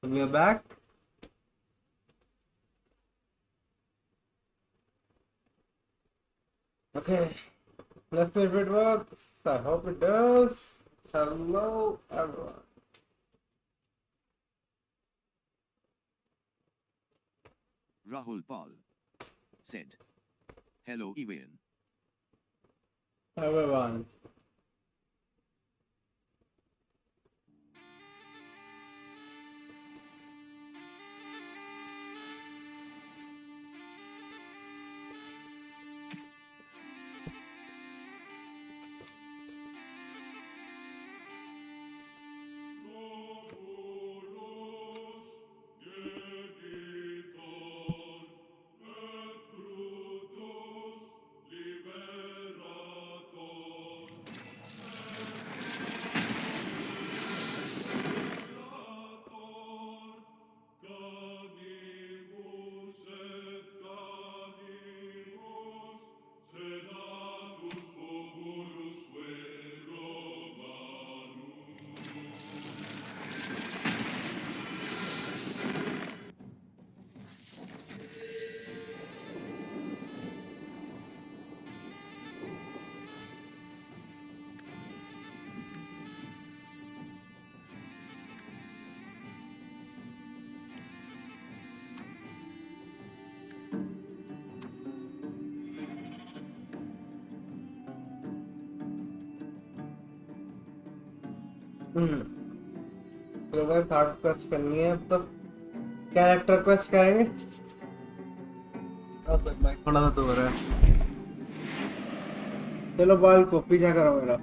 We are back. Okay, let's see if it works. I hope it does. Hello, everyone. Rahul Paul said, "Hello, Ewan." Everyone. तो भाई third quest करनी है तो character quest करेंगे। अब mic थोड़ा सा दूर है। चलो बॉल को पीछा करो मेरा।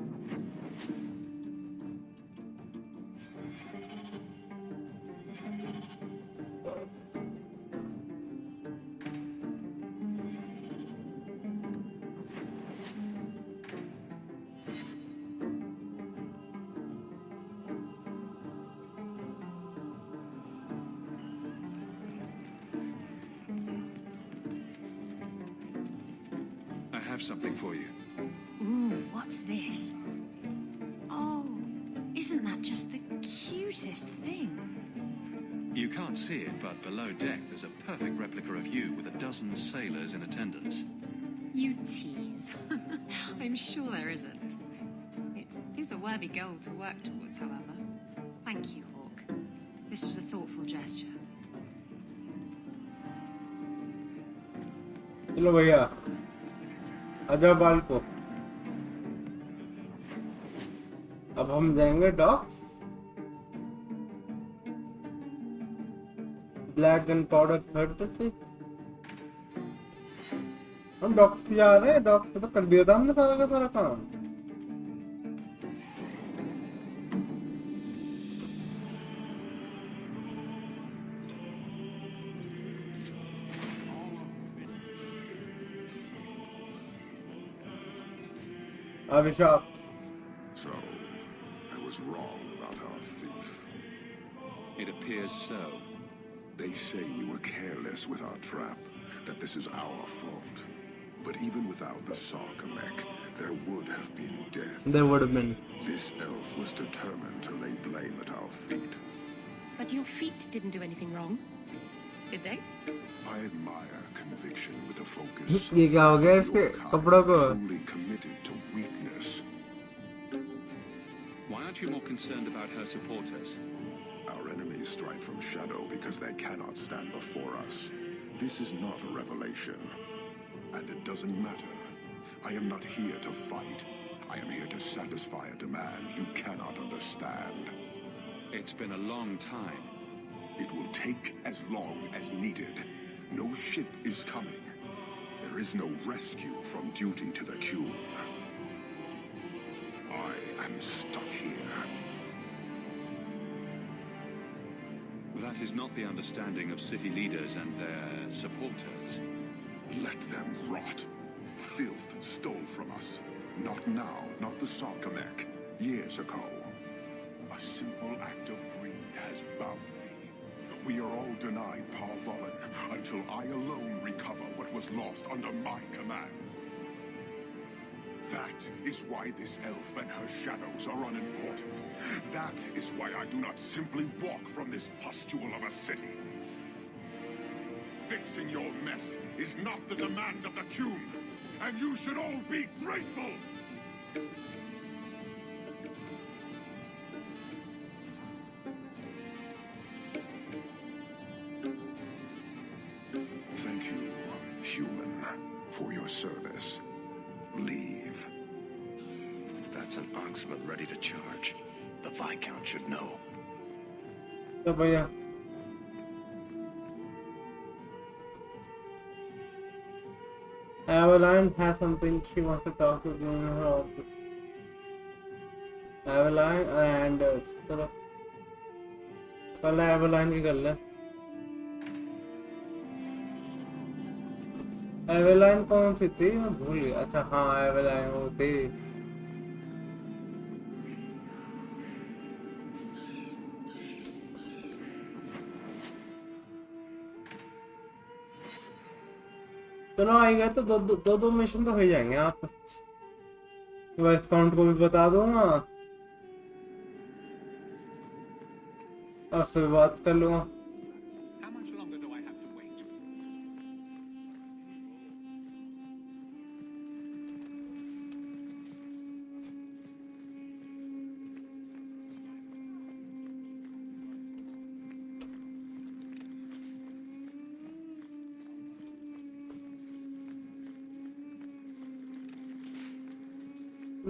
I have something for you. Ooh, what's this? Oh, isn't that just the cutest thing? You can't see it, but below deck there's a perfect replica of you with a dozen sailors in attendance. You tease. I'm sure there isn't. It is a worthy goal to work towards, however. Thank you, Hawk. This was a thoughtful gesture. चलो भैया आजा बाल को। अब हम जाएंगे docs. Black gun powder खरीदते थे। हम डॉक्स पे जा रहे हैं। डॉक्स पे तो कर दिया था हमने सारा का सारा काम। अभिशाप। So, I was wrong about our thief. It appears so. They say we were careless with our trap, that this is our fault. But even without the Sarkamek, there would have been death. There would have been. This elf was determined to lay blame at our feet. But your feet didn't do anything wrong, did they? I admire conviction with a focus. ये क्या हो गया इसके कपड़ों को? Truly committed to weakness. Why aren't you more concerned about her supporters? Our enemies strike from shadow because they cannot stand before us. This is not a revelation. And it doesn't matter. I am not here to fight. I am here to satisfy a demand you cannot understand. It's been a long time. It will take as long as needed. No ship is coming. There is no rescue from duty to the Cune. I am stuck here. That is not the understanding of city leaders and their supporters. Let them rot. Filth stole from us. Not now, not the Sarkamek. Years ago. A simple act of greed has bound me. We are all denied Parvolan until I alone recover what was lost under my command. That is why this elf and her shadows are unimportant. That is why I do not simply walk from this pustule of a city. Fixing your mess is not the demand of the Cume, and you should all be grateful! Thank you, human, for your service. Leave. That's an Oxman ready to charge. The Viscount should know. तो भैया Evelyn has something she wants to talk to you in her office. Evelyn and चलो पहले Evelyn की कर ले. Evelyn कौन सी थी मैं भूल गया. अच्छा हाँ Evelyn वो थी. चलो आएगा तो दो मिशन तो हो जाएंगे. आप विस्काउंट को भी बता दूंगा और उससे बात कर लूंगा. How much longer do I have to wait?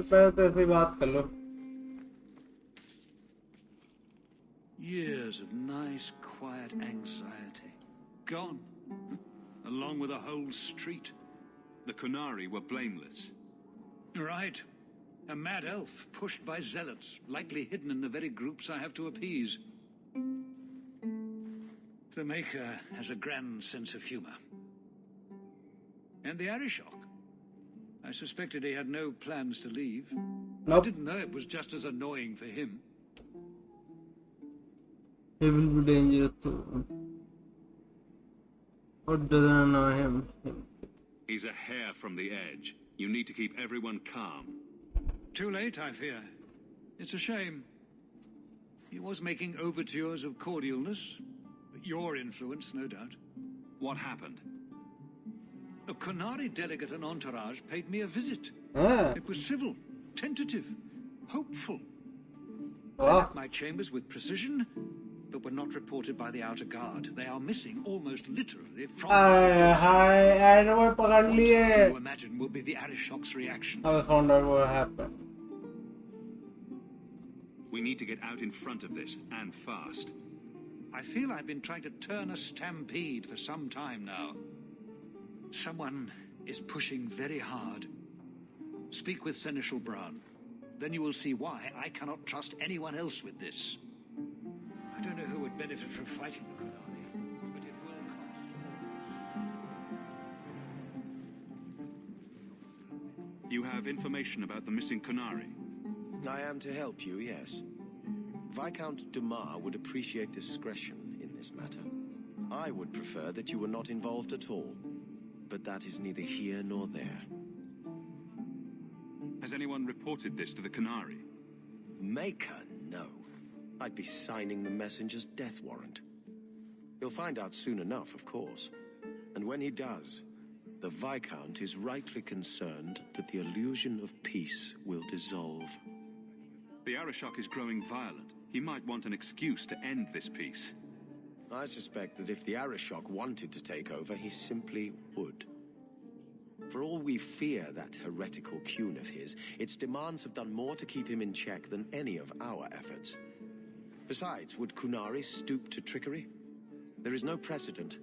पहले तो ऐसे ही बात कर लो. Years of nice, quiet anxiety. Gone. Along with a whole street. The Kunari were blameless. Right. A mad elf, pushed by zealots, likely hidden in the very groups I have to appease. The Maker has a grand sense of humor. And the Arishok. I suspected he had no plans to leave. Nope. I didn't know it was just as annoying for him. He will be dangerous too. What doesn't annoy him? He's a hair from the edge. You need to keep everyone calm. Too late, I fear. It's a shame. He was making overtures of cordialness. Your influence, no doubt. What happened? A Kunari delegate and entourage paid me a visit. It was civil, tentative, hopeful. I left my chambers with precision, but were not reported by the outer guard. They are missing almost literally from I know what you imagine will be the Arishok's reaction. I found out what happened. We need to get out in front of this, and fast. I feel I've been trying to turn a stampede for some time now. Someone is pushing very hard. Speak with Seneschal Brown. Then you will see why I cannot trust anyone else with this. I don't know who would benefit from fighting the Kunari, but it will cost. You have information about the missing Kunari? I am to help you, yes. Viscount Dumar would appreciate discretion in this matter. I would prefer that you were not involved at all. But that is neither here nor there. Has anyone reported this to the Kunari? Maker, no. I'd be signing the messenger's death warrant. He'll find out soon enough, of course. And when he does, the Viscount is rightly concerned that the illusion of peace will dissolve. The Arishok is growing violent. He might want an excuse to end this peace. I suspect that if the Arishok wanted to take over, he simply would. For all we fear that heretical Cune of his, its demands have done more to keep him in check than any of our efforts. Besides, would Kunari stoop to trickery? There is no precedent,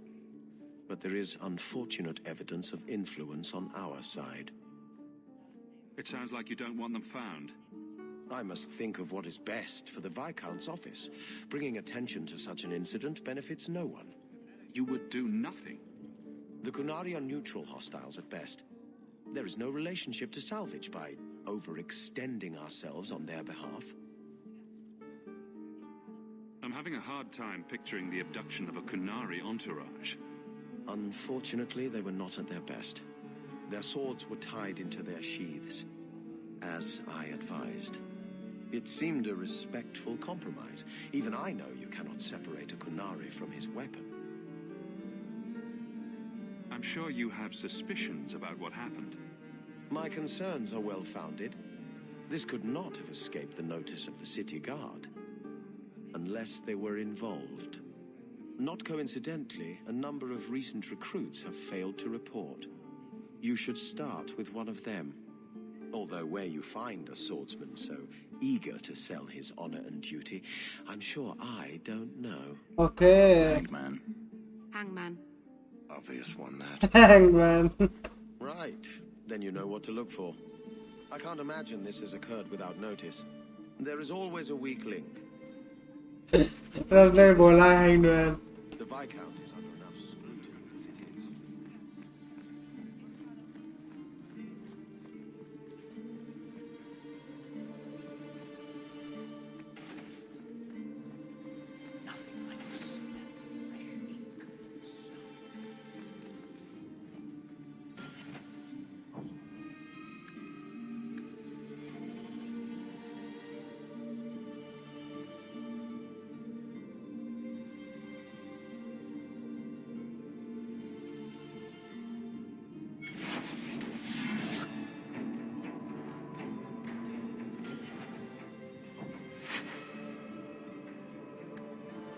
but there is unfortunate evidence of influence on our side. It sounds like you don't want them found. I must think of what is best for the Viscount's office. Bringing attention to such an incident benefits no one. You would do nothing. The Kunari are neutral hostiles at best. There is no relationship to salvage by overextending ourselves on their behalf. I'm having a hard time picturing the abduction of a Kunari entourage. Unfortunately, they were not at their best. Their swords were tied into their sheaths. as I advised. It seemed a respectful compromise. Even I know you cannot separate a Kunari from his weapon. I'm sure you have suspicions about what happened. My concerns are well-founded. This could not have escaped the notice of the city guard, unless they were involved. Not coincidentally, a number of recent recruits have failed to report. You should start with one of them. Although where you find a swordsman so eager to sell his honor and duty, I'm sure I don't know. Okay. Hangman. Hangman. Obvious one, that. Hangman. Right. Then you know what to look for. I can't imagine this has occurred without notice. There is always a weak link. उसने बोला Hangman. The Viscount is under enough scrutiny as it is. Nothing like the smell of fresh ink.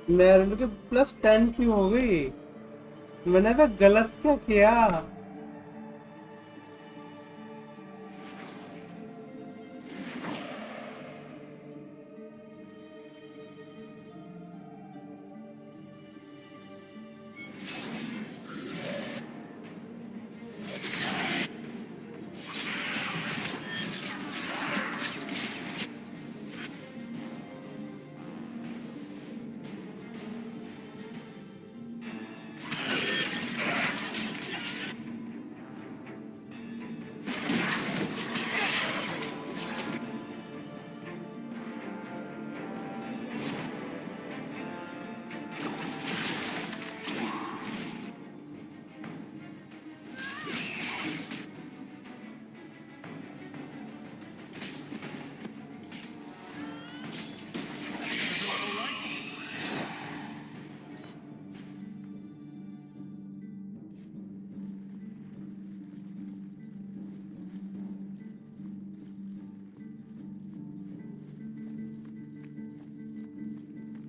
मेरे के +10 क्यों हो गई? मैंने तो गलत क्या किया?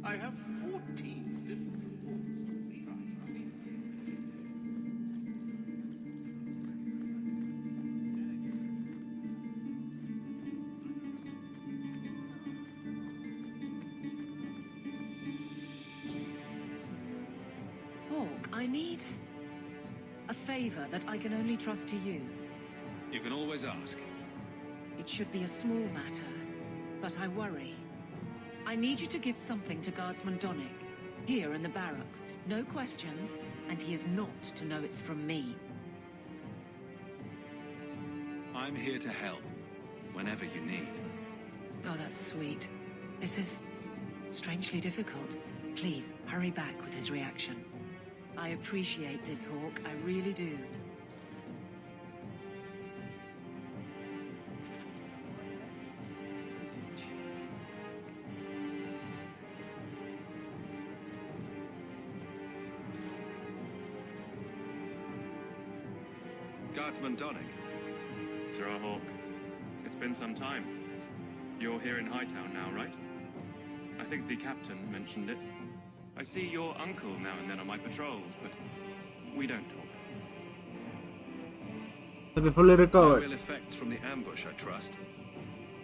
I have 14 different reports of the Hawk, I need a favor that I can only trust to you. You can always ask. It should be a small matter, but I worry. I need you to give something to Guardsman Donnick, here in the barracks. No questions, and he is not to know it's from me. I'm here to help, whenever you need. Oh, that's sweet. This is strangely difficult. Please, hurry back with his reaction. I appreciate this, Hawk. I really do. Guardsman Donnick. Sir Hawk, it's been some time. You're here in Hightown now, right? I think the captain mentioned it. I see your uncle now and then on my patrols, but we don't talk. Have you fully recovered? No ill effects from the ambush, I trust.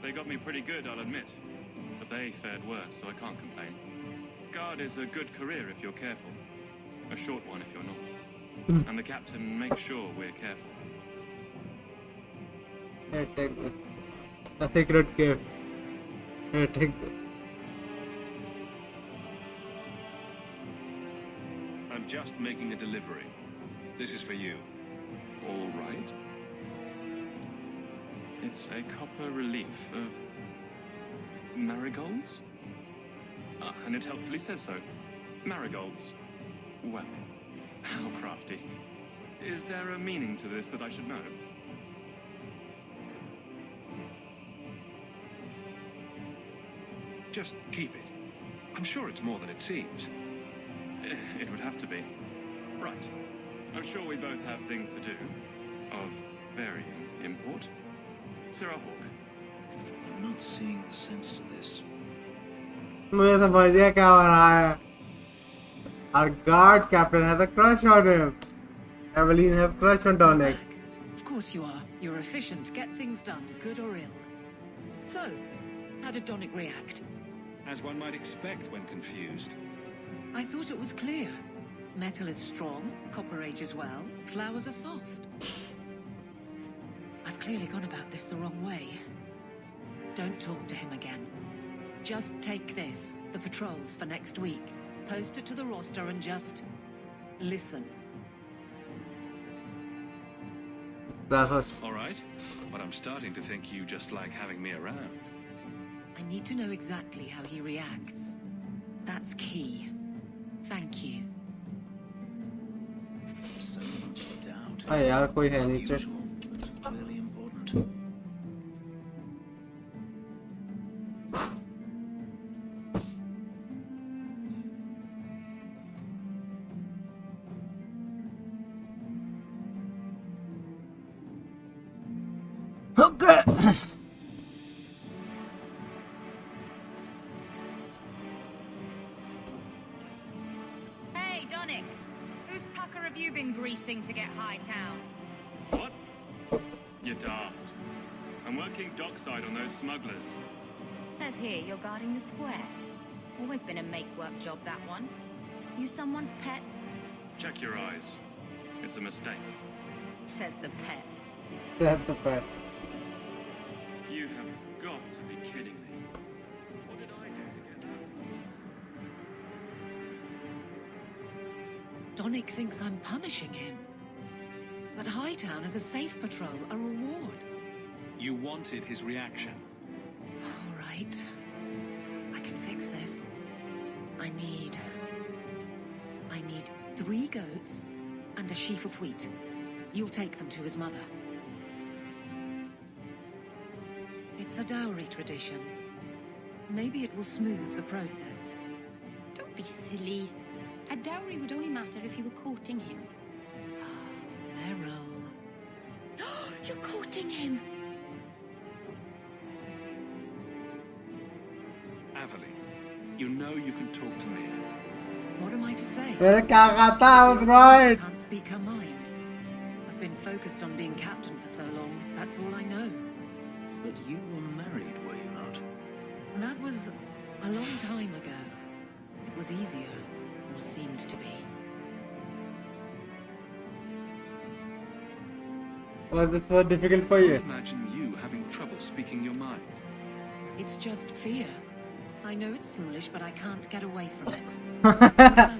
They got me pretty good, I'll admit. But they fared worse, so I can't complain. Guard is a good career if you're careful. A short one if you're not. And the captain makes sure we're careful. Here, take this. A secret gift. Here, take this. I'm just making a delivery. This is for you. All right. It's a copper relief of marigolds? Ah, and it helpfully says so. Marigolds. Well, how crafty. Is there a meaning to this that I should know? Just keep it. I'm sure it's more than it seems. It would have to be. Right. I'm sure we both have things to do. Of varying import. Sarah Hawk. I'm not seeing the sense to this. मुझे समझ गया क्या हो रहा है. Our guard captain has a crush on him. Evelyn has a crush on Donick. Of course you are. You're efficient. Get things done, good or ill. So, how did Donick react? As one might expect when confused. I thought it was clear. Metal is strong, copper ages well, flowers are soft. I've clearly gone about this the wrong way. Don't talk to him again. Just take this, the patrols for next week. Post it to the roster and just listen. All right, but I'm starting to think you just like having me around. I need to know exactly how he reacts. That's key. Thank you. So much doubt. हाँ यार कोई है नीचे. Unusual, but clearly important. Okay. Hey, Donick. Whose pucker have you been greasing to get Hightown? What? You're daft. I'm working dockside on those smugglers. Says here you're guarding the square. Always been a make-work job, that one. You someone's pet? Check your eyes. It's a mistake. Says the pet. That's the part. You have got to be kidding me. What did I do to get that? Donick thinks I'm punishing him. But Hightown is a safe patrol, a reward. You wanted his reaction. All right. I can fix this. I need 3 goats and a sheaf of wheat. You'll take them to his mother. It's a dowry tradition. Maybe it will smooth the process. Don't be silly. A dowry would only matter if you were courting him. Meryl. You're courting him! Aveline, you know you can talk to me. What am I to say? मैंने क्या कहा था? I was right. Can't speak her mind. I've been focused on being captain for so long. That's all I know. But you were married, were you not? And that was a long time ago. It was easier, or seemed to be. Was this so difficult for you? Imagine you having trouble speaking your mind. It's just fear. I know it's foolish, but I can't get away from it.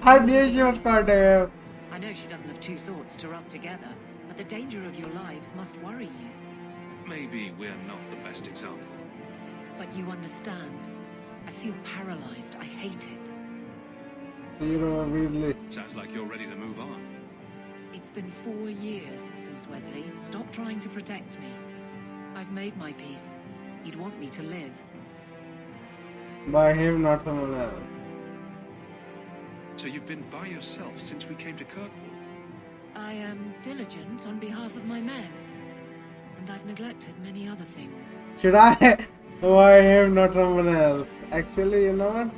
I knew she was caught him. I know she doesn't have 2 thoughts to rub together, but the danger of your lives must worry you. Maybe we're not the best example. But you understand. I feel paralyzed. I hate it. You know, really. Sounds like you're ready to move on. It's been 4 years since Wesley. Stop trying to protect me. I've made my peace. You'd want me to live. By him, not someone else. So you've been by yourself since we came to Kirkwood? I am diligent on behalf of my men. And I've neglected many other things. Should I? Why him, not someone else? Actually, you know what?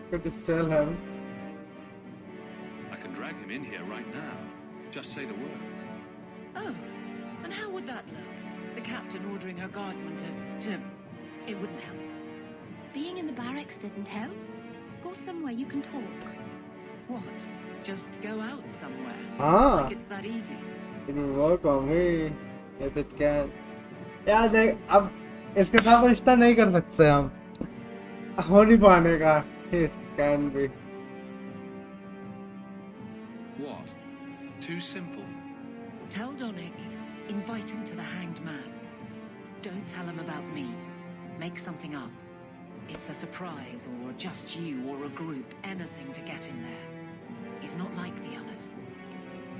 Could just tell him. I can drag him in here right now. Just say the word. Oh, and how would that look? The captain ordering her guardsmen to... It wouldn't help. Being in the barracks doesn't help. Go somewhere you can talk. What? Just go out somewhere? Ah. Like it's that easy? It will work on me. Yes, it can. यार देख अब इसके साथ रिश्ता नहीं कर सकते हम. हो नहीं पाने का. It can be. What? Too simple? Tell Donick, invite him to the Hanged Man. Don't tell him about me. Make something up. It's a surprise, or just you, or a group, anything to get him there. He's not like the others.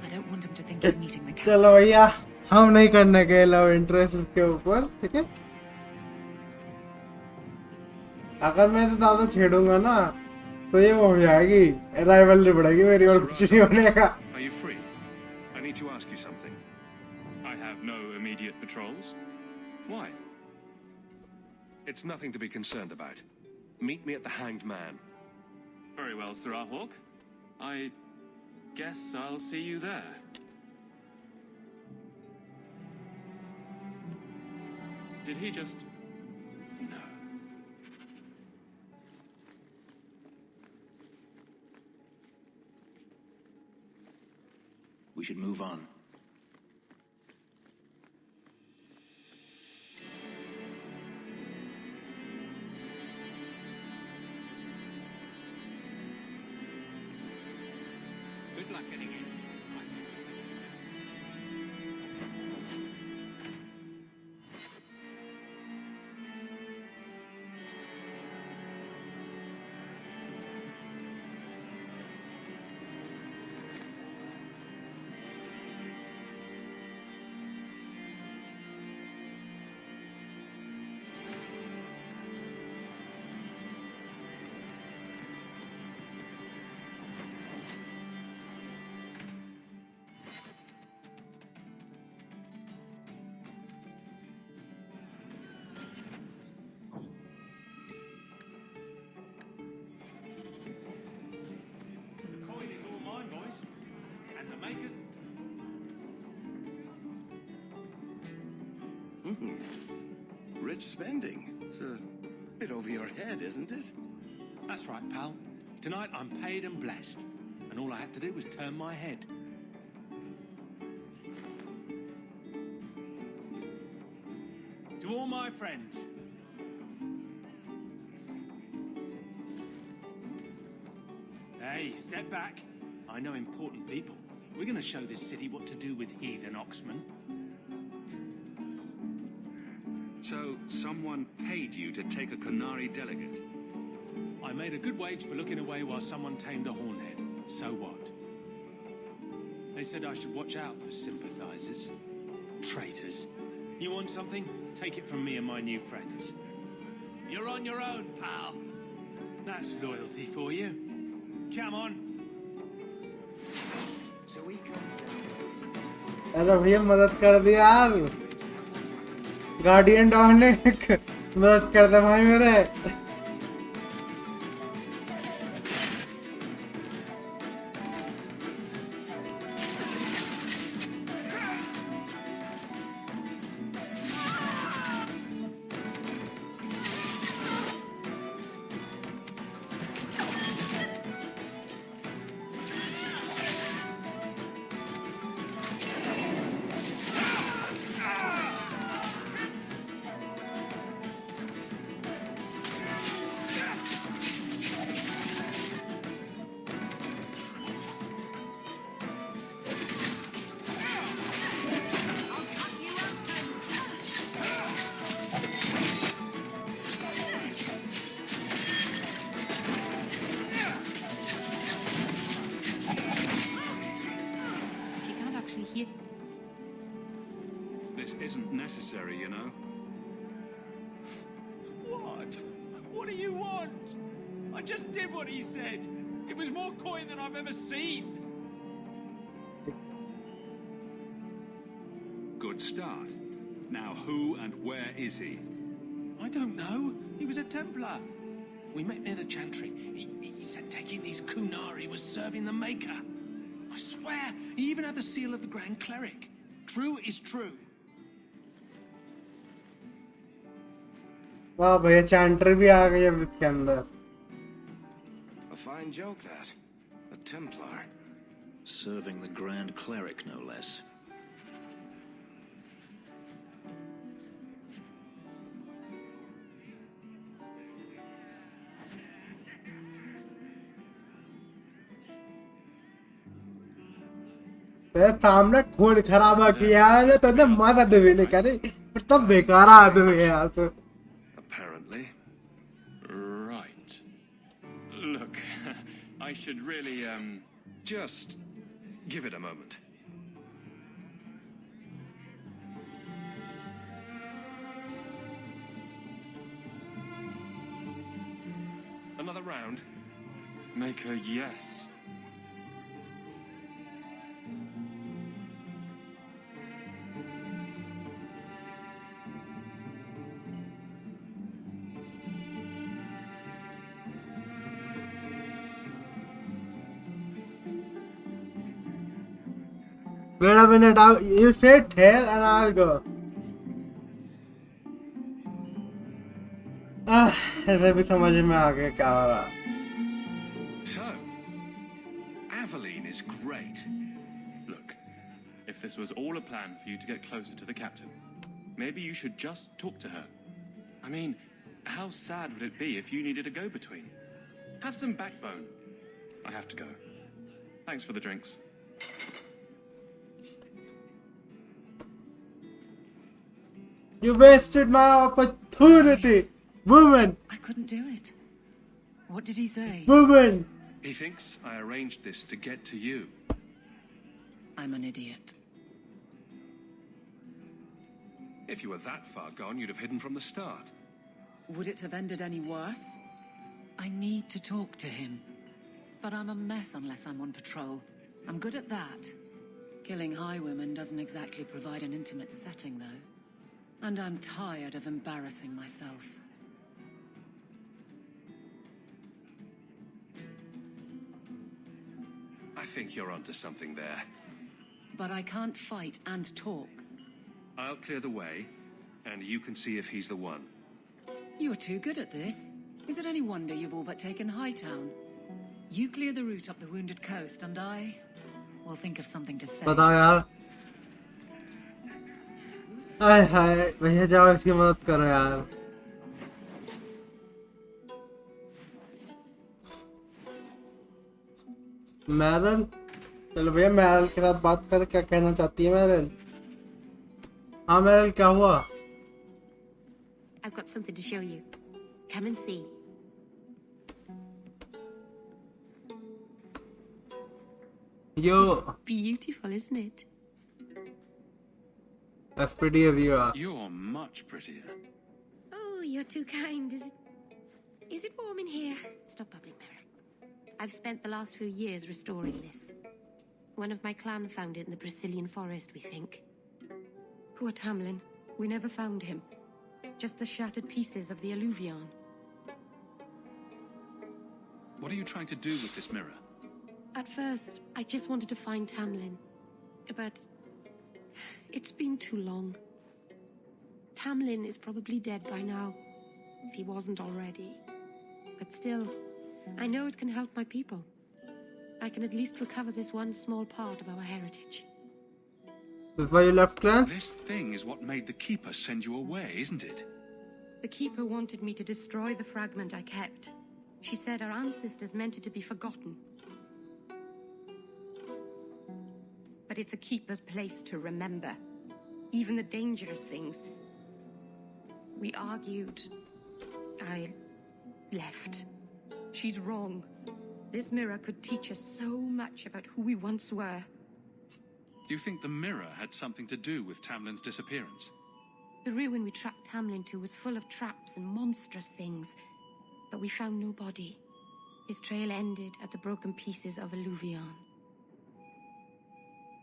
I don't want him to think he's meeting the captain. चलो भैया हम नहीं करने के love interest के ऊपर ठीक है अगर मैं तो ज्यादा छेड़ूंगा ना तो ये हो जाएगी, राइवलरी बढ़ेगी मेरी और कुछ नहीं होने का। Are you free? I need to ask you something. I have no immediate patrols. Why? It's nothing to be concerned about. Meet me at the Hanged Man. Very well, Sir Hawk. I guess I'll see you there. Did he just... No. We should move on. Good luck getting in. Rich spending. It's a bit over your head, isn't it? That's right, pal. Tonight I'm paid and blessed, and all I had to do was turn my head. To all my friends, hey, step back. I know important people. We're going to show this city what to do with Heed and Oxman. So, someone paid you to take a Qunari delegate? I made a good wage for looking away while someone tamed a hornhead. So what? They said I should watch out for sympathizers. Traitors. You want something? Take it from me and my new friends. You're on your own, pal. That's loyalty for you. Come on. So we come. अरे भैया मदद कर दिया यार, guardian dog ने मदद कर दे भाई मेरे। This isn't necessary, you know. What? What do you want? I just did what he said. It was more coin than I've ever seen. Good start. Now, who and where is he? I don't know. He was a Templar. We met near the Chantry. He said taking these Qunari was serving the Maker. I swear, he even had the seal of the Grand Cleric. True is true. वाह भैया, चैंटर भी आ गई अब इसके अंदर। A fine joke, that. A Templar. Serving the Grand Cleric, no less. तेरे सामने खून खराबा किया है तो ने मदद भी नहीं करी, पर तब बेकार आदमी है यार तो। Apparently. Right. Look, I should really, Just give it a moment. another round? Make a yes. Wait a minute, you sit here and I'll go. ऐसे भी समझ में आ गया क्या हो रहा. So, Aveline is great. Look, if this was all a plan for you to get closer to the captain, maybe you should just talk to her. I mean, how sad would it be if you needed a go-between? Have some backbone. I have to go. Thanks for the drinks. You wasted my opportunity, woman. I couldn't do it. What did he say? Woman. He thinks I arranged this to get to you. I'm an idiot. If you were that far gone, you'd have hidden from the start. Would it have ended any worse? I need to talk to him. But I'm a mess unless I'm on patrol. I'm good at that. Killing highwaymen doesn't exactly provide an intimate setting, though. And I'm tired of embarrassing myself. I think you're onto something there. But I can't fight and talk. I'll clear the way, and you can see if he's the one. You're too good at this. Is it any wonder you've all but taken Hightown? You clear the route up the Wounded Coast, and I will think of something to say. बताओ यार. हाय हाय भैया जाओ इसकी मदद करो यार. मैरल, चलो भैया मैरल के साथ बात कर. क्या कहना चाहती है मैरल? हाँ मैरल, क्या हुआ? I've got something to show you. Come and see. Yo. It's beautiful, isn't it? That's pretty of you. You're much prettier. Oh, you're too kind. Is it warm in here? Stop bubbling, Mara. I've spent the last few years restoring this. One of my clan found it in the Brazilian forest, we think. Poor Tamlin. We never found him. Just the shattered pieces of the alluvion. What are you trying to do with this mirror? At first, I just wanted to find Tamlin. But it's been too long. Tamlin is probably dead by now, if he wasn't already. But still, I know it can help my people. I can at least recover this one small part of our heritage. That's why you left clan? This thing is what made the Keeper send you away, isn't it? The Keeper wanted me to destroy the fragment I kept. She said our ancestors meant it to be forgotten. But it's a Keeper's place to remember. Even the dangerous things. We argued. I left. She's wrong. This mirror could teach us so much about who we once were. Do you think the mirror had something to do with Tamlin's disappearance? The ruin we tracked Tamlin to was full of traps and monstrous things. But we found no body. His trail ended at the broken pieces of alluvion.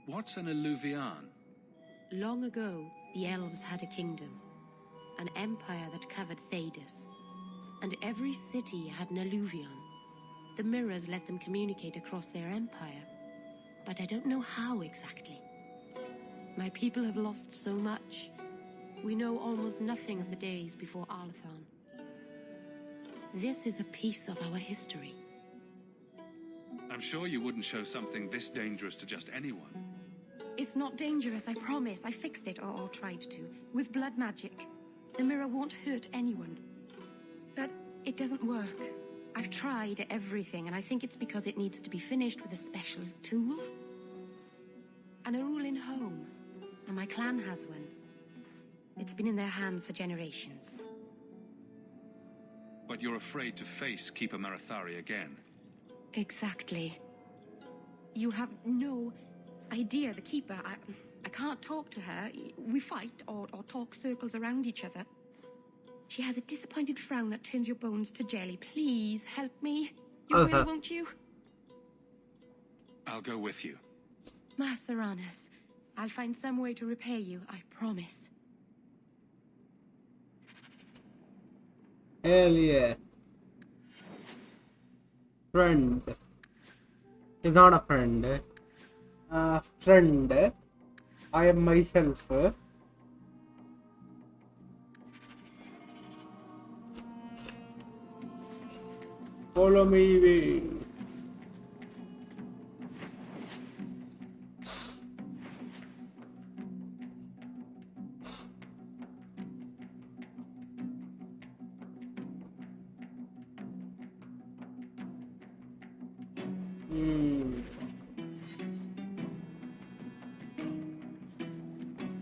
What's an alluvion? Long ago, the elves had a kingdom. An empire that covered Thedas. And every city had an alluvion. The mirrors let them communicate across their empire. But I don't know how exactly. My people have lost so much. We know almost nothing of the days before Arlathan. This is a piece of our history. I'm sure you wouldn't show something this dangerous to just anyone. It's not dangerous, I promise. I fixed it, or tried to, with blood magic. The mirror won't hurt anyone. But it doesn't work. I've tried everything, and I think it's because it needs to be finished with a special tool. And a ruling home. And my clan has one. It's been in their hands for generations. But you're afraid to face Keeper Marathari again. Exactly. You have no idea, the Keeper. I can't talk to her. We fight or talk circles around each other. She has a disappointed frown that turns your bones to jelly. Please help me. You will, won't you? I'll go with you. Master Uranus, I'll find some way to repay you, I promise. Hell yeah. Friend. He's not a friend. Friend. I am myself. Follow me.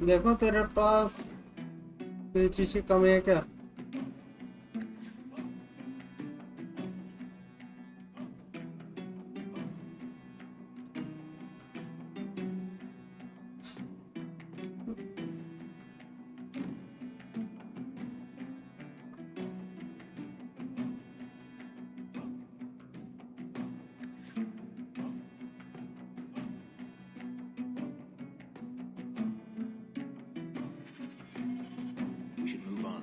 देखो तेरे पास कोई चीज की कमी है क्या? We should move on.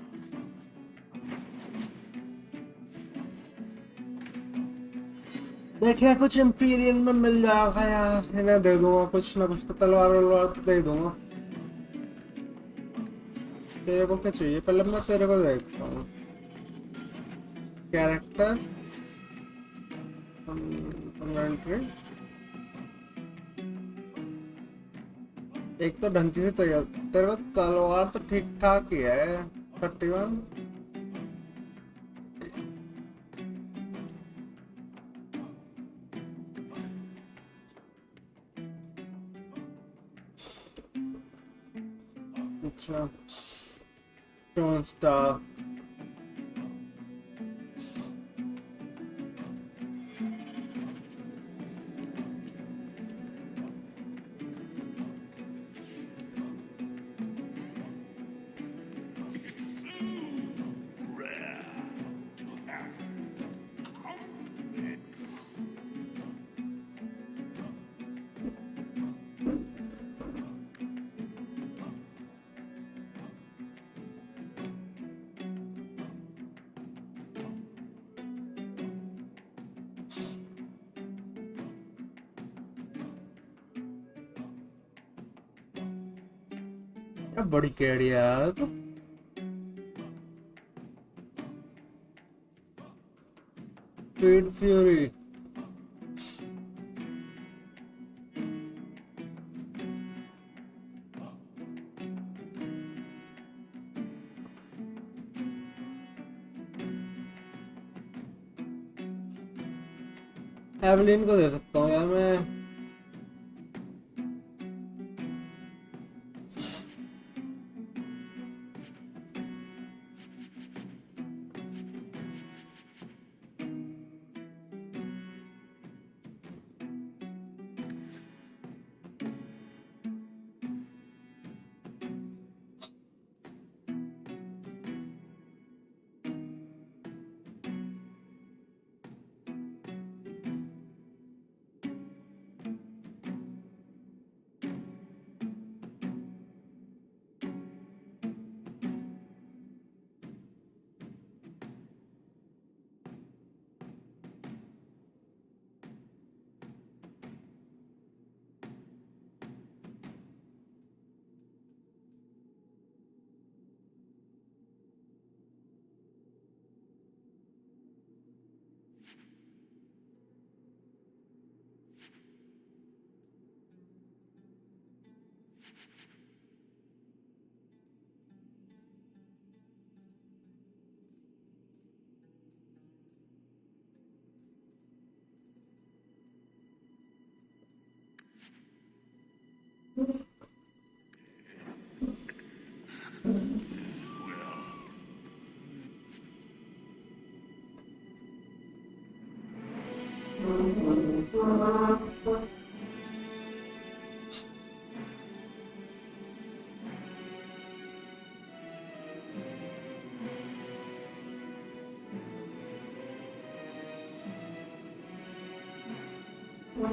देखिए कुछ इंपीरियल में मिल जाएगा यार, इन्हें दे दूंगा कुछ ना कुछ तो, तलवार वलवार तो दे दूंगा। तेरे को क्या चाहिए? पहले मैं तेरे को देखता हूँ। कैरेक्टर इन्वेंटरी, एक तो ढंग से तैयार। तेरे को तलवार तो ठीक ठाक ही है। 31 अच्छा, स्टोन स्टार बड़ी केड़ी यार तो। स्पीड फ्यूरी एवलिन को दे सकता हूँ यार मैं।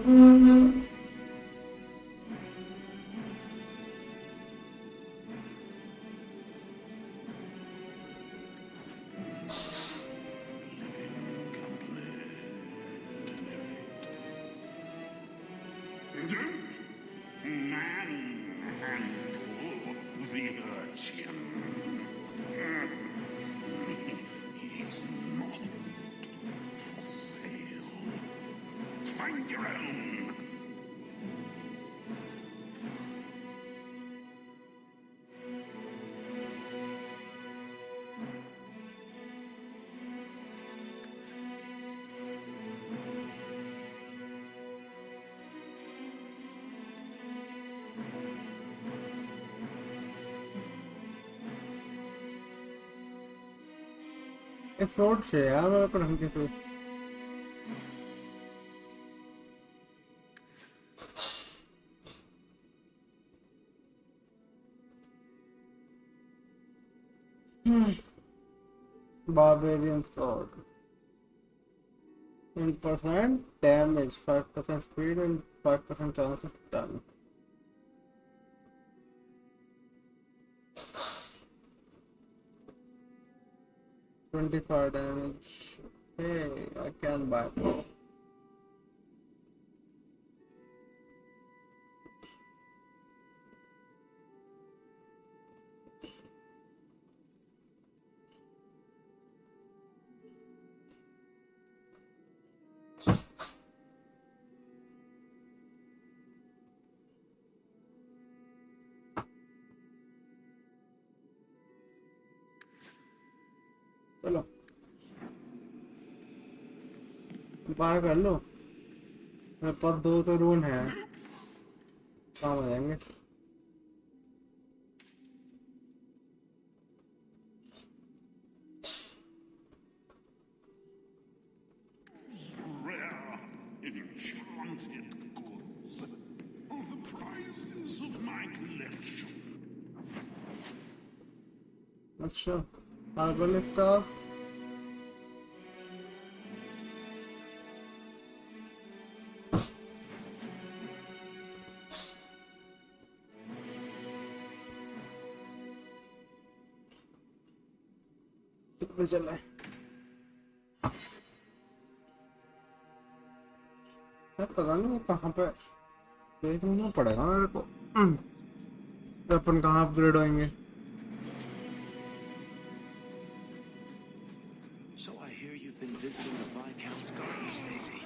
Manhandle the urchin. He's not for sale. Find your own. एक फ्रॉड छे यार मेरे को ढंग से Barbarian sword. 10% damage, 5% speed, and 5% chance of stun. $25 damage. Hey, I can buy it. चलो बाहर कर लो मेरे पास 2 तो रून है काम आ जाएंगे Rare, enchanted goods. The prizes of my collection. अच्छा Arbal stuff. कितने चल रहा है पता नहीं कहाँ पे देखना पड़ेगा मेरे को अपन कहाँ अपग्रेड होंगे So I hear you've been visiting the Viscount's gardens, Daisy.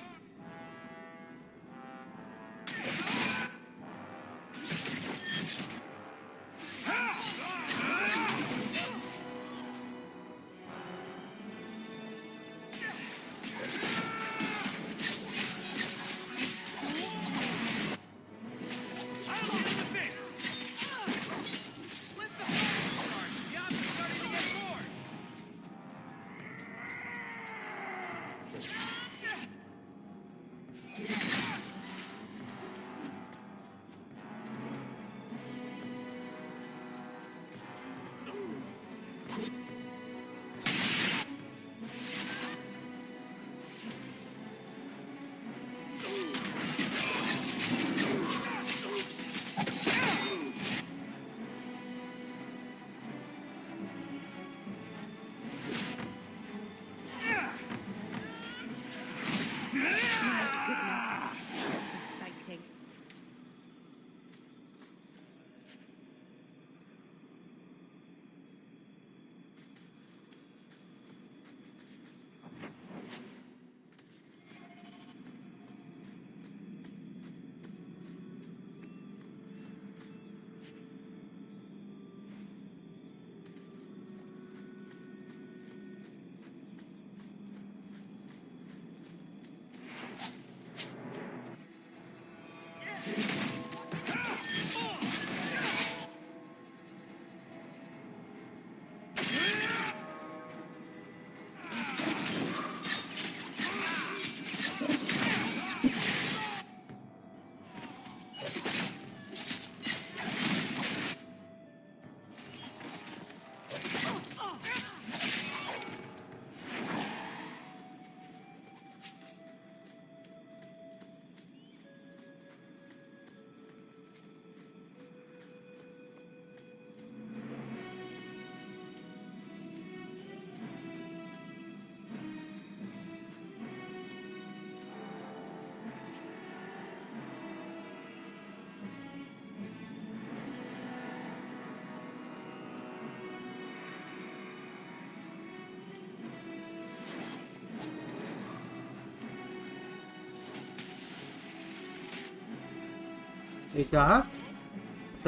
ये क्या है?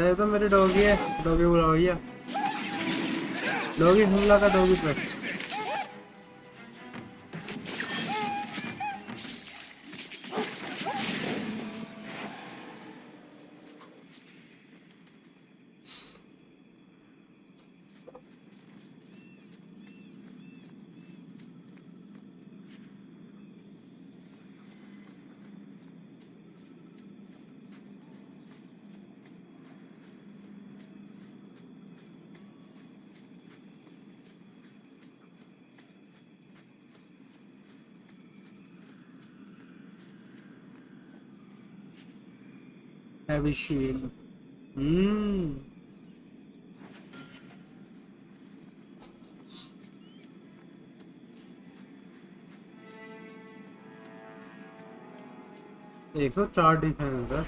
ये तो मेरी डॉगी है, डॉगी बुलाओ भैया, डॉगी हमला का डॉगी पे। Heavy shield. 104 डिफेंस है।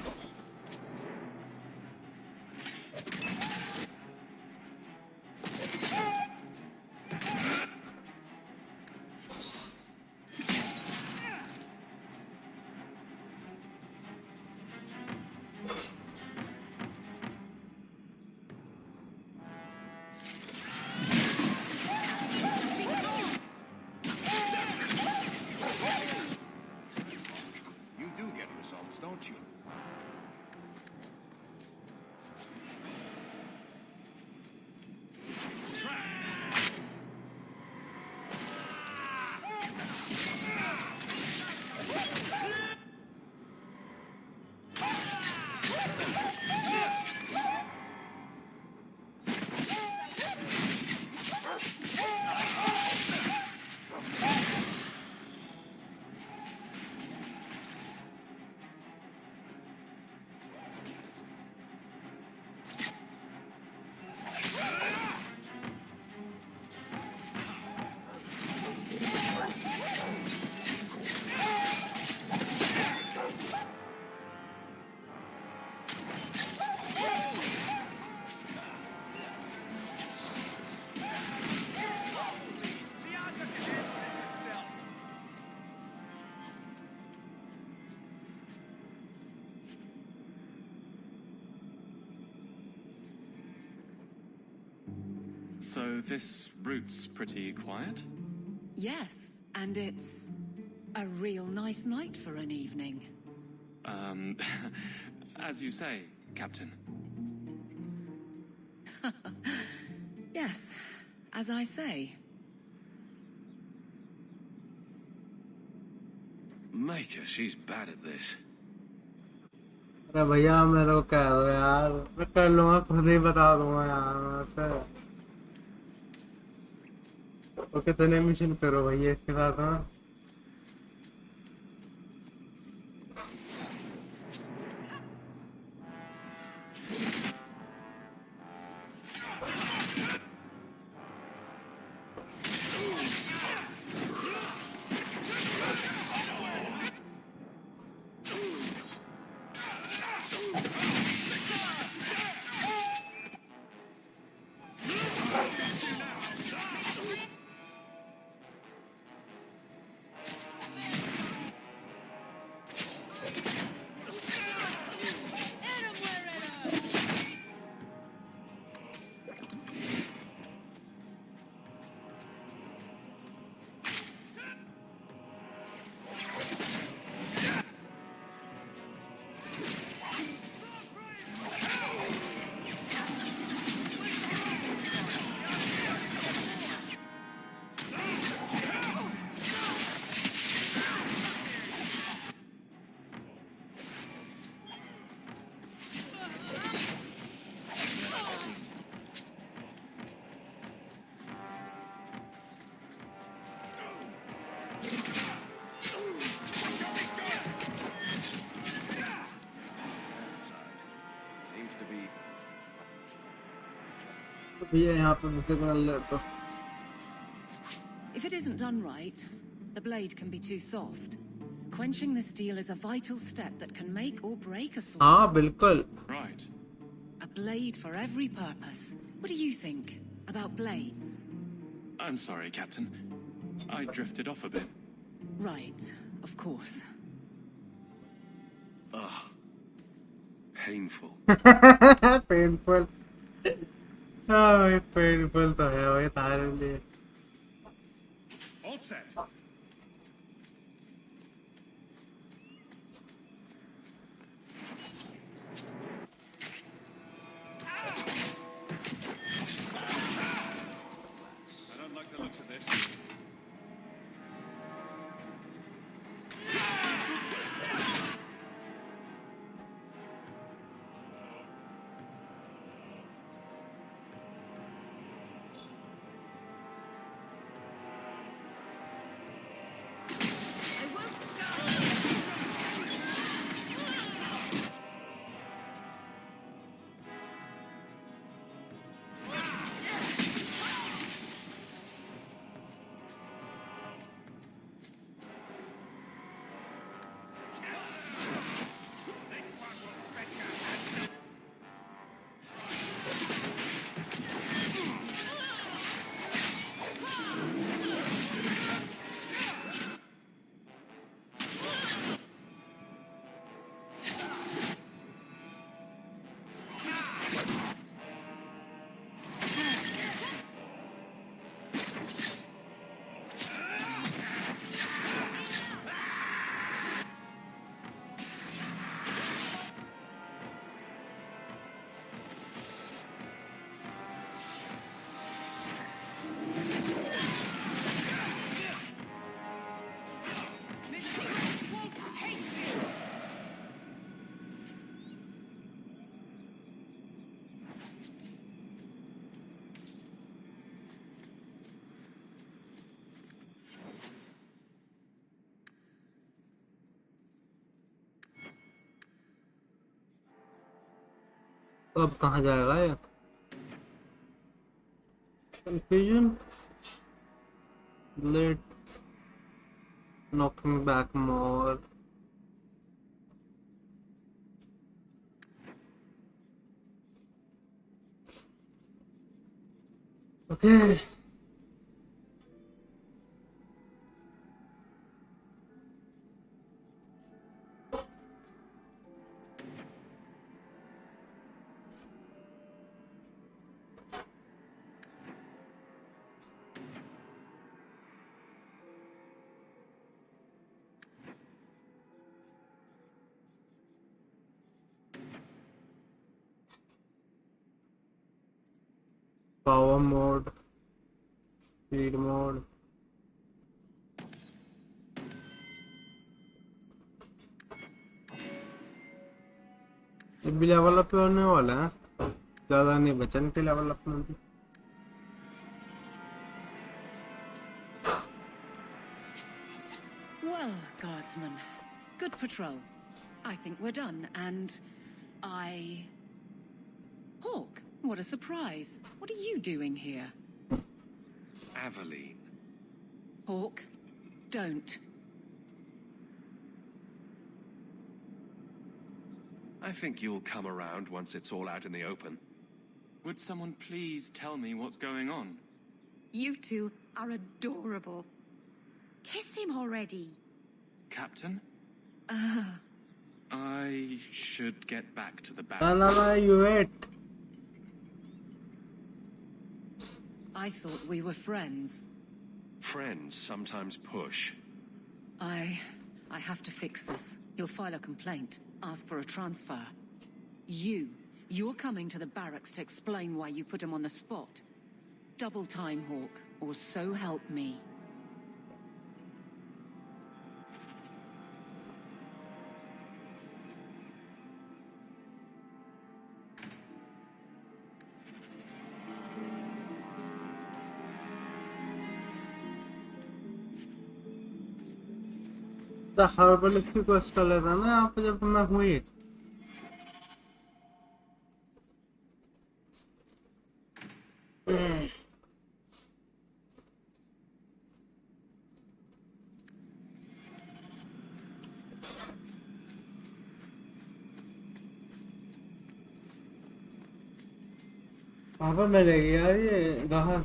You do get results, don't you? So this route's pretty quiet? Yes, and it's a real nice night for an evening. As you say, Captain. Yes, as I say. Maker, she's bad at this. अरे भैया मेरे को कह दो यार, मैं कर लूंगा, खुद ही बता दूंगा यार। तो कितने मिशन करो भैया इसके साथ? हाँ भैया यहाँ पे मुझे कर ले तो। If it isn't done right, the blade can be too soft. Quenching the steel is a vital step that can make or break a sword. हाँ बिल्कुल। Right. A blade for every purpose. What do you think about blades? I'm sorry, Captain. I drifted off a bit. Right, of course. Ugh. painful. Painful हाँ भाई painful तो है भाई तारे लिए All set. I don't like the looks of this. तो अब कहाँ जाएगा ये confusion let knocking back more okay power mode speed mode ये भी लेवल अप होने वाला है ज्यादा नहीं बचा इनके लेवल अप में भी Well, guardsman, good patrol. I think we're done, and Hawk, what a surprise. What are you doing here? Aveline. Hawk, don't. I think you'll come around once it's all out in the open. Would someone please tell me what's going on? You two are adorable. Kiss him already. Captain? I should get back to the no, barracks. you wait. I thought we were friends. Friends sometimes push. I have to fix this. He'll file a complaint, ask for a transfer. You're coming to the barracks to explain why you put him on the spot. Double time, Hawk, or so help me. The herbalist की quest कर लेता ना यहाँ पे जब मैं हुई वहाँ पर मिलेगी यार ये कहाँ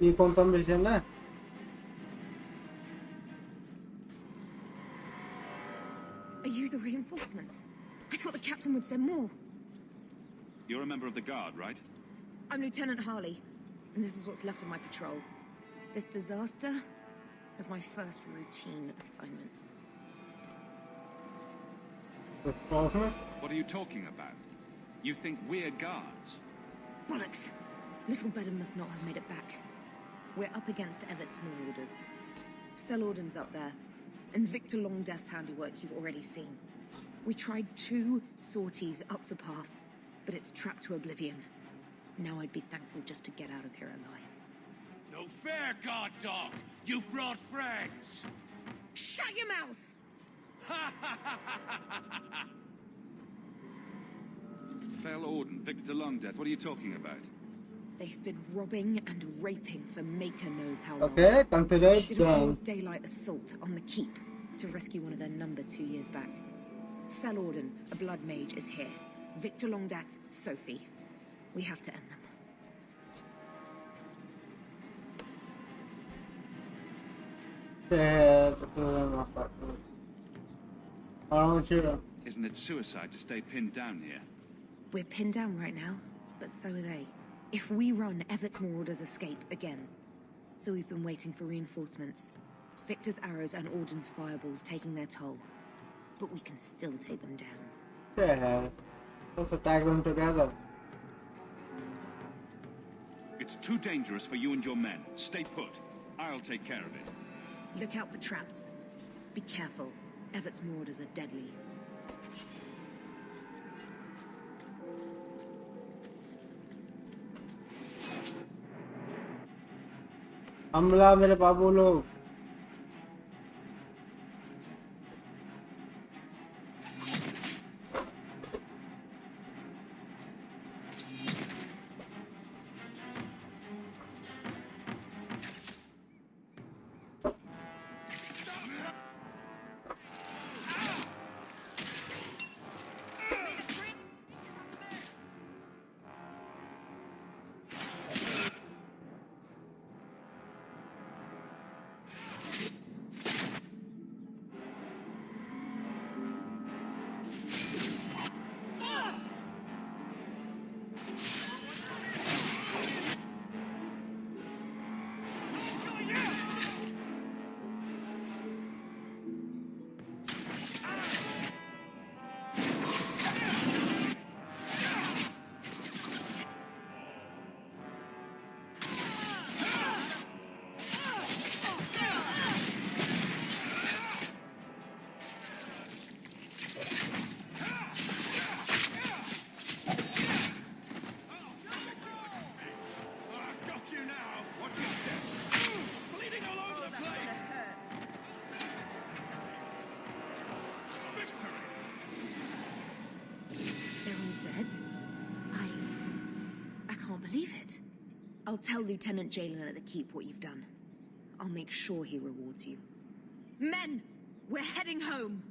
ये कौन सा मिशन है? Are you the reinforcements? I thought the captain would send more. You're a member of the guard, right? I'm Lieutenant Harley, and this is what's left of my patrol. This disaster is my first routine assignment. What are you talking about? You think we're guards? Bollocks! Little Bedham must not have made it back. We're up against Everett's Marauders. Fellorden's up there, and Victor Longdeath's handiwork you've already seen. We tried 2 sorties up the path, but it's trapped to oblivion. Now I'd be thankful just to get out of here alive. No fair, guard dog! You brought friends! Shut your mouth! Fellorden, Victor Longdeath, what are you talking about? They've been robbing and raping for Maker knows how long. Okay, consider it Did a done. broad daylight assault on the keep to rescue one of their number 2 years back. Fellorden, a blood mage, is here. Victor Longdeath, Sophie. We have to end them. Isn't it suicide to stay pinned down here? We're pinned down right now, but so are they. If we run, Everett's Marauders escape again. So we've been waiting for reinforcements. Victor's arrows and Auden's fireballs taking their toll. But we can still take them down. Yeah, let's attack them together. It's too dangerous for you and your men. Stay put. I'll take care of it. Look out for traps. Be careful. Everett's Marauders are deadly. हमला मेरे बाबू लोग. I'll tell Lieutenant Jalen at the keep what you've done. I'll make sure he rewards you. Men! We're heading home!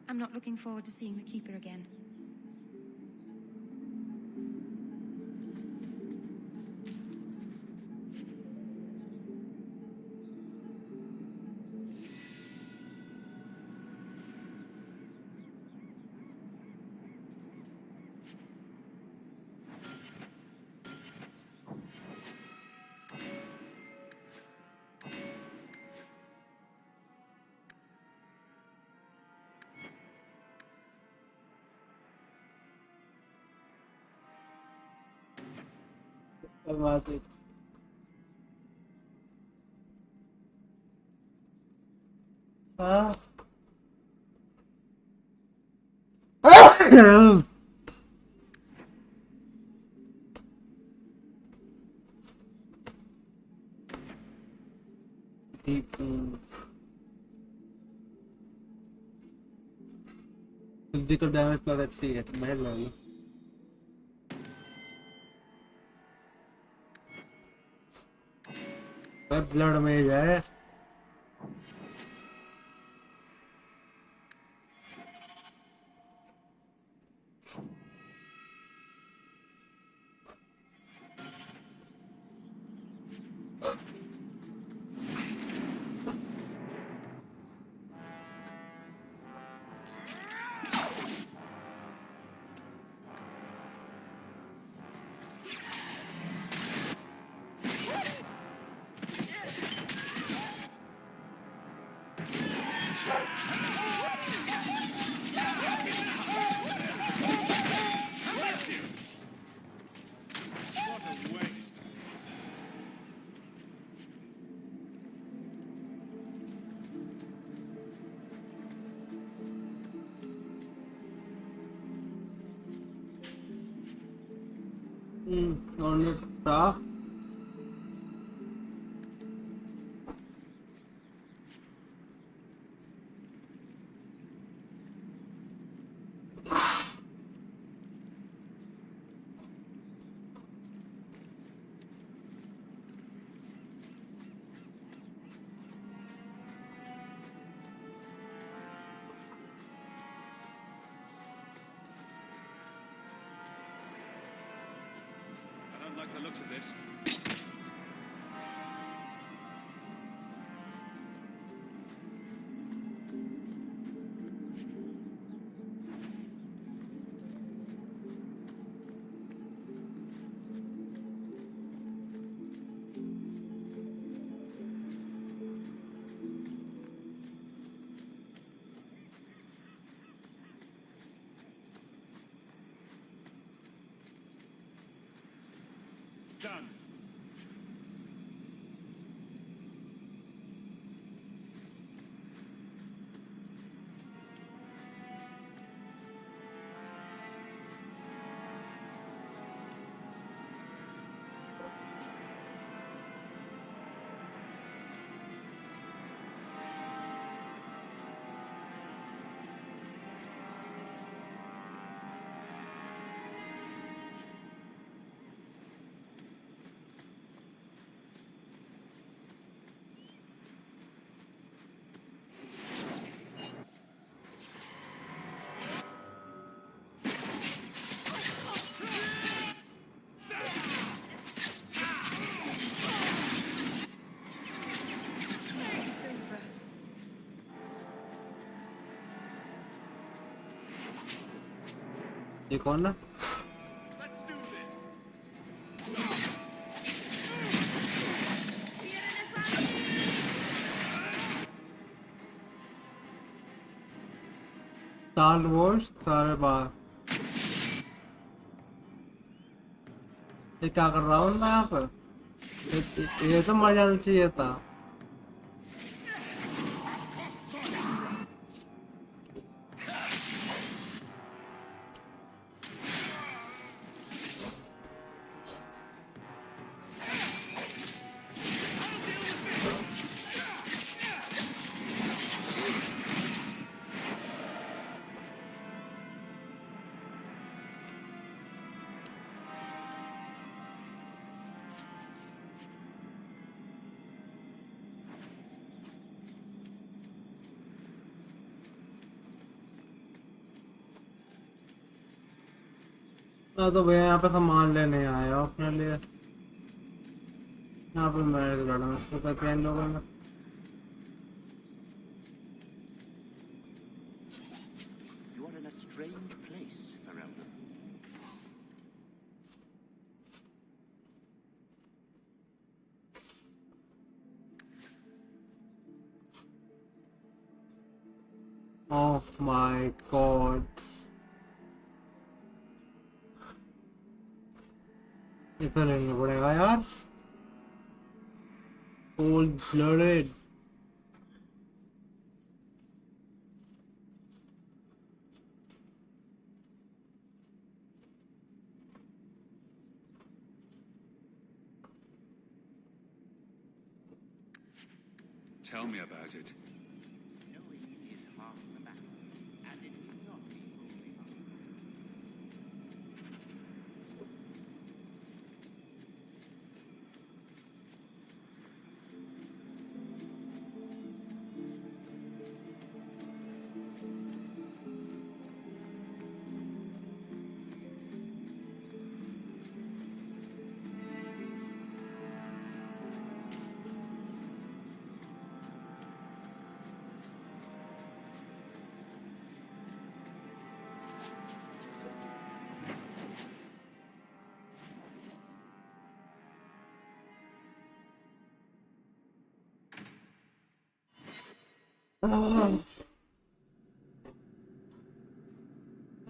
I'm not looking forward to seeing the Keeper again. Magic. Ah. Deep physical damage plus HP है मैं ले लूँ blood में जाए On the top. I don't like the looks of this. Done. ये कौन है? Star Wars सारे बार ये क्या कर रहा हूँ मैं यहाँ पर? ये तो मर जाना चाहिए था। तो भैया यहाँ पे सामान लेने आया हूँ अपने लिए। यहाँ पे मैं लड़ा इसको करके इन लोगों में You are in a strange place, Farelda. Oh my God. इतना लेना पड़ेगा यार। Cold blooded. Tell me about it. Knowing is half the battle, and it cannot be only half.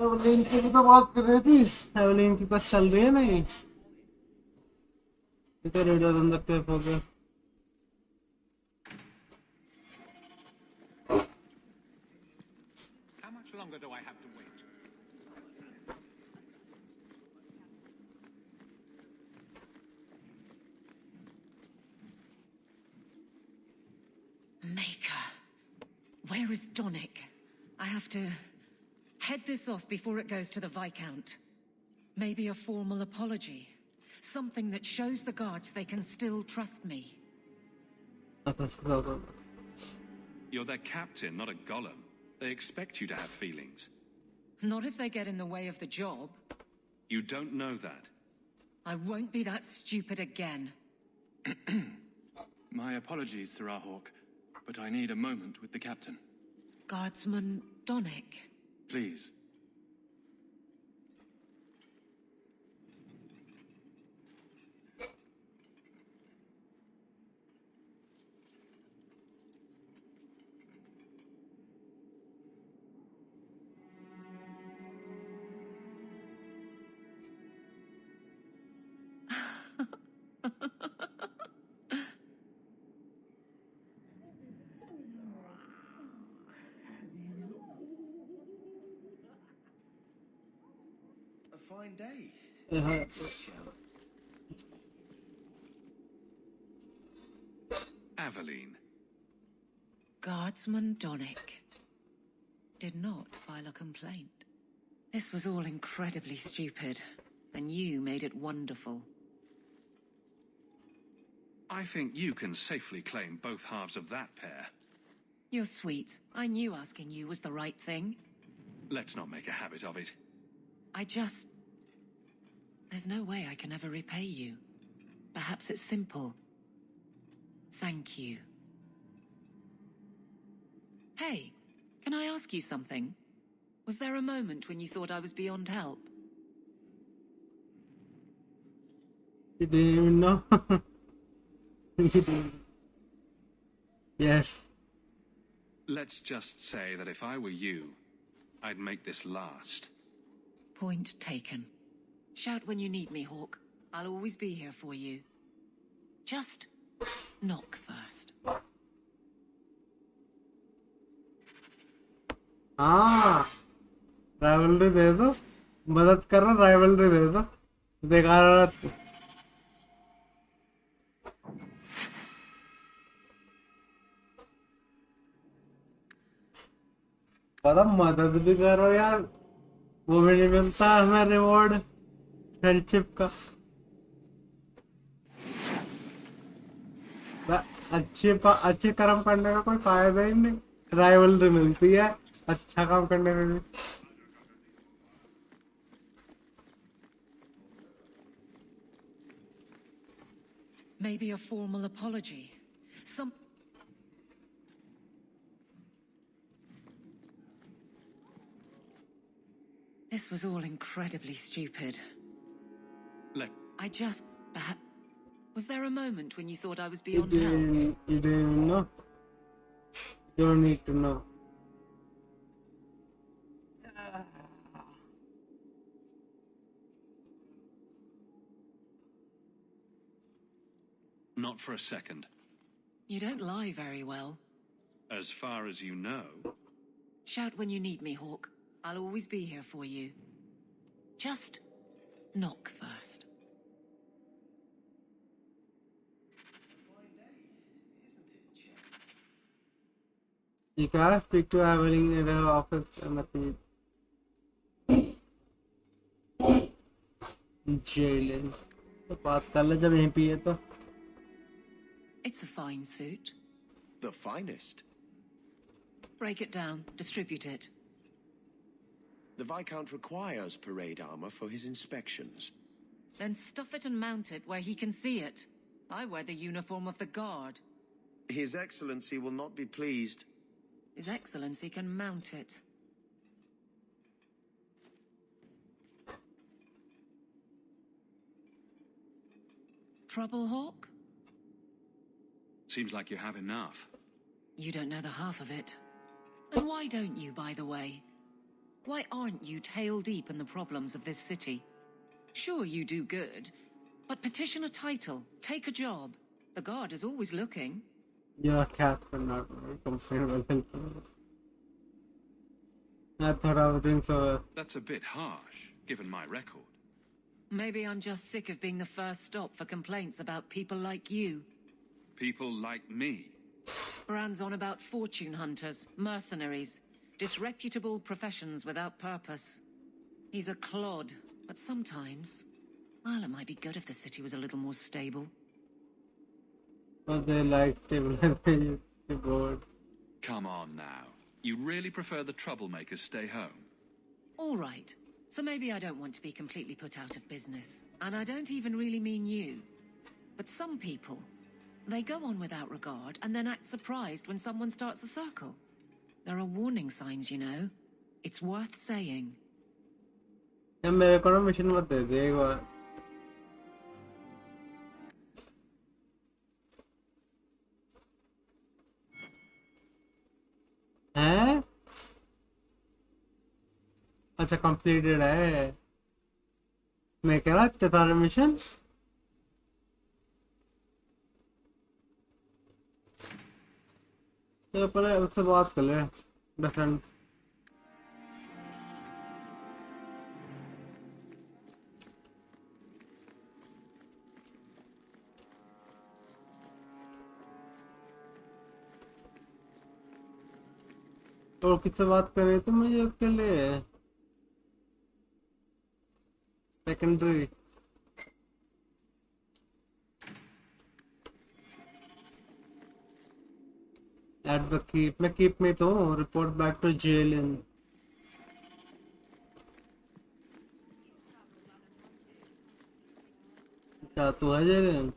Evelyn की भी तो बात कर रही थी। एवलिन की बस चल रही है नहीं। ये तो रेडियो अंदर टेप हो गया। How much longer do I have to wait? Where is Donick? I have to head this off before it goes to the Viscount. Maybe a formal apology. Something that shows the guards they can still trust me. You're their captain, not a golem. They expect you to have feelings. Not if they get in the way of the job. You don't know that. I won't be that stupid again. My apologies, Sir Hawk, but I need a moment with the captain. Guardsman Donick. Please. A fine day. Aveline. Guardsman Donick did not file a complaint. This was all incredibly stupid, and you made it wonderful. I think you can safely claim both halves of that pair. You're sweet. I knew asking you was the right thing. Let's not make a habit of it. There's no way I can ever repay you. Perhaps it's simple. Thank you. Hey, can I ask you something? Was there a moment when you thought I was beyond help? You didn't even know. Yes. Let's just say that if I were you, I'd make this last. Point taken. Shout when you need me, Hawk. I'll always be here for you. Just knock first. हाँ, rivalry दे दो, मदद करो, rivalry दे दो, बेकार औरत। पता मदद भी करो यार, वो भी नहीं मिलता हमें रिवॉर्ड फ्रेंडशिप का। अच्छे कर्म करने का कोई फायदा ही नहीं, राइवलरी मिलती है अच्छा काम करने में भी। Maybe a formal apology. This was all incredibly stupid. Perhaps... Was there a moment when you thought I was beyond help? You didn't know. You don't need to know. Not for a second. You don't lie very well. As far as you know. Shout when you need me, Hawk. I'll always be here for you. Just knock first. You can speak to Aveline in her office and nothing. Jalen. तो बात कर ले जब यहीं पे है तो. It's a fine suit. The finest. Break it down. Distribute it. The Viscount requires parade armor for his inspections. Then stuff it and mount it where he can see it. I wear the uniform of the guard. His Excellency will not be pleased. His Excellency can mount it. Trouble, Hawk? Seems like you have enough. You don't know the half of it. And why don't you, by the way? Why aren't you tail deep in the problems of this city? Sure, you do good, but petition a title, take a job. The guard is always looking. You're a captain, not complain. I thought I was doing so. That's a bit harsh, given my record. Maybe I'm just sick of being the first stop for complaints about people like you. People like me? Brand's on about fortune hunters, mercenaries, disreputable professions without purpose. He's a clod, but sometimes, well, it might be good if the city was a little more stable. But they like stable and they used to be bored. Come on now. You really prefer the troublemakers stay home? All right. So maybe I don't want to be completely put out of business. And I don't even really mean you. But some people, they go on without regard and then act surprised when someone starts a circle. There are warning signs, you know. It's worth saying. यार मेरे को ना mission मत दे दे एक बार. हैं? अच्छा completed है. मैं कह रहा इतने सारे मिशन. तो पहले उससे बात कर ले. डिफरेंट. तो किससे बात कर रहे थे मुझे उसके लिए सेकेंडरी एट द कीप. मैं कीप में तो रिपोर्ट बैक टू जेल इन. क्या तू है jail in?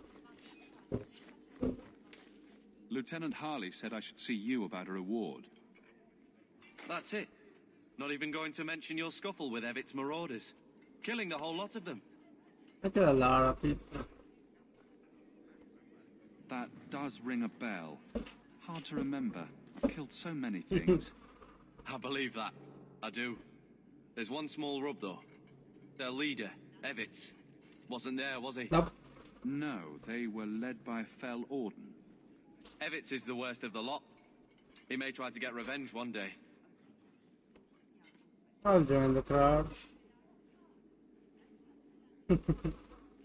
Lieutenant Harley said I should see you about a reward. That's it. Not even going to mention your scuffle with Evit's marauders. Killing the whole lot of them. I got a lot of people. That does ring a bell. Hard to remember. I've killed so many things. I believe that. I do. There's one small rub, though. Their leader, Evitz, wasn't there, was he? Nope. No, they were led by Fell Orden. Evitz is the worst of the lot. He may try to get revenge one day. I'll join the crowd.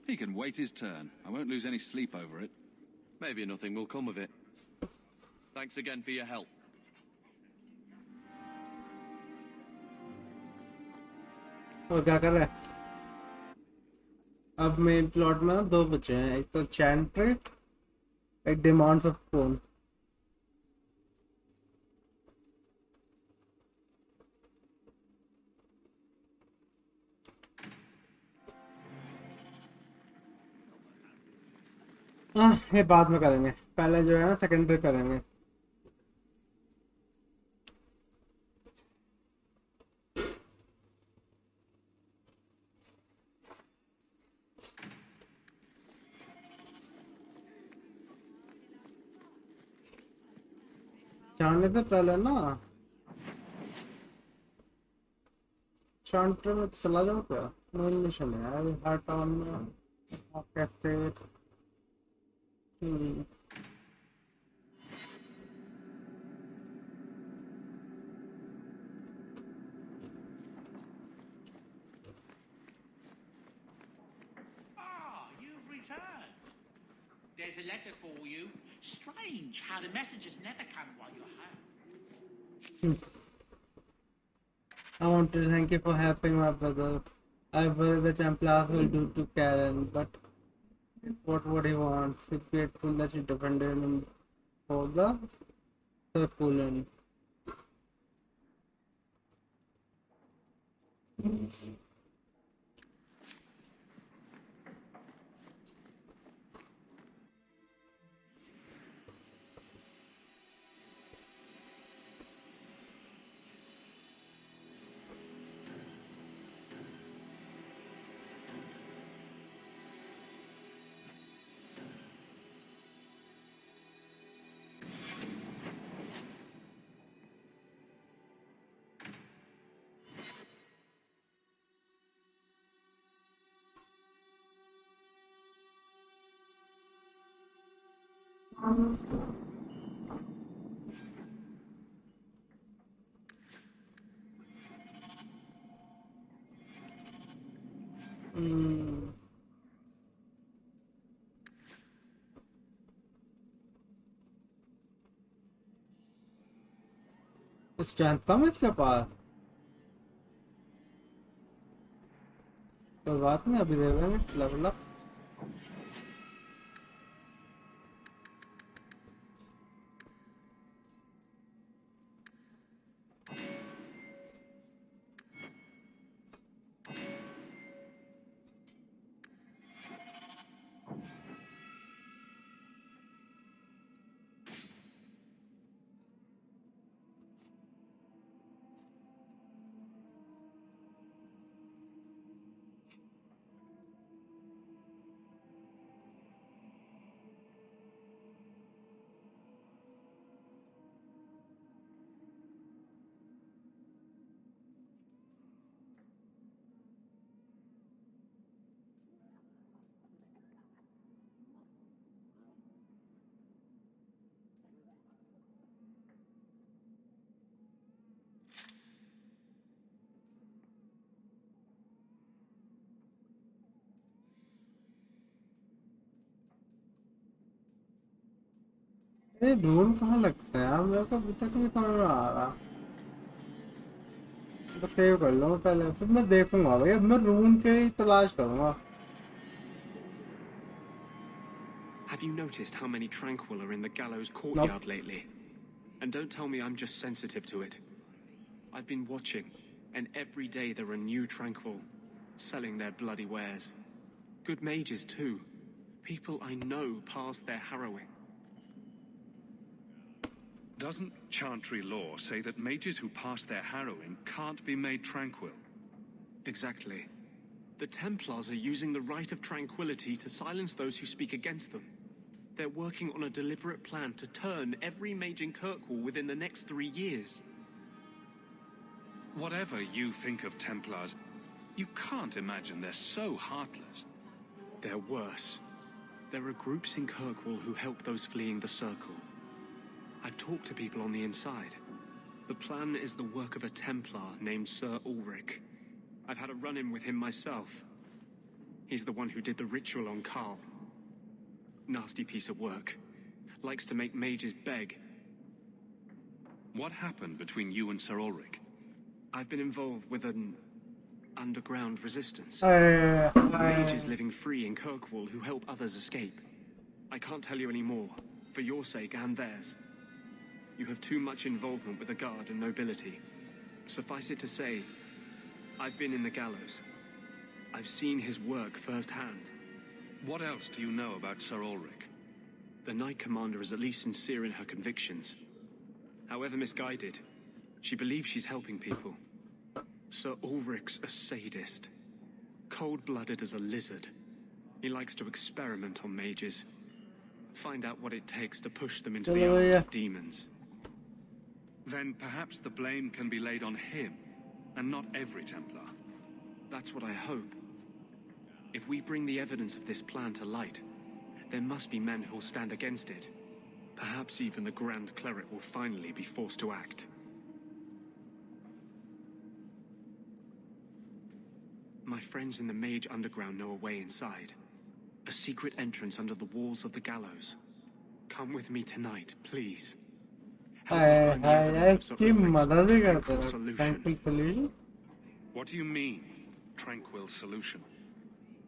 He can wait his turn. I won't lose any sleep over it. Maybe nothing will come of it. Thanks again for your help. और क्या कर रहा है? अब main plot में दो बचे हैं. एक तो चैंट्रिक, एक डिमांड्स ऑफ फोन. ये बाद में करेंगे. पहले जो है ना सेकेंडरी करेंगे. जानने से पहले ना चैंट्रिक में चला जाओ क्या? मेन मिशन है यार. हर टाउन में कैसे You've returned. There's a letter for you. Strange how the messages never come while you're home. I want to thank you for helping my brother. I believe the Templars will do to Karen, but what would he want? He's grateful that you defended him for the Poland. Strength कम है इसके पास। कोई बात नहीं, अभी दे देंगे level up. ये drone कहाँ लगता है यार, मेरे को अभी तक नहीं समझ में आ रहा। तो सेव कर लो पहले, फिर मैं देखूंगा भाई। अब मैं रूम के ही तलाश करूंगा। Have you noticed how many Tranquil are in the gallows courtyard lately? And don't tell me I'm just sensitive to it. I've been watching, and every day there are new Tranquil, selling their bloody wares. Good mages too. People I know pass their harrowing. Doesn't Chantry law say that mages who pass their harrowing can't be made tranquil? Exactly. The Templars are using the right of tranquility to silence those who speak against them. They're working on a deliberate plan to turn every mage in Kirkwall within the next 3 years. Whatever you think of Templars, you can't imagine they're so heartless. They're worse. There are groups in Kirkwall who help those fleeing the Circle. I've talked to people on the inside. The plan is the work of a Templar named Sir Ulrich. I've had a run-in with him myself. He's the one who did the ritual on Karl. Nasty piece of work. Likes to make mages beg. What happened between you and Sir Ulrich? I've been involved with an underground resistance. Mages living free in Kirkwall who help others escape. I can't tell you any more, for your sake and theirs. You have too much involvement with the guard and nobility. Suffice it to say, I've been in the gallows. I've seen his work firsthand. What else do you know about Sir Ulrich? The Knight Commander is at least sincere in her convictions. However misguided, she believes she's helping people. Sir Ulrich's a sadist. Cold-blooded as a lizard. He likes to experiment on mages. Find out what it takes to push them into the arms of demons. Then perhaps the blame can be laid on him, and not every Templar. That's what I hope. If we bring the evidence of this plan to light, there must be men who'll stand against it. Perhaps even the Grand Cleric will finally be forced to act. My friends in the Mage Underground know a way inside. A secret entrance under the walls of the gallows. Come with me tonight, please. Help me find the evidence of Sir Ulrich's tranquil solution. What do you mean, tranquil solution?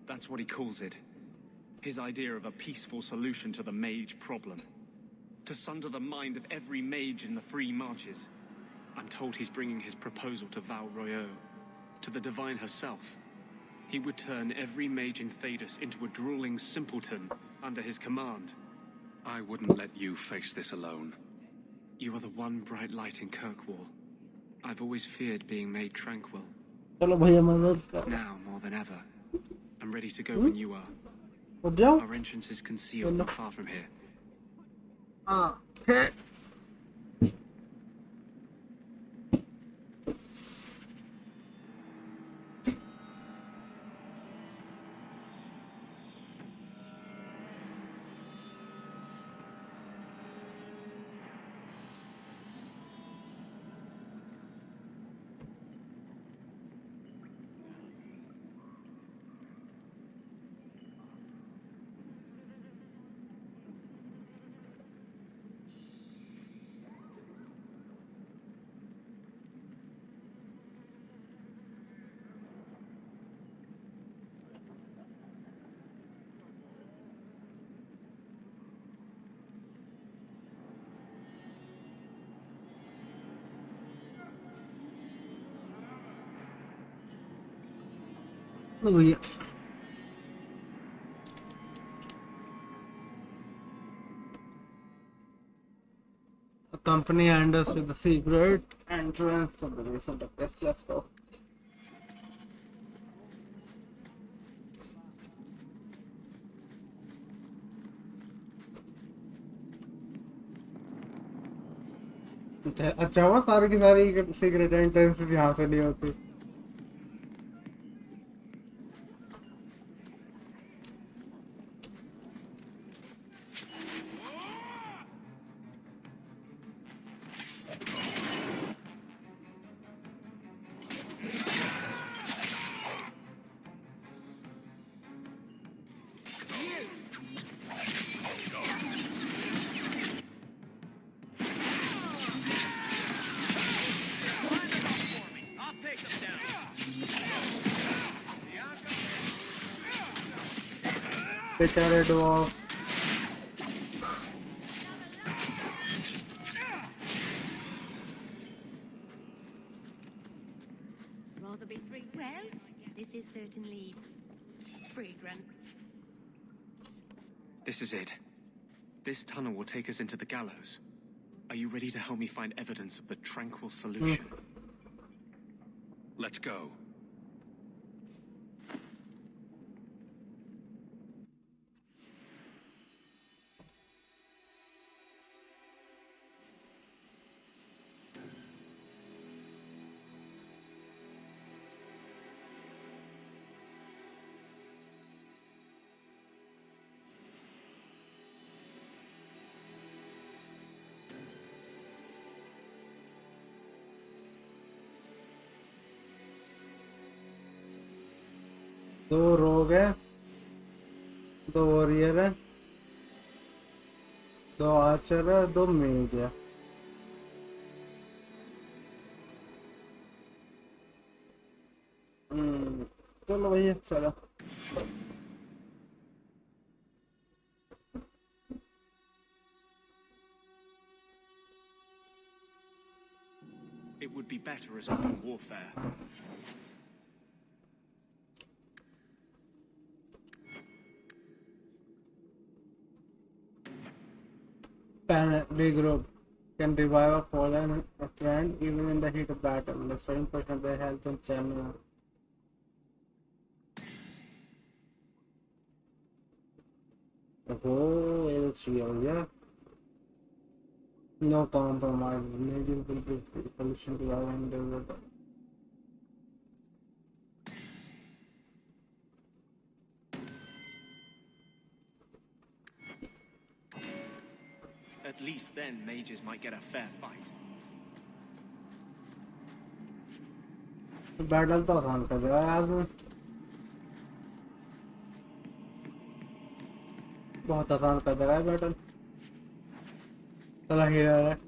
That's what he calls it. His idea of a peaceful solution to the mage problem. To sunder the mind of every mage in the free marches. I'm told he's bringing his proposal to Val Royeaux, to the Divine herself. He would turn every mage in Thedas into a drooling simpleton under his command. I wouldn't let you face this alone. You are the one bright light in Kirkwall. I've always feared being made tranquil. चलो भैया मदद कर। Now more than ever. I'm ready to go when you are. जाओ। Our entrance is concealed not far from here. Okay. तो भैया accompany us with the secret entrance of the recent updates. Let's go. अच्छा हुआ सारी की सारी secret entrance यहाँ से नहीं होती. बेचारे dwarf. Rather be free. Well, this is certainly fragrant. This is it. This tunnel will take us into the gallows. Are you ready to help me find evidence of the tranquil solution? Let's go. दो रोग है, दो warrior है, दो Archer है, दो मेज है. चलो भैया चलो. It would be better as open warfare. Regroup. Can revive a fallen friend even in the heat of battle, restoring portion of their health and stamina. Oh, it's real, yeah. No compromise. Major will be the solution to our endeavor. At least then mages might get a fair fight. Battle तो आसान कर देगा यार में. बहुत आसान कर देगा बैटल. चला ही रहा है.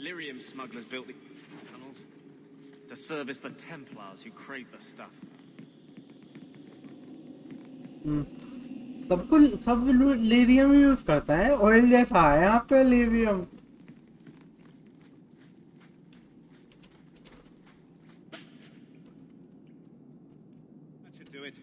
Lyrium smugglers built the tunnels to service the Templars who crave the stuff. सब लिरियम यूज करता है. ऑयल जैसा है यहाँ पे लिरियम. That should do it.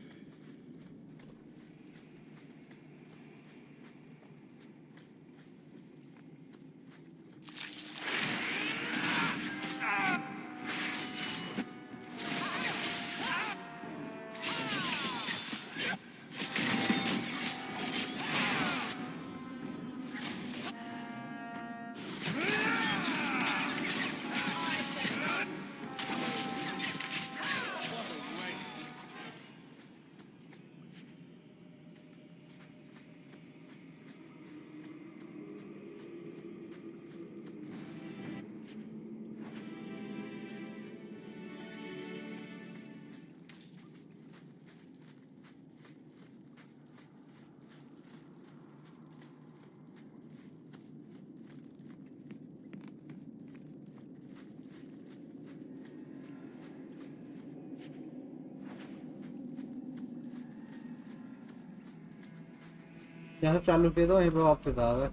जहाँ से चालू किया था वहीं पे वापस आ गए।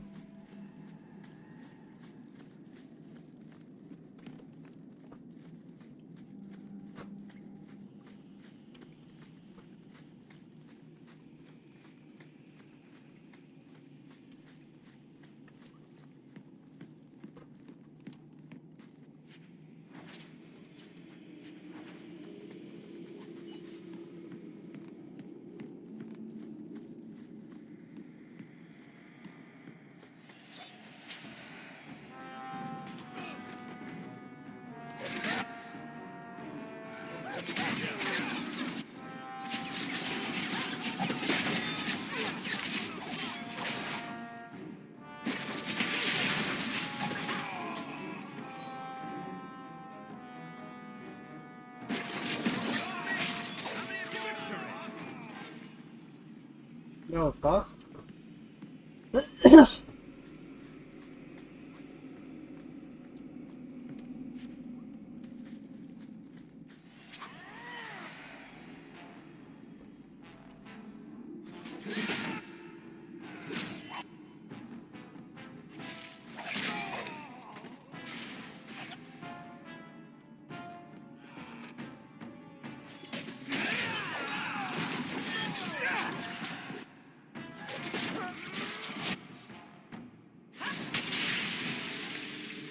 That was fast.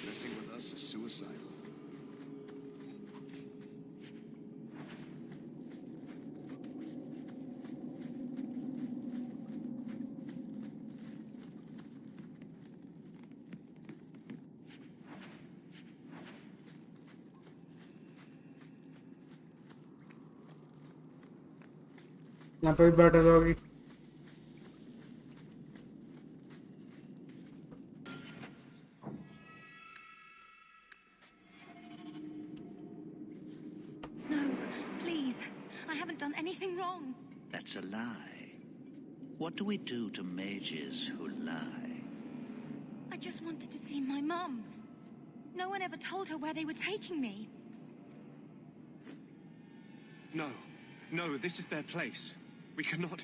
Messing with us is suicidal. यहाँ पे भी बैटल होगी। No, please. I haven't done anything wrong. That's a lie. What do we do to mages who lie? I just wanted to see my mum. No one ever told her where they were taking me. No. No, this is their place. We cannot...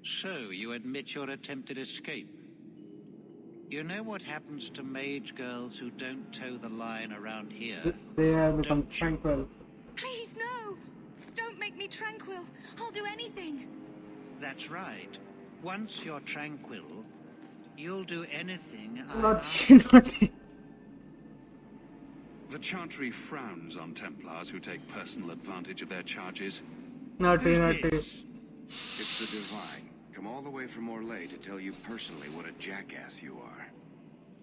So, you admit your attempted escape? You know what happens to mage girls who don't toe the line around here? They have become tranquil. Please, no! Don't make me tranquil. I'll do anything. That's right. Once you're tranquil, you'll do anything Not. The Chantry frowns on Templars who take personal advantage of their charges. Not. It's the Divine. Come all the way from Orlais to tell you personally what a jackass you are.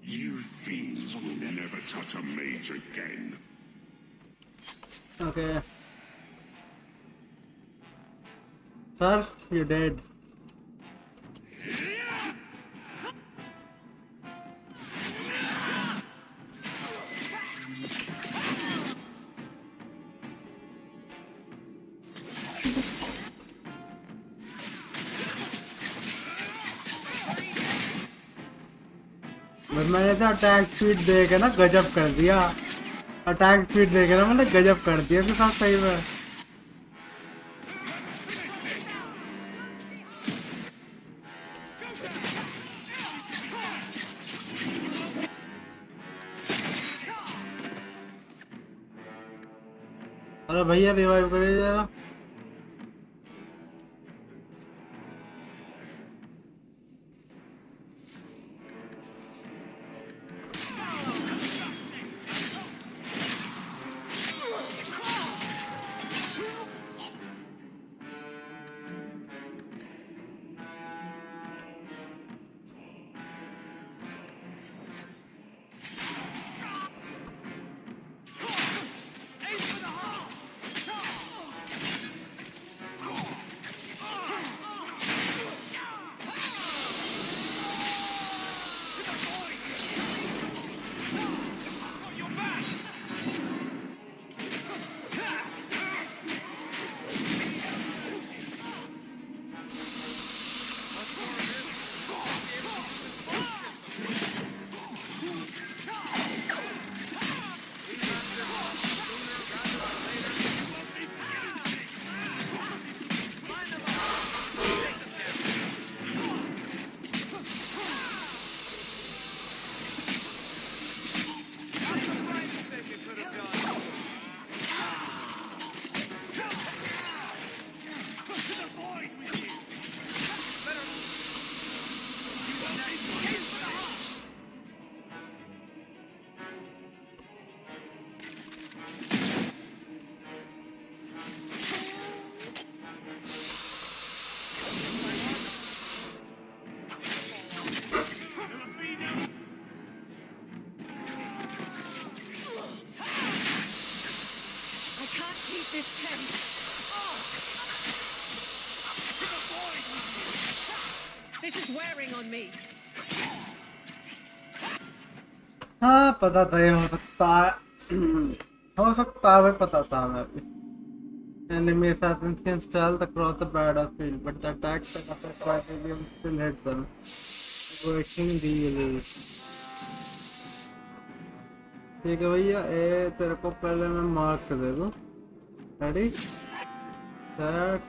You fiends will never touch a mage again. Okay. Sir, you're dead. बस मैंने तो attack speed देके ना गजब कर दिया। Attack speed देके ना मैंने गजब कर दिया उसके साथ सही में। अरे भैया रिवाइव करिए जरा। This is wearing on me. हाँ पता था ये हो सकता है भाई पता था हमें अभी enemy assassins can stealth across the battlefield but the attack of the Squadron still hit them working really ठीक है भैया ए तेरे को पहले मैं मार्क दे दूं ready set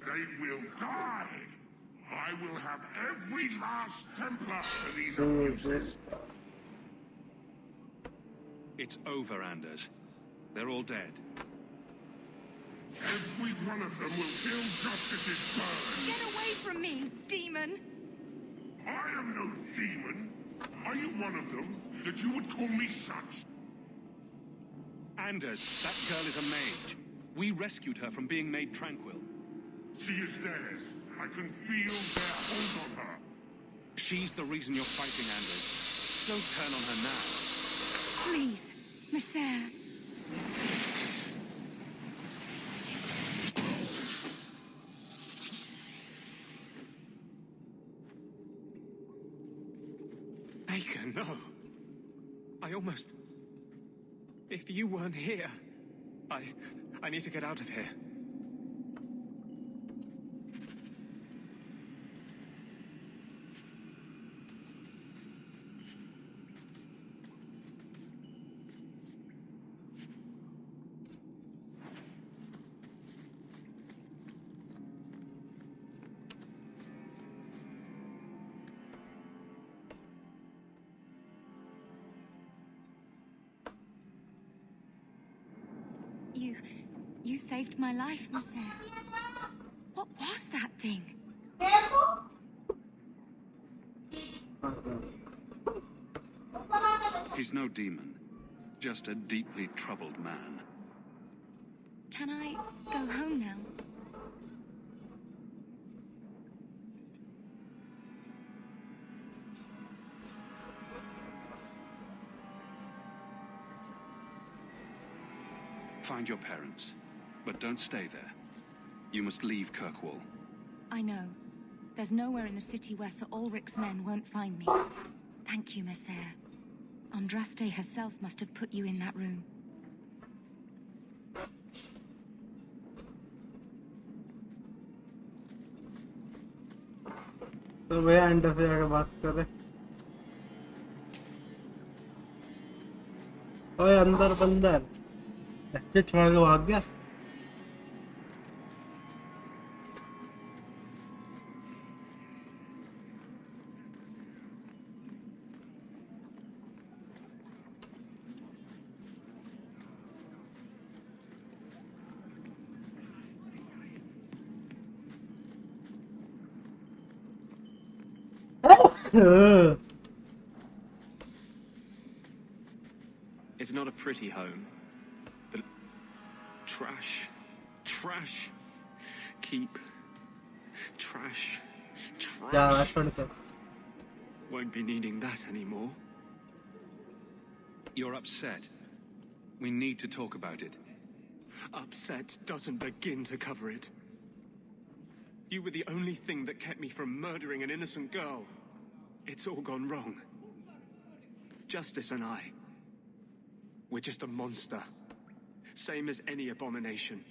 They will die. I will have every last Templar for these abuses. It's over, Anders. They're all dead. Every one of them will feel justice's burn. Get away from me, demon! I am no demon. Are you one of them, that you would call me such? Anders, that girl is a mage. We rescued her from being made tranquil. She is theirs. I can feel their hold on her. She's the reason you're fighting, Anders. Don't turn on her now. Please, Messiah. Baker, no. I almost... If you weren't here... I need to get out of here. You saved my life, Messiah. What was that thing? He's no demon. Just a deeply troubled man. Can I go home now? Find your parents, but don't stay there. You must leave Kirkwall. I know. There's nowhere in the city where Sir Ulrich's men won't find me. Thank you, Messiah. Andraste herself must have put you in that room. तो भैया under से जाकर बात कर रहे ओए अंदर बंदर ऐसे छोड़ के भाग गया It's not a pretty home, but trash, trash, keep, trash, trash. Won't be needing that anymore. You're upset. We need to talk about it. Upset doesn't begin to cover it. You were the only thing that kept me from murdering an innocent girl. It's all gone wrong. Justice and I. We're just a monster. Same as any abomination.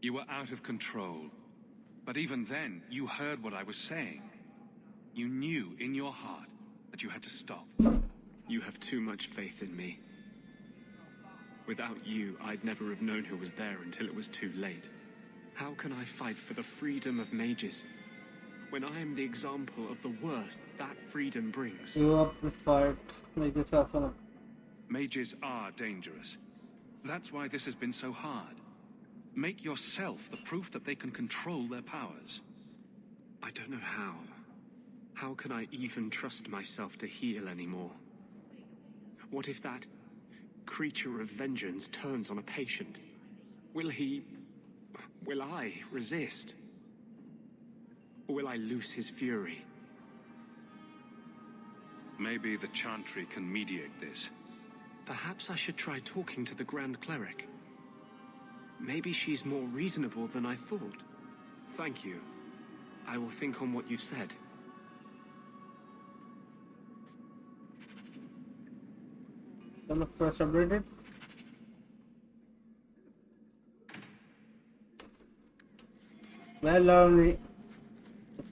You were out of control. But even then, you heard what I was saying. You knew in your heart that you had to stop. You have too much faith in me. Without you, I'd never have known who was there until it was too late. How can I fight for the freedom of mages when I am the example of the worst that freedom brings? You up this fight. Make yourself up. Mages are dangerous. That's why this has been so hard. Make yourself the proof that they can control their powers. I don't know how. How can I even trust myself to heal anymore? What if that creature of vengeance turns on a patient? Will I resist? Or will I lose his fury? Maybe the Chantry can mediate this. Perhaps I should try talking to the Grand Cleric. Maybe she's more reasonable than I thought. Thank you. I will think on what you've said. Chalo, first updated. Well, lovely.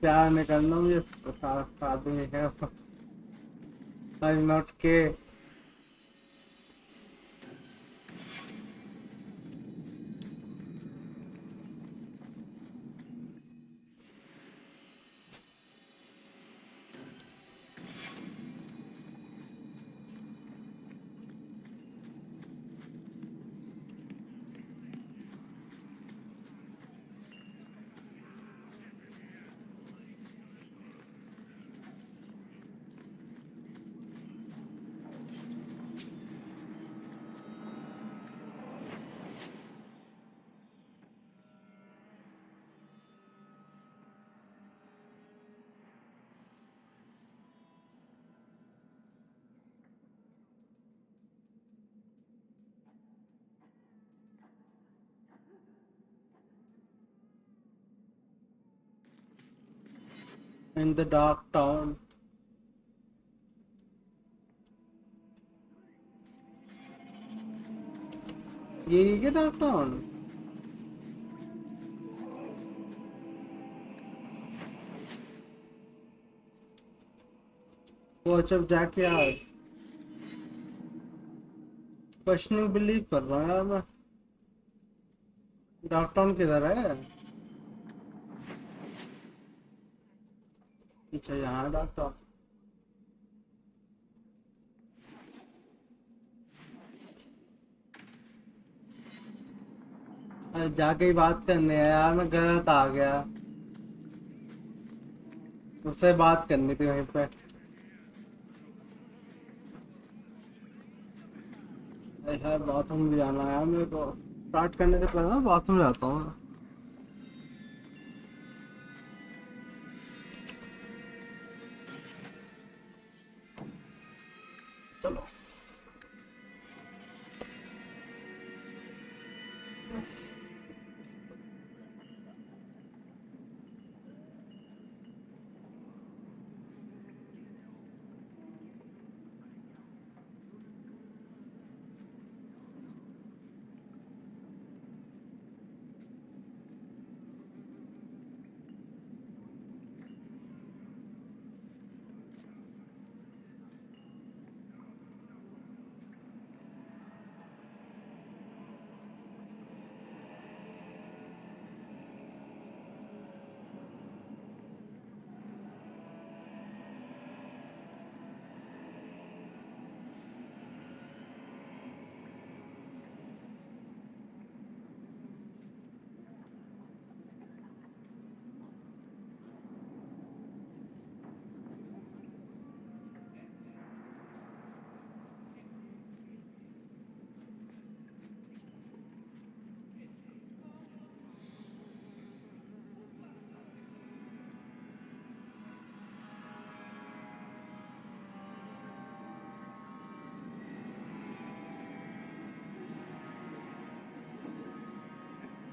प्यार नहीं करना मुझे आदमी है I'm not gay. In the dark town. ये क्या dark town? Watch of Jackyard. Questioning belief कर रहा हूँ यार मैं. Dark town किधर है? अच्छा यहाँ dark town. अरे जाके ही बात करने है यार, मैं गलत आ गया. उससे बात करनी थी वहीं पे. यार बाथरूम भी जाना है मेरे को. स्टार्ट करने से पहले ना बाथरूम जाता हूँ. चलो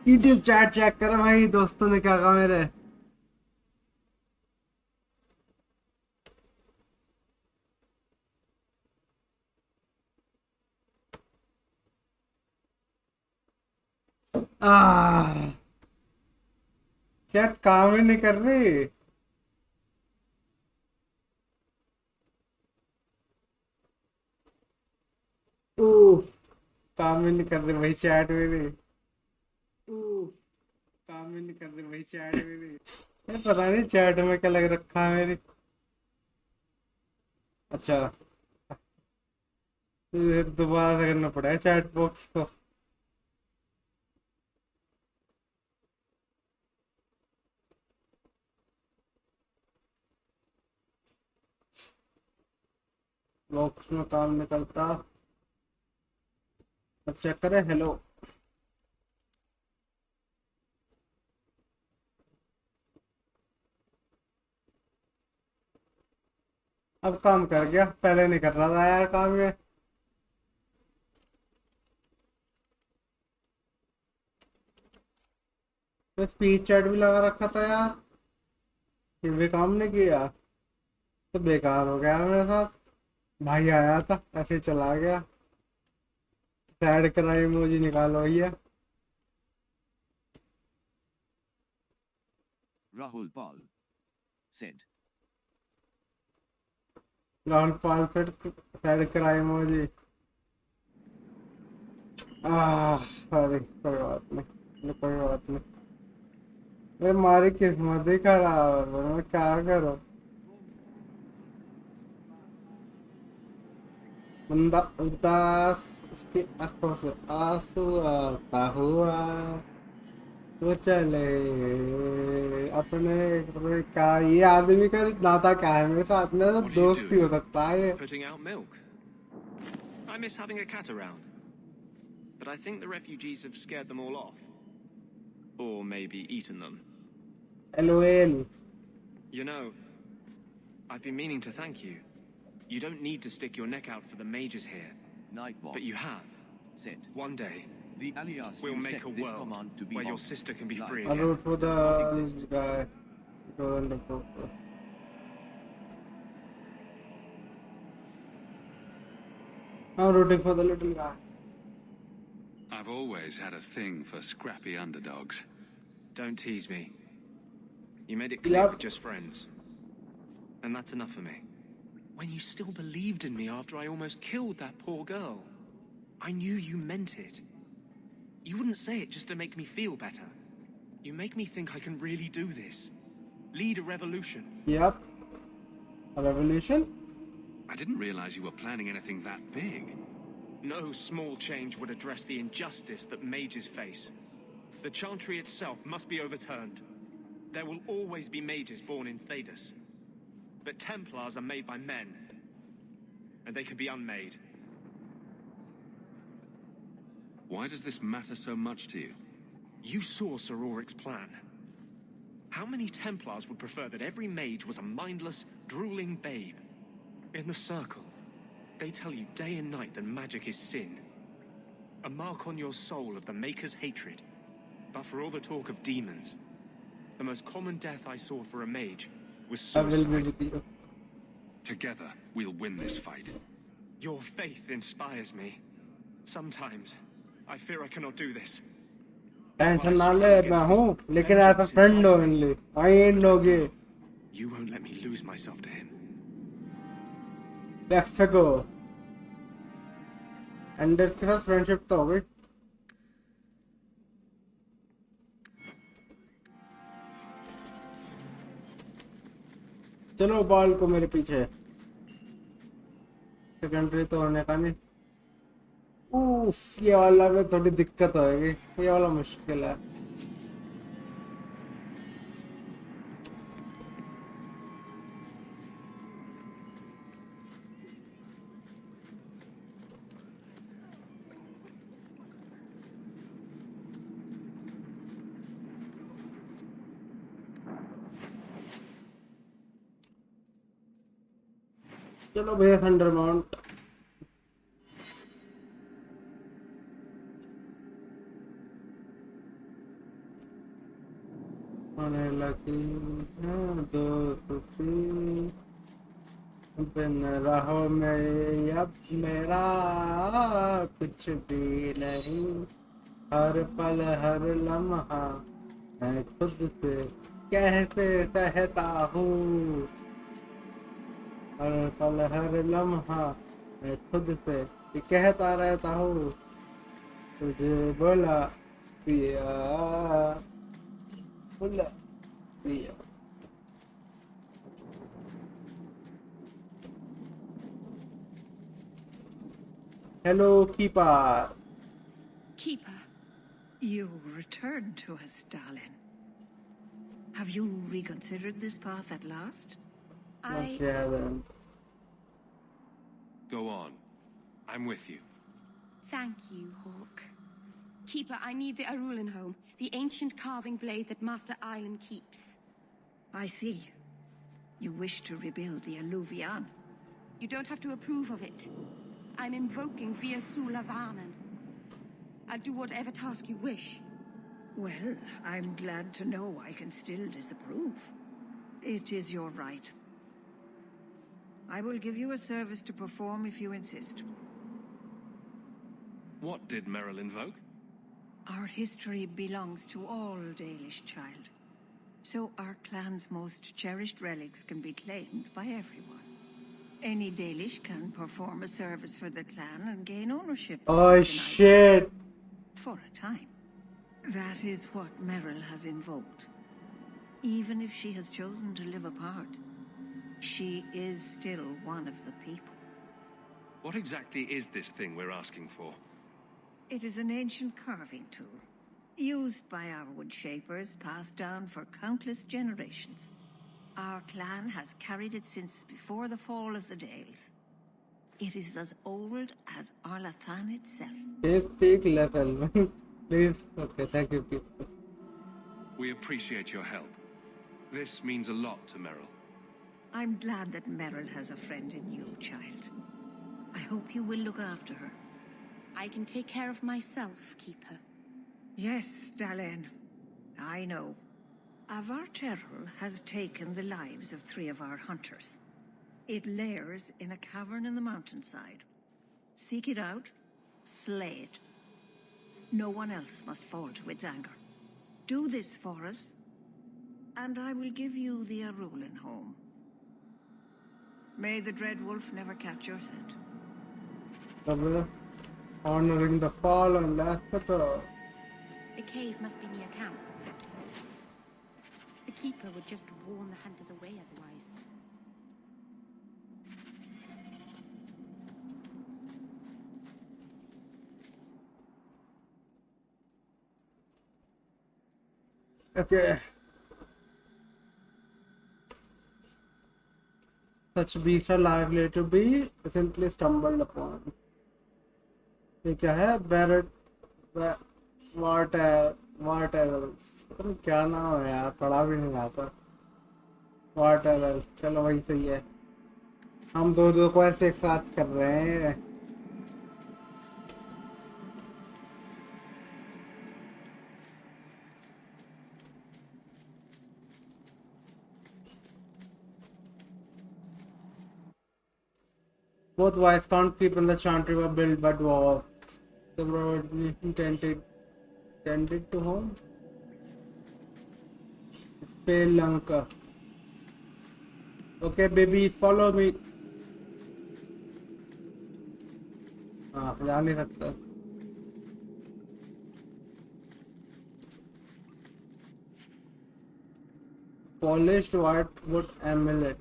यूट्यूब चैट चेक कर भाई, दोस्तों ने क्या कहा मेरे. चैट काम ही नहीं कर रही। उफ, काम ही नहीं कर रही वही चैट मेरी। उफ, काम ही नहीं कर रही वही चैट मेरी। ये पता नहीं चैट में क्या लग रखा है मेरी। अच्छा, ये दोबारा से करना पड़ेगा चैट बॉक्स को। बॉक्स में काम नहीं करता। अब चेक करें। हेलो, अब काम कर गया, पहले नहीं कर रहा था यार काम में। तो स्पीच चैट भी लगा रखा था यार, फिर भी काम नहीं किया। तो बेकार हो गया यार मेरे साथ। भाई आया था ऐसे ही चला गया। सैड करा इमोजी निकालो भैया। Rahul Paul said. राहुल पाल सैड करा इमोजी। सॉरी, कोई बात नहीं, कोई बात नहीं। अरे हमारी किस्मत ही खराब है, मैं क्या करूं। बंदा उदास, उसकी आंखों से आंसू आता हुआ वो चले अपने। क्या ये आदमी का नाता क्या है मेरे साथ में? तो दोस्त ही हो सकता है ये। Putting out milk. I miss having a cat around. But I think the refugees have scared them all off. Or maybe eaten them. LOL. You know, I've been meaning to thank you. You don't need to stick your neck out for the mages here. Nightbot But you have. said. One day, The alias we'll you make set a this world command to be where your of sister can be life free I again. wrote for the does not exist. guy. Go on the book. I'm rooting for the little guy. I've always had a thing for scrappy underdogs. Don't tease me. You made it clear Yep. we're just friends. And that's enough for me. When you still believed in me after I almost killed that poor girl, I knew you meant it. You wouldn't say it just to make me feel better. You make me think I can really do this. Lead a revolution. Yep. A revolution? I didn't realize you were planning anything that big. No small change would address the injustice that mages face. The Chantry itself must be overturned. There will always be mages born in Thedas. But Templars are made by men. And they can be unmade. Why does this matter so much to you? You saw Sir Auric's plan. How many Templars would prefer that every mage was a mindless, drooling babe? In the Circle, they tell you day and night that magic is sin. A mark on your soul of the Maker's hatred. But for all the talk of demons, the most common death I saw for a mage was I will be suicide. with you. Together, we'll win this fight. Your faith inspires me. Sometimes, I fear I cannot do this. Tension ना ले, मैं हूँ, लेकिन as a friend only. I ain't no gay. You won't let me lose myself to him. Let's go. Anders के साथ friendship तो हो गई। चलो बॉल को मेरे पीछे। सेकेंडरी तो होने का नहीं। ये वाला में थोड़ी दिक्कत होगी, ये वाला मुश्किल है। चलो भैया थंडर माउंट। होने लगी दोस्ती बिन राहों में अब मेरा कुछ भी नहीं। हर पल हर लम्हा मैं खुद से कैसे सहता हूँ, हर पल हर लम्हा मैं खुद से कहता रहता हूँ, तुझे बोला पिया, बोला पिया. Hello, Keeper. Keeper, you returned to us, darling. Have you reconsidered this path at last? Not yet, then. Go on. I'm with you. Thank you, Hawk. Keeper, I need the Arulin home, the ancient carving blade that Master Island keeps. I see. You wish to rebuild the Alluvian. You don't have to approve of it. I'm invoking Via Sulavanen. I'll do whatever task you wish. Well, I'm glad to know I can still disapprove. It is your right. I will give you a service to perform if you insist. What did Merrill invoke? Our history belongs to all Dalish, child. So our clan's most cherished relics can be claimed by everyone. Any Dalish can perform a service for the clan and gain ownership. Oh shit! For a time. That is what Merrill has invoked. Even if she has chosen to live apart, she is still one of the people. What exactly is this thing we're asking for? It is an ancient carving tool, used by our wood shapers, passed down for countless generations. Our clan has carried it since before the fall of the Dales. It is as old as Arlathan itself. Peak level. Please. Okay, thank you, people. We appreciate your help. This means a lot to Merrill. I'm glad that Merrill has a friend in you, child. I hope you will look after her. I can take care of myself, Keeper. Yes, Dalen. I know. Avar Terrell has taken the lives of 3 of our hunters. It lairs in a cavern in the mountainside. Seek it out, slay it. No one else must fall to its anger. Do this for us, and I will give you the Arulin home. May the Dread Wolf never catch your scent. Honoring the fallen, that's the The cave must be near camp. The Keeper would just warn the hunters away otherwise. Okay. Such beasts are likely to be simply stumbled upon. ये क्या है? Barrett Warterels. क्या नाम है यार? पढ़ा भी नहीं आता. Warterels. चलो वही सही है. हम दो क्वेस्ट एक साथ कर रहे हैं. Both wives can't keep in the chantry were built by dwarves. They were intended to home. Spell Lanka. Okay, babies, follow me. हाँ, जा नहीं सकता. Polished white wood amulet.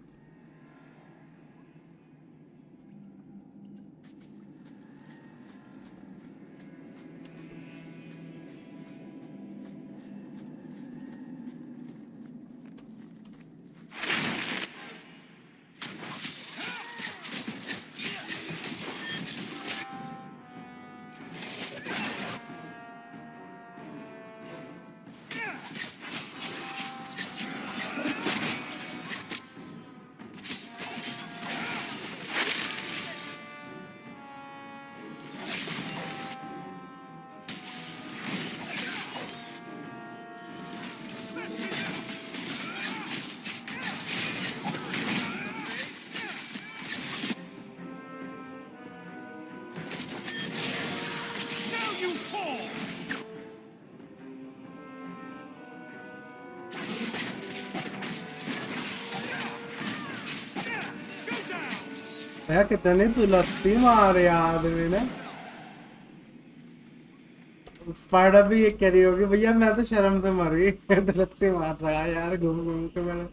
यार कितनी दुलत्ती मारे आदमी ने। स्पाइडर भी ये कह रही होगी भैया मैं तो शर्म से मर गई दुलत्ती मार रहा है यार घूम घूम के मैंने।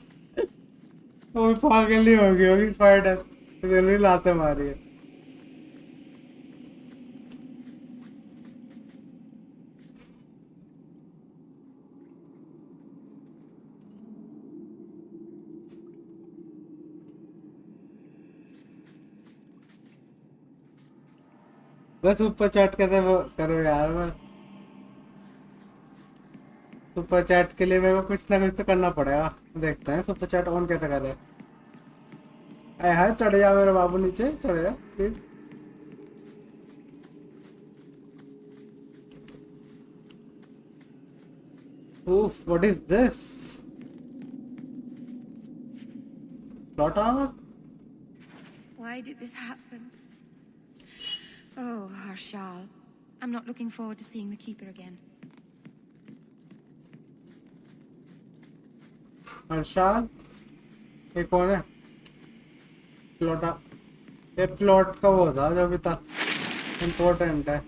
वो भी पागल ही होगी स्पाइडर इतनी लाते मारी है। बस ऊपर चैट कैसे वो करो यार। मैं सुपर चैट के लिए मेरे को कुछ ना कुछ तो करना पड़ेगा। देखते हैं सुपर चैट ऑन कैसे करे। अरे हाँ चढ़ जा मेरे बाबू नीचे चढ़ जा please. Oof, what is this? Plot armor? Why did this happen? Oh, Harshal. I'm not looking forward to seeing the Keeper again. हर्षाल ये कौन है? ये प्लॉट का वो था जो भी था इम्पोर्टेंट है।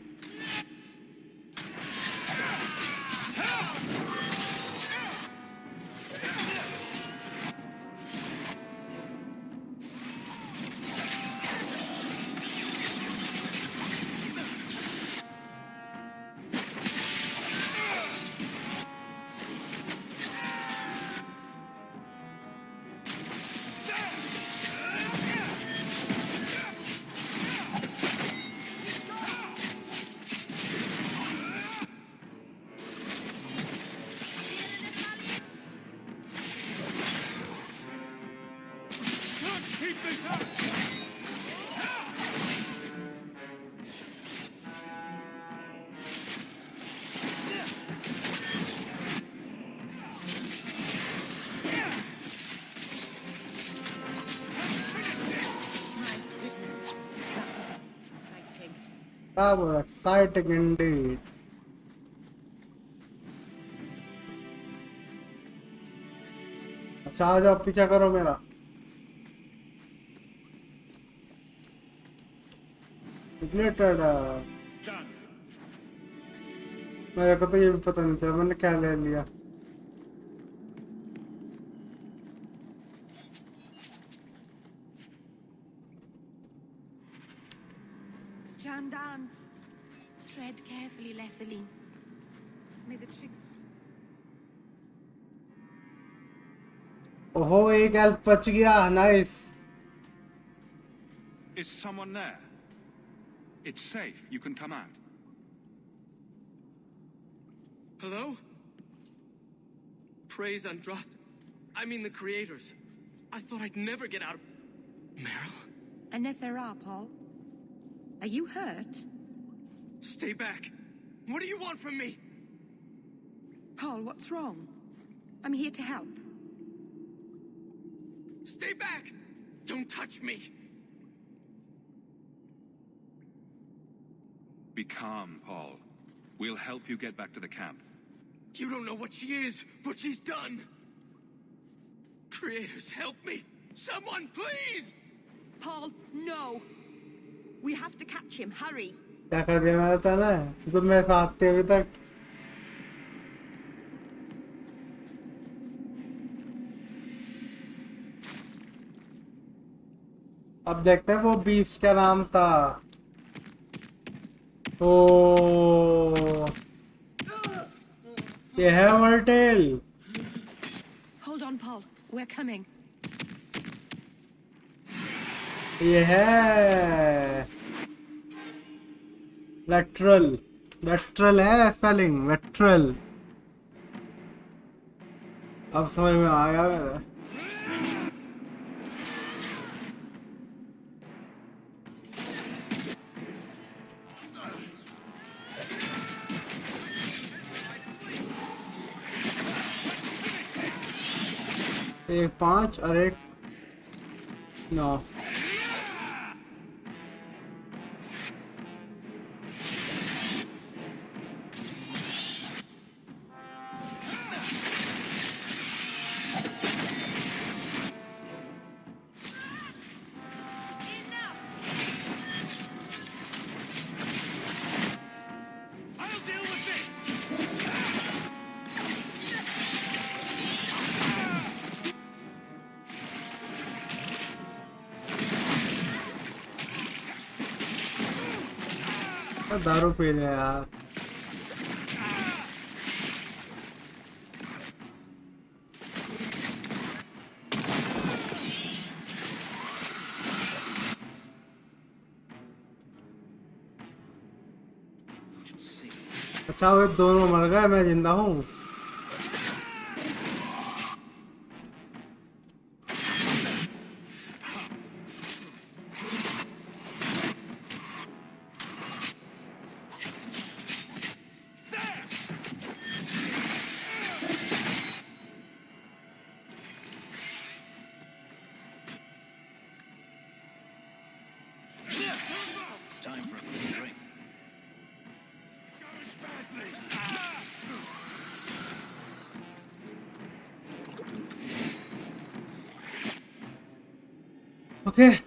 That was exciting indeed. अच्छा आ जाओ पीछा करो मेरा। Ignited. मेरे को तो ये भी पता नहीं चला मैंने क्या ले लिया। Jandan. Tread carefully, Lethaline. May the trick. ओहो एक एल्फ बच गया nice. Is someone there? It's safe. You can come out. Hello? Praise Andraste. I mean the creators. I thought I'd never get out of... Meryl? Anethera, Paul. Are you hurt? Stay back. What do you want from me? Paul, what's wrong? I'm here to help. Stay back! Don't touch me! Be calm, Paul. We'll help you get back to the camp. You don't know what she is, what she's done! Creators, help me! Someone, please! Paul, no! We have to catch him, hurry! क्या कर दिया मैंने था ना तो मेरे साथ थे अभी तक। अब देखते हैं वो बीस्ट क्या नाम था। ओ ये है वर्टेल। Hold on, Paul. We're coming. ये है लेटरल है स्पेलिंग लेटरल। अब समझ में आ गया मेरा। एक 5 और एक 9। दारू पी रहे हैं यार। अच्छा वे दोनों मर गए, मैं जिंदा हूँ। Time for a quick drink. Okay.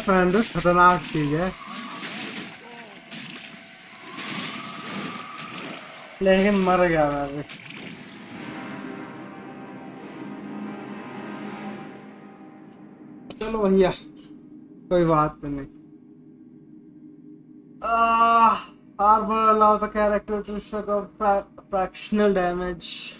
Friend खतरनाक चीज है, लेकिन मर गया मैं भी। चलो भैया कोई बात नहीं। Armor allows the character to struggle fractional damage.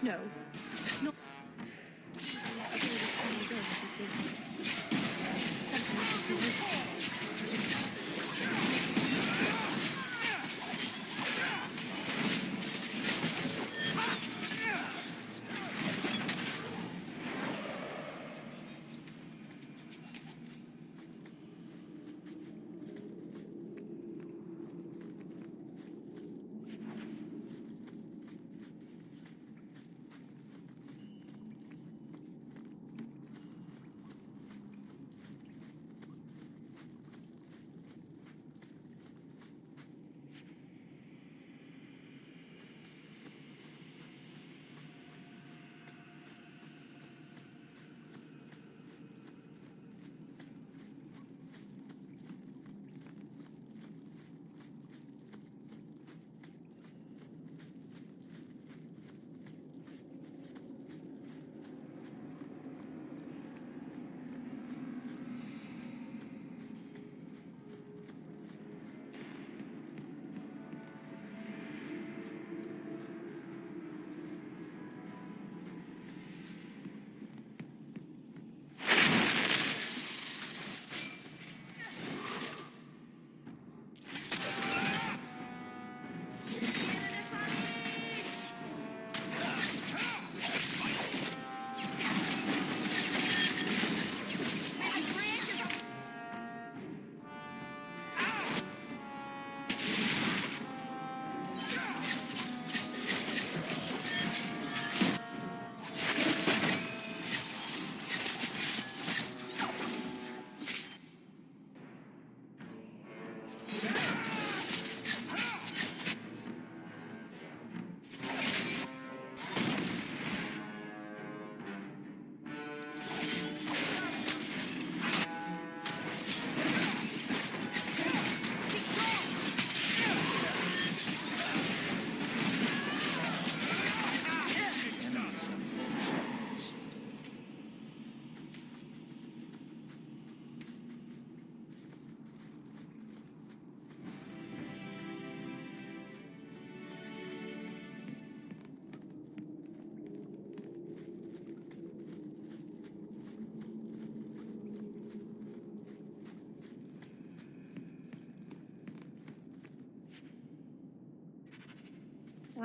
No. No.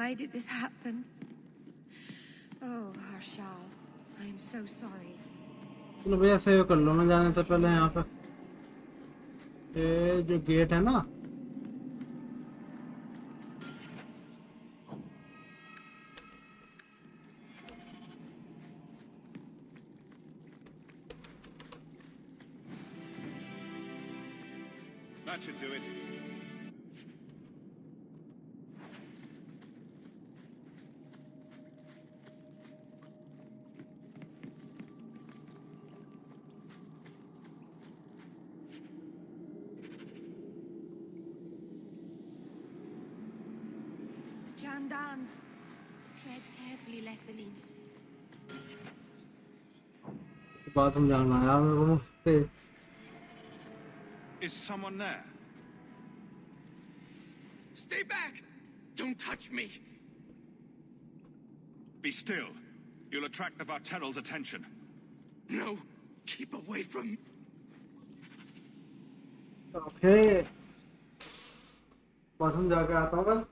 Why did this happen? Oh, Harshal, I'm so sorry. चलो भैया सेव कर लो मैं जाने से पहले यहाँ पे ये जो गेट है ना That should do it. Jandan, tread carefully, Lethaline. बात हम जानना है यार मेरे को मुझसे Is someone there? Stay back! Don't touch me! Be still. You'll attract the Varteral's attention. No! Keep away from... Okay. Bathroom जाके आता हूँ बस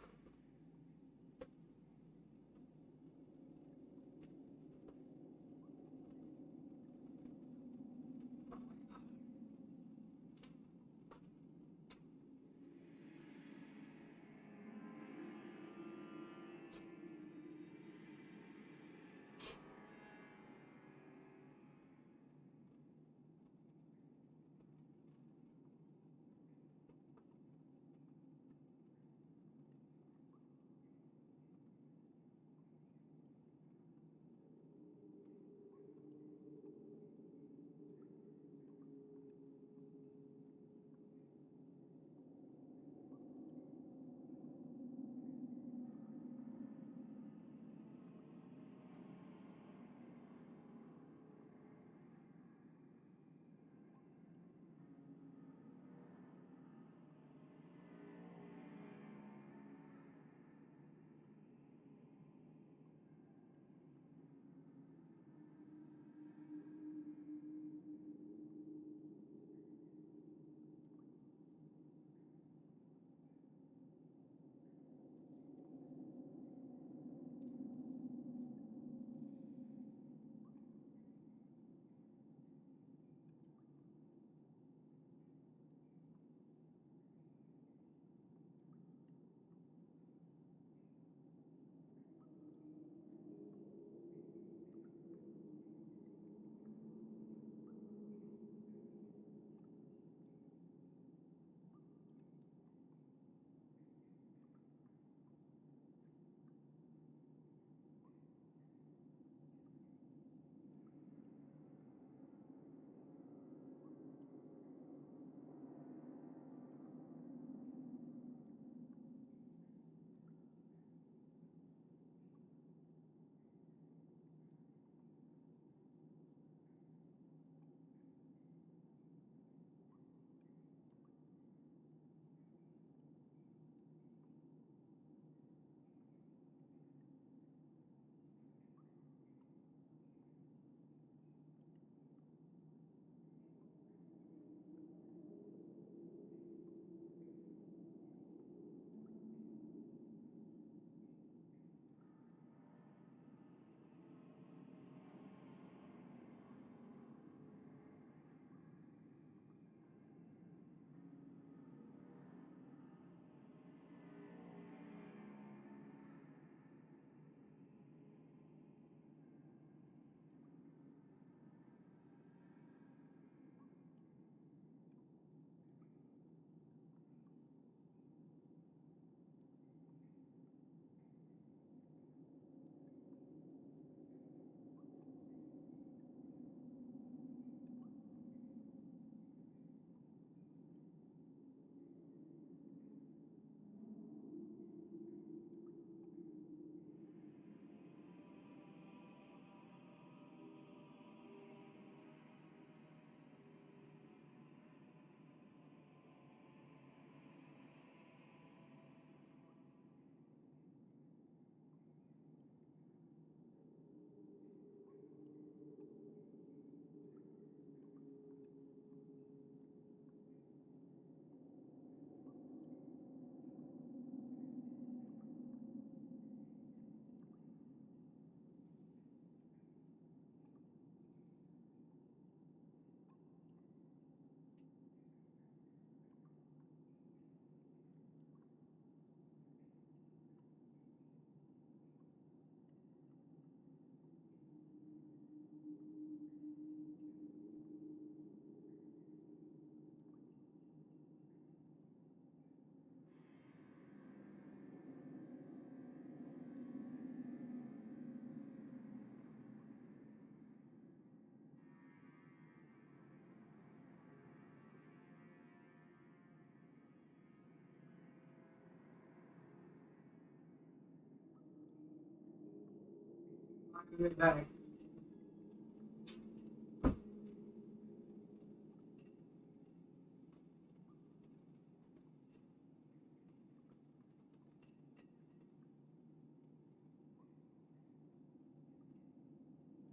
Finally back.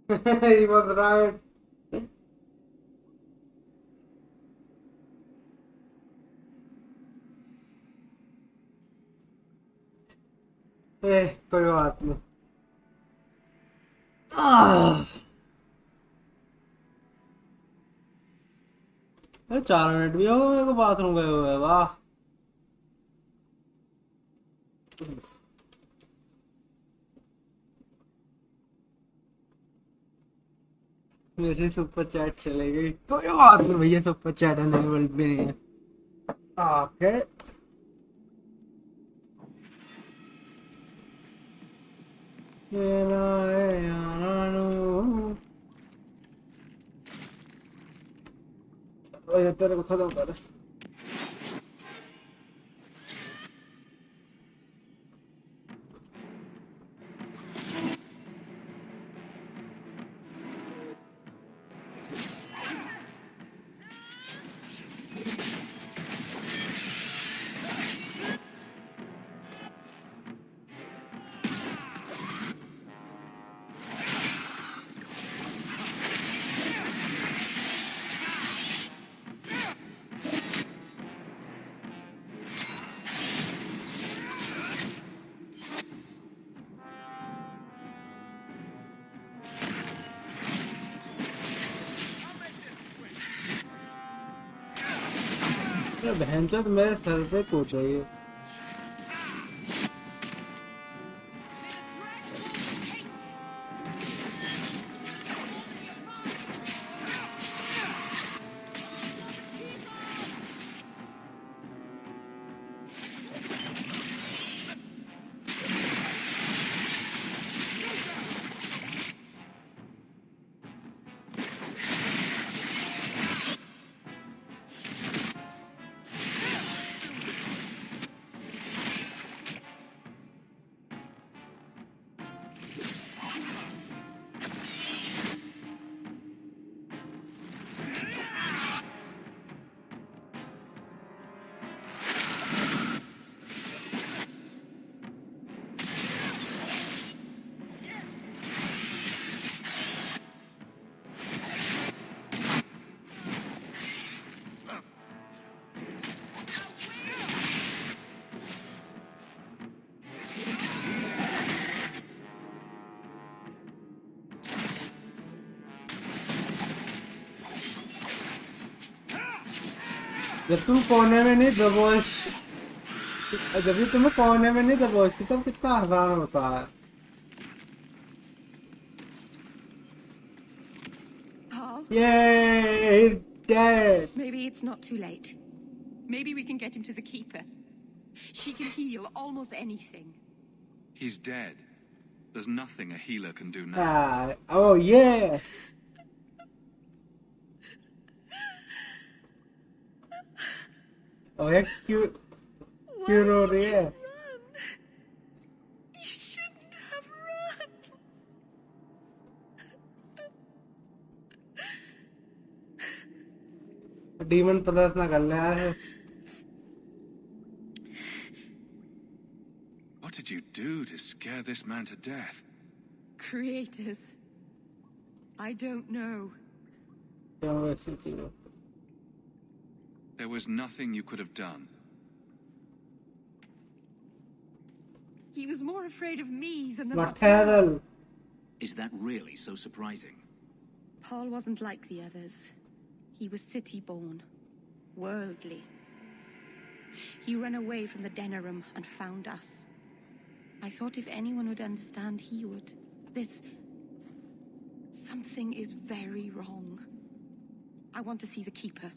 He was right. कोई बात नहीं। ये 4 मिनट भी हो गए मेरे को बाथरूम गए हुए, वाह। मेरी सुपर चैट चले गई, कोई बात नहीं भैया, सुपर चैट अवेलेबल भी नहीं है। ओके तेरे को खत्म कर। बहन तो मेरे सर पे कूद रही है। जब तुम कोने में नहीं दबोच, जब भी तुम्हें कोने में नहीं दबोचती तब कितना आसान होता है। Paul? Yay, he's dead. Maybe it's not too late. Maybe we can get him to the Keeper. She can heal almost anything. He's dead. There's nothing a healer can do now. Oh yeah. Oh yeah, cute. Cute, yeah. You shouldn't have run. Demon प्रदर्श ना कर ले यार। What did you do to scare this man to death? Creators. I don't know. There was nothing you could have done. He was more afraid of me than the Maternal. Is that really so surprising? Paul wasn't like the others. He was city-born, worldly. He ran away from the Denerim and found us. I thought if anyone would understand, he would. Something is very wrong. I want to see the Keeper.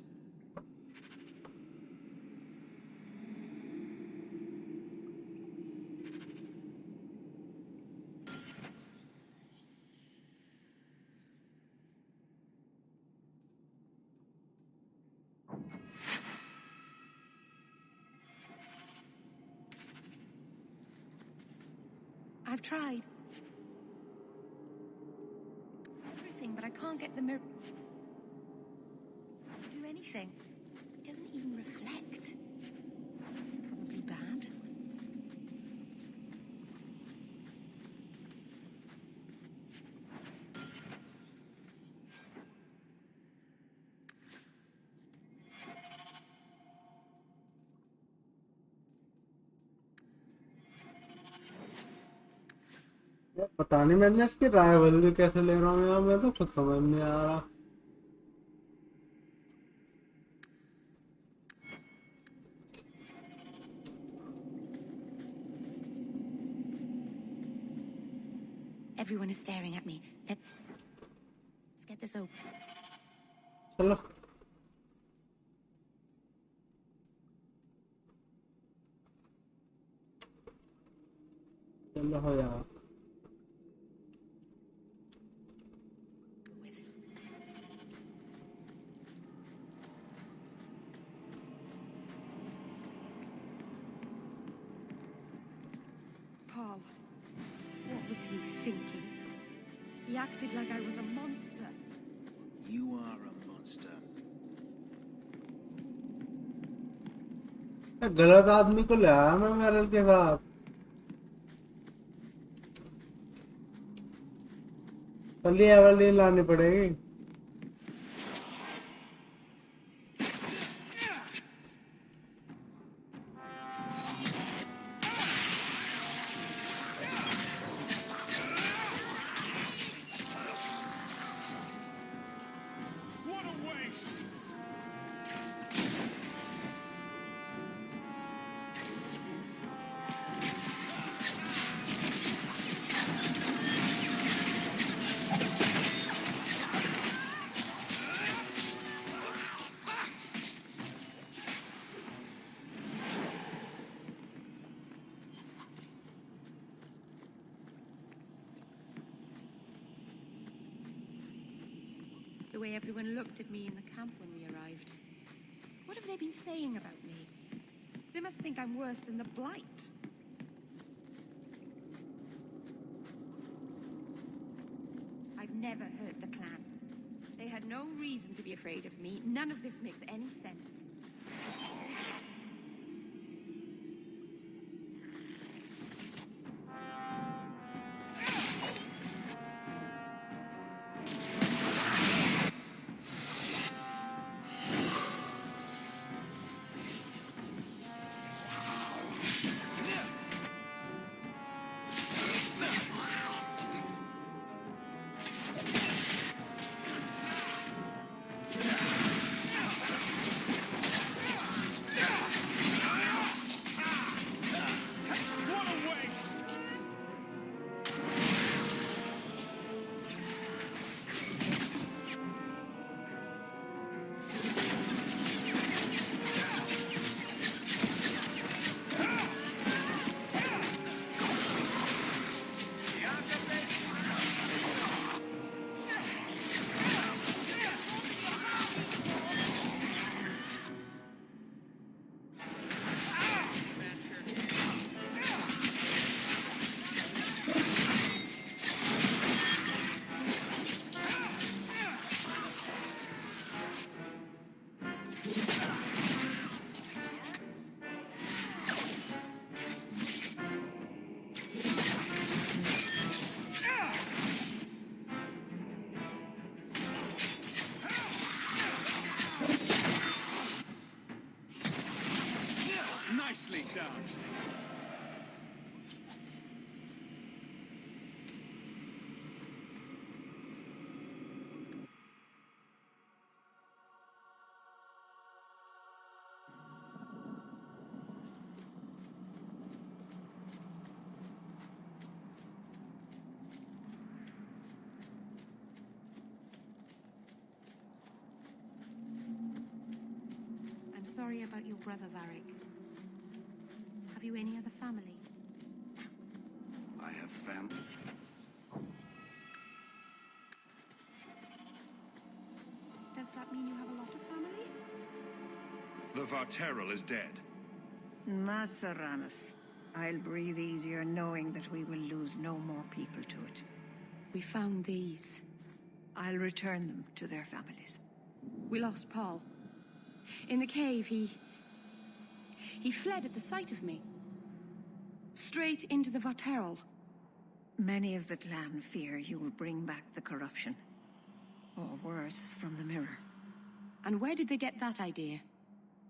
I've tried. everything, but I can't get the mirror to do anything. It doesn't even reflect. It's probably bad. पता नहीं मैंने इसकी rivalry कैसे ले रहा हूँ यार, मैं तो खुद समझ नहीं आ रहा। Everyone is staring at me. Let's get this open. चलो चलो हो यार। Paul, what was he thinking? He acted like I was a monster. You are a monster. गलत आदमी को ले आया मैं मेरल के साथ। पहले एवरलीन लानी पड़ेगी। What a waste! The way everyone looked at me in the camp when we arrived. What have they been saying about me? They must think I'm worse than the Blight. I've never hurt the clan. They had no reason to be afraid of me. None of this makes any sense. What a waste! Nicely done. I'm sorry about your brother, Varric. Have you any other family? I have family. Does that mean you have a lot of family? The Varterral is dead. Maceranus. I'll breathe easier knowing that we will lose no more people to it. We found these. I'll return them to their families. We lost Paul. In the cave, he fled at the sight of me. Straight into the Varterol. Many of the clan fear you will bring back the corruption. Or worse, from the mirror. And where did they get that idea?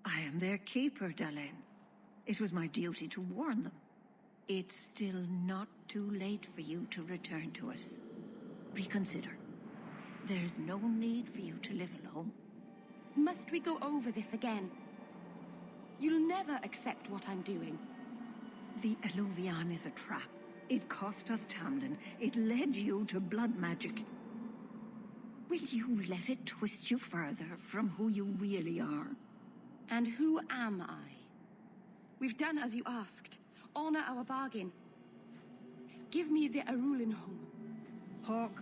I am their keeper, Dalen. It was my duty to warn them. It's still not too late for you to return to us. Reconsider. There's no need for you to live alone. Must we go over this again? You'll never accept what I'm doing. The Eluvian is a trap. It cost us Tamlin. It led you to blood magic. Will you let it twist you further from who you really are? And who am I? We've done as you asked. Honor our bargain. Give me the Arulin home. Hawk,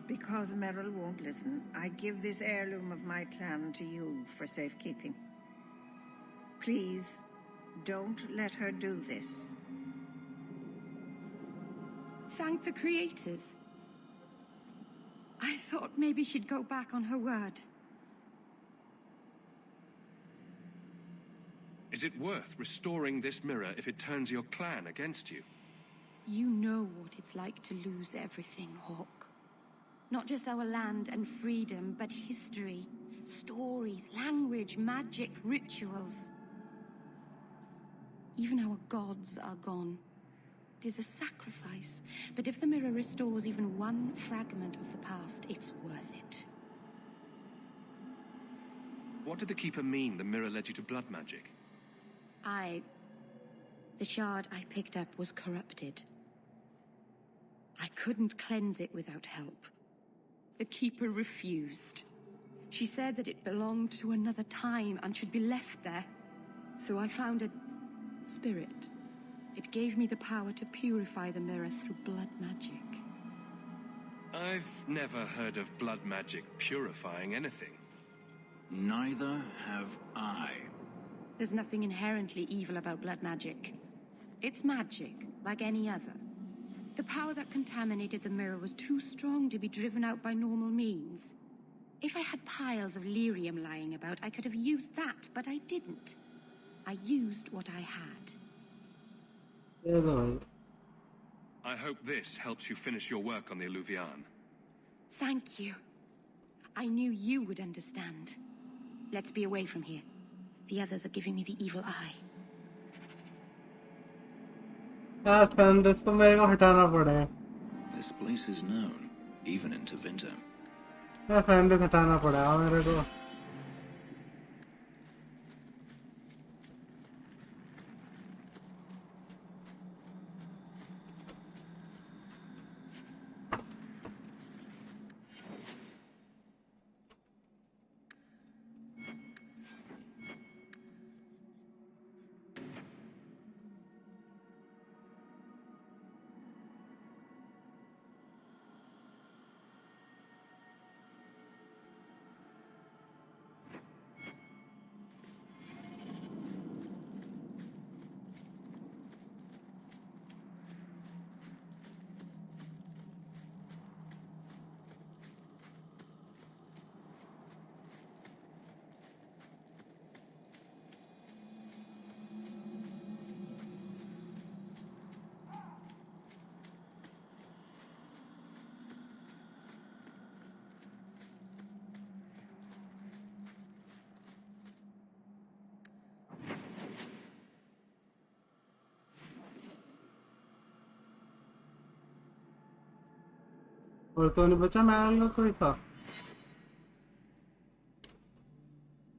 because Merrill won't listen, I give this heirloom of my clan to you for safekeeping. Please, don't let her do this. Thank the creators. I thought maybe she'd go back on her word. Is it worth restoring this mirror if it turns your clan against you? You know what it's like to lose everything, Hawk. Not just our land and freedom, but history, stories, language, magic, rituals. Even our gods are gone. It is a sacrifice, but if the mirror restores even one fragment of the past, it's worth it. What did the Keeper mean the mirror led you to blood magic? The shard I picked up was corrupted. I couldn't cleanse it without help. The Keeper refused. She said that it belonged to another time and should be left there. So I found a spirit. It gave me the power to purify the mirror through blood magic. I've never heard of blood magic purifying anything. Neither have I. There's nothing inherently evil about blood magic. It's magic, like any other. The power that contaminated the mirror was too strong to be driven out by normal means. If I had piles of lyrium lying about, I could have used that, but I didn't. I used what I had. I hope this helps you finish your work on the Eluvian. Thank you. I knew you would understand. Let's be away from here. The others are giving me the evil eye. इसको मेरे को हटाना पड़ेगा. This place is known, even into winter. Fan हटाना पड़ेगा मेरे को. और तो नहीं बचा महल में कोई था.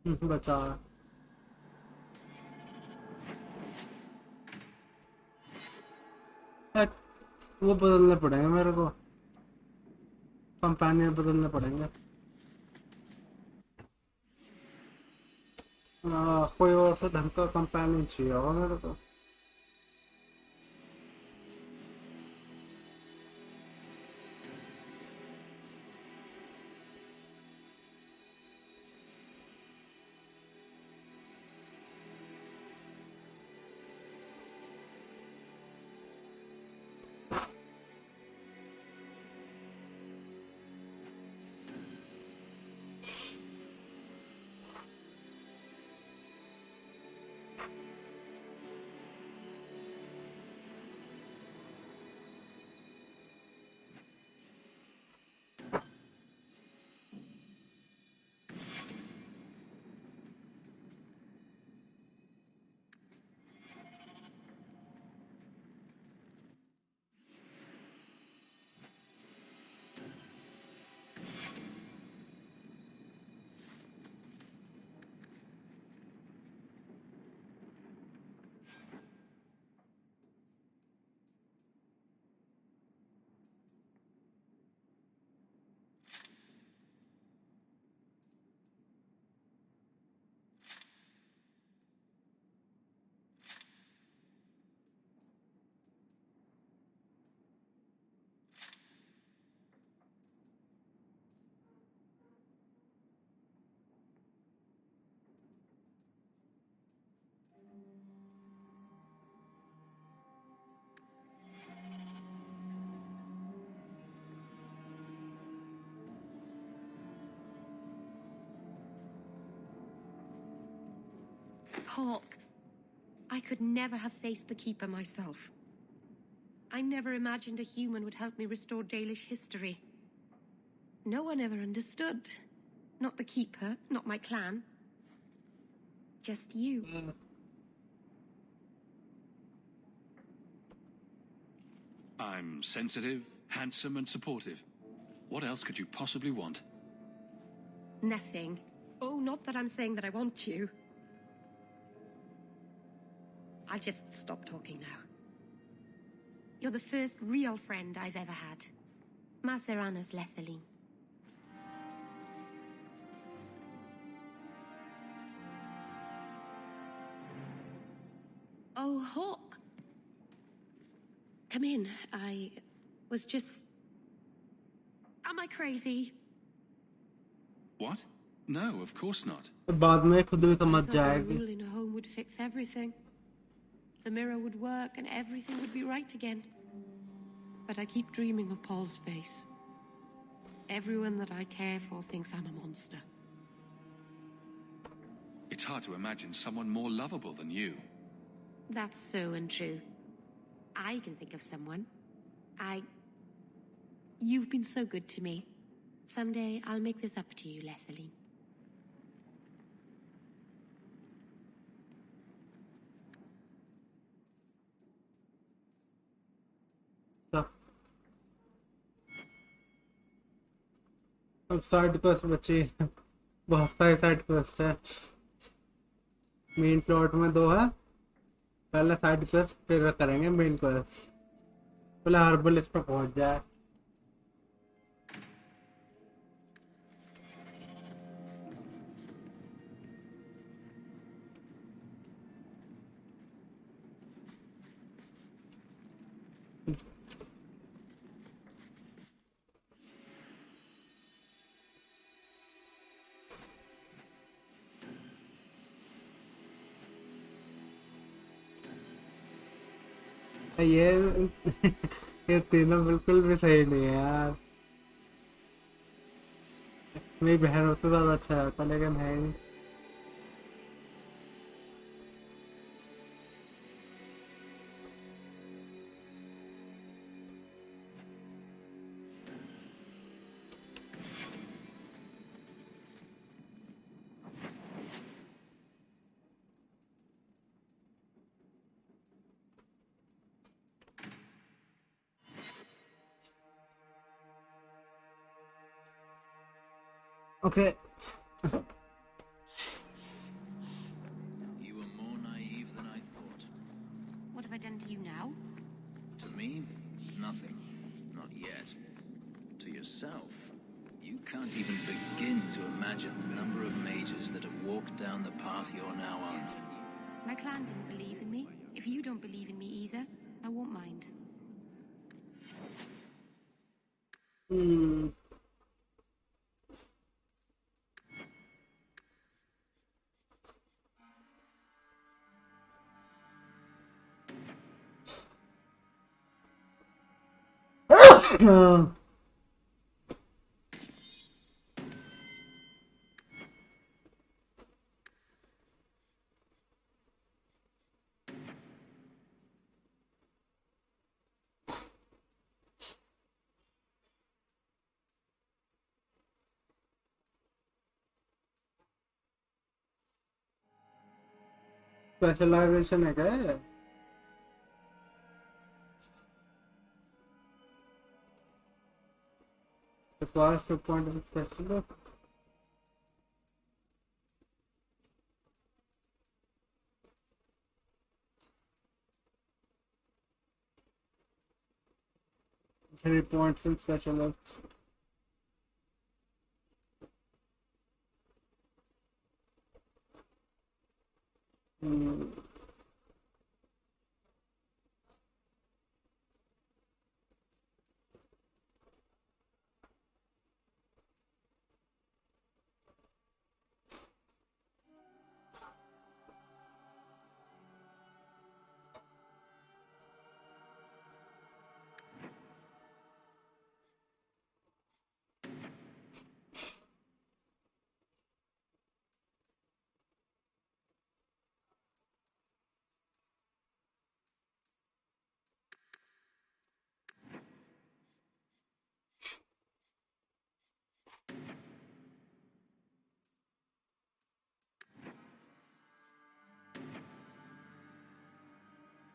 बचा. वो बदलने पड़ेंगे मेरे को. कंपेनियन बदलने पड़ेंगे. कोई और से ढंग का कंपेनियन चाहिए होगा मेरे को. Hawk, I could never have faced the Keeper myself. I never imagined a human would help me restore Dalish history. No one ever understood. Not the Keeper, not my clan. Just you. I'm sensitive, handsome, and supportive. What else could you possibly want? Nothing. Oh, not that I'm saying that I want you. I'll just stop talking now. You're the first real friend I've ever had. Macerana's Lethaline. Oh, Hawk. Come in. I was just... Am I crazy? What? No, of course not. बाद में खुद भी समझ I thought that a जाएगी. rule in a home would fix everything. The mirror would work and everything would be right again. But I keep dreaming of Paul's face. Everyone that I care for thinks I'm a monster. It's hard to imagine someone more lovable than you. That's so untrue. I can think of someone. You've been so good to me. Someday I'll make this up to you, Lethaline. अब side quest बची बहुत सारी side quest है main plot में 2 है पहले side quest फिर करेंगे मेन क्वेस्ट पहले हर्बल इस पर पहुंच जाए ये ये तीनों बिल्कुल भी सही नहीं है यार मेरी बहन होती तो ज्यादा अच्छा होता लेकिन है नहीं Okay. You were more naive than I thought. What have I done to you now? To me, nothing. Not yet. To yourself, you can't even begin to imagine the number of mages that have walked down the path you're now on. My clan didn't believe in me. If you don't believe in me either, I won't mind. Specialisation है क्या ये? The cost to point of special Three points in specialist.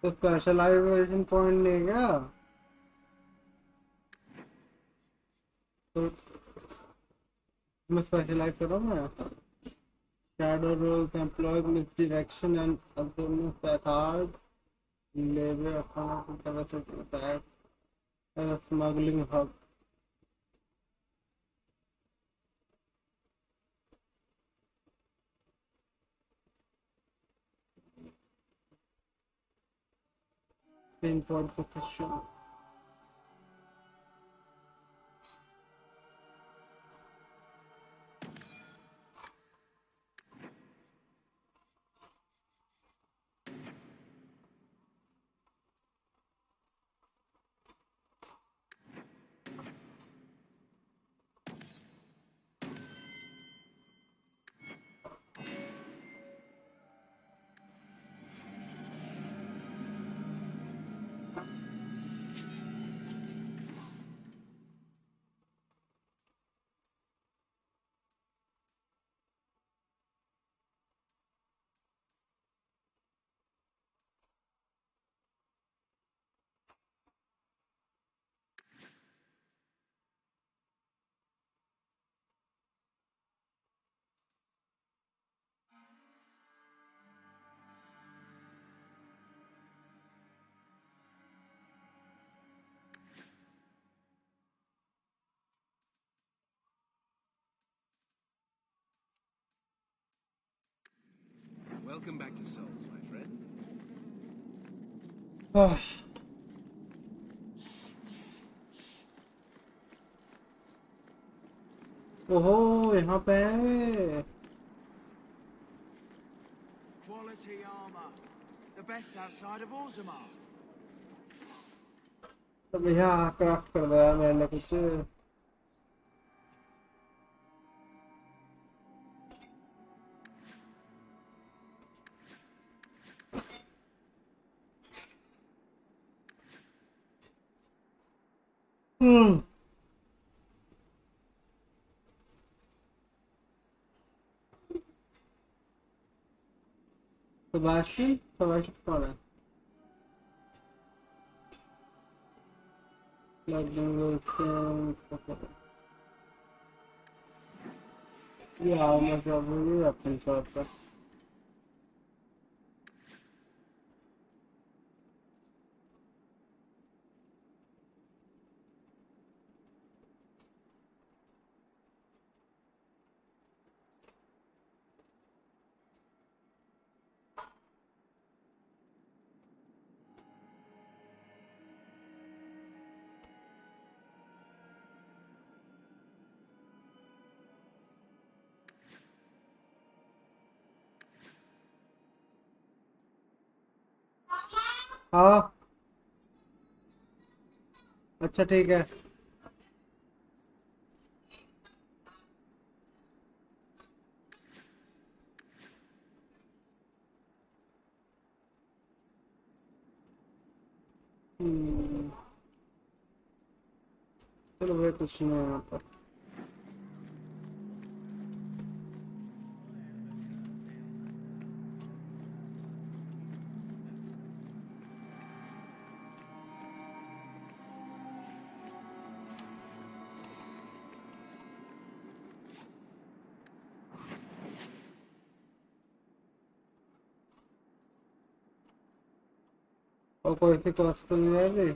तो specialisation point नहीं है क्या? तो मैं specialise करूँ मैं shadow roles employ misdirection and abdominal facade labor upon capacity attack as a smuggling hub. Pinpoint position. Welcome back to Souls, my friend. ओहो यहाँ पे है। Quality armor. The best outside of Orzammar. तो भैया craft कर दिया मैंने कुछ। Sebastian कौन है? Yeah, almost probably up in short. हाँ अच्छा ठीक है। चलो भाई कुछ नहीं है यहाँ पर। और कोई सी क्लास तो नहीं रहेगी?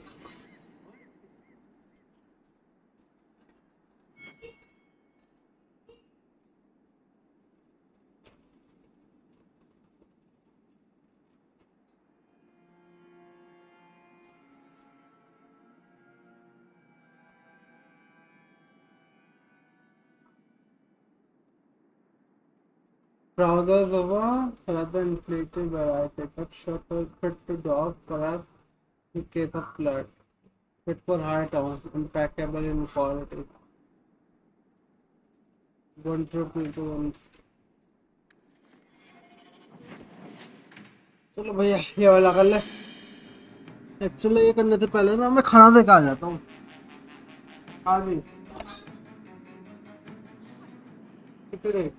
Trousers of a rather inflated variety, but short or fit to dog, perhaps in case of flood. Fit for high towns, impeccable in quality. 1 to 2 ones. चलो भैया ये वाला कर ले। एक्चुअली ये करने से पहले ना मैं खाना दे के आ जाता हूँ। हाँ जी कितने?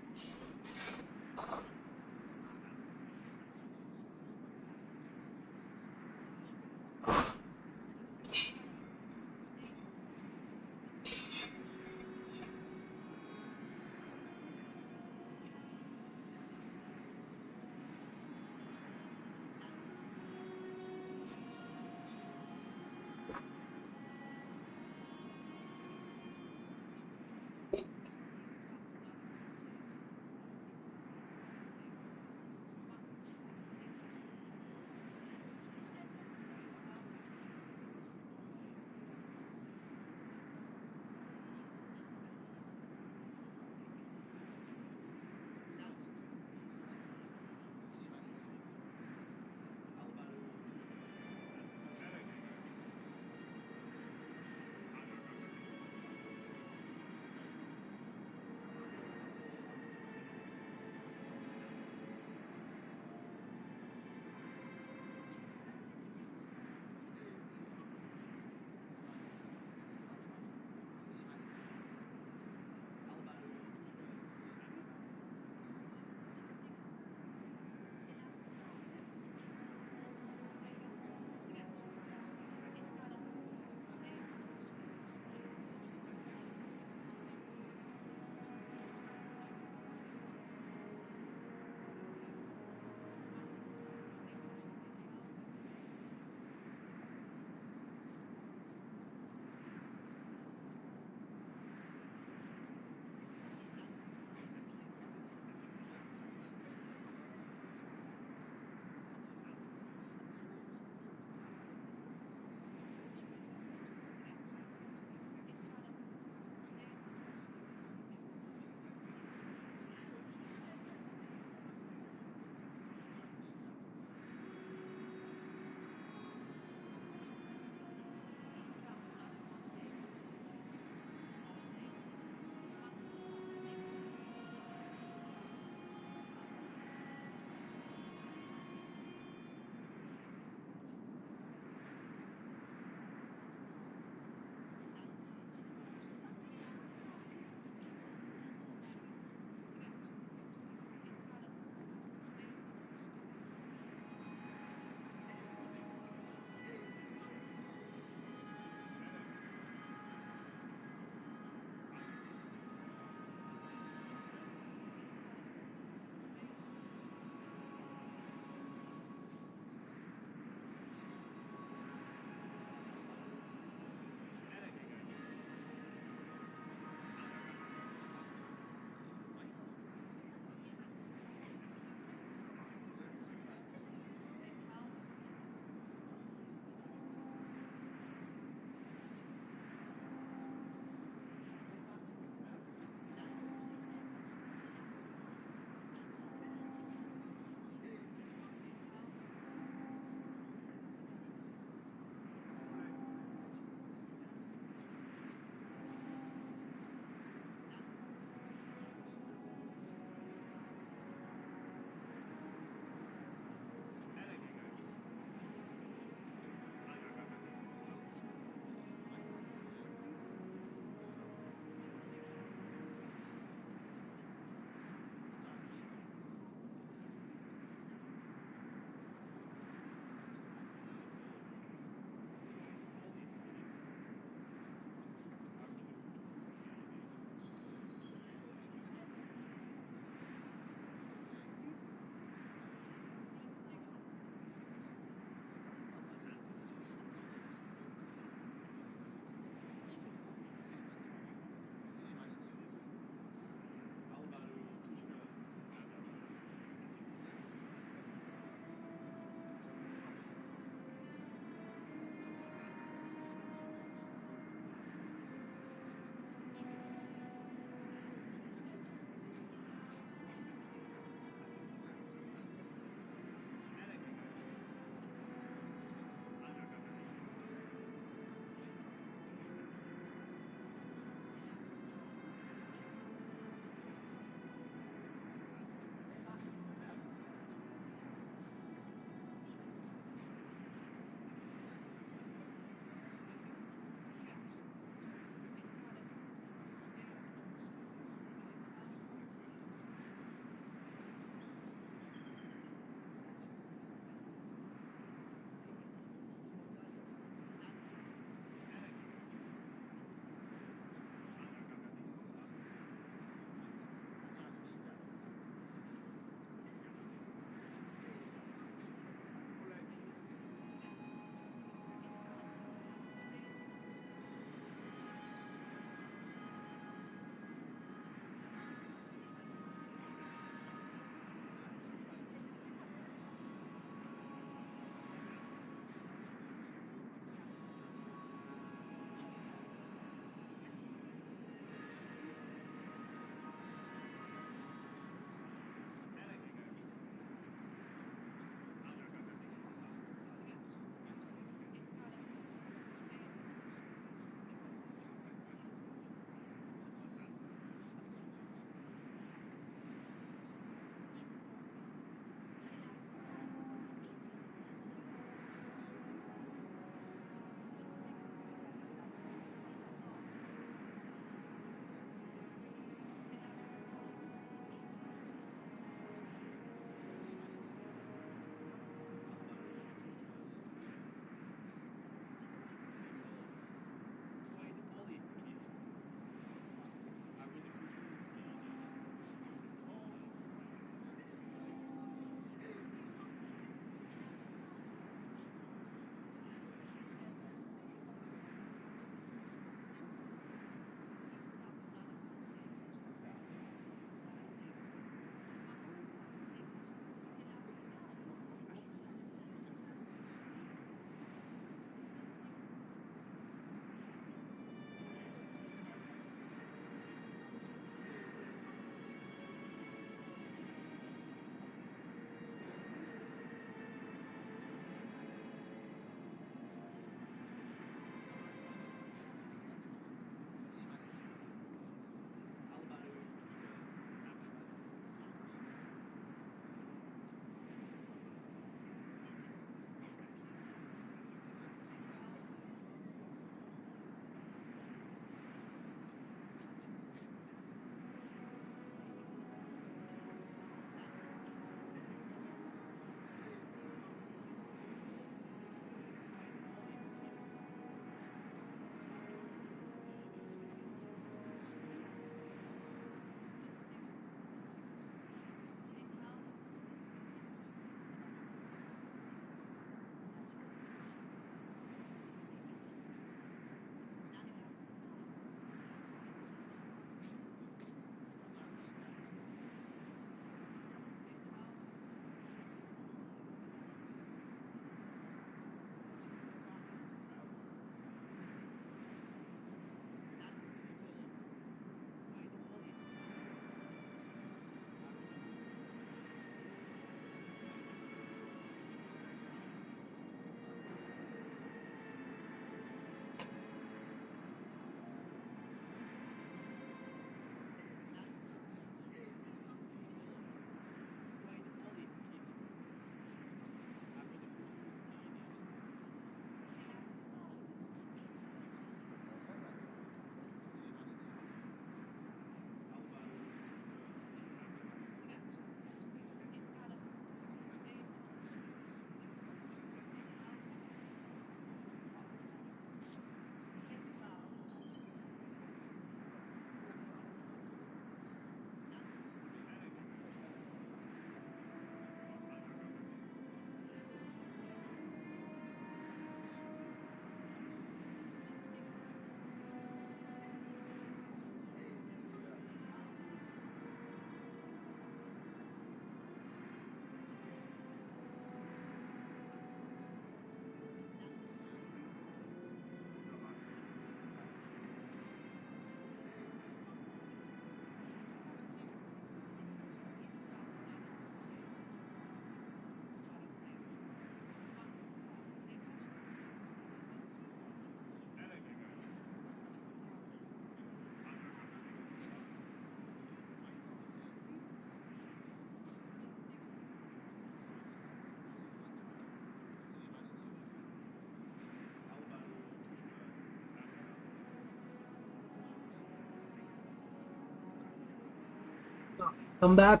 Come back.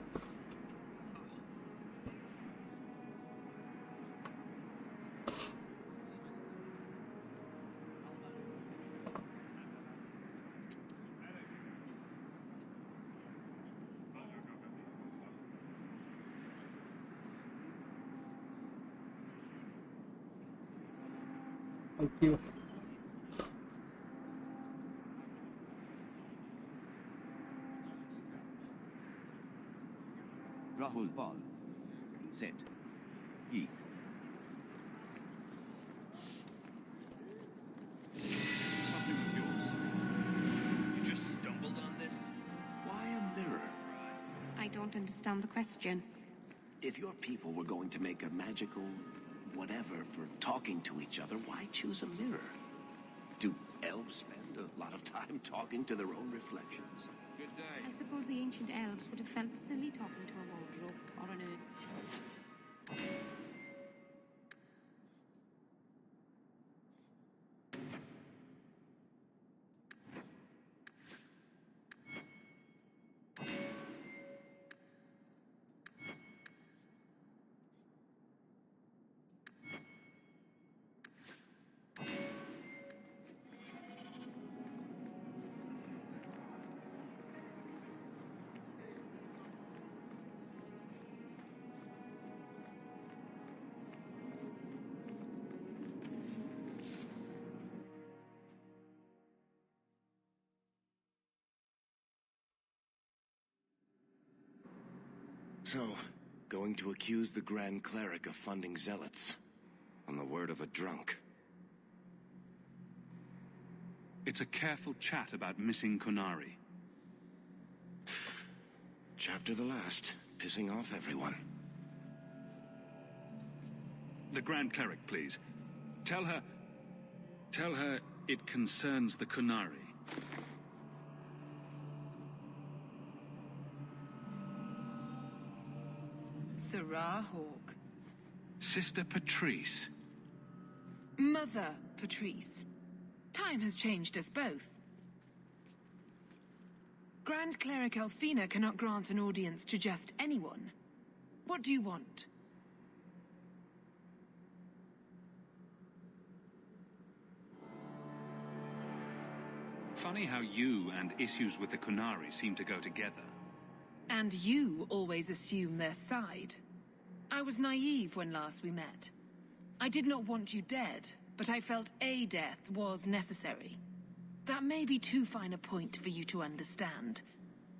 Thank you. Rahul Paul. Said. Geek. Something of yours. You just stumbled on this? Why a mirror? I don't understand the question. If your people were going to make a magical whatever for talking to each other, why choose a mirror? Do elves spend a lot of time talking to their own reflections? Good day. I suppose the ancient elves would have felt silly talking to a wardrobe or an herb. So, going to accuse the Grand Cleric of funding zealots. On the word of a drunk. It's a careful chat about missing Kunari. Chapter the last, pissing off everyone. The Grand Cleric, please. Tell her it concerns the Kunari. Sarah Hawk. Sister Patrice. Mother Patrice. Time has changed us both. Grand Cleric Elfina cannot grant an audience to just anyone. What do you want? Funny how you and issues with the Kunari seem to go together. And you always assume their side. I was naive when last we met. I did not want you dead, but I felt a death was necessary. That may be too fine a point for you to understand,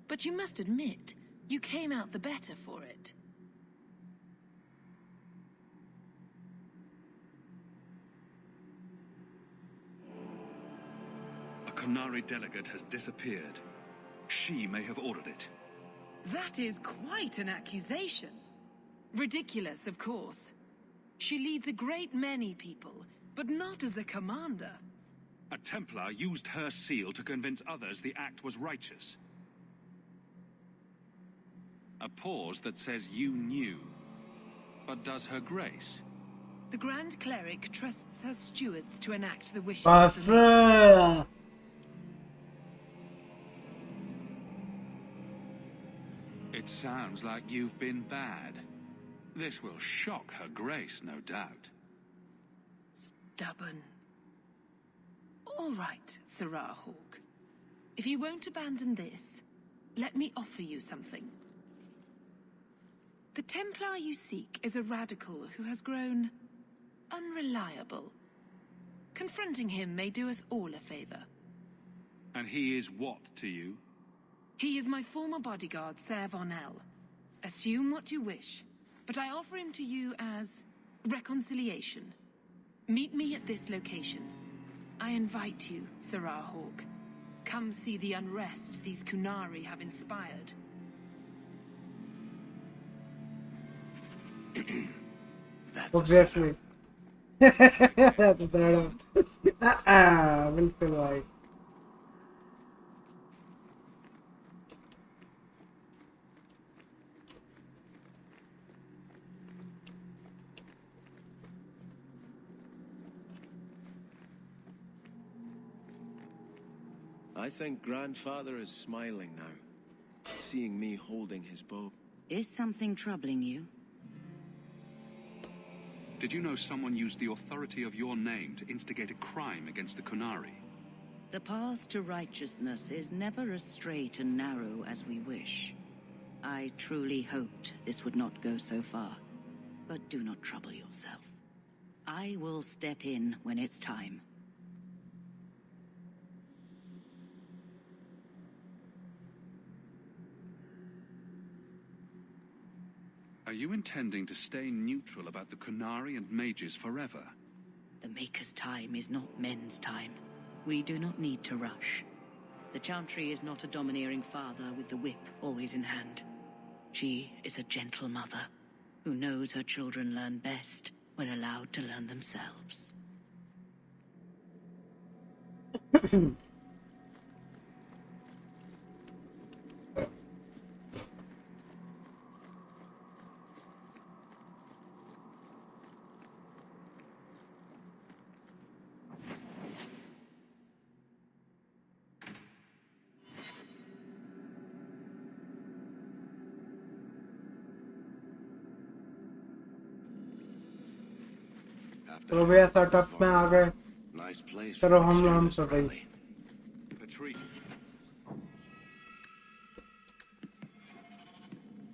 but you must admit, you came out the better for it. A Kunari delegate has disappeared. She may have ordered it. That is quite an accusation. Ridiculous, of course. She leads a great many people, but not as a commander. A Templar used her seal to convince others the act was righteous. A pause that says you knew. But does her grace? The Grand Cleric trusts her stewards to enact the wishes of the Bastard! It sounds like you've been bad. This will shock her grace, no doubt. Stubborn. All right, Sarah Hawk. If you won't abandon this, let me offer you something. The Templar you seek is a radical who has grown unreliable. Confronting him may do us all a favor. And he is what to you? He is my former bodyguard, Ser Von L. Assume what you wish, but I offer him to you as reconciliation. Meet me at this location. I invite you, Sarah Hawk. Come see the unrest these Kunari have inspired. That's Obviously. बिल्कुल भाई. I think Grandfather is smiling now. seeing me holding his bow. Is something troubling you? Did you know someone used the authority of your name to instigate a crime against the Kunari? The path to righteousness is never as straight and narrow as we wish. I truly hoped this would not go so far, but do not trouble yourself. I will step in when it's time. Are you intending to stay neutral about the Kunari and mages forever? The Maker's time is not men's time. We do not need to rush. The Chantry is not a domineering father with the whip always in hand. She is a gentle mother who knows her children learn best when allowed to learn themselves. तो भैया setup में आ गए चलो हम सब गई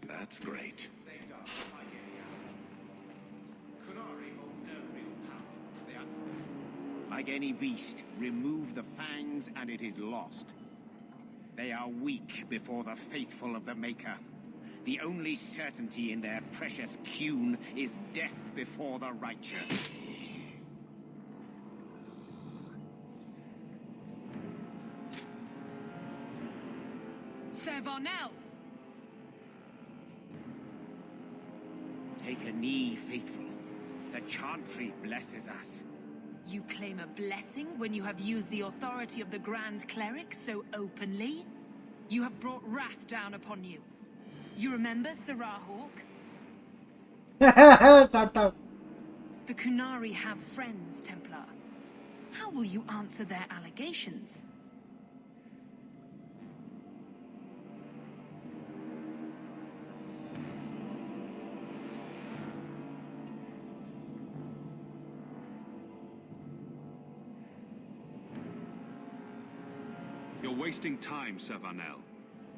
That's great. Like any beast, remove the fangs and it is lost. They are weak before the faithful of the Maker. The only certainty in their precious Qun is death before the righteous. Sir Varnell! Take a knee, faithful. The Chantry blesses us. You claim a blessing when you have used the authority of the Grand Cleric so openly? You have brought wrath down upon you. You remember Sir Rahul? The Kunari have friends, Templar. How will you answer their allegations? You're wasting time, Sir Varnell.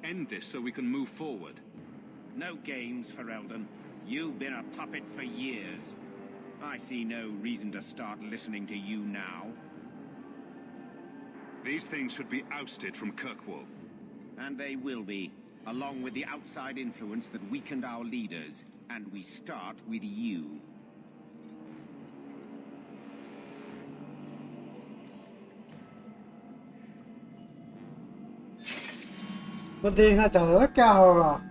End this so we can move forward. No games for Eldon. You've been a puppet for years. I see no reason to start listening to you now. These things should be ousted from Kirkwall. And they will be, along with the outside influence that weakened our leaders. And we start with you. मैं देखना चाहता था क्या होगा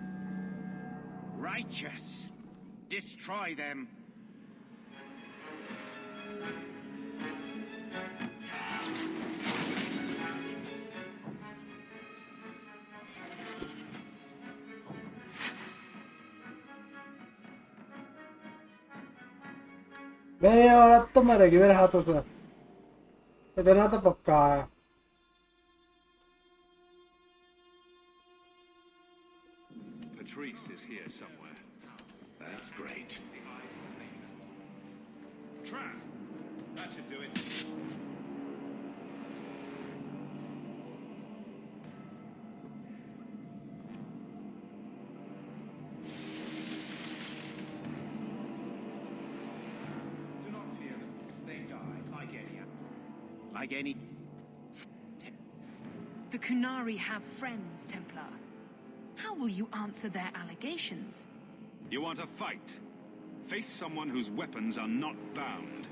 Righteous. Destroy them. ये औरत तो मरेगी मेरे हाथों से इतना तो पक्का है Patrice is here somewhere. That's great. Trap! That should do it. Do not fear them. They die like any... The Kunari have friends, Templar. How will you answer their allegations? You want a fight? Face someone whose weapons are not bound.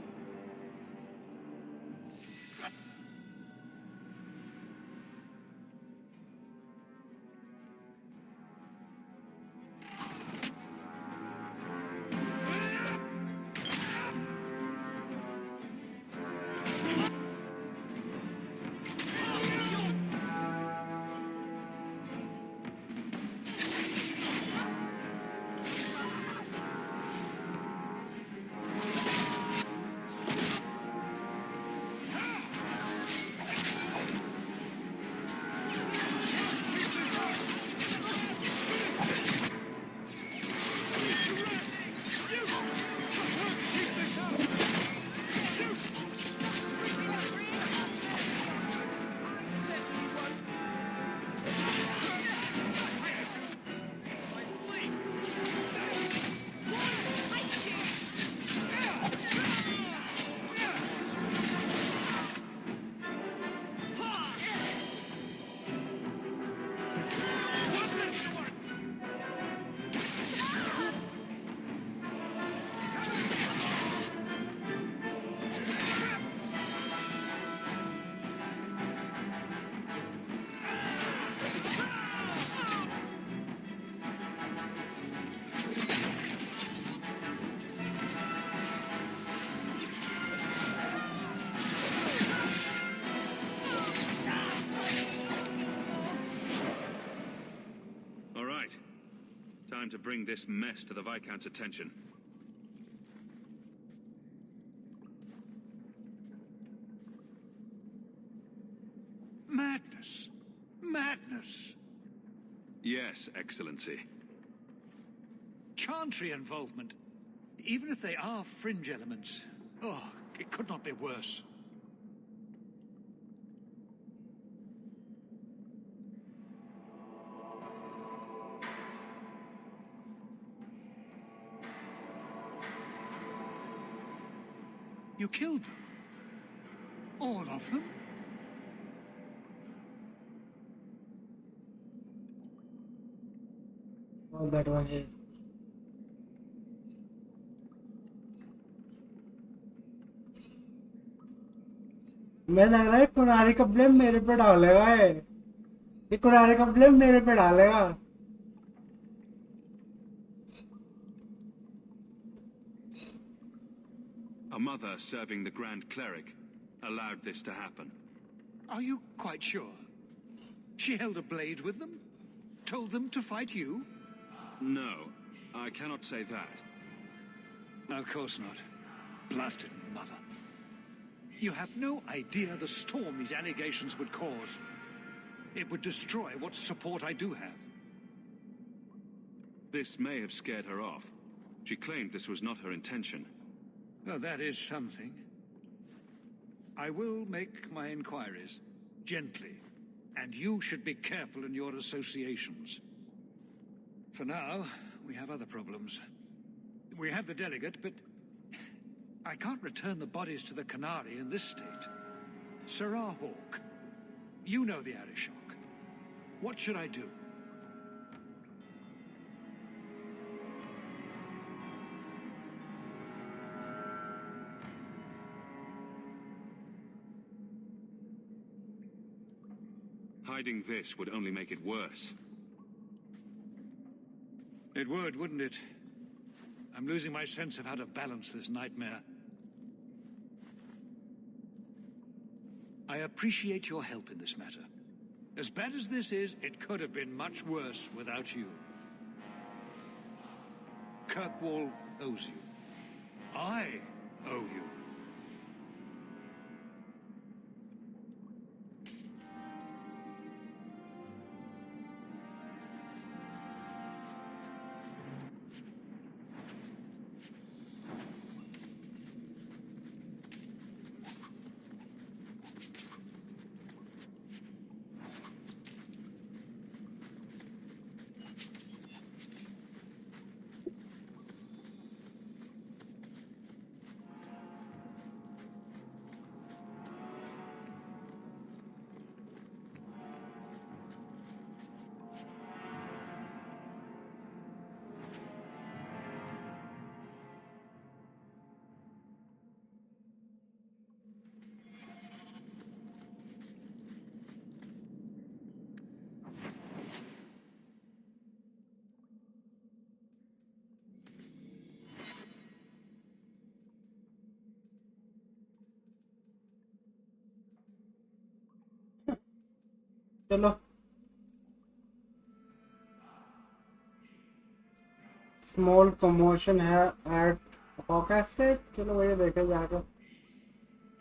plan to bring this mess to the Viscount's attention. Madness! Madness! Yes, Excellency. Chantry involvement. Even if they are fringe elements. Oh, it could not be worse. You killed them? All of them? All that one here. मैं लग रहा है कुनारी का blame मेरे पे डालेगा ये कुनारी का ब्लेम मेरे पे डालेगा. A mother serving the Grand Cleric allowed this to happen. Are you quite sure? She held a blade with them? Told them to fight you? No, I cannot say that. Of course not. Blasted mother. You have no idea the storm these allegations would cause. It would destroy what support I do have. This may have scared her off. She claimed this was not her intention. Well, that is something. I will make my inquiries, gently, and you should be careful in your associations. For now, we have other problems. We have the delegate, but I can't return the bodies to the Canary in this state. Sirrah Hawk, you know the Arishok. What should I do? Hiding this would only make it worse. It would, wouldn't it? I'm losing my sense of how to balance this nightmare. I appreciate your help in this matter. As bad as this is, it could have been much worse without you. Kirkwall owes you. I owe you. चलो small commotion है eight hoc estate. चलो भैया देखे जाकर.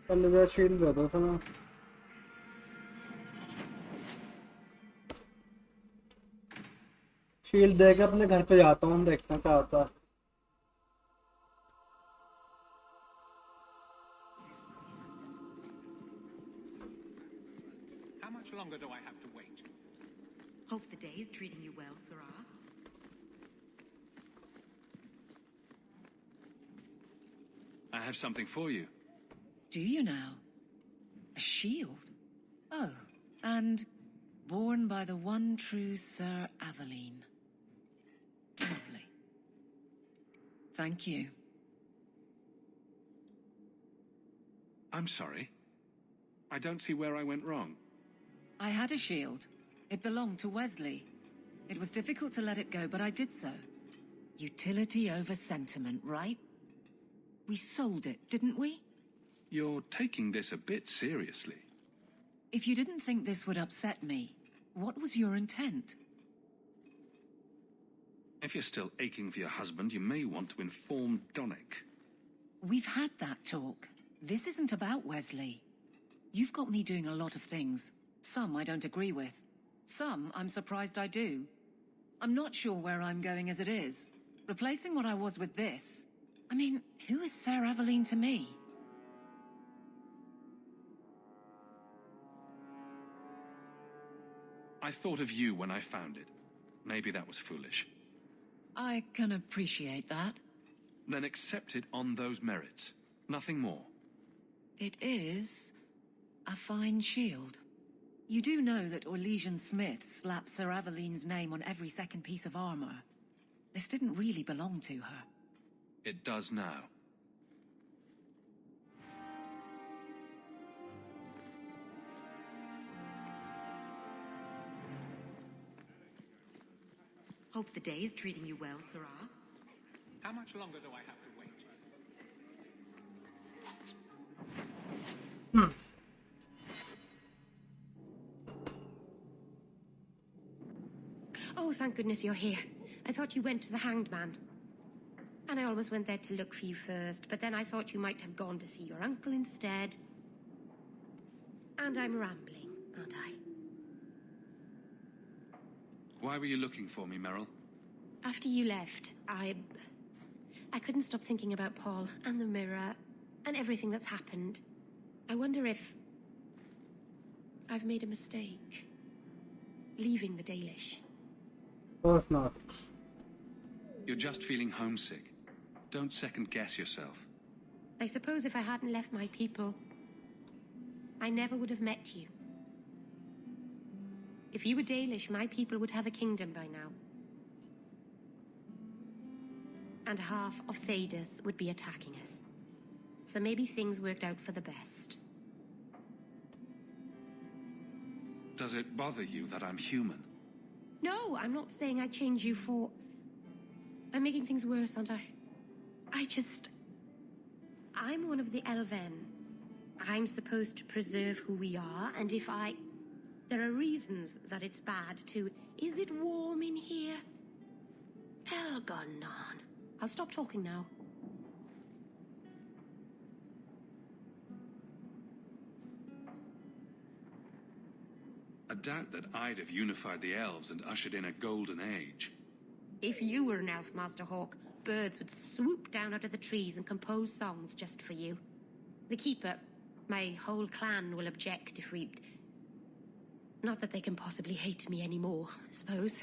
पहले जो shield दे दो समय. शील्ड दे के अपने घर पे जाता हूँ, देखते हैं क्या होता है. How much longer do I have to wait? Hope the day is treating you well, Sirrah. I have something for you. Do you now? A shield? Oh, and borne by the one true Sir Aveline. Lovely. Thank you. I'm sorry. I don't see where I went wrong. I had a shield. It belonged to Wesley. It was difficult to let it go, but I did so. Utility over sentiment, right? We sold it, didn't we? You're taking this a bit seriously. If you didn't think this would upset me, what was your intent? If you're still aching for your husband, you may want to inform Donnick. We've had that talk. This isn't about Wesley. You've got me doing a lot of things. Some I don't agree with. Some I'm surprised I do. I'm not sure where I'm going as it is. Replacing what I was with this... I mean, who is Sir Aveline to me? I thought of you when I found it. Maybe that was foolish. I can appreciate that. Then accept it on those merits. Nothing more. It is a fine shield. You do know that Orlesian Smith slapped Sir Aveline's name on every second piece of armor. This didn't really belong to her. It does now. Hope the day is treating you well, Sarah. How much longer do I have to wait? Oh, thank goodness you're here. I thought you went to the Hanged Man. And I almost went there to look for you first, but then I thought you might have gone to see your uncle instead. And I'm rambling, aren't I? Why were you looking for me, Meryl? After you left, I couldn't stop thinking about Paul and the mirror and everything that's happened. I wonder if I've made a mistake leaving the Dalish. Of course not. You're just feeling homesick. Don't second-guess yourself. I suppose if I hadn't left my people, I never would have met you. If you were Dalish, my people would have a kingdom by now. And half of Thedas would be attacking us. So maybe things worked out for the best. Does it bother you that I'm human? No, I'm not saying I'd change you for... I'm making things worse, aren't I? I'm one of the Elven. I'm supposed to preserve who we are, and if there are reasons that it's bad to... Is it warm in here? Elgonon. I'll stop talking now. I doubt that I'd have unified the elves and ushered in a golden age. If you were an elf, Master Hawk, birds would swoop down out of the trees and compose songs just for you. The Keeper, my whole clan will object if we... Not that they can possibly hate me anymore, I suppose.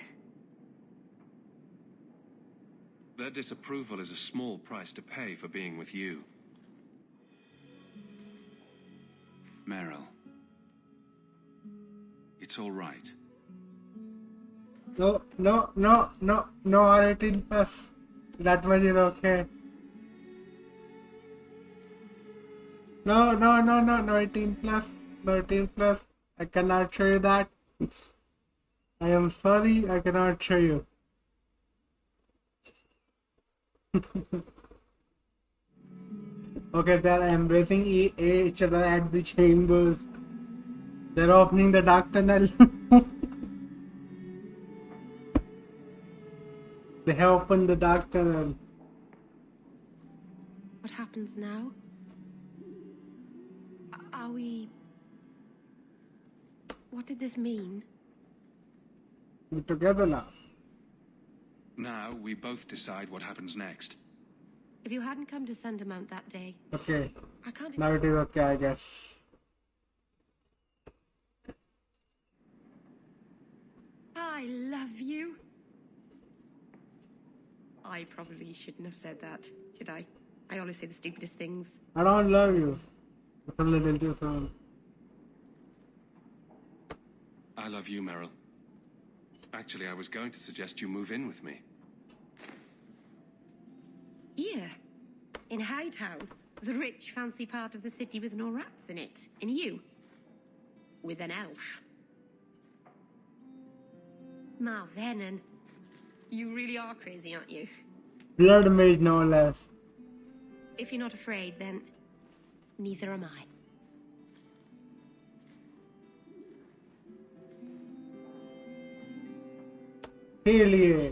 Their disapproval is a small price to pay for being with you. Meryl. It's all right. No R18 plus. That much is okay. No 18 plus. No 18 plus. I cannot show you that. I am sorry, I cannot show you. Okay, they're embracing each other at the chambers. They're opening the dark tunnel. They have opened the dark tunnel. What happens now? Are we... What did this mean? We're together now. Now, we both decide what happens next. If you hadn't come to Sundermount that day... Okay. I can't... Now it is okay, I guess. I love you. I probably shouldn't have said that, should I? I always say the stupidest things. I don't love you. It's a little too soon. I love you, Meryl. Actually, I was going to suggest you move in with me. Here, in Hightown, the rich, fancy part of the city with no rats in it. And you, with an elf. Marvenon, you really are crazy, aren't you? Blood mage, no less. If you're not afraid, then neither am I. Hell yeah.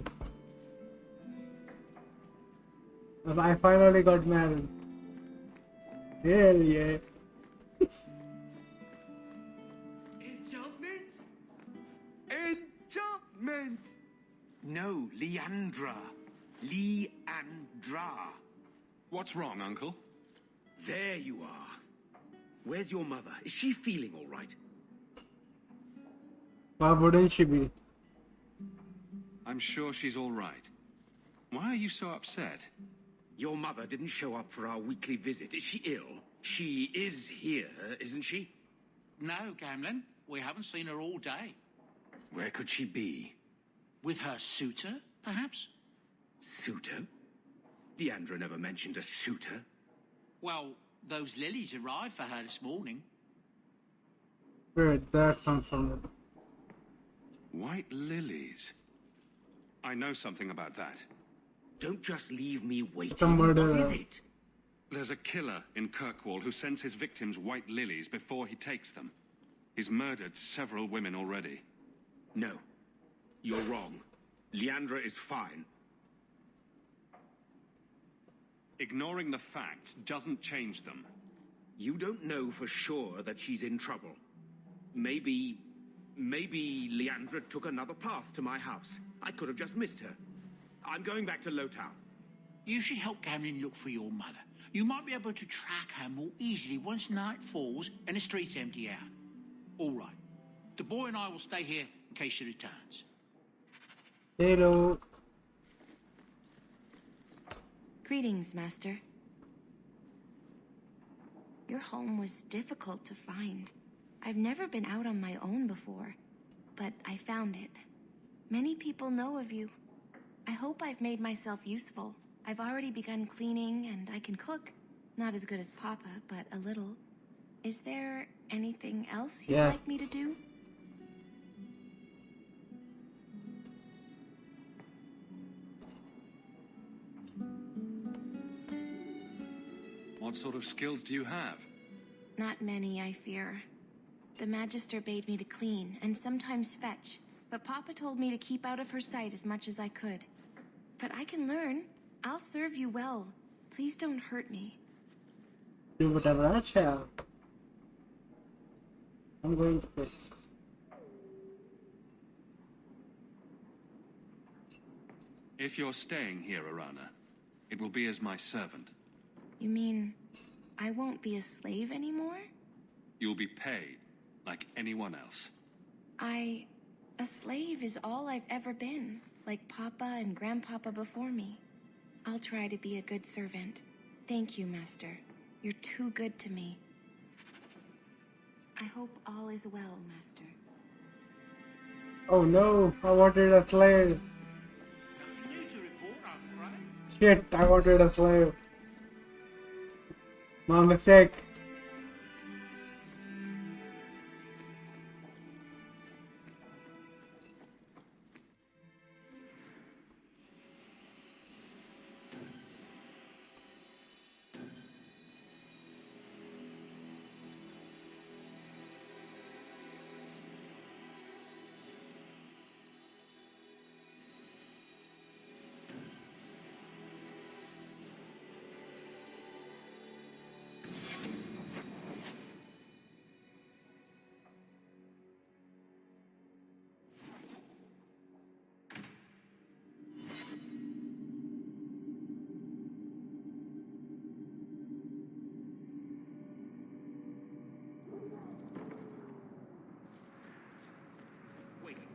I finally got married. Hell yeah. Enchantment? Enchantment! No, Leandra. Leandra. What's wrong, Uncle? There you are. Where's your mother? Is she feeling all right? Why wouldn't she be? I'm sure she's all right. Why are you so upset? Your mother didn't show up for our weekly visit. Is she ill? She is here, isn't she? No, Gamlin. We haven't seen her all day. Where could she be? With her suitor, perhaps? Suitor? Leandra never mentioned a suitor. Well, those lilies arrived for her this morning. Wait, that sounds familiar. White lilies? I know something about that. Don't just leave me waiting. Somebody, what is it? There's a killer in Kirkwall who sends his victims white lilies before he takes them. He's murdered several women already. No. You're wrong. Leandra is fine. Ignoring the facts doesn't change them. You don't know for sure that she's in trouble. Maybe Leandra took another path to my house. I could have just missed her. I'm going back to Lowtown. You should help Gamlin look for your mother. You might be able to track her more easily once night falls and the streets empty out. All right. The boy and I will stay here in case she returns. Hello. Greetings, Master. Your home was difficult to find. I've never been out on my own before, but I found it. Many people know of you. I hope I've made myself useful. I've already begun cleaning and I can cook. Not as good as Papa, but a little. Is there anything else you'd like me to do? What sort of skills do you have? Not many, I fear. The Magister bade me to clean and sometimes fetch, but Papa told me to keep out of her sight as much as I could. But I can learn. I'll serve you well. Please don't hurt me. Do whatever I shall. I'm going to pick. If you're staying here, Arana, it will be as my servant. You mean I won't be a slave anymore? You'll be paid like anyone else. A slave is all I've ever been, like Papa and Grandpapa before me. I'll try to be a good servant. Thank you, Master. You're too good to me. I hope all is well, Master. Oh no, I wanted a slave. Shit, I wanted a slave. My mistake.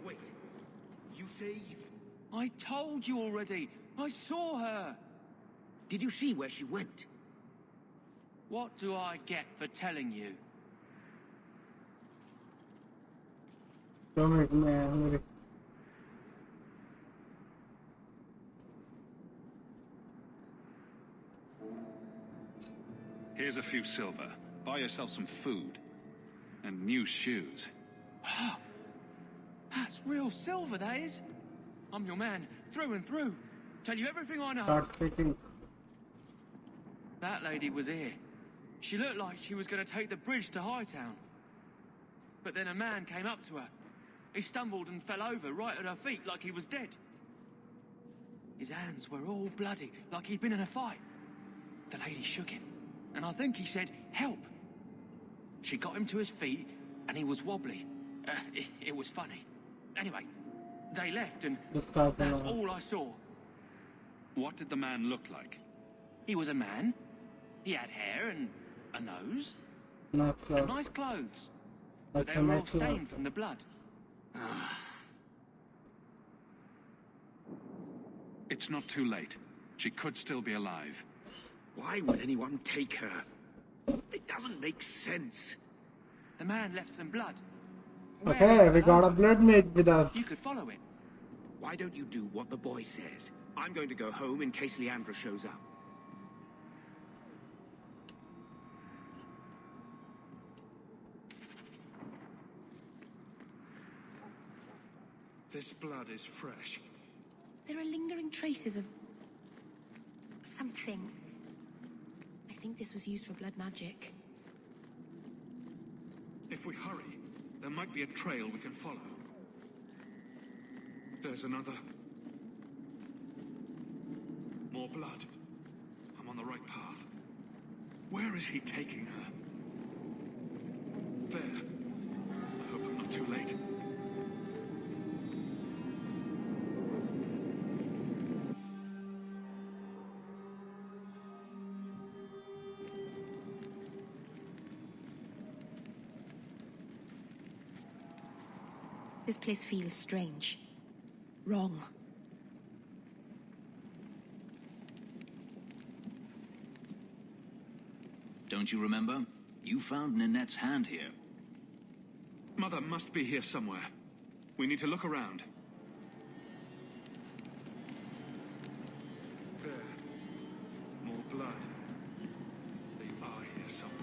Wait. You say you... I told you already. I saw her. Did you see where she went? What do I get for telling you? Don't make me angry. Here's a few silver. Buy yourself some food. And new shoes. That's real silver, that is. I'm your man, through and through. Tell you everything I know. Start speaking. That lady was here. She looked like she was going to take the bridge to Hightown. But then a man came up to her. He stumbled and fell over right at her feet like he was dead. His hands were all bloody, like he'd been in a fight. The lady shook him, and I think he said, "Help." She got him to his feet, and he was wobbly. It was funny. Anyway, they left, and that's all I saw. What did the man look like? He was a man. He had hair and a nose. Not And nice clothes. But they were all stained from the blood. It's not too late. She could still be alive. Why would anyone take her? It doesn't make sense. The man left some blood. Okay, we got a blood mate with us. You could follow it. Why don't you do what the boy says? I'm going to go home in case Leandra shows up. This blood is fresh. There are lingering traces of something. I think this was used for blood magic. If we hurry, there might be a trail we can follow. There's another. More blood. I'm on the right path. Where is he taking her? There. I hope I'm not too late. This place feels strange. Wrong. Don't you remember? You found Ninette's hand here. Mother must be here somewhere. We need to look around. There. More blood. They are here somewhere.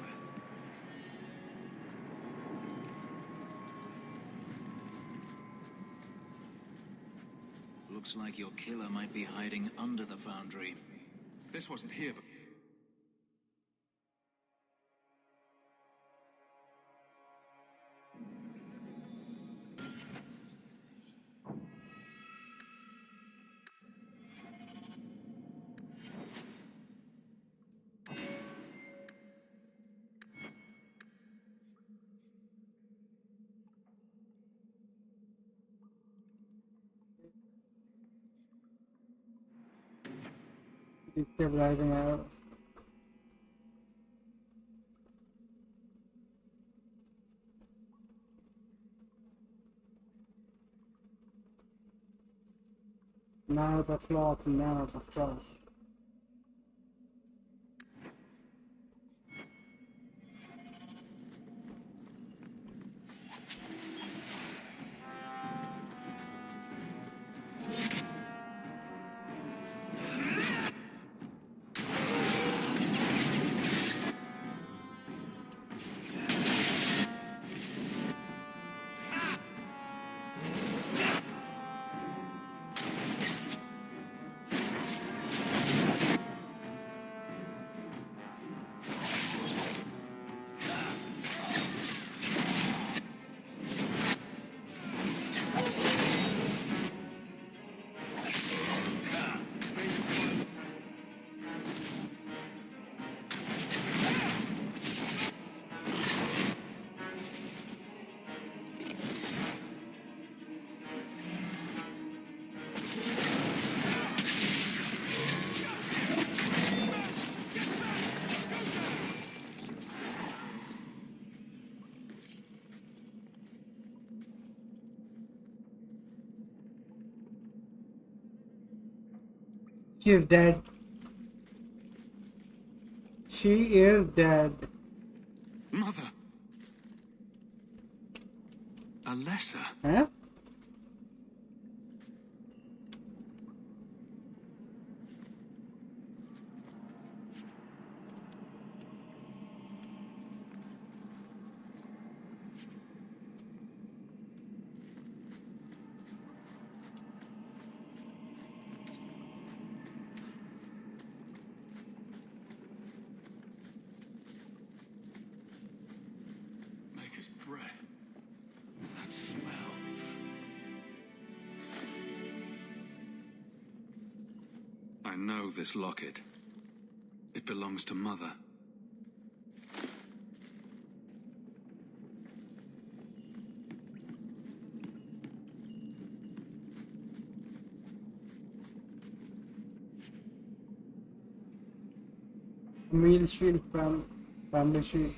Looks like your killer might be hiding under the foundry. This wasn't here, but... Destabilizing arrow. Now the cloth, now the cloth. She is dead. She is dead. Mother! Alessa? Huh? Maker's breath. That smell. I know this locket. It belongs to Mother. Meal sheet from family sheet.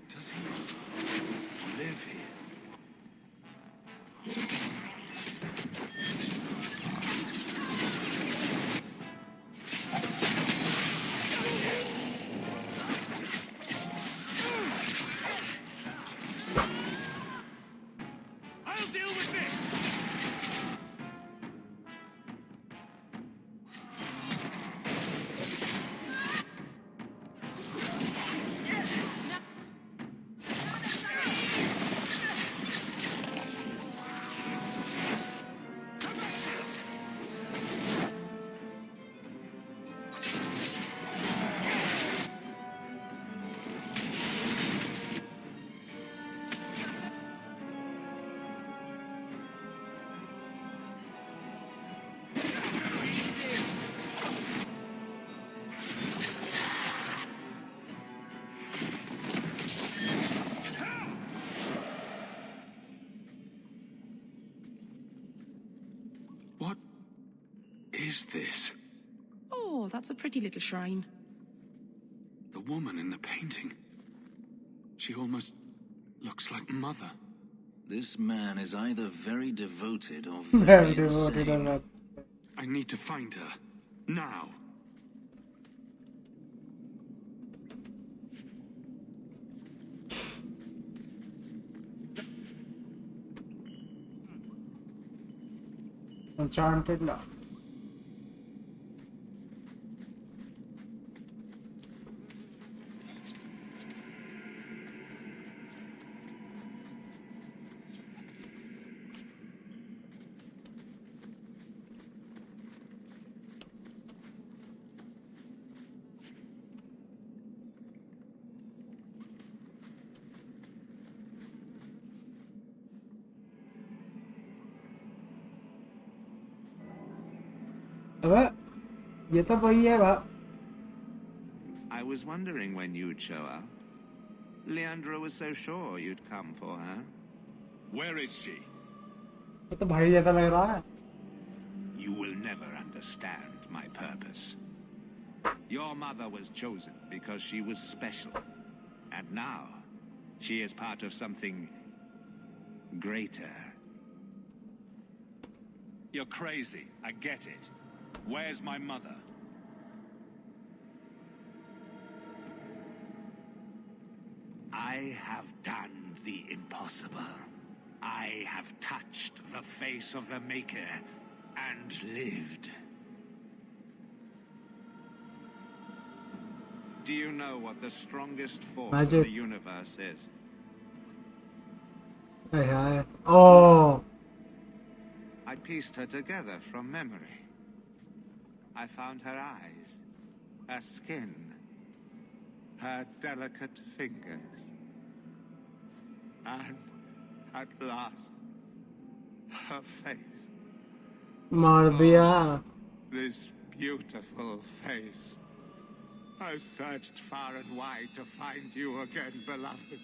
Does he live here? I'll deal with this! What is this? Oh, that's a pretty little shrine. The woman in the painting. She almost looks like Mother. This man is either very devoted or Very very devoted or insane. not. I need to find her. Now. Enchanted now. अबे ये तो वही है भा I was wondering when you'd show up. Leandra was so sure you'd come for her. Where is she? ये तो भाई जैसा लग रहा है You will never understand my purpose. Your mother was chosen because she was special. And now, she is part of something greater. You're crazy. I get it. Where's my mother? I have done the impossible. I have touched the face of the Maker and lived. Do you know what the strongest force Magic. of the universe is? यार oh I pieced her together from memory. I found her eyes, her skin, her delicate fingers. And at last, her face. मार दिया This beautiful face. I've searched far and wide to find you again, beloved.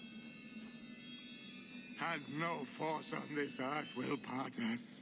And no force on this earth will part us.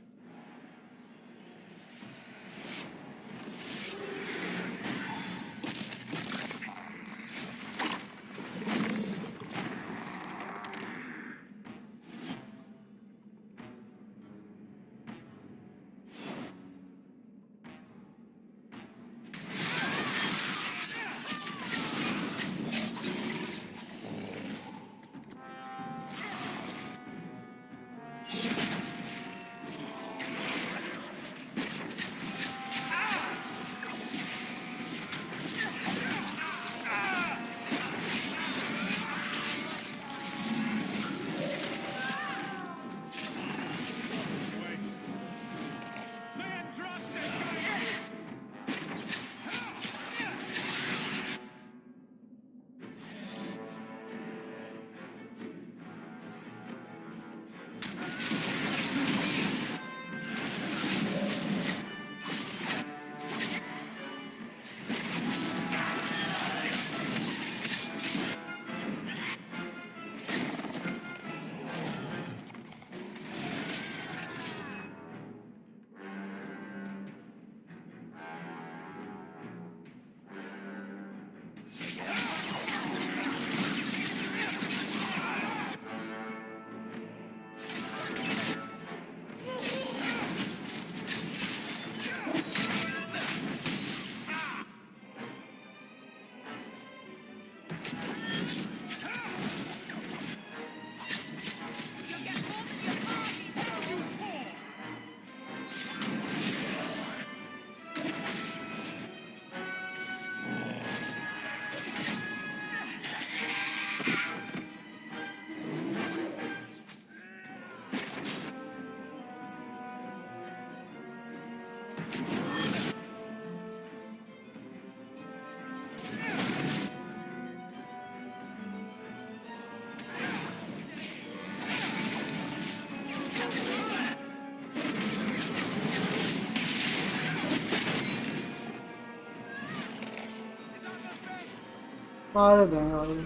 मार देंगे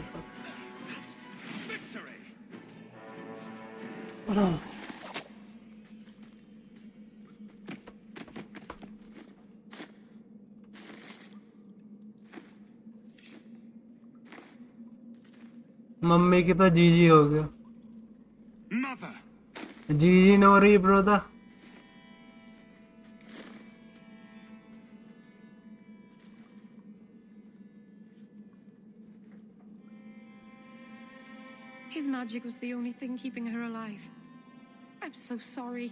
mummy की तो जीजी हो गया जीजी नो रही ब्रोदा His magic was the only thing keeping her alive. I'm so sorry.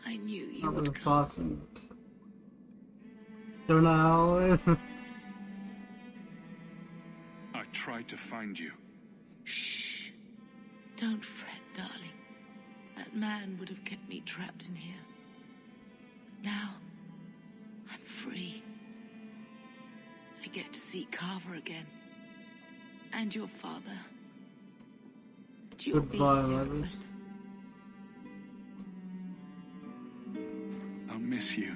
I knew you would come. Awesome. Don't know. I tried to find you. Shh. Don't fret, darling. That man would have kept me trapped in here. Now, I'm free. I get to see Carver again. And your father. You'll Goodbye, be here. Mother. I'll miss you.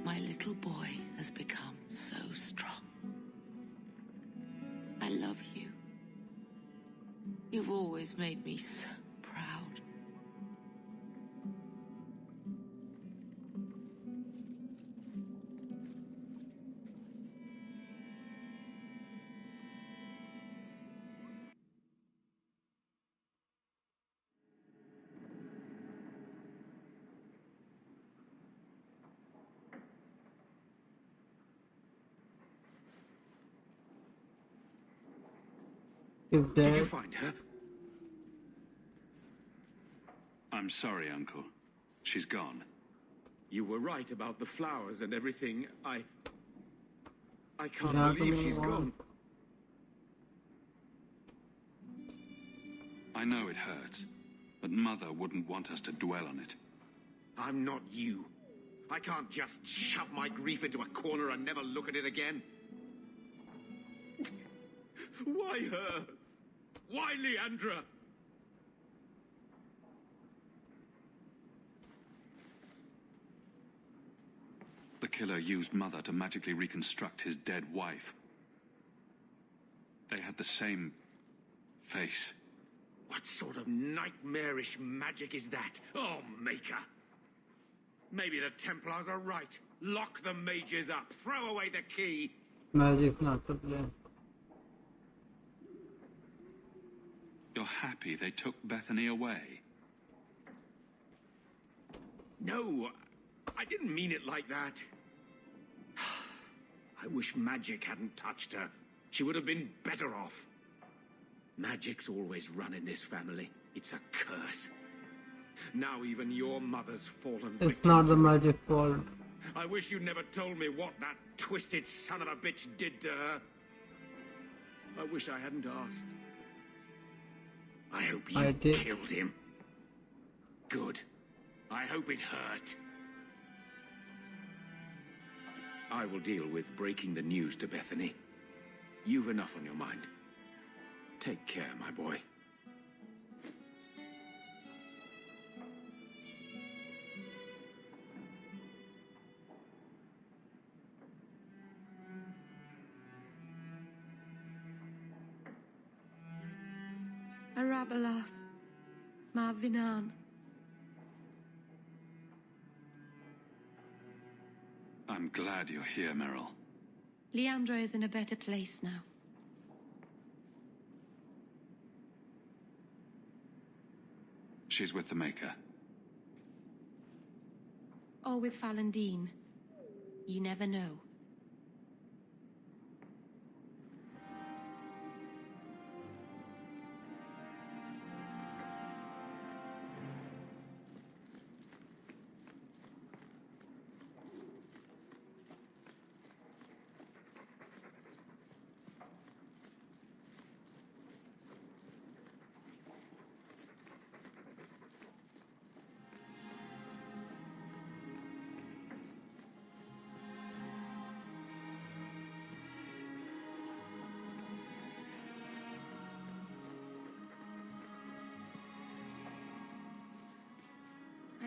My little boy has become so strong. I love you. You've always made me so proud. Did you find her? I'm sorry, Uncle. She's gone. You were right about the flowers and everything. I can't Yeah, believe come she's on. gone. I know it hurts, but Mother wouldn't want us to dwell on it. I'm not you. I can't just shove my grief into a corner and never look at it again. Why her? Why Leandra? The killer used Mother to magically reconstruct his dead wife. They had the same face. What sort of nightmarish magic is that? Oh, Maker! Maybe the Templars are right. Lock the mages up. Throw away the key. Magic not to play. You're happy they took Bethany away? No, I didn't mean it like that. I wish magic hadn't touched her. She would have been better off. Magic's always run in this family. It's a curse. Now even your mother's fallen victim. It's not the to it. magic fault. I wish you'd never told me what that twisted son of a bitch did to her. I wish I hadn't asked. I hope I you did. killed him. Good. I hope it hurt. I will deal with breaking the news to Bethany. You've enough on your mind. Take care, my boy. Arabelas. Marvinan. I'm glad you're here, Meryl. Leandra is in a better place now. She's with the Maker. Or with Falendine. You never know.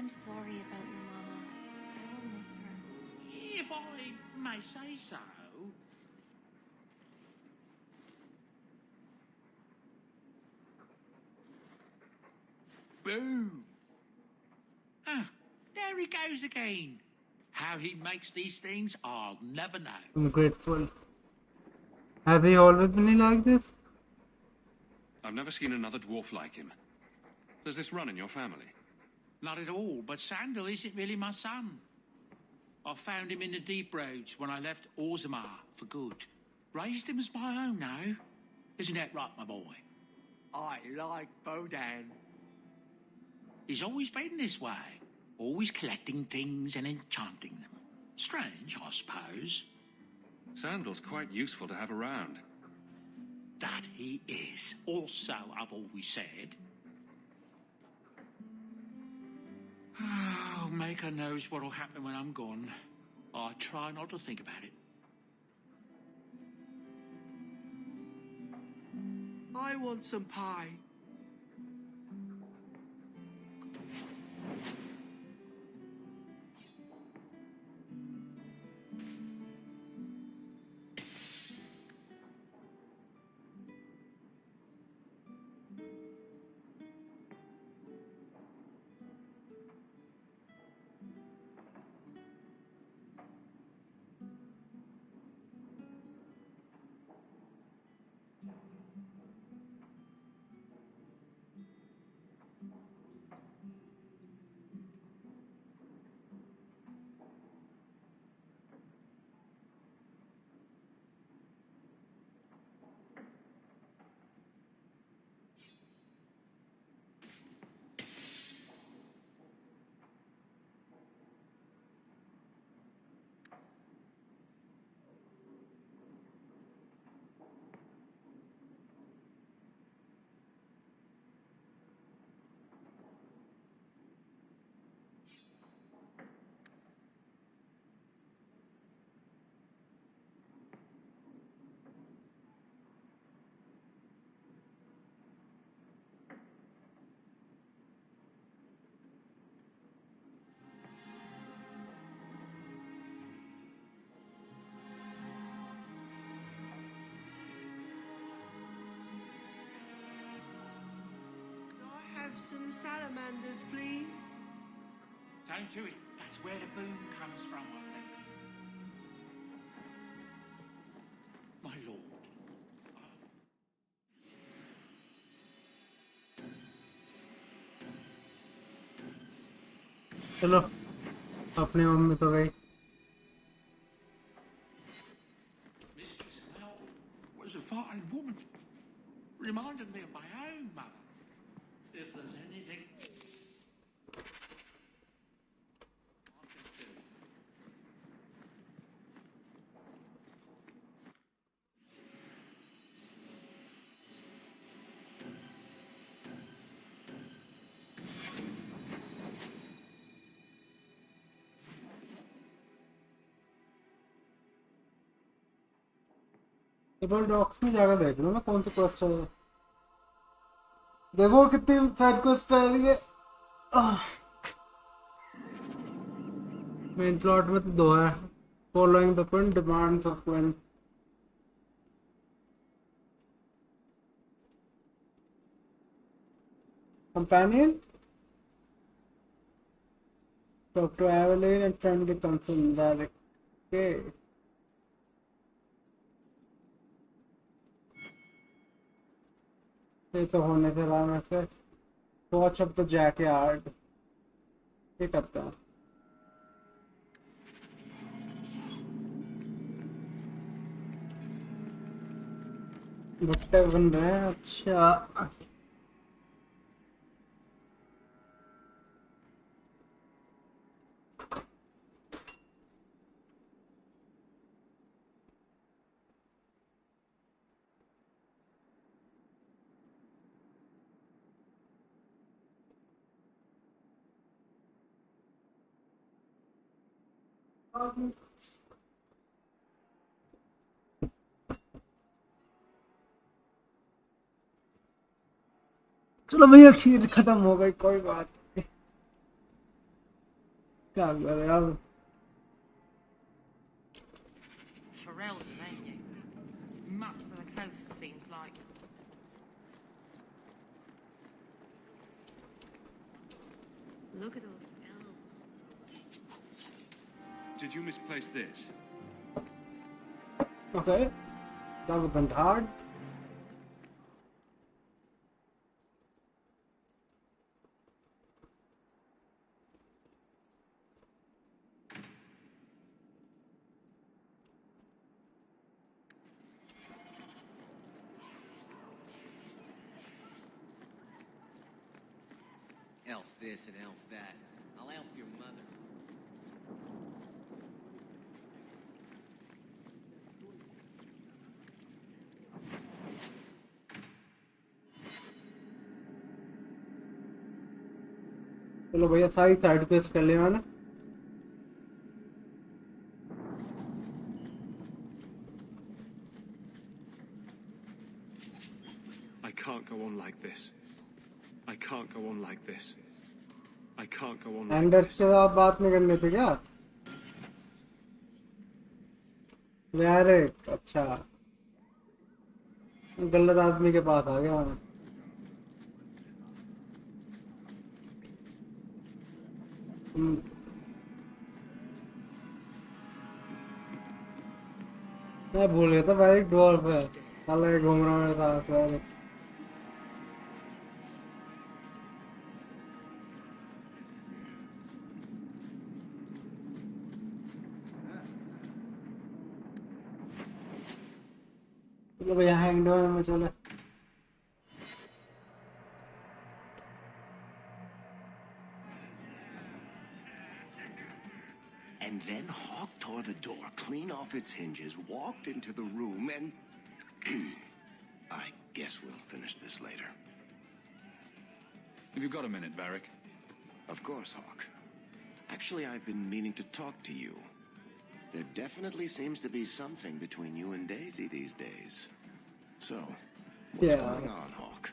I'm sorry about your mama. I will miss her. If I may say so. Boom! Ah, there he goes again. How he makes these things, I'll never know. I'm grateful. Have they always been like this? I've never seen another dwarf like him. Does this run in your family? Not at all, but Sandal isn't really my son. I found him in the deep roads when I left Orzammar for good. Raised him as my own now. Isn't that right, my boy? I like Bodan. He's always been this way. Always collecting things and enchanting them. Strange, I suppose. Sandal's quite useful to have around. That he is. Also, I've always said. Oh, Maker knows what'll happen when I'm gone. I try not to think about it. I want some pie. Some salamanders, please. Don't do it. That's where the boom comes from, I think. My lord. चलो अपने mummy तो गई. Mistress Mel was a fine woman. Reminded me of my own mother. If there's anything I can do. Table docs में जाकर देख लो ना कौन सी quest है. देखो कितनी साइड क्वेस्ट है ये. मेन प्लॉट में तो 2 है. Following the queen demands of queen. Companion talk to Evelyn and friendly concern direct. Okay ये तो होने से रहा में से. Watch up the junkyard. ये करता है. भुट्टे बन रहे हैं. अच्छा चलो भैया खीर खत्म हो गई. कोई बात नहीं. क्या कर यार Ferelden, ain't you? Much than the coast seems like. Look at all the elves. Did you misplace this? Okay, that wasn't hard. Elf this and elf that. I'll elf your mother. चलो भैया सारी side quest कर लिया मैंने I can't go on like this. I can't go on like this. I can't go on like Anders this. के साथ बात नहीं करनी थी क्या वेरिक अच्छा गलत आदमी के पास आ गया मैं मैं भूल गया था वेरिक डॉल्फ है साला घूम रहा मेरे साथ वेरिक चलो भैया हैंग डाउन में चले And then Hawk tore the door clean off its hinges, walked into the room, and... I guess we'll finish this later. Have you got a minute, Varric? Of course, Hawk. Actually, I've been meaning to talk to you. There definitely seems to be something between you and Daisy these days. So, what's going on, Hawk?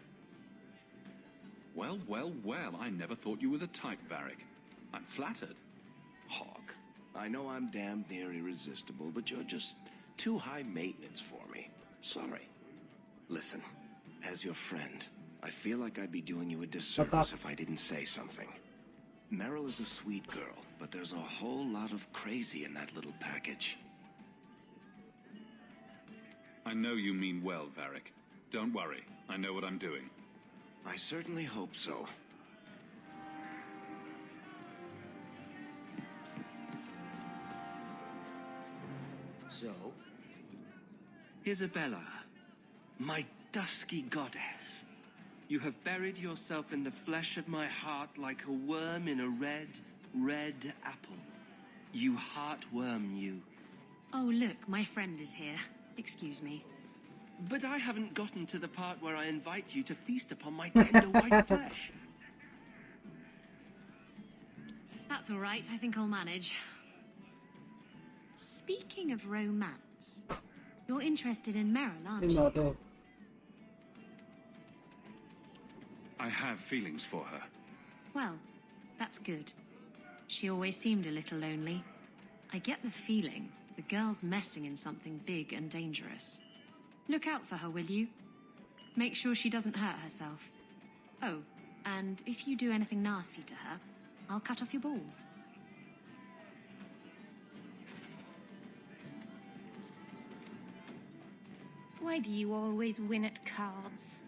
Well, well, well, I never thought you were the type, Varric. I'm flattered. Hawk, I know I'm damned near irresistible, but you're just too high maintenance for me. Sorry. Listen, as your friend, I feel like I'd be doing you a disservice if I didn't say something. Meryl is a sweet girl, but there's a whole lot of crazy in that little package. I know you mean well, Varric. Don't worry, I know what I'm doing. I certainly hope so. So? Isabella, my dusky goddess, you have buried yourself in the flesh of my heart like a worm in a red, red apple. You heartworm, you. Oh, look, my friend is here. Excuse me. But I haven't gotten to the part where I invite you to feast upon my tender white flesh. That's all right. I think I'll manage. Speaking of romance, you're interested in Meryl, aren't you? I have feelings for her. Well, that's good. She always seemed a little lonely. I get the feeling the girl's messing in something big and dangerous. Look out for her, will you? Make sure she doesn't hurt herself. Oh, and if you do anything nasty to her, I'll cut off your balls. Why do you always win at cards?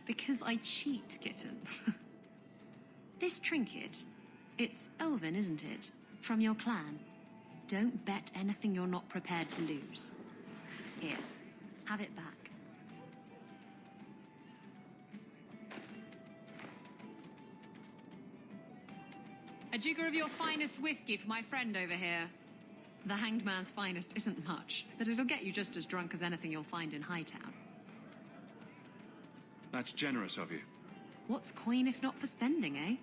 Because I cheat, kitten. This trinket, it's elven, isn't it? From your clan. Don't bet anything you're not prepared to lose. Here, have it back. A jigger of your finest whiskey for my friend over here. The Hanged Man's finest isn't much, but it'll get you just as drunk as anything you'll find in Hightown. That's generous of you. What's coin if not for spending, eh?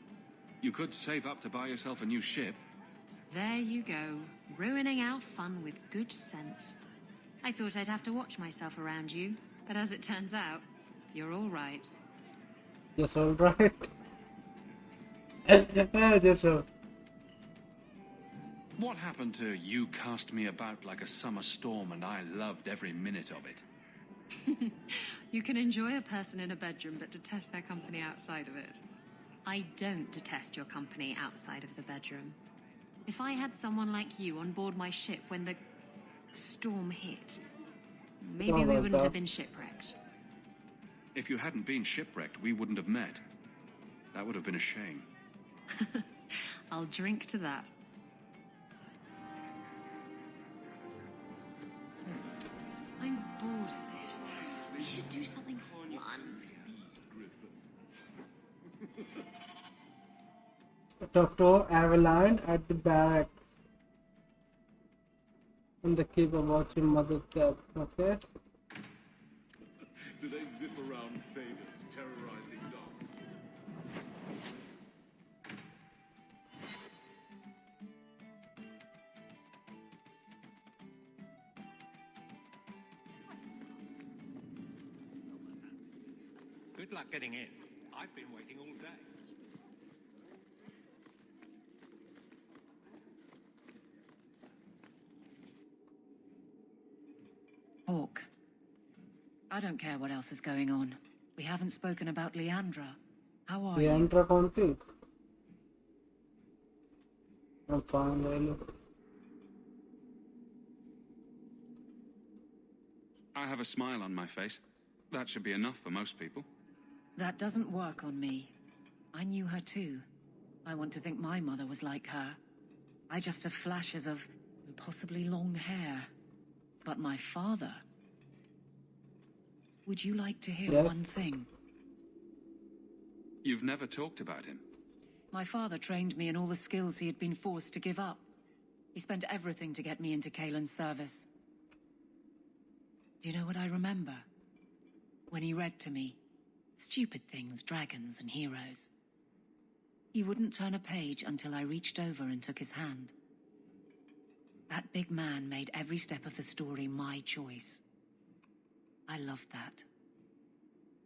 You could save up to buy yourself a new ship. There you go, ruining our fun with good sense. I thought I'd have to watch myself around you, but as it turns out, you're all right. Yes, all right. Just so. What happened to you cast me about like a summer storm and I loved every minute of it? You can enjoy a person in a bedroom but detest their company outside of it. I don't detest your company outside of the bedroom. If I had someone like you on board my ship when the storm hit, maybe we wouldn't have been shipwrecked. If you hadn't been shipwrecked, we wouldn't have met. That would have been a shame. I'll drink to that. I'm bored of this. We should do something fun. Dr. Aveline at the barracks. And the keep about your mother's death, okay? Do they zip around favors, terrorizing dogs? Good luck getting in. I've been waiting all day. Hawk. I don't care what else is going on. We haven't spoken about Leandra. How are you? Leandra कौन थी? I'm fine, really. I have a smile on my face. That should be enough for most people. That doesn't work on me. I knew her too. I want to think my mother was like her. I just have flashes of impossibly long hair. But my father... Would you like to hear one thing? You've never talked about him. My father trained me in all the skills he had been forced to give up. He spent everything to get me into Kaelin's service. Do you know what I remember? When he read to me, stupid things, dragons and heroes. He wouldn't turn a page until I reached over and took his hand. That big man made every step of the story my choice. I loved that.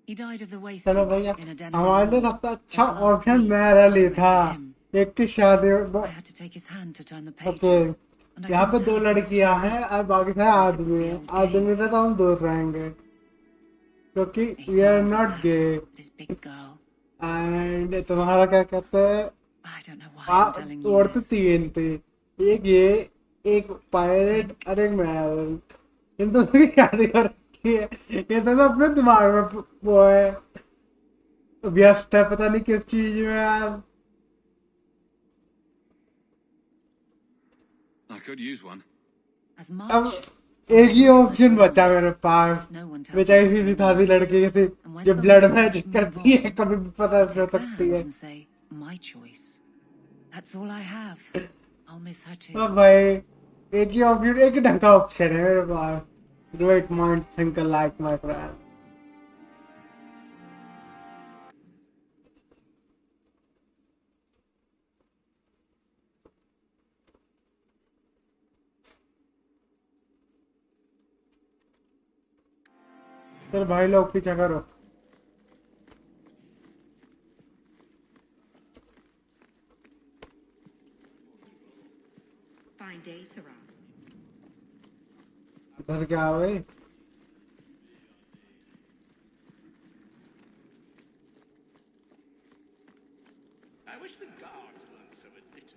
He died of the waste चलो भैया in a den. हमारे लिए सबसे अच्छा option मेरा लिए था एक की शादी I had to take his hand to turn the pages. Okay यहाँ पे दो लड़कियां हैं और बाकी सारे आदमी हैं आदमी से तो हम दोस्त रहेंगे क्योंकि we are not gay and तुम्हारा क्या कहते हैं औरतें तीन थी एक ये एक पायरेट और एक मैरन इन दोनों की शादी कर रखी है ये तो अपने दिमाग में वो है व्यस्त है पता नहीं किस चीज में यार I could use one. अब एक ही ऑप्शन बचा मेरे पास बेचारी सी सारी लड़की की थी जो ब्लड मैजिक करती है कभी भी पता चल सकती है My choice. That's all I have. I'll miss her too. अब भाई एक ही ऑप्शन एक ही ढंग का ऑप्शन है मेरे पास Great minds think alike, my friend. चल भाई लोग पीछा करो Fine day, Sarah. इधर क्या है भाई I wish the guards weren't so illiterate.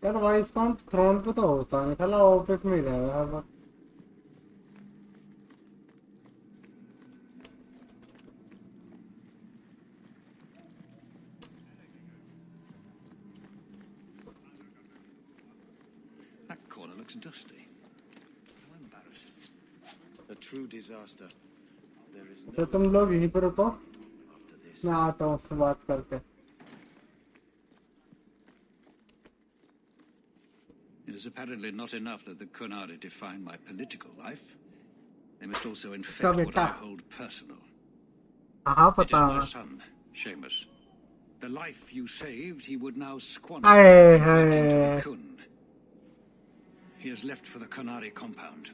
यार वाइस काउंट थ्रोन पे तो होता है साला ऑफिस में ही रह रहा है Dusty. How embarrassing. A true disaster. There is no तो तुम लोग यहीं पर रुको मैं आता हूँ उससे बात करके It is apparently not enough that the Kunari define my political life. They must also infect what I hold personal. It is my son, Seamus. The life you saved, he would now squander into the Kun. He has left for the Kunari compound.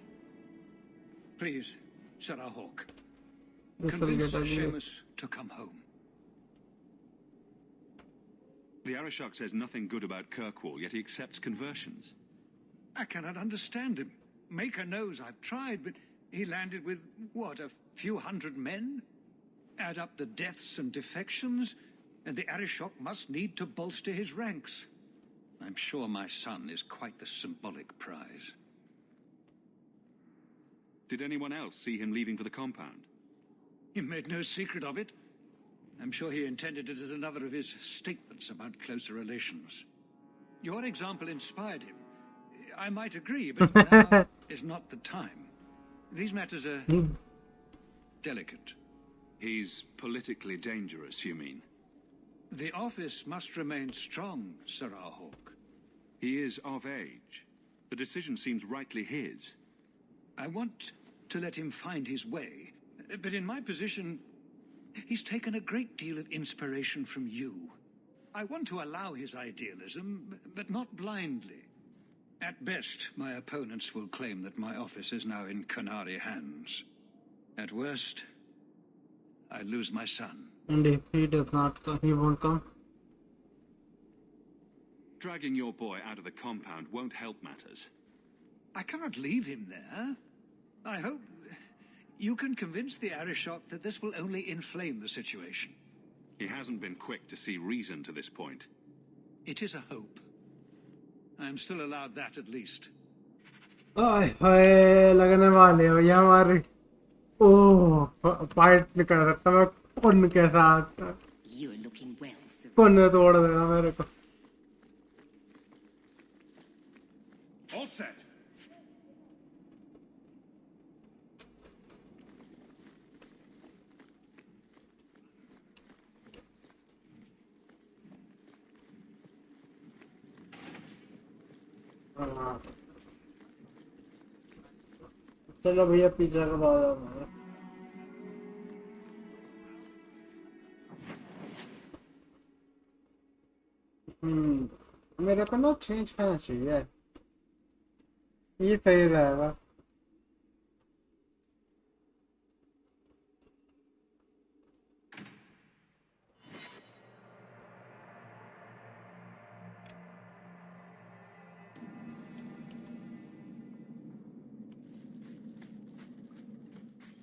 Please, Sarah Hawk. This will Convince get ugly. Seamus to come home. The Arishok says nothing good about Kirkwall, yet he accepts conversions. I cannot understand him. Maker knows I've tried, but he landed with, what, a few hundred men? Add up the deaths and defections, and the Arishok must need to bolster his ranks. I'm sure my son is quite the symbolic prize. Did anyone else see him leaving for the compound? He made no secret of it. I'm sure he intended it as another of his statements about closer relations. Your example inspired him. I might agree, but now is not the time. These matters are delicate. He's politically dangerous, you mean? The office must remain strong, Sir Rahul. He is of age. The decision seems rightly his. I want to let him find his way, but in my position, he's taken a great deal of inspiration from you. I want to allow his idealism, but not blindly. At best, my opponents will claim that my office is now in Qunari hands. At worst, I lose my son. And if he does not come, he won't come. Dragging your boy out of the compound won't help matters. I cannot leave him there. I hope you can convince the Arishok that this will only inflame the situation. He hasn't been quick to see reason to this point. It is a hope. I am still allowed that at least. ओए होए लगने वाले हो ये हमारी ओह fight नहीं कर सकता मैं कौन के साथ You're looking well, sir. कौन तोड़ देगा मेरे को All set. चलो भैया पीछे का बात हमारा मेरे को ना चेंज करना चाहिए ये सही रहेगा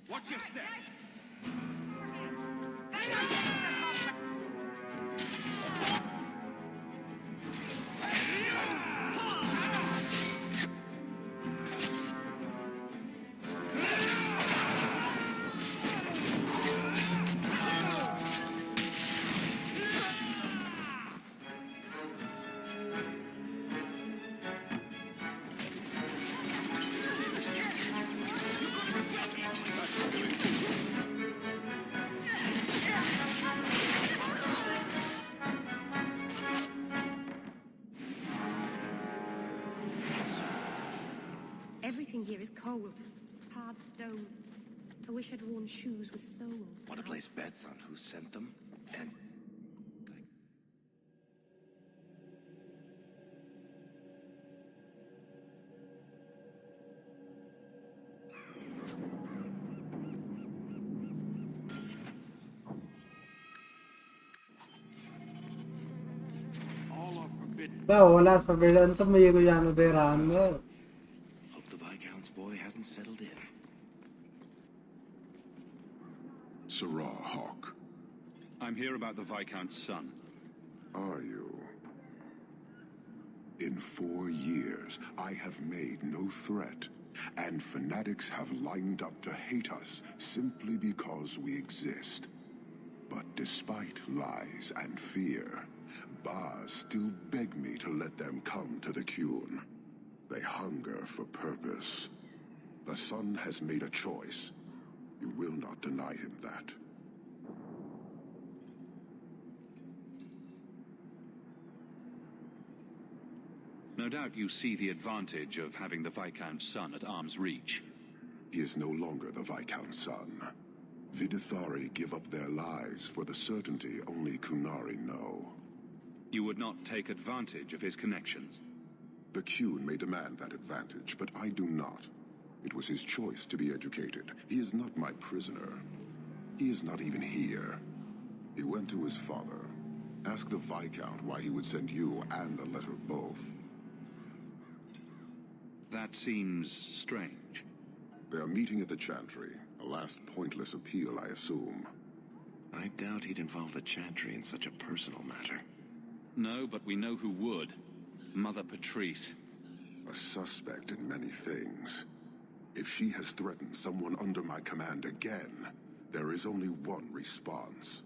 Watch your step. Everything here is cold. Hard stone. I wish I'd worn shoes with soles. Want to place bets on who sent them? And All are forbidden. क्या होला forbidden तो मुझे को जाने दे रहा है hope the Viscount's boy hasn't settled in. Sarah Hawk. I'm here about the Viscount's son. Are you? In 4 years, I have made no threat, and fanatics have lined up to hate us simply because we exist. But despite lies and fear, Baz still beg me to let them come to the Qun. They hunger for purpose. The son has made a choice. You will not deny him that. No doubt you see the advantage of having the Viscount's son at arm's reach. He is no longer the Viscount's son. Vidithari give up their lives for the certainty only Qunari know. You would not take advantage of his connections. The Qun may demand that advantage, but I do not. It was his choice to be educated. He is not my prisoner. He is not even here. He went to his father. Ask the Viscount why he would send you and a letter both. That seems strange. They are meeting at the Chantry. A last pointless appeal, I assume. I doubt he'd involve the Chantry in such a personal matter. No, but we know who would. Mother Patrice. A suspect in many things. If she has threatened someone under my command again, there is only one response.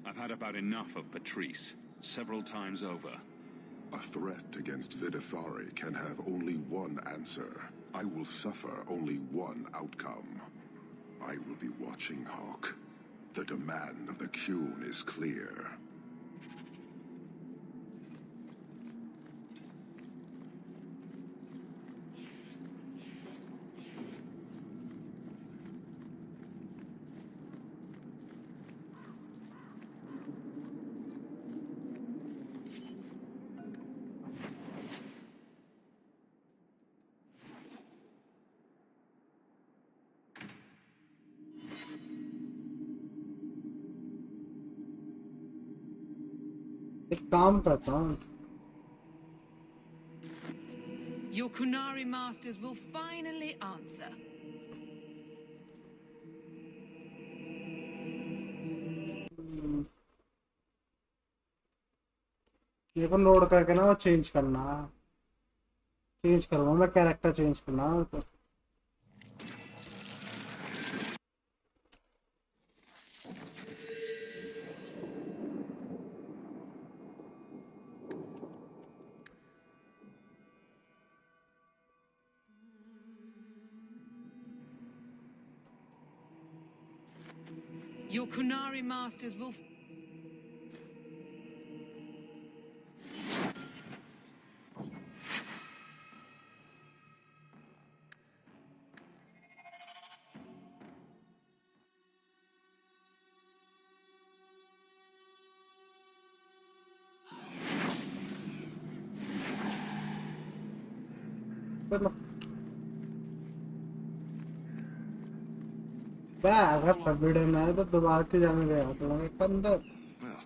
I've had about enough of Patrice, several times over. A threat against Vidithari can have only one answer. I will suffer only one outcome. I will be watching, Hawk. The demand of the Qun is clear. एक काम करता हूँ. Your Kunari masters will finally answer. ये को note करके ना वो change करना. चेंज करूँगा मैं कैरेक्टर चेंज करना तो. Your Kunari masters will... अगर forbidden है तो दोबारा क्यों जाने गया तो मैं अंदर. Well,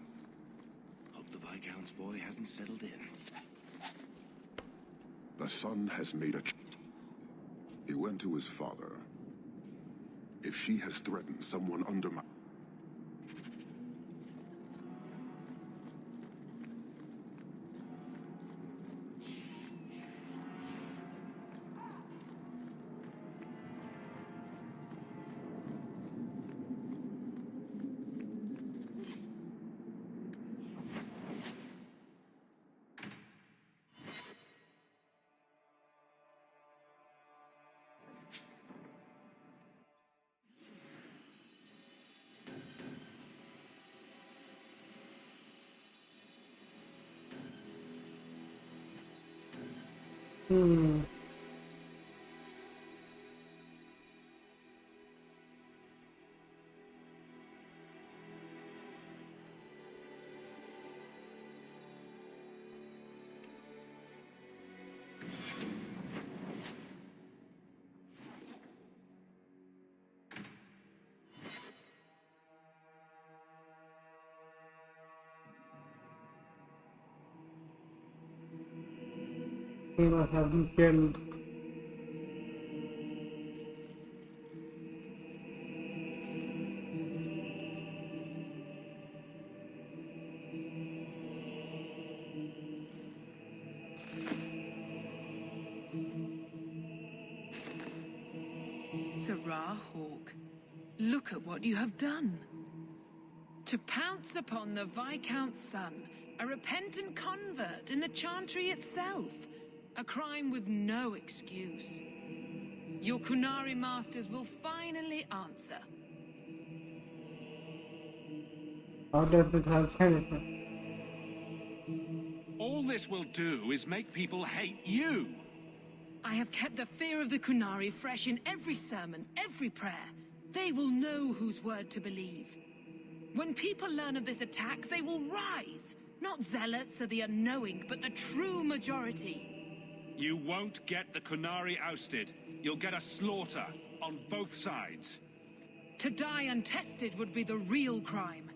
hope the Viscount's boy hasn't settled in. The son has made a... He went to his father. If she has threatened someone under my... He must have been killed. Sarah Hawke, look at what you have done. To pounce upon the Viscount's son, a repentant convert in the Chantry itself. A crime with no excuse. Your Kunari masters will finally answer. How does it help anything? All this will do is make people hate you. I have kept the fear of the Kunari fresh in every sermon, every prayer. They will know whose word to believe. When people learn of this attack, they will rise. Not zealots or the unknowing, but the true majority. You won't get the Kunari ousted. You'll get a slaughter on both sides. To die untested would be the real crime.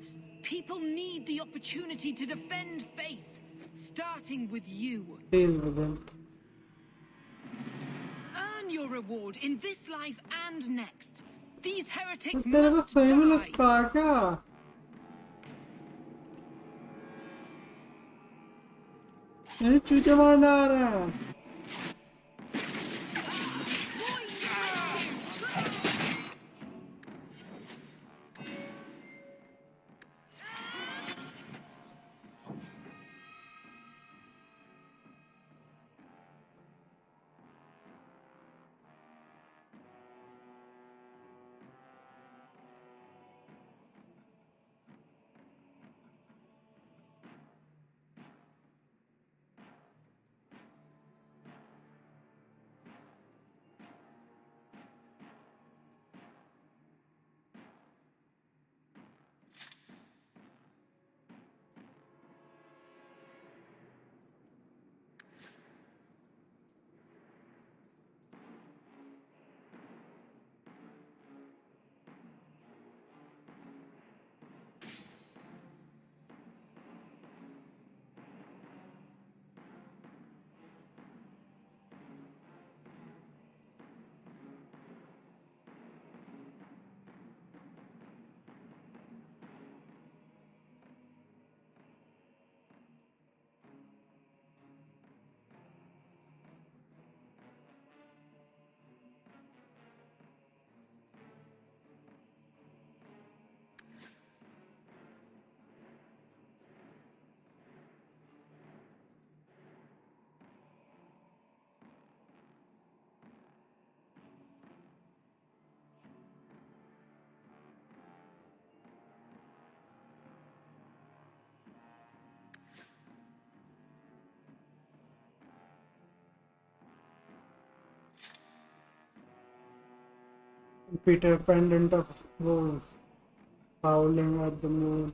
People need the opportunity to defend faith, starting with you. Deal with him. Earn your reward in this life and next. These heretics तेरे को must सही में die. लगता है क्या? ये चूते मारने आ रहा है. Peter pendant of rose, howling at the moon.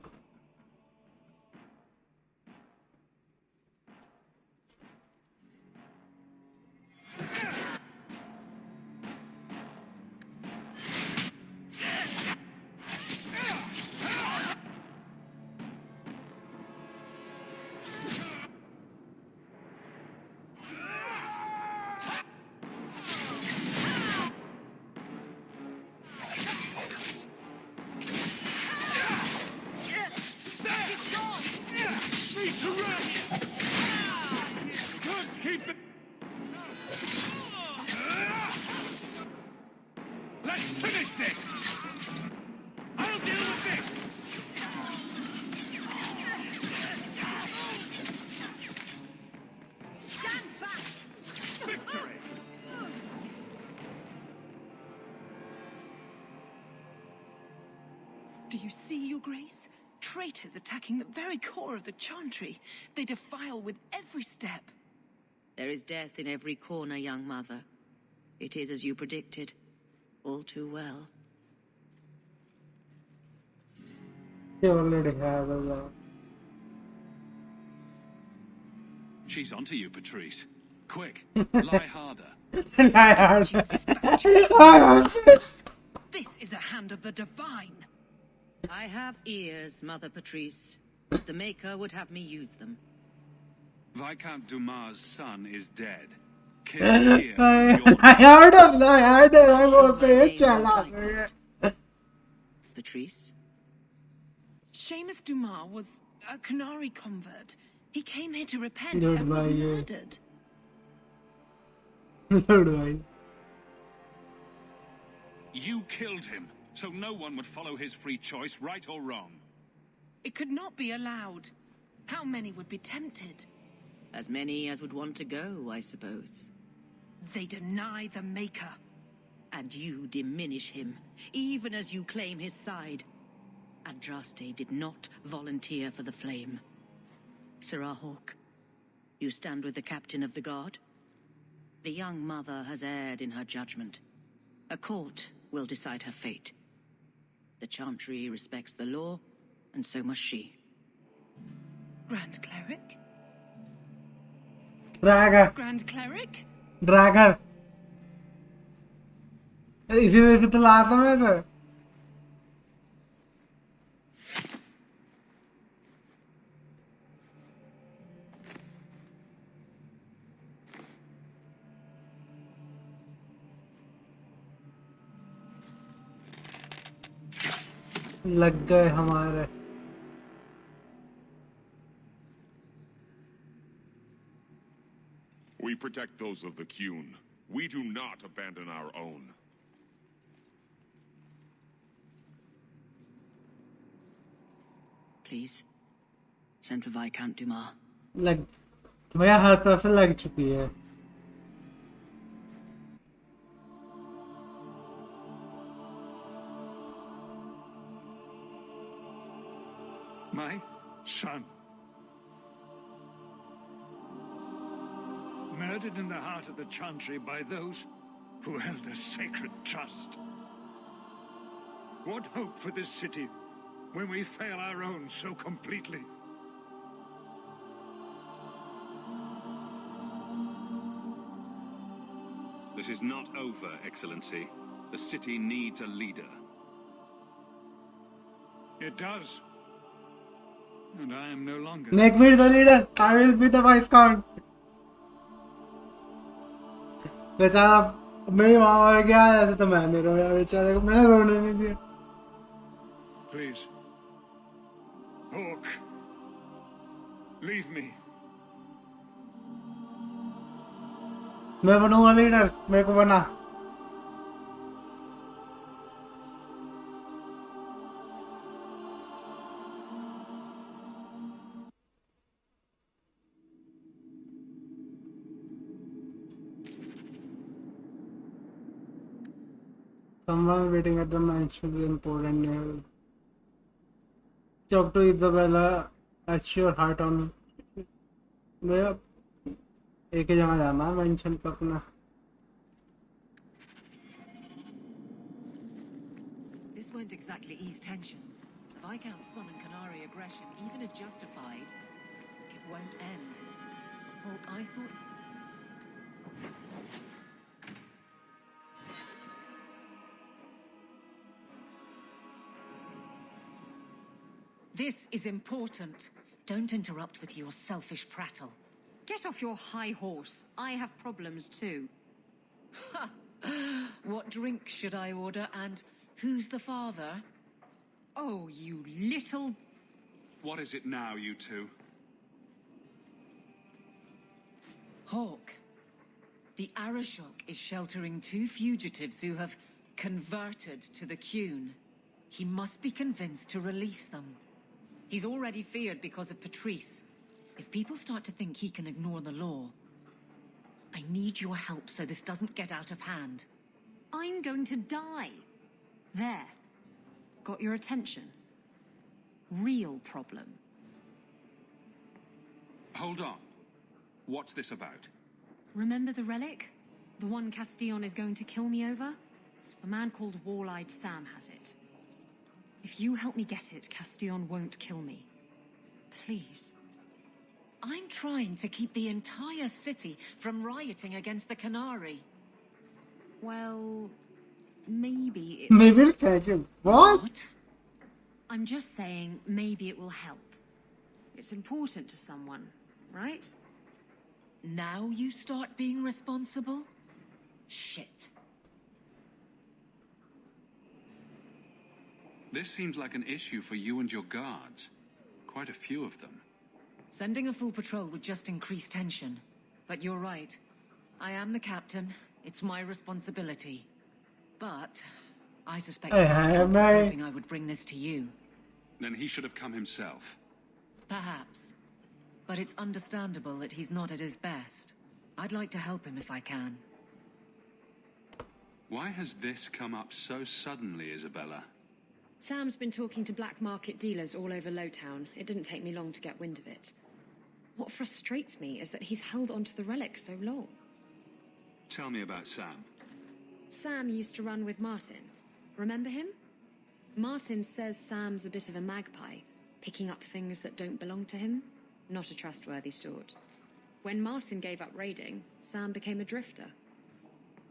Do you see, Your Grace? Traitors attacking the very core of the Chantry. They defile with every step. There is death in every corner, young mother. It is as you predicted. All too well. They already have a lot. She's onto you, Patrice. Quick, lie harder. Lie harder. This is a hand of the divine. I have ears, Mother Patrice. The Maker would have me use them. Viscount Dumas' son is dead. Killed here. I heard him. I won't pay a Patrice? Seamus Dumas was a Canary convert. He came here to repent Good and was boy, murdered. Good. You killed him, so no one would follow his free choice, right or wrong. It could not be allowed. How many would be tempted? As many as would want to go, I suppose. They deny the Maker. And you diminish him, even as you claim his side. Andraste did not volunteer for the flame. Sirrah Hawke, you stand with the captain of the guard? The young mother has erred in her judgment. A court will decide her fate. The Chantry respects the law, and so must she. Grand Cleric? Draga. Grand Cleric? Draga. If you the last one, लग गए हमारे। We protect those of the Qun. We do not abandon our own. Please, send for Viscount Dumas. लग भैया हर तरफ से लग चुकी है। My son. Murdered in the heart of the Chantry by those who held a sacred trust. What hope for this city when we fail our own so completely? This is not over, Excellency. The city needs a leader. It does. And I am no longer. Make me the leader. I will be the Viscount. बेचारा मेरी माँ मर गया ऐसे तो मैं नहीं रोया बेचारे को मैंने रोने नहीं दिया। Please. Hawk. Leave me. मैं बनूंगा लीडर मेरे को बना। Someone waiting at the mansion with important news. Talk to Isabella. At your heart on. भैया एक ही जगह जाना है मेंशन पे अपना। This won't exactly ease tensions. The Viscount's son and Canary aggression, even if justified, it won't end. Hawk, I thought... This is important. Don't interrupt with your selfish prattle. Get off your high horse. I have problems too. Ha! What drink should I order, and who's the father? Oh, you little... What is it now, you two? Hawk. The Arashok is sheltering 2 fugitives who have converted to the Qun. He must be convinced to release them. He's already feared because of Patrice. If people start to think he can ignore the law, I need your help so this doesn't get out of hand. I'm going to die. There. Got your attention? Real problem. Hold on. What's this about? Remember the relic? The one Castillon is going to kill me over? A man called Wall-Eyed Sam has it. If you help me get it, Castillon won't kill me. Please. I'm trying to keep the entire city from rioting against the Canary. Well, maybe it's... Maybe it's actually... What? I'm just saying maybe it will help. It's important to someone, right? Now you start being responsible? Shit. This seems like an issue for you and your guards. Quite a few of them. Sending a full patrol would just increase tension. But you're right. I am the captain. It's my responsibility. But I suspect Viscount was hoping I would bring this to you. Then he should have come himself. Perhaps. But it's understandable that he's not at his best. I'd like to help him if I can. Why has this come up so suddenly, Isabella? Sam's been talking to black market dealers all over Lowtown. It didn't take me long to get wind of it. What frustrates me is that he's held onto the relic so long. Tell me about Sam. Sam used to run with Martin. Remember him? Martin says Sam's a bit of a magpie, picking up things that don't belong to him. Not a trustworthy sort. When Martin gave up raiding, Sam became a drifter.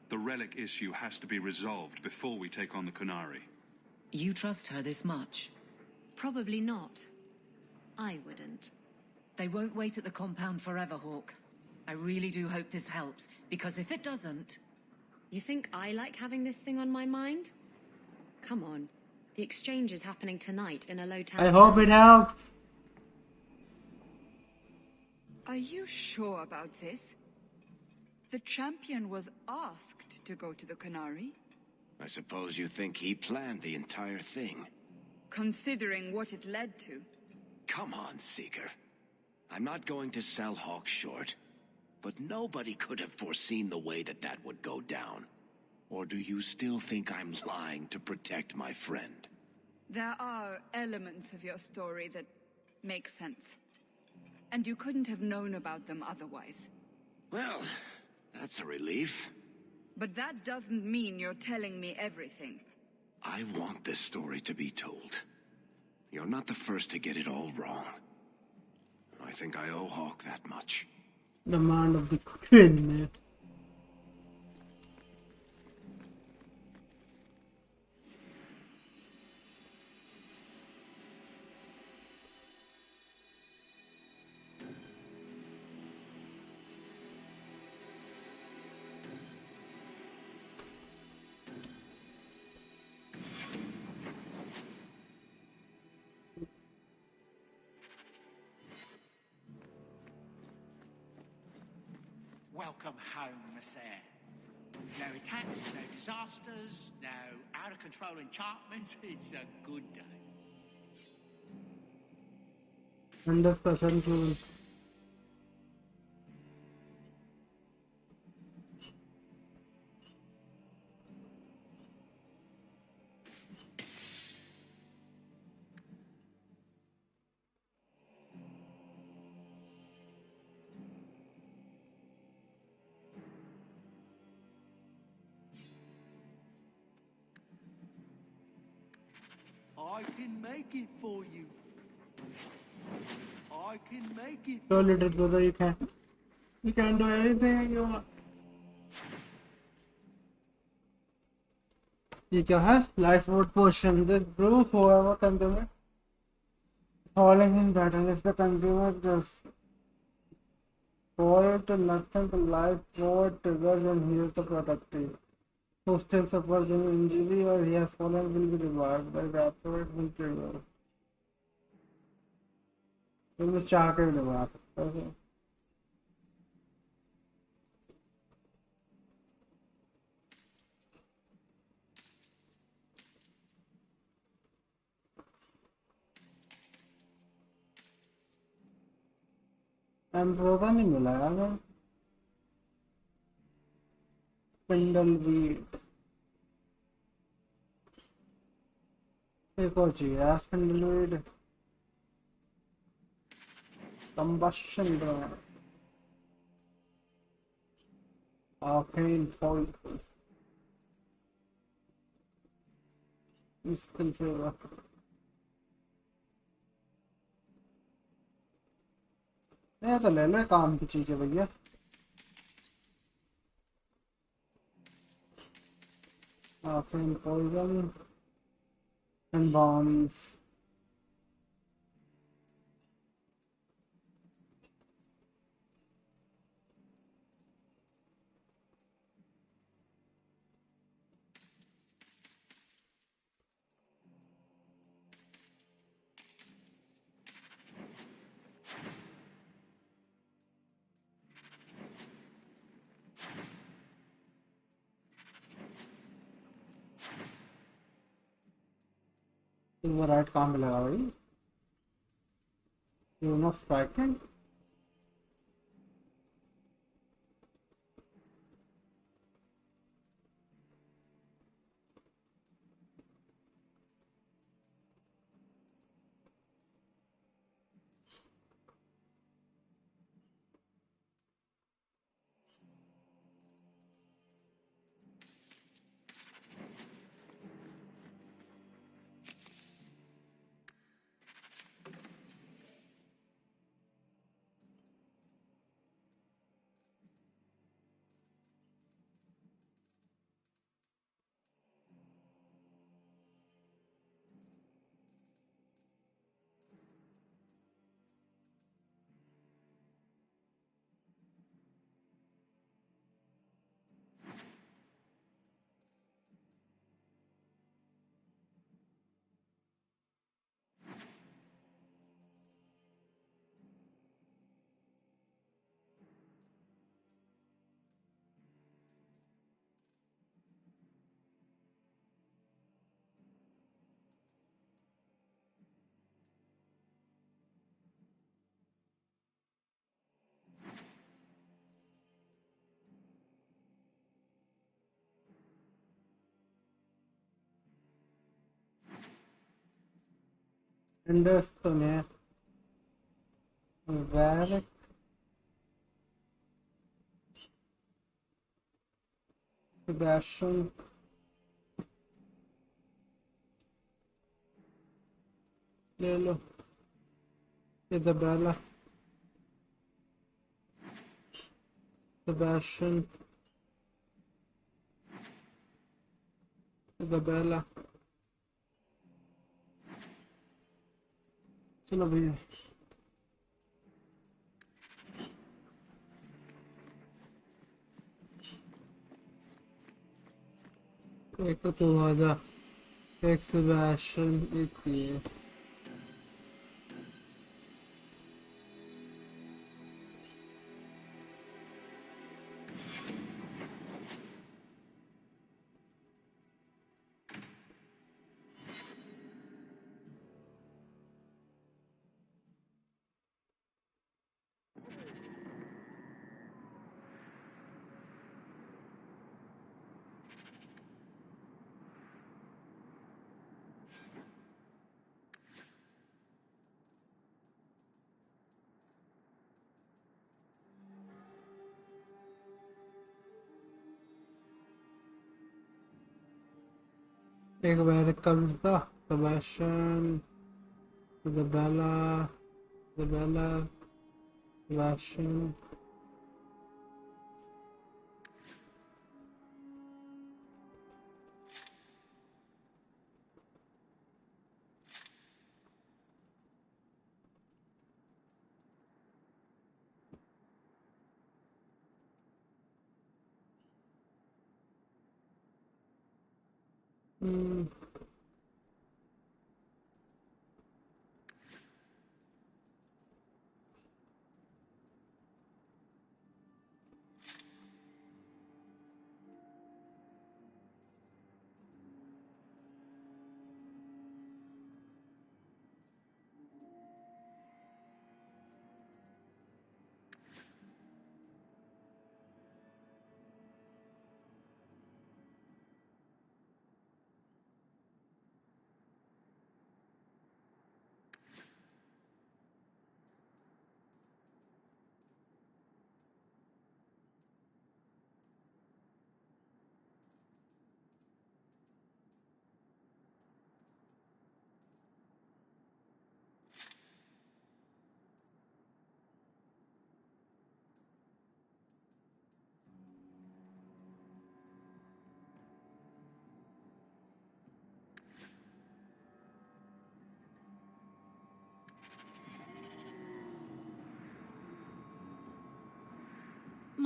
The relic issue has to be resolved before we take on the Canary. You trust her this much? Probably not. I wouldn't. They won't wait at the compound forever, Hawk. I really do hope this helps, because if it doesn't... You think I like having this thing on my mind? Come on. The exchange is happening tonight in a low town. I hope it helps. Are you sure about this? The champion was asked to go to the Canary. I suppose you think he planned the entire thing. Considering what it led to. Come on, Seeker. I'm not going to sell Hawk short, but nobody could have foreseen the way that that would go down. Or do you still think I'm lying to protect my friend? There are elements of your story that make sense. And you couldn't have known about them otherwise. Well, that's a relief. But that doesn't mean you're telling me everything. I want this story to be told. You're not the first to get it all wrong. I think I owe Hawk that much. Demand of the Queen. Welcome home, Monsieur. No attacks, no disasters, no out-of-control enchantments. It's a good day. Under special rules. I can make it for you. I can make it. So little brother, you can do anything you want. ये क्या है? Life wood potion. This brew whoever consumer falling in battle. If the consumer just fall to nothing, the life ward triggers and heals the productive. Who still suffers an injury or he has fallen will be revived. The evaporate will trigger. तो मैं चाह के भी दबा सकता हूँ. एम्ब्रोजा नहीं मिला यार. स्पिंडल वीड एक और चाहिए यार. Spindle weed. Combustion burn. Arcane poison. Mystical favor. ये तो ले लो काम की चीजें भैया. Arcane poison and bombs. वो राइट काम पे लगा भाई. You know striking. Anderson, yeah. Varric. Sebastian. Lelo. Isabella. Sebastian. Isabella. चलो भैया एक तो तू आ जा एक सेबेस्टियन एक ये एक बार कम था Sebastian Isabella Sebastian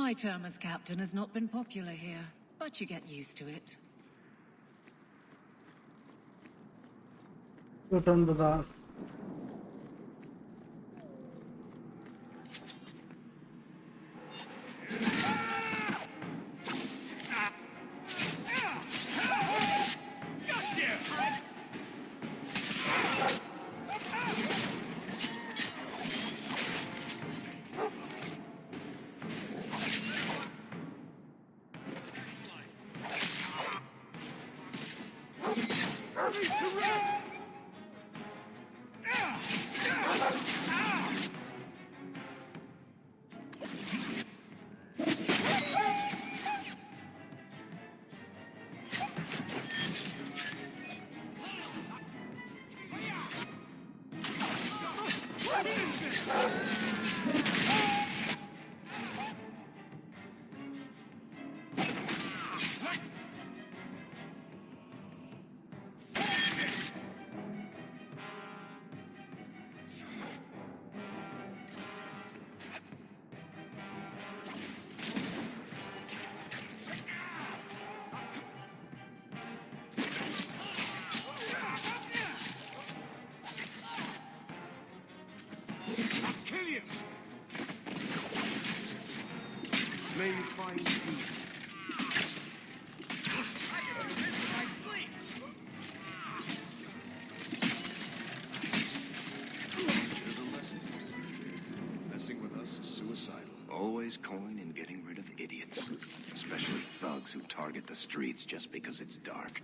My term as captain has not been popular here, but you get used to it. Return Bazaar May you find peace. Messing with us is suicidal. Always coin and getting rid of idiots. Especially thugs who target the streets just because it's dark.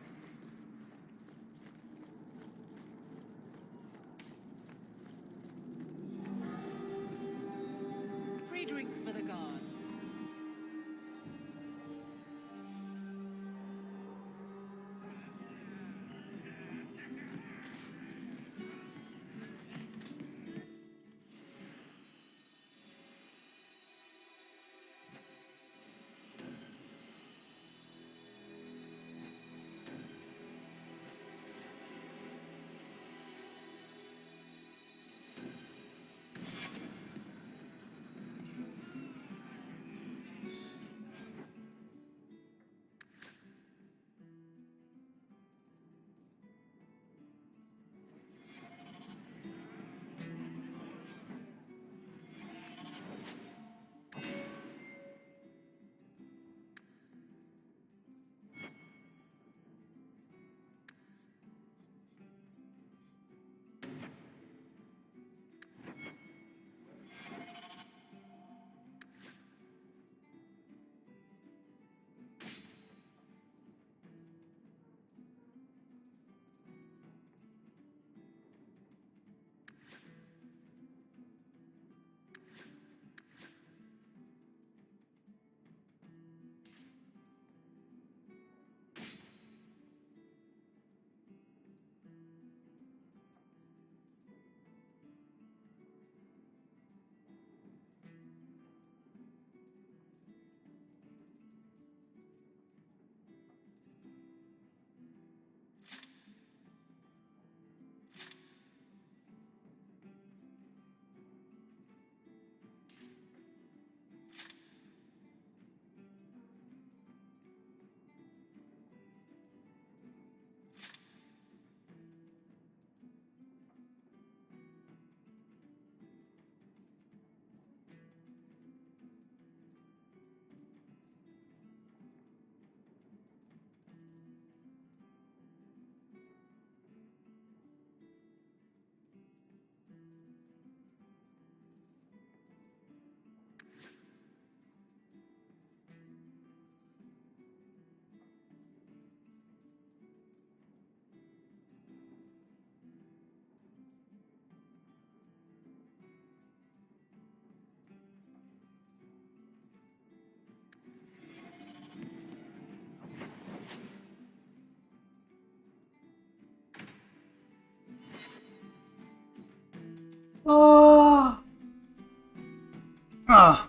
Oh! Ah!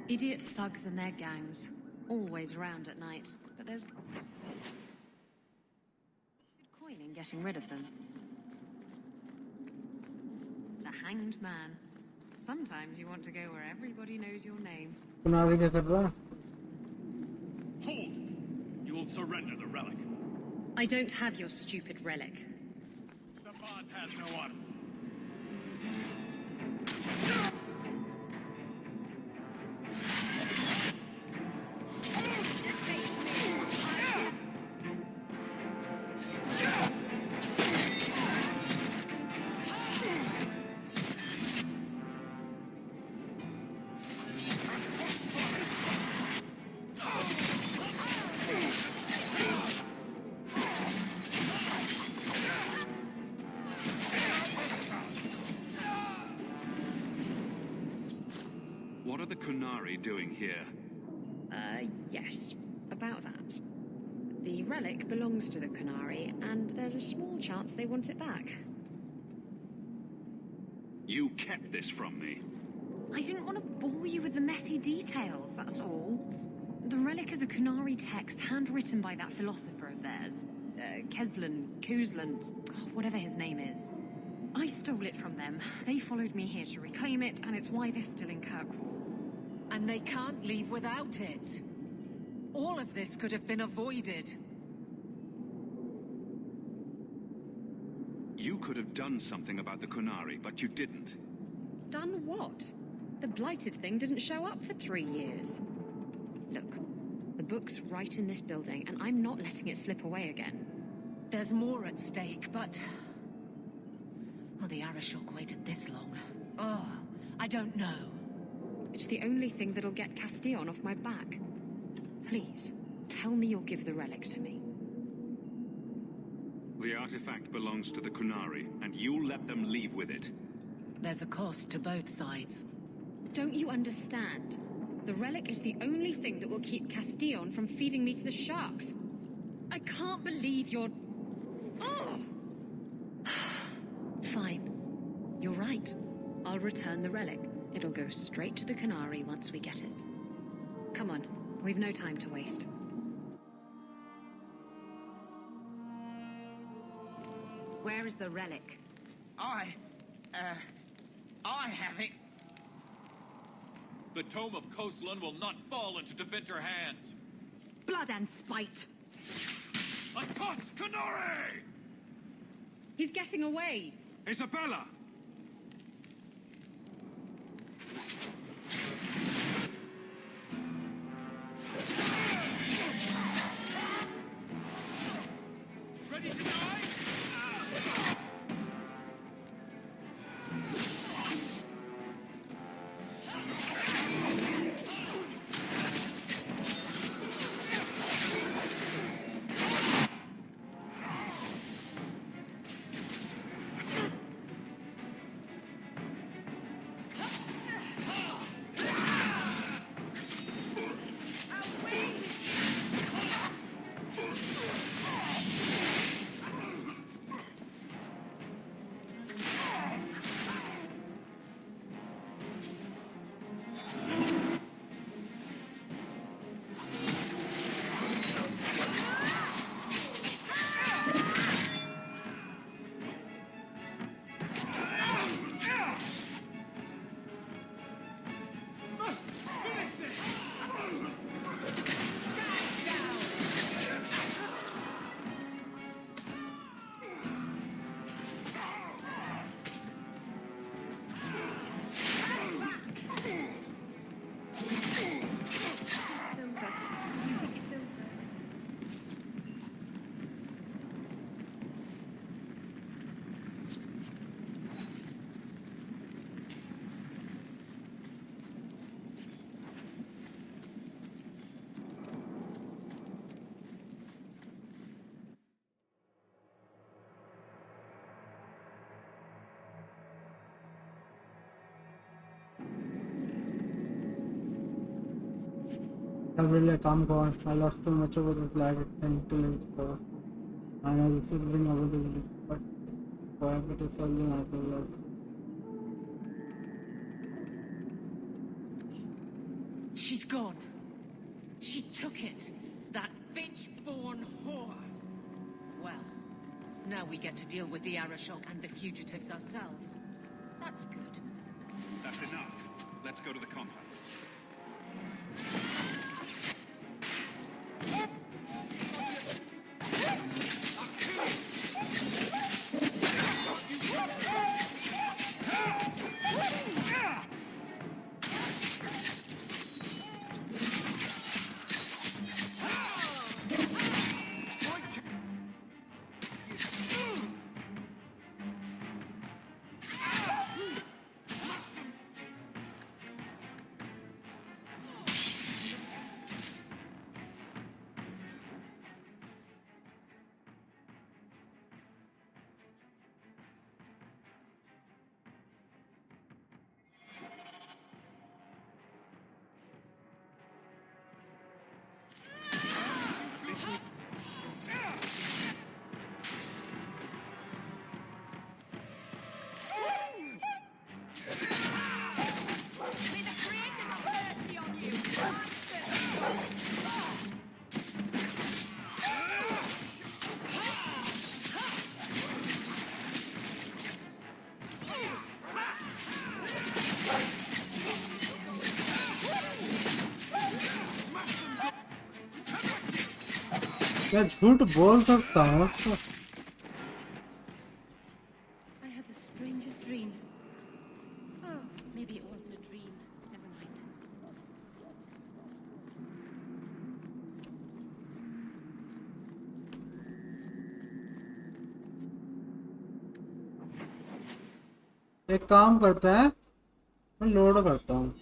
Idiot thugs and their gangs. Always around at night. But there's good coin in getting rid of them. The Hanged Man. Sometimes you want to go where everybody knows your name. Kunali kya kar raha? Hold! You will surrender the relic. I don't have your stupid relic. The boss has no honor. What are the Kunari doing here? Yes. About that. The relic belongs to the Kunari, and there's a small chance they want it back. You kept this from me. I didn't want to bore you with the messy details, that's all. The relic is a Kunari text handwritten by that philosopher of theirs. Kuzland, whatever his name is. I stole it from them. They followed me here to reclaim it, and it's why they're still in Kirkwall. And they can't leave without it. All of this could have been avoided. You could have done something about the Kunari, but you didn't. Done what? The blighted thing didn't show up for 3 years. Look, the book's right in this building, and I'm not letting it slip away again. There's more at stake, but... Well, the Arashok waited this long. Oh, I don't know. It's the only thing that'll get Castillon off my back. Please, tell me you'll give the relic to me. The artifact belongs to the Kunari, and you'll let them leave with it. There's a cost to both sides. Don't you understand? The relic is the only thing that will keep Castillon from feeding me to the sharks. I can't believe you're... Oh! Fine. You're right. I'll return the relic. It'll go straight to the Kunari once we get it. Come on, we've no time to waste. Where is the relic? I have it. The Tome of Coastland will not fall into defender hands. Blood and spite! Accost Kunari! He's getting away! Isabella! Ready to die? I really, I'm gone. I lost too much over the blighted thing to live for. I know this will bring availability, but whatever it is solving after that. She's gone. She took it. That bitch-born whore. Well, now we get to deal with the Arashok and the fugitives ourselves. That's good. That's enough. Let's go to the compound. क्या झूठ बोल सकता हूँ उसको? I had the strangest dream. Oh, maybe it wasn't a dream. Never mind. एक काम करते हैं, मैं लोड करता हूँ.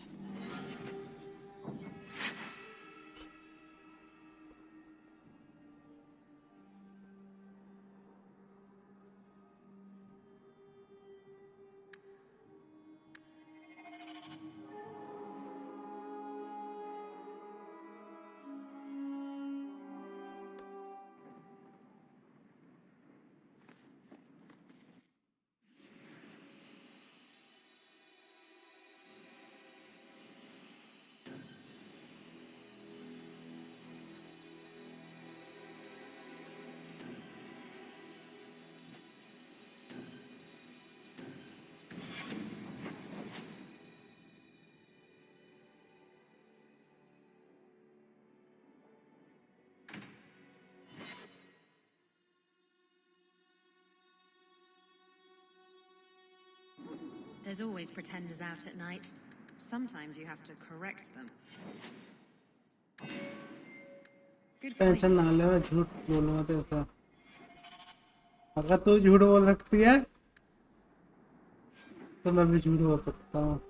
There's always pretenders out at night. Sometimes you have to correct them. Good tension ना ले, मैं झूठ बोलूँगा तेरे से. अगर तू झूठ बोल सकती है तो मैं भी झूठ बोल सकता हूँ.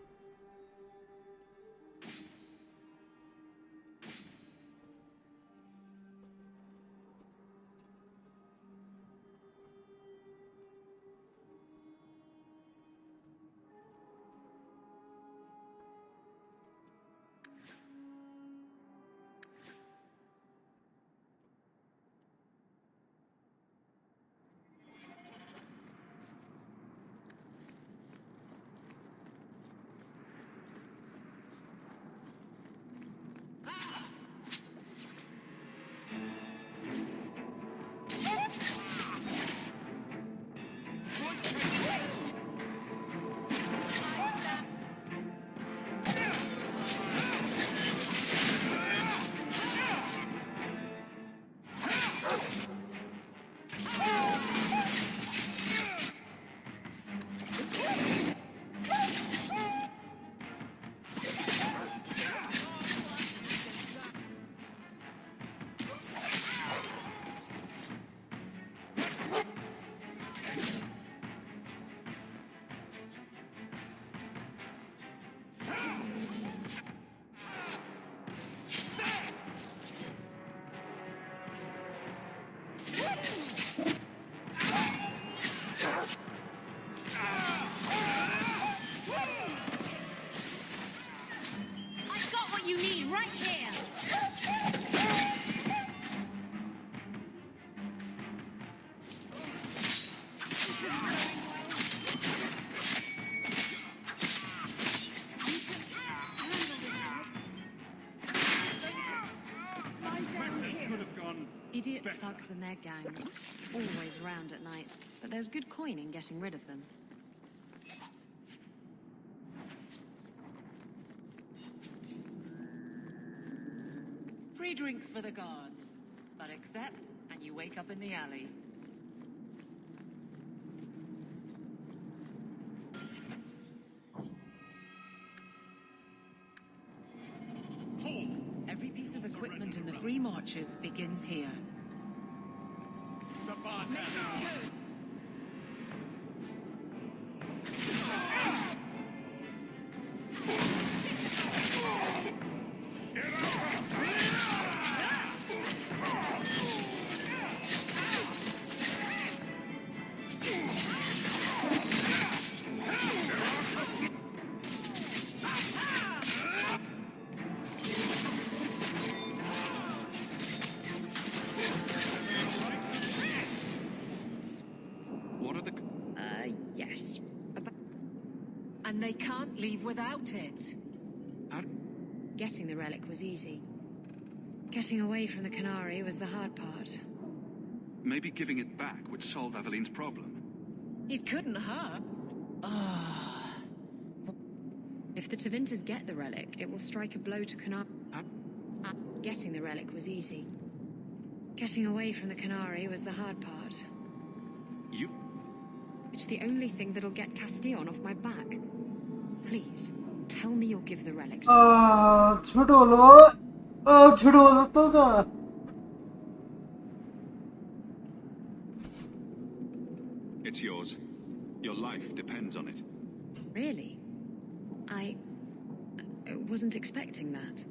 Idiot thugs and their gangs. Always around at night. But there's good coin in getting rid of them. Free drinks for the guards. But accept, and you wake up in the alley. Every piece of equipment in the Free Marches begins here. Yes. And they can't leave without it. Getting the relic was easy. Getting away from the Canary was the hard part. Maybe giving it back would solve Aveline's problem. It couldn't hurt. If the Tevinters get the relic, it will strike a blow to Canary. Getting the relic was easy. Getting away from the Canary was the hard part. It's the only thing that'll get Castillon off my back. Please, tell me you'll give the relic to छोड़ो लो छोड़ो तो का It's yours. Your life depends on it. Really? I wasn't expecting that.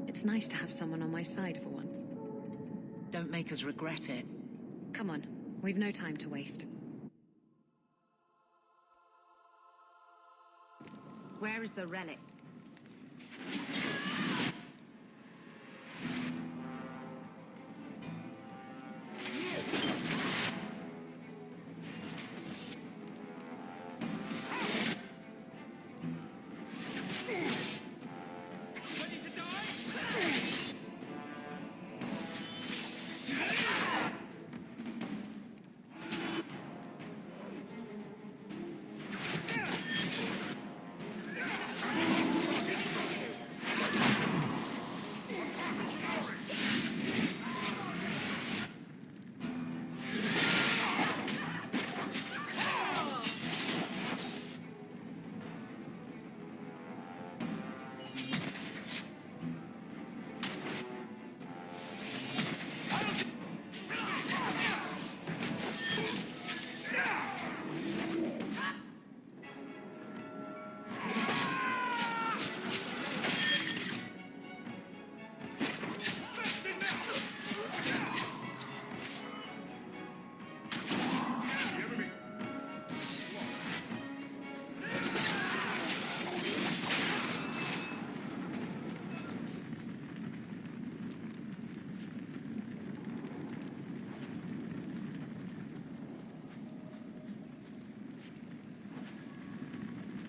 It's nice to have someone on my side for once. Don't make us regret it. Come on, we've no time to waste. Where is the relic?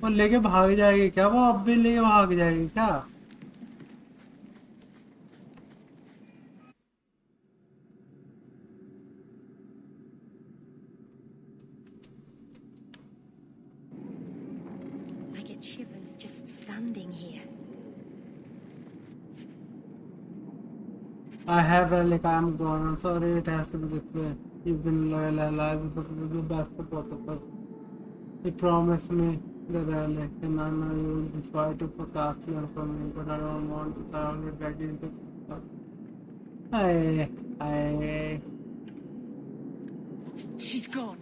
वो लेके भाग जाएगी क्या वो अब भी लेके भाग जाएगी क्या I get shivers just standing here. I have relic. I'm gone. I'm sorry it has to be this way. You've been loyal allies. This will be best for both of us. You promised me the relic, and I know you will try to forecast you from me, but I don't want to sound ready into stuff. Hey. She's gone.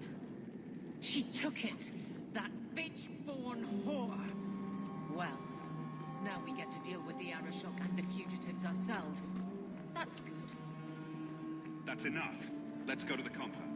She took it. That bitch-born whore. Well, now we get to deal with the Arashok and the fugitives ourselves. That's good. That's enough. Let's go to the compound.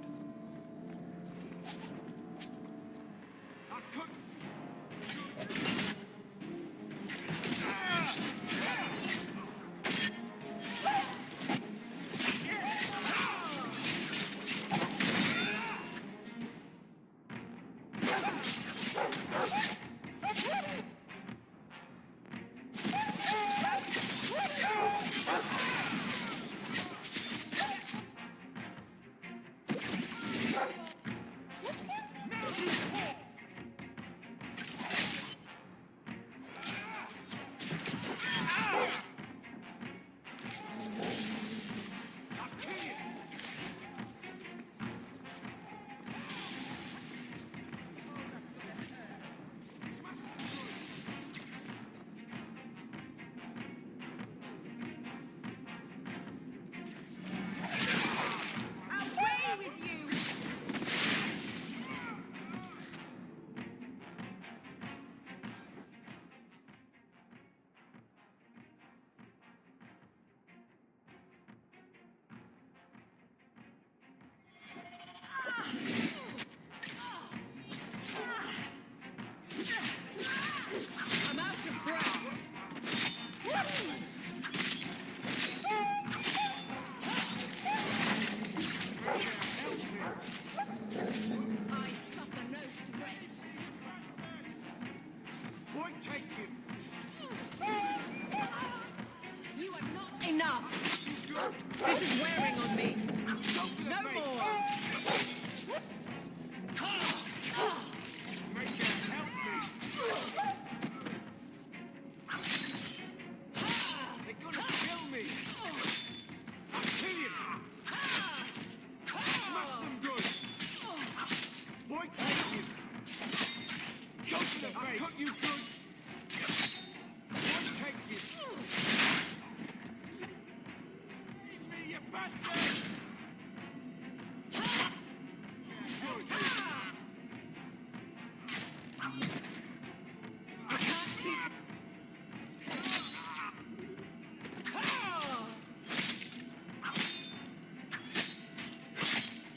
This is wearing on me. No more. They're gonna kill me! I'll kill you! Smash them good! Boy, take you! Go for the face! I'll cut you good! Boy, take you! Leave me, you bastard!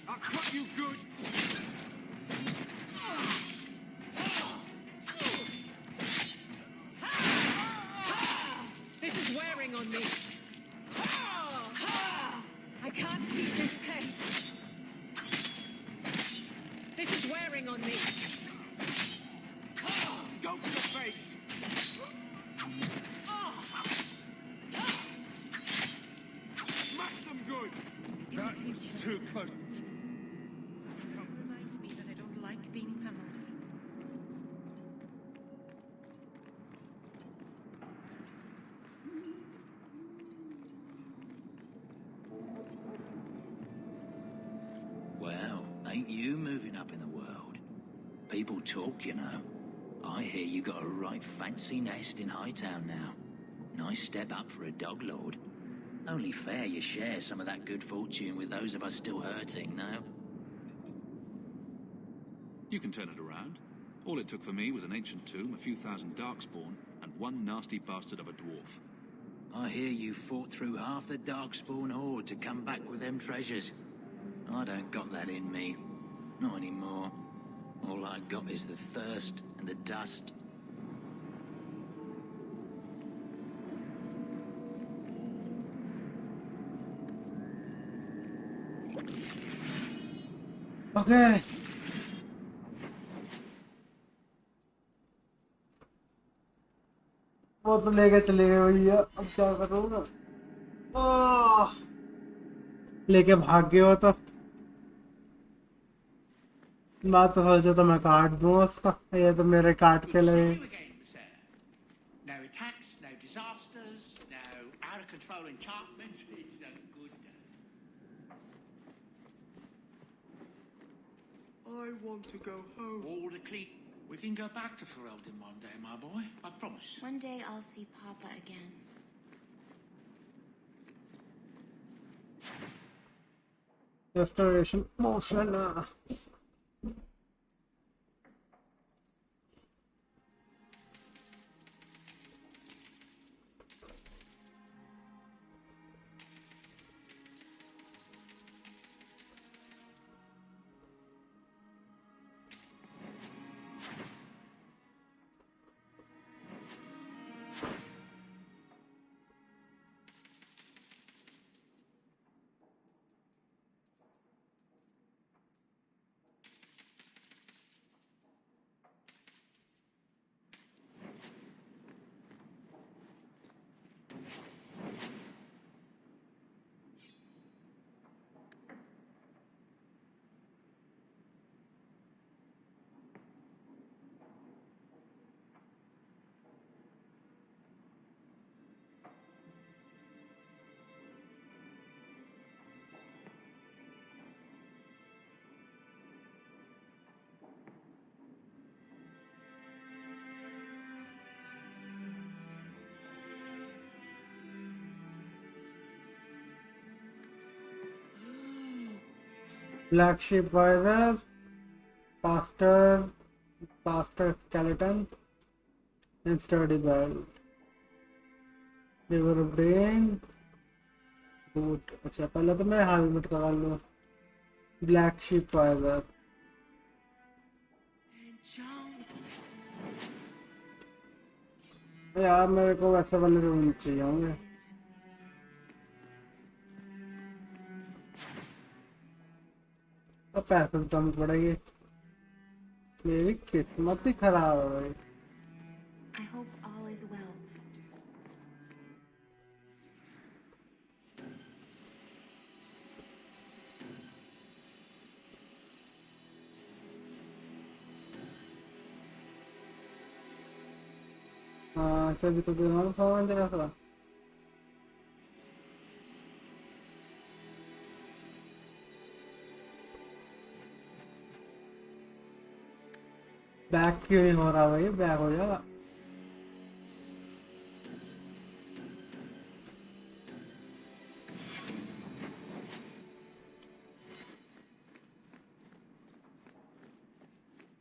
I'll cut you good! This is wearing on me. I can't keep this pace. This is wearing on me. Go for the face! Smash them good! That's too close. Remind me that I don't like being pummeled. Well, ain't you moving up in the world? People talk, you know. I hear you got a right fancy nest in Hightown now. Nice step up for a dog lord. Only fair you share some of that good fortune with those of us still hurting, no? You can turn it around. All it took for me was an ancient tomb, a few thousand darkspawn, and one nasty bastard of a dwarf. I hear you fought through half the darkspawn horde to come back with them treasures. I don't got that in me. Not anymore. All I got is the thirst and the dust. Okay. वो तो लेके चले गए भैया, अब क्या करूँगा? लेके भाग गए हो तो बात तो सोचो तो मैं काट दूँ उसका, ये तो मेरे काट के लगे. No attacks, no disasters, no out of control enchantments. It's a good day. I want to go home. All the clean. We can go back to Ferelden one day, my boy. I promise. One day I'll see Papa again. Restoration motion. Black sheep virus, faster skeleton, and sturdy belt. River brain, boot. अच्छा पहले तो मैं helmet करा लूँ. Black sheep virus. यार मेरे को वैसे वाले रूम चाहिए होंगे. अब पैसे तो कम पड़ेंगे. मेरी किस्मत ही खराब है भाई. I hope all is well, Master. c'è detto che non so mangiare la back क्यों नहीं हो रहा भाई बैक हो जाएगा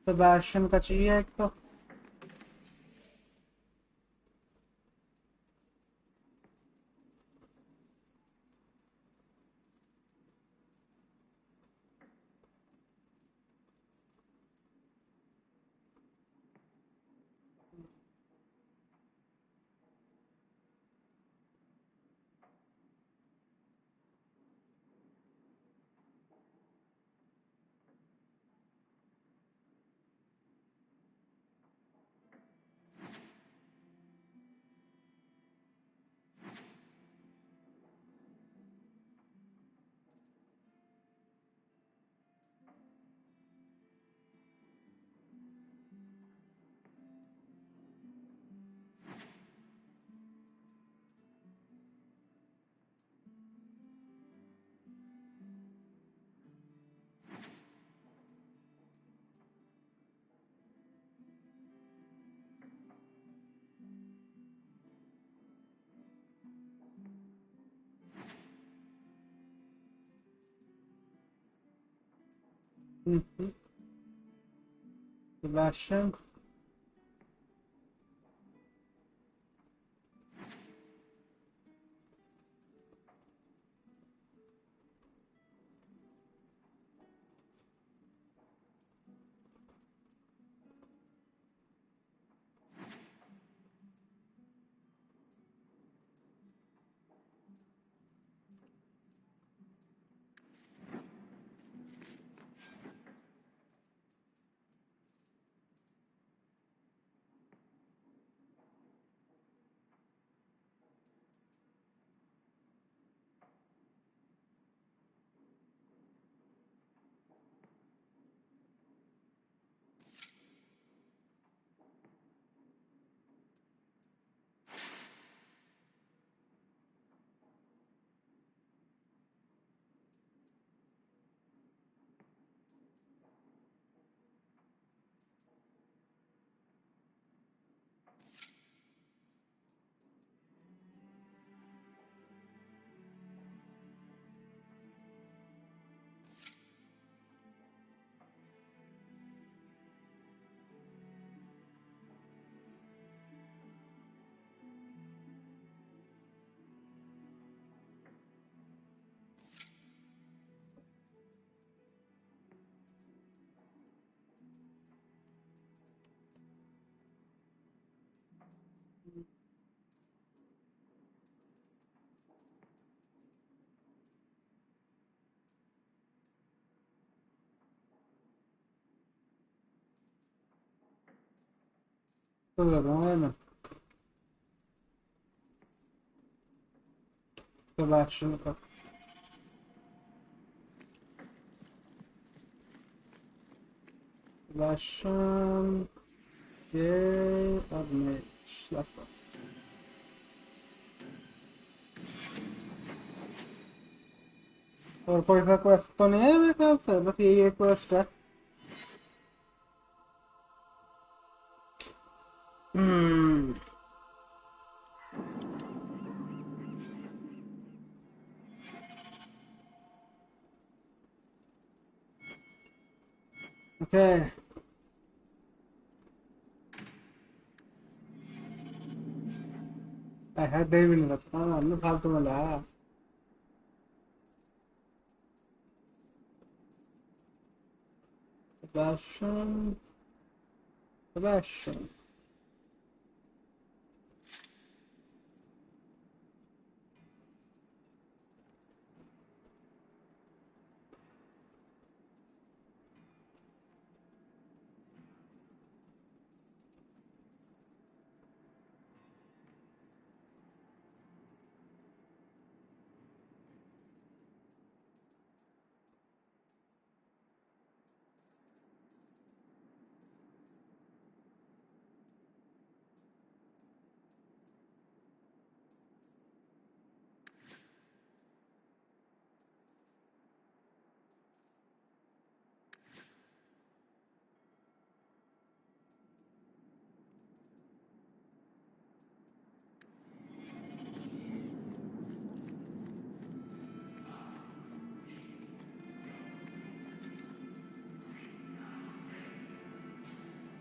सेबेस्टियन का चाहिए एक तो सेबेस्टियन तो bueno सेबेस्टियन का सेबेस्टियन ये अब मैं let's go और कोई सा क्वेस्ट तो नहीं है मेरे ख्याल से बस यही एक क्वेस्ट है Okay. I had नहीं मिल सकता हमने फालतू में लाया Sebastian Sebastian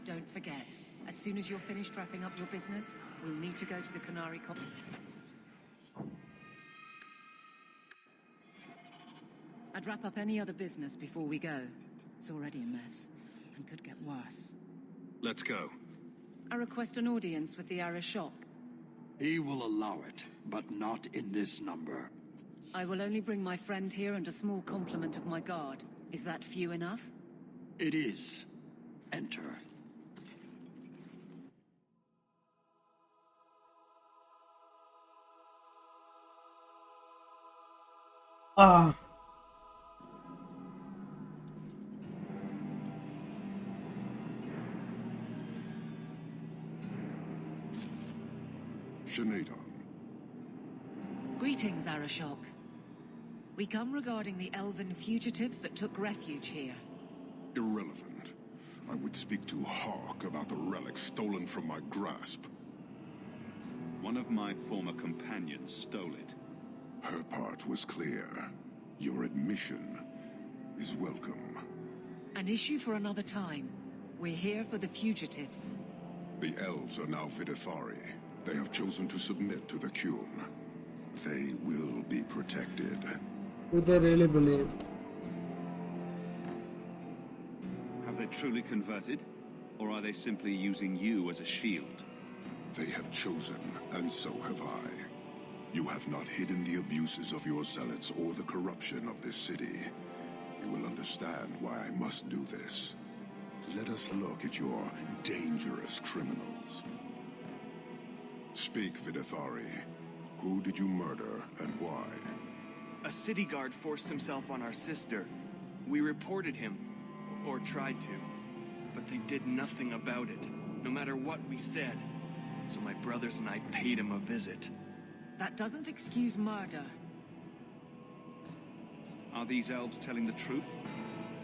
Don't forget, as soon as you're finished wrapping up your business, we'll need to go to the Canary Cop. I'd wrap up any other business before we go. It's already a mess, and could get worse. Let's go. I request an audience with the Arishok. He will allow it, but not in this number. I will only bring my friend here and a small complement of my guard. Is that few enough? It is. Enter. Ah. Sinead. Greetings, Arishok. We come regarding the elven fugitives that took refuge here. Irrelevant. I would speak to Hawk about the relic stolen from my grasp. One of my former companions stole it. Her part was clear. Your admission is welcome. An issue for another time. We're here for the fugitives. The elves are now Vidithari. They have chosen to submit to the Qun. They will be protected. Do they really believe? Have they truly converted? Or are they simply using you as a shield? They have chosen, and so have I. You have not hidden the abuses of your zealots or the corruption of this city. You will understand why I must do this. Let us look at your dangerous criminals. Speak, Vidithari. Who did you murder, and why? A city guard forced himself on our sister. We reported him, or tried to, but they did nothing about it, no matter what we said. So my brothers and I paid him a visit. That doesn't excuse murder. Are these elves telling the truth?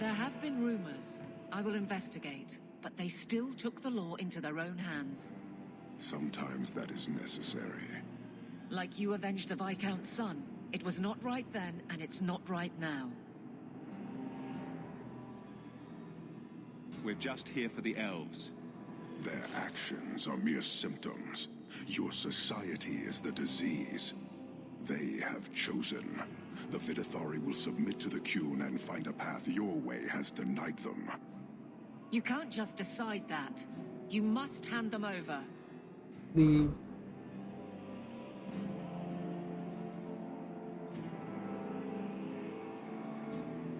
There have been rumors. I will investigate, but they still took the law into their own hands. Sometimes that is necessary. Like you avenged the Viscount's son. It was not right then, and it's not right now. We're just here for the elves. Their actions are mere symptoms. Your society is the disease. They have chosen. The Vidithari will submit to the Qun and find a path your way has denied them. You can't just decide that. You must hand them over.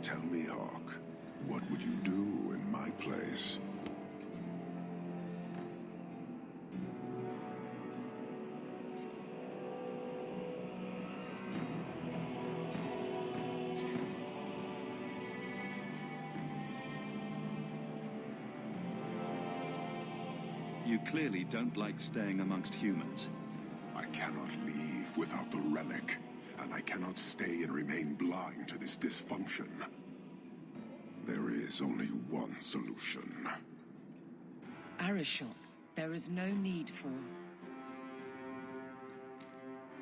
Tell me, Hawk, what would you do in my place? You clearly don't like staying amongst humans. I cannot leave without the relic, and I cannot stay and remain blind to this dysfunction. There is only one solution. Arishok, there is no need for...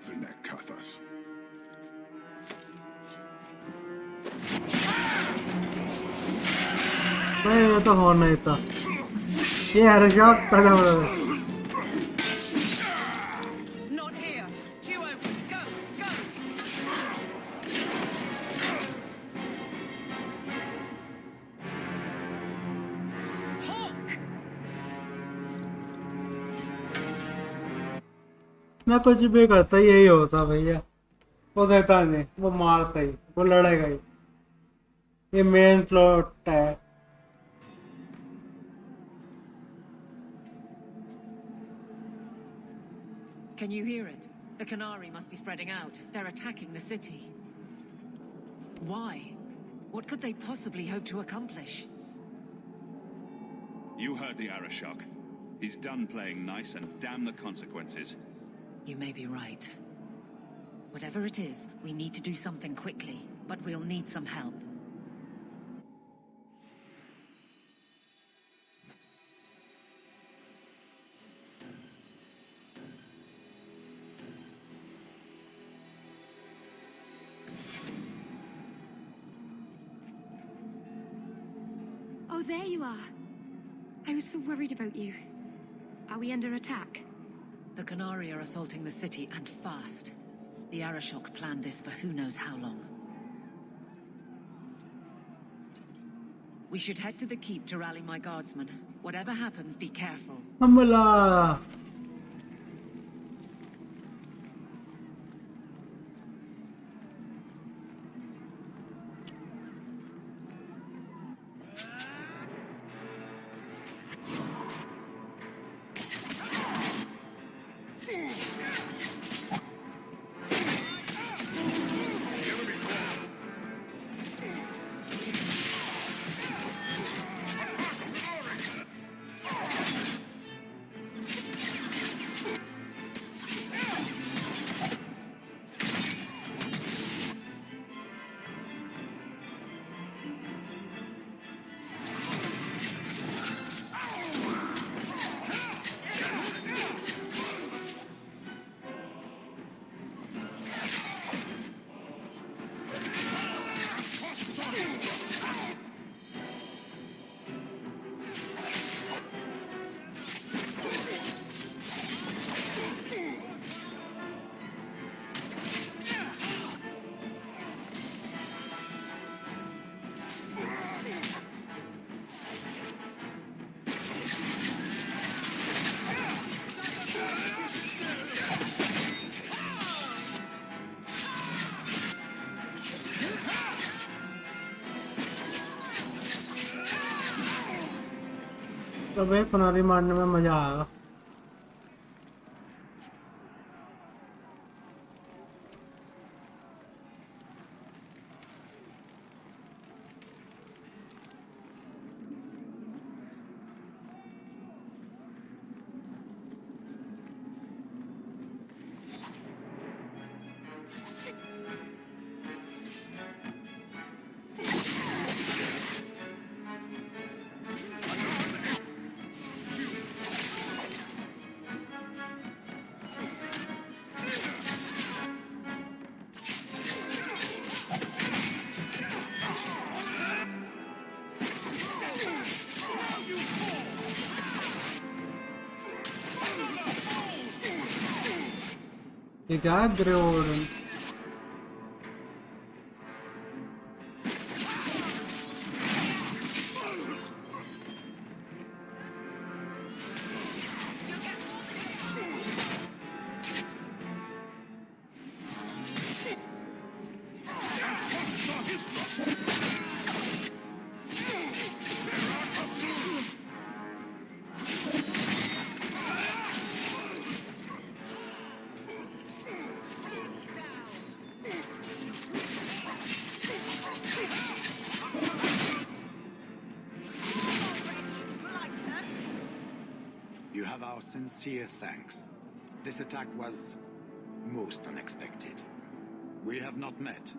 Vinekathas. नहीं ये तो होना ही था ये हर्षक ताजा बड़ा Not here. Two open. Go, go. Hawk. मैं कुछ भी करता यही होता भैया वो देता नहीं वो मारता ही वो लड़ेगा ही ये मेन प्लॉट है Can you hear it? The Canary must be spreading out. They're attacking the city. Why? What could they possibly hope to accomplish? You heard the Arishok. He's done playing nice and damn the consequences. You may be right. Whatever it is, we need to do something quickly, but we'll need some help. Oh, there you are. I was so worried about you. Are we under attack? The Qunari are assaulting the city, and fast. The Arashok planned this for who knows how long. We should head to the keep to rally my guardsmen. Whatever happens, be careful. Hamla. तो वे कुनारी मारने में मजा आएगा। You got the reward. You have our sincere thanks. This attack was most unexpected. We have not met.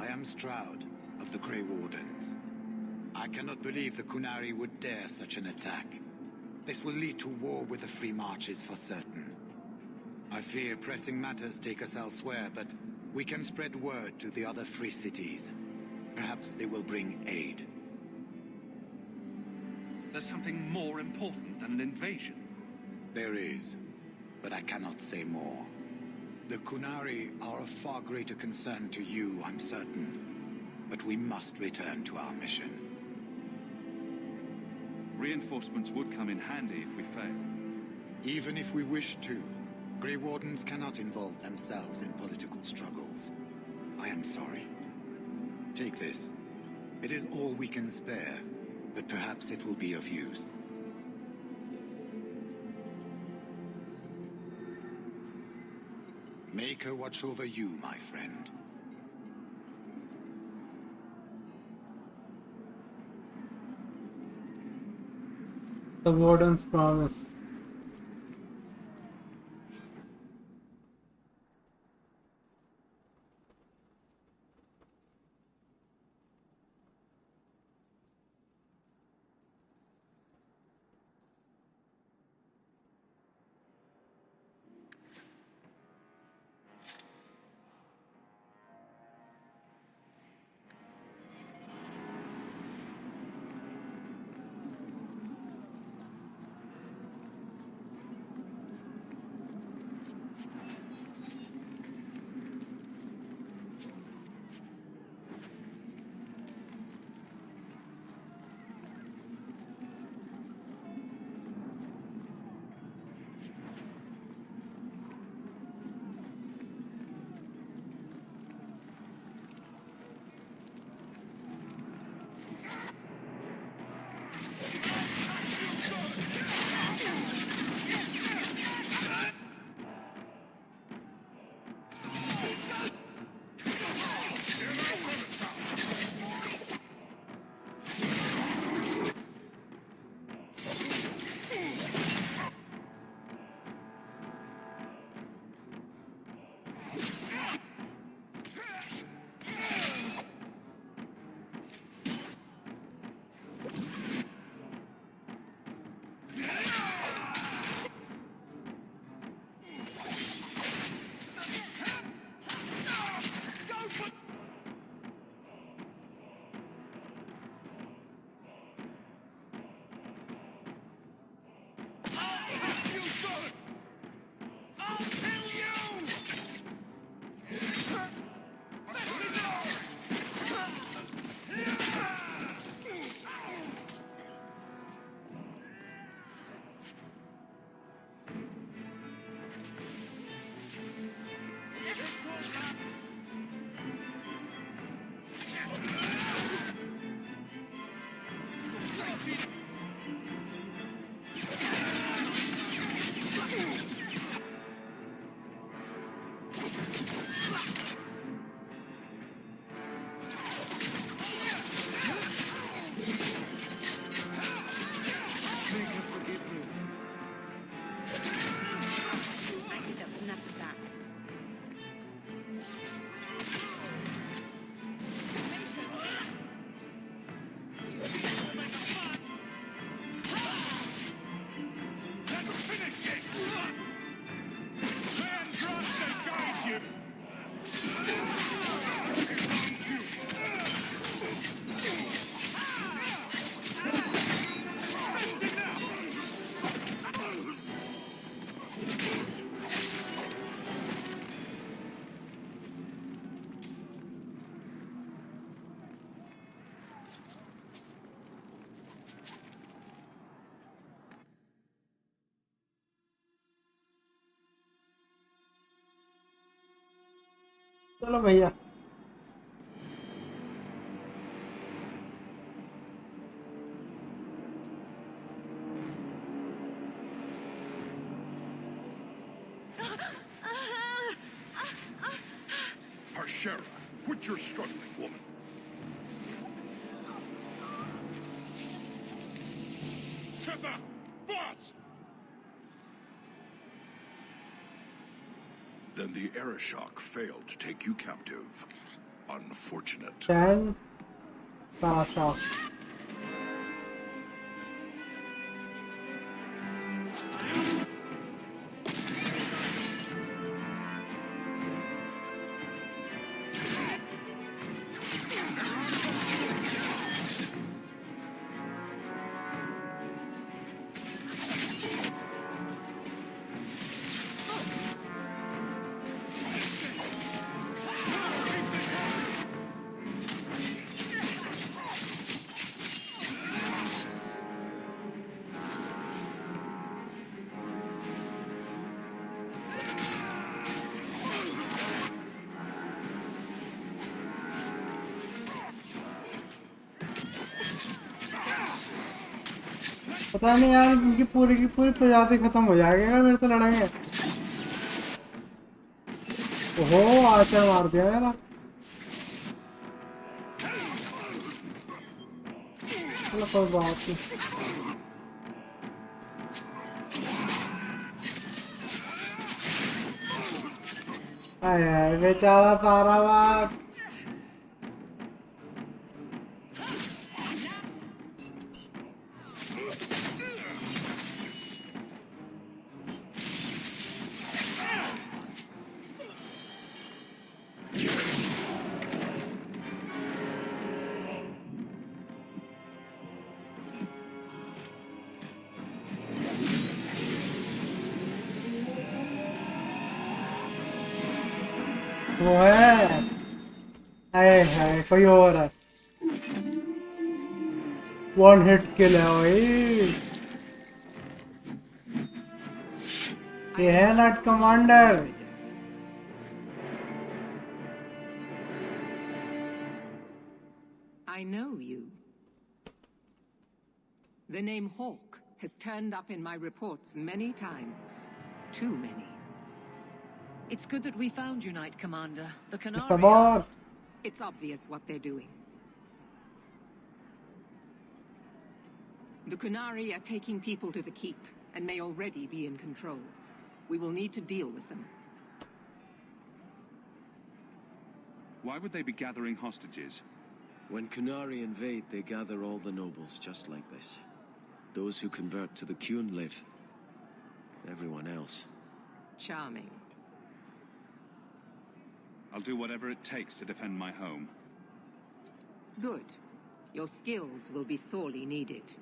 I am Stroud of the Grey Wardens. I cannot believe the Qunari would dare such an attack. This will lead to war with the Free Marches for certain. I fear pressing matters take us elsewhere, but we can spread word to the other free cities. Perhaps they will bring aid. There's something more important than an invasion. There is, but I cannot say more. The Qunari are of far greater concern to you, I'm certain. But we must return to our mission. Reinforcements would come in handy if we fail. Even if we wish to, Grey Wardens cannot involve themselves in political struggles. I am sorry. Take this. It is all we can spare, but perhaps it will be of use. Make her watch over you, my friend. The Warden's promise. चलो भैया Harshera, quit your struggling, woman. Titha! Boss! Then the Arishok failed to take you captive. Unfortunate. 10 pass off. पता नहीं यार उनकी पूरी की पूरी प्रजाति खत्म हो जाएगी अगर मेरे से लड़ेंगे। ओहो आचर मार दिया मेरा। चलो कोई बात नहीं। अरे बेचारा ताराबाद। वो है है कोई और है। वन हिट किल है भाई। ये है नट commander. I know you. The name Hawk has turned up in my reports many times. Too many. It's good that we found you, Knight Commander. The Canary. Come on. It's obvious what they're doing. The Canary are taking people to the keep and may already be in control. We will need to deal with them. Why would they be gathering hostages? When Canary invade, they gather all the nobles just like this. Those who convert to the Qun live. Everyone else. Charming. I'll do whatever it takes to defend my home. Good. Your skills will be sorely needed.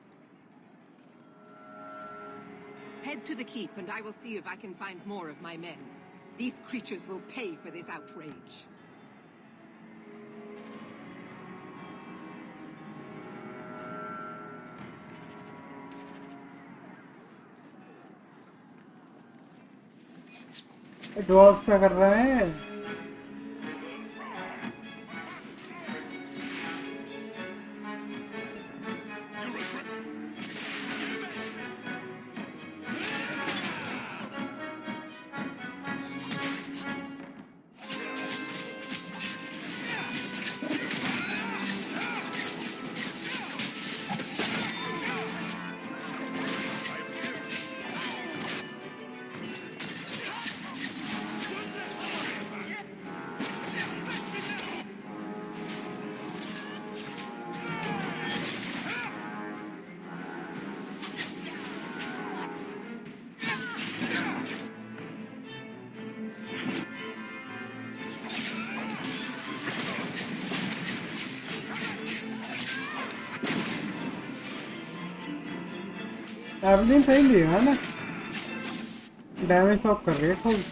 Head to the keep and I will see if I can find more of my men. These creatures will pay for this outrage. Dogs क्या कर रहे हैं? Evelyn सही लिया है ना, damage तो कर रही है खूब।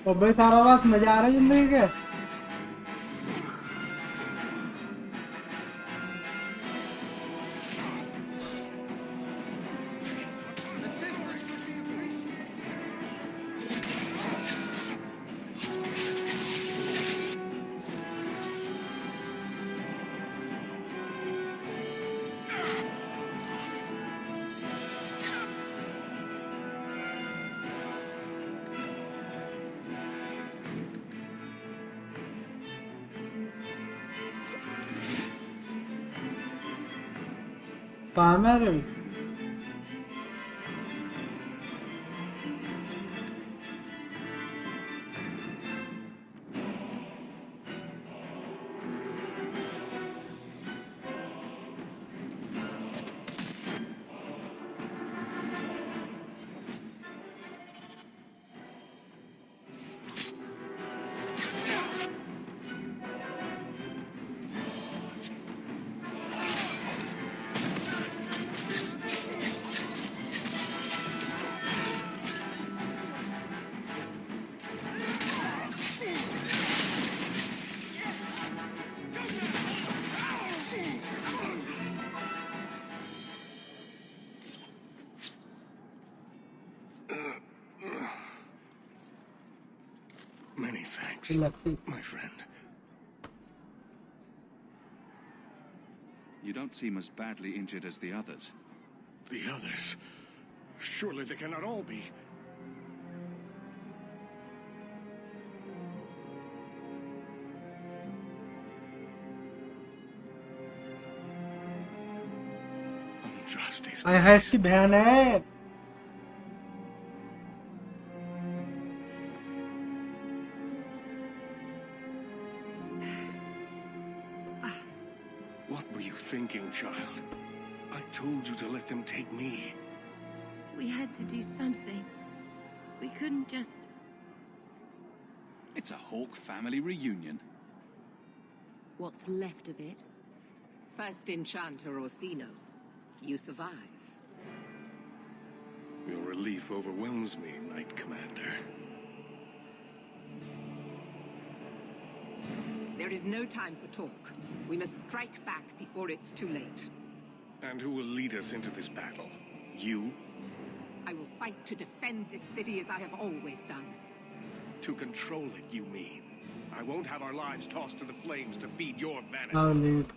और भाई सारा बात मजा आ रहा है जिंदगी के। कहाँ में अरे Many thanks, my friend. You don't seem as badly injured as the others. The others? Surely they cannot all be. Injustice. I है इसकी बहन है। What were you thinking, child? I told you to let them take me. We had to do something. We couldn't just... It's a Hawk family reunion. What's left of it? First Enchanter Orsino. You survive. Your relief overwhelms me, Knight Commander. There is no time for talk. We must strike back before it's too late. And who will lead us into this battle? You? I will fight to defend this city as I have always done. To control it, you mean? I won't have our lives tossed to the flames to feed your vanity. Oh, dude.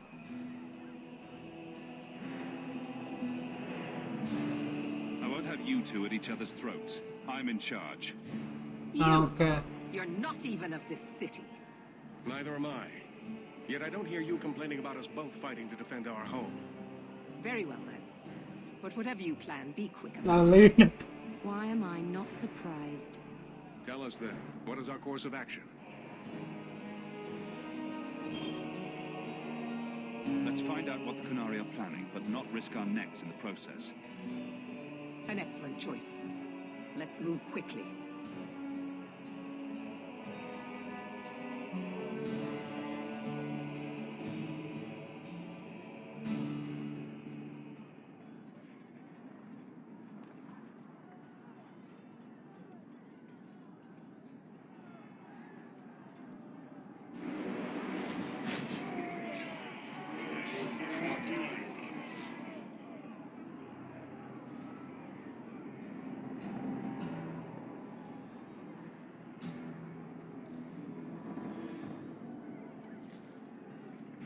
I won't have you two at each other's throats. I'm in charge. You! Okay. You're not even of this city. Neither am I. Yet I don't hear you complaining about us both fighting to defend our home. Very well then. But whatever you plan, be quick I'll about it. leave it. Why am I not surprised? Tell us then, what is our course of action? Let's find out what the Qunari are planning, but not risk our necks in the process. An excellent choice. Let's move quickly.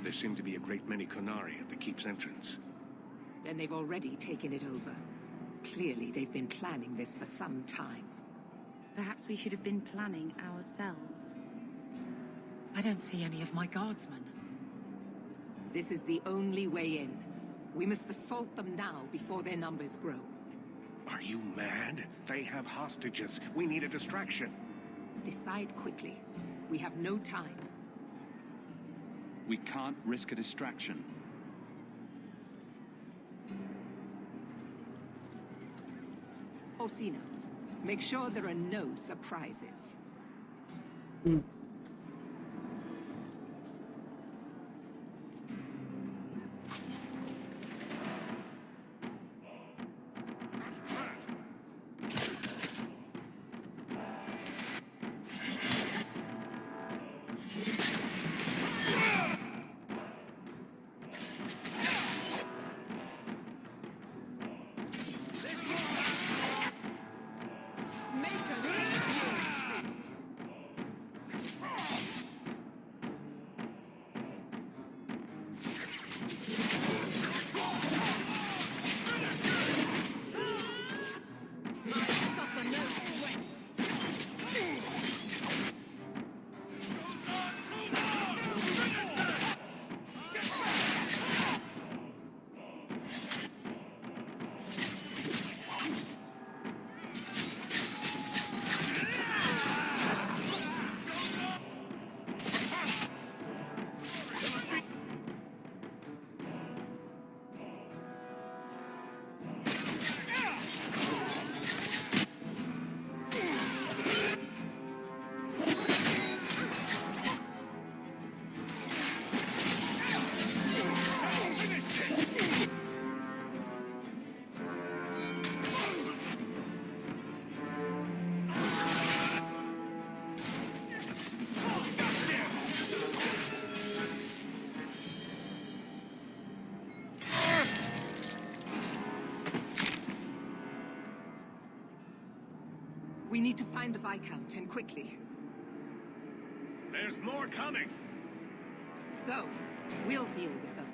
There seem to be a great many Qunari at the keep's entrance. Then they've already taken it over. Clearly, they've been planning this for some time. Perhaps we should have been planning ourselves. I don't see any of my guardsmen. This is the only way in. We must assault them now before their numbers grow. Are you mad? They have hostages. We need a distraction. Decide quickly. We have no time. We can't risk a distraction. Orsino, make sure there are no surprises. need to find the Viscount, and quickly. There's more coming! Go. We'll deal with them.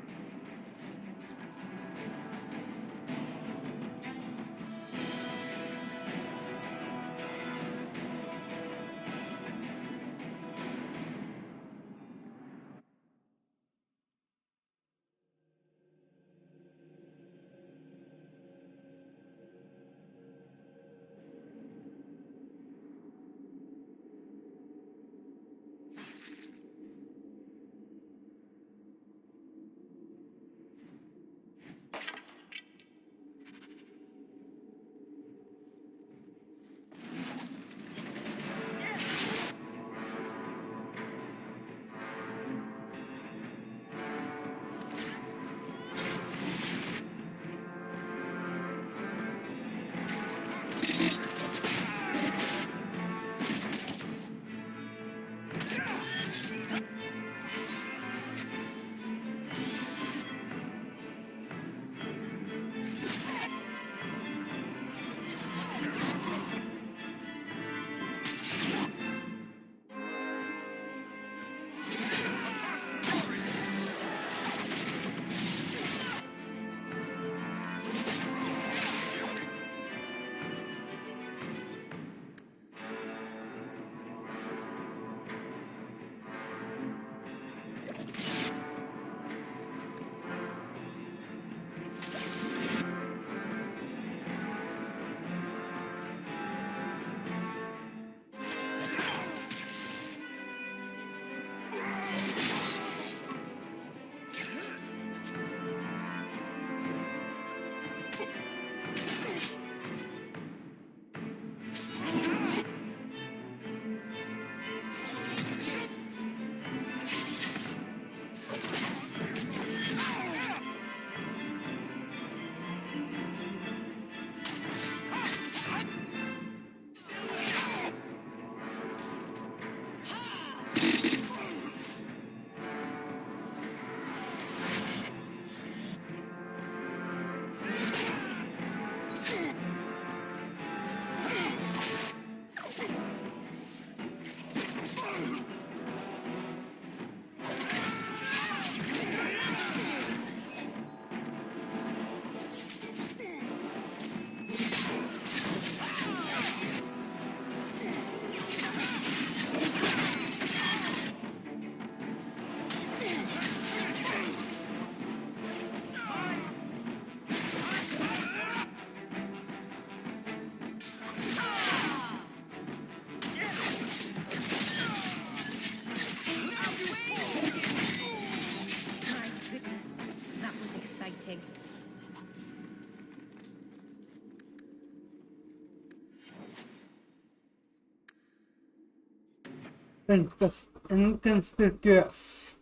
Inconspicuous.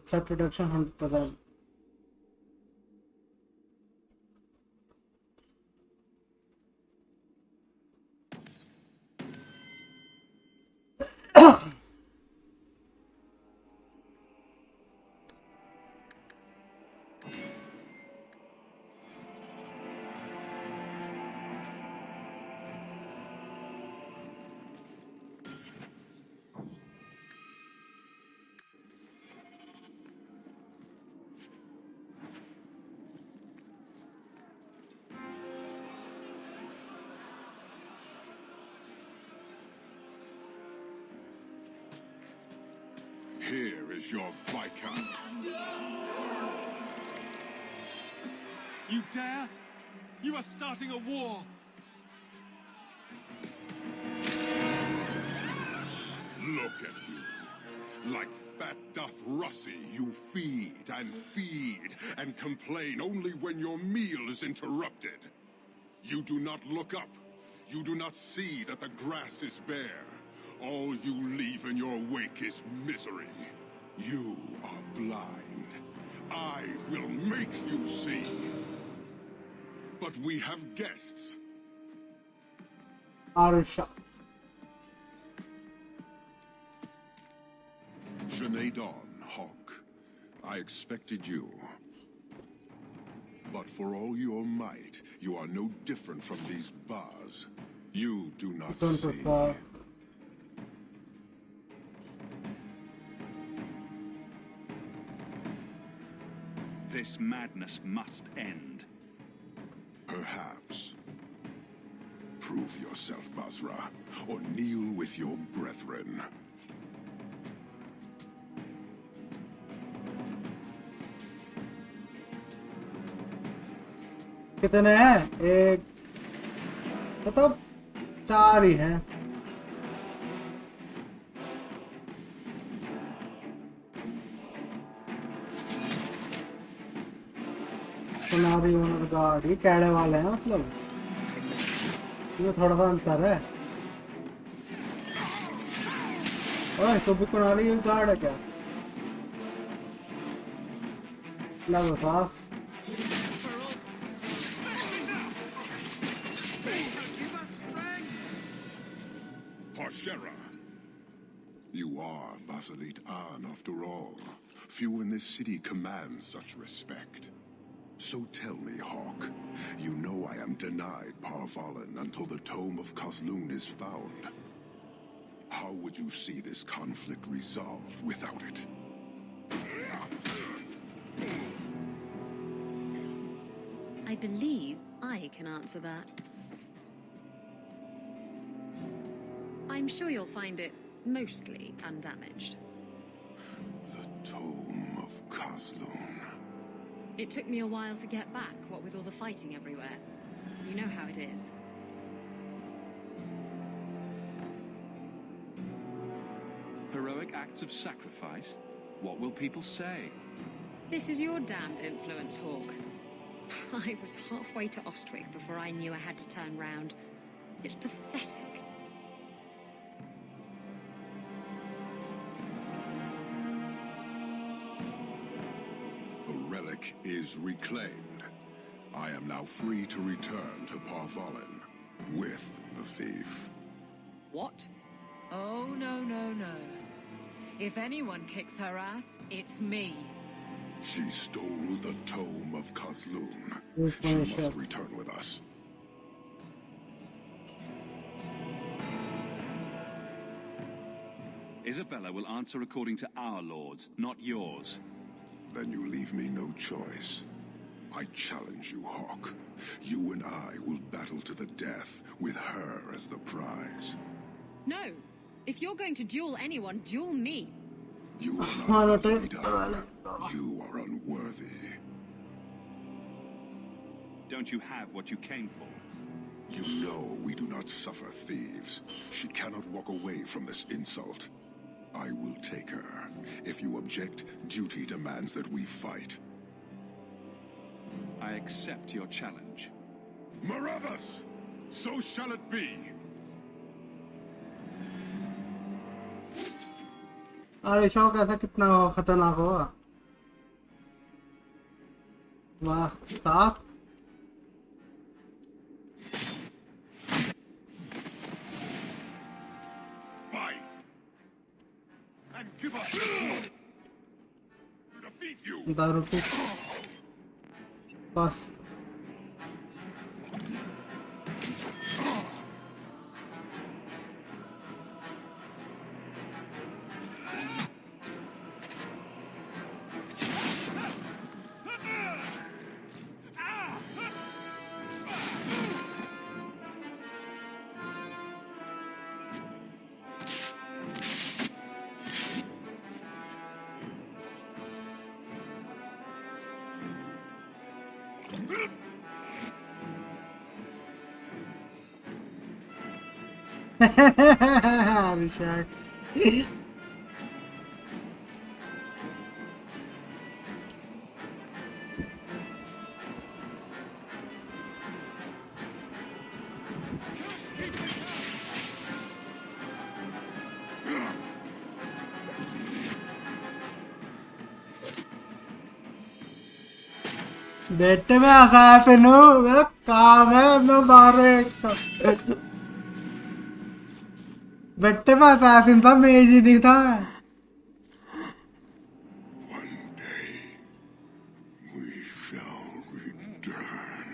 Threat reduction 100%. Here is your Viscount. You dare? You are starting a war! Look at you. Like fat doth Russie, you feed and complain only when your meal is interrupted. You do not look up. You do not see that the grass is bare. All you leave in your wake is misery. You are blind. I will make you see. But we have guests. Arusha. Sinead Dawn, Hawk. I expected you. But for all your might, you are no different from these bars. You do not Don't see. prefer. This madness must end. Perhaps. Prove yourself, Basra, or kneel with your brethren. कितने हैं? एक मतलब 4 ही हैं. कुनारी owner guard ये कैडे वाले हैं मतलब ये थोड़ा सा अंतर है. ओए तो भी कुनारी गार्ड है क्या? Love pass. You are Basilit An after all. Few in this city command such respect. So tell me, Hawk, you know I am denied Parvalan until the Tome of Kozlun is found. How would you see this conflict resolved without it? I believe I can answer that. I'm sure you'll find it mostly undamaged. The Tome of Kozlun. It took me a while to get back, what with all the fighting everywhere. You know how it is. Heroic acts of sacrifice? What will people say? This is your damned influence, Hawk. I was halfway to Ostwick before I knew I had to turn round. It's pathetic. The relic is reclaimed. I am now free to return to Parvalan with the thief. What? Oh, no, no, no. If anyone kicks her ass, it's me. She stole the Tome of Kozlun. We'll She finish must up. return with us. Isabella will answer according to our lords, not yours. Then you leave me no choice. I challenge you, Hawk. You and I will battle to the death, with her as the prize. No. If you're going to duel anyone, duel me. You are not Basilidan. You are unworthy. Don't you have what you came for? You know we do not suffer thieves. She cannot walk away from this insult. I will take her. If you object, duty demands that we fight. I accept your challenge. Marathas! So shall it be! अरे शौक ऐसा कितना खतरनाक होगा. वाह 7. Fight! And give us to defeat you! 10 रुपये बस. Richard. बेटे में आशा पे नो मेरा काम है मैं मारो एक तो बेटे में आशा था मैं जी नहीं था. We shall return.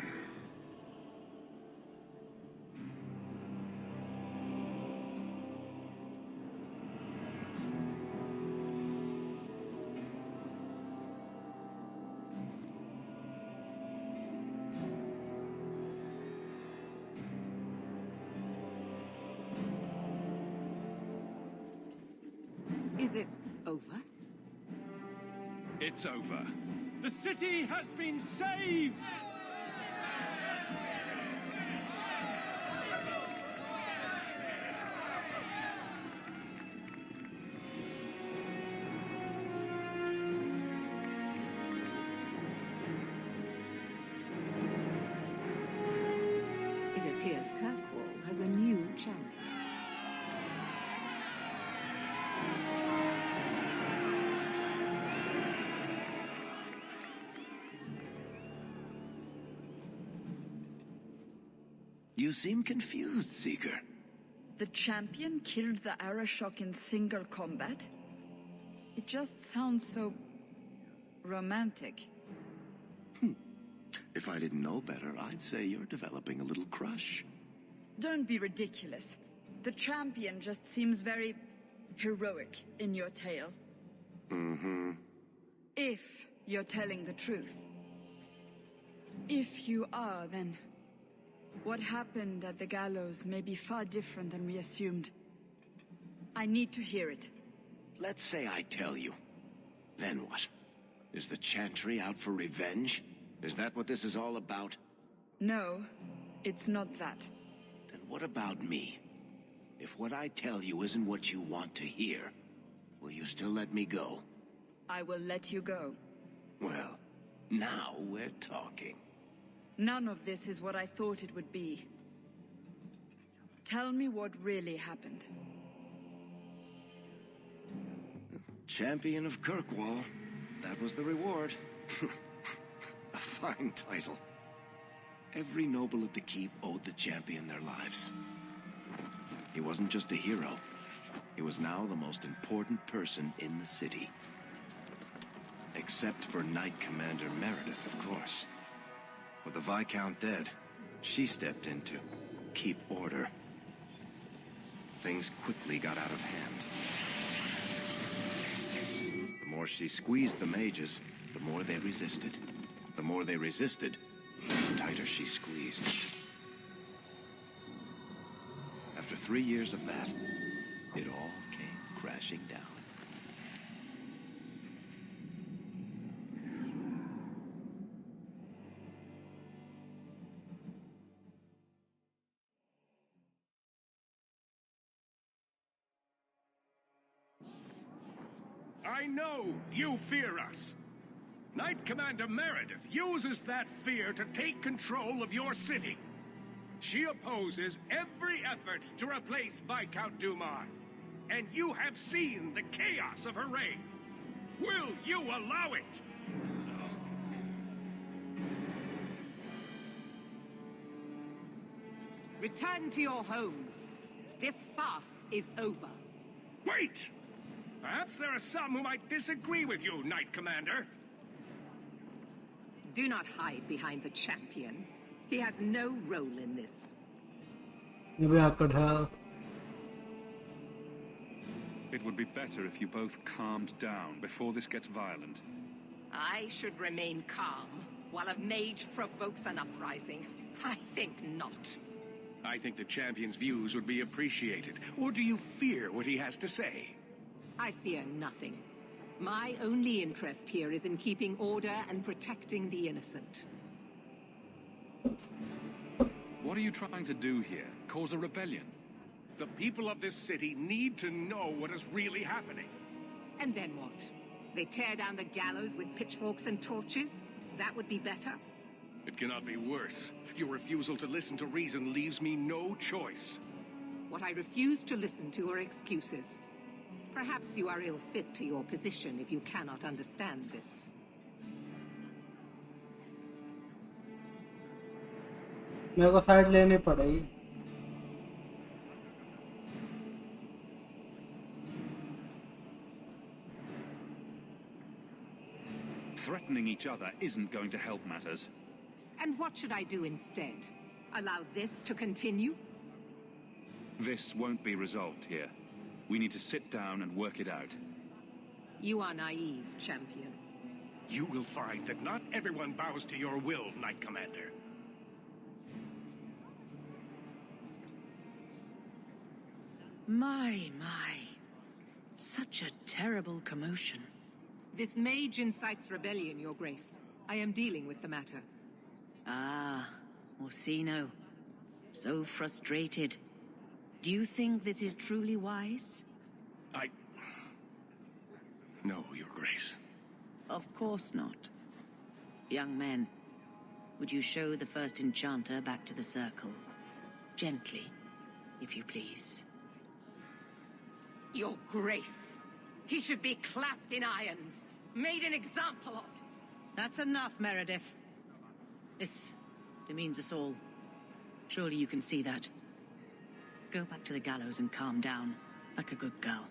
Is it over? It's over. The city has been saved! It appears Kirkwall has a new champion. You seem confused, Seeker. The champion killed the Arashok in single combat? It just sounds so... romantic. If I didn't know better, I'd say you're developing a little crush. Don't be ridiculous. The champion just seems very... heroic in your tale. Mm-hmm. If you're telling the truth. If you are, then... what happened at the gallows may be far different than we assumed. I need to hear it. Let's say I tell you. Then what? Is the Chantry out for revenge? Is that what this is all about? No, it's not that. Then what about me? If what I tell you isn't what you want to hear, will you still let me go? I will let you go. Well, now we're talking. None of this is what I thought it would be. Tell me what really happened. Champion of Kirkwall. That was the reward. A fine title. Every noble at the keep owed the champion their lives. He wasn't just a hero. He was now the most important person in the city. Except for Knight Commander Meredith, of course. With the Viscount dead, she stepped in to keep order. Things quickly got out of hand. The more she squeezed the mages, the more they resisted. The more they resisted, the tighter she squeezed. After 3 years of that, it all came crashing down. I know you fear us. Knight Commander Meredith uses that fear to take control of your city. She opposes every effort to replace Viscount Dumar. And you have seen the chaos of her reign. Will you allow it? Return to your homes. This farce is over. Wait! Perhaps there are some who might disagree with you, Knight Commander. Do not hide behind the champion. He has no role in this. Maybe I could help. It would be better if you both calmed down before this gets violent. I should remain calm while a mage provokes an uprising. I think not. I think the champion's views would be appreciated. Or do you fear what he has to say? I fear nothing. My only interest here is in keeping order and protecting the innocent. What are you trying to do here? Cause a rebellion? The people of this city need to know what is really happening. And then what? They tear down the gallows with pitchforks and torches? That would be better? It cannot be worse. Your refusal to listen to reason leaves me no choice. What I refuse to listen to are excuses. Perhaps you are ill-fit to your position if you cannot understand this. मेरे को side लेनी पड़ेगी. Threatening each other isn't going to help matters. And what should I do instead? Allow this to continue? This won't be resolved here. We need to sit down and work it out. You are naive, champion. You will find that not everyone bows to your will, Knight Commander. My. such a terrible commotion. This mage incites rebellion, Your Grace. I am dealing with the matter. Ah, Orsino. So frustrated. Do you think this is truly wise? No, Your Grace. Of course not. Young men, would you show the first enchanter back to the circle? Gently, if you please. Your Grace. He should be clapped in irons, made an example of. That's enough, Meredith. This demeans us all. Surely you can see that. Go back to the gallows and calm down, like a good girl.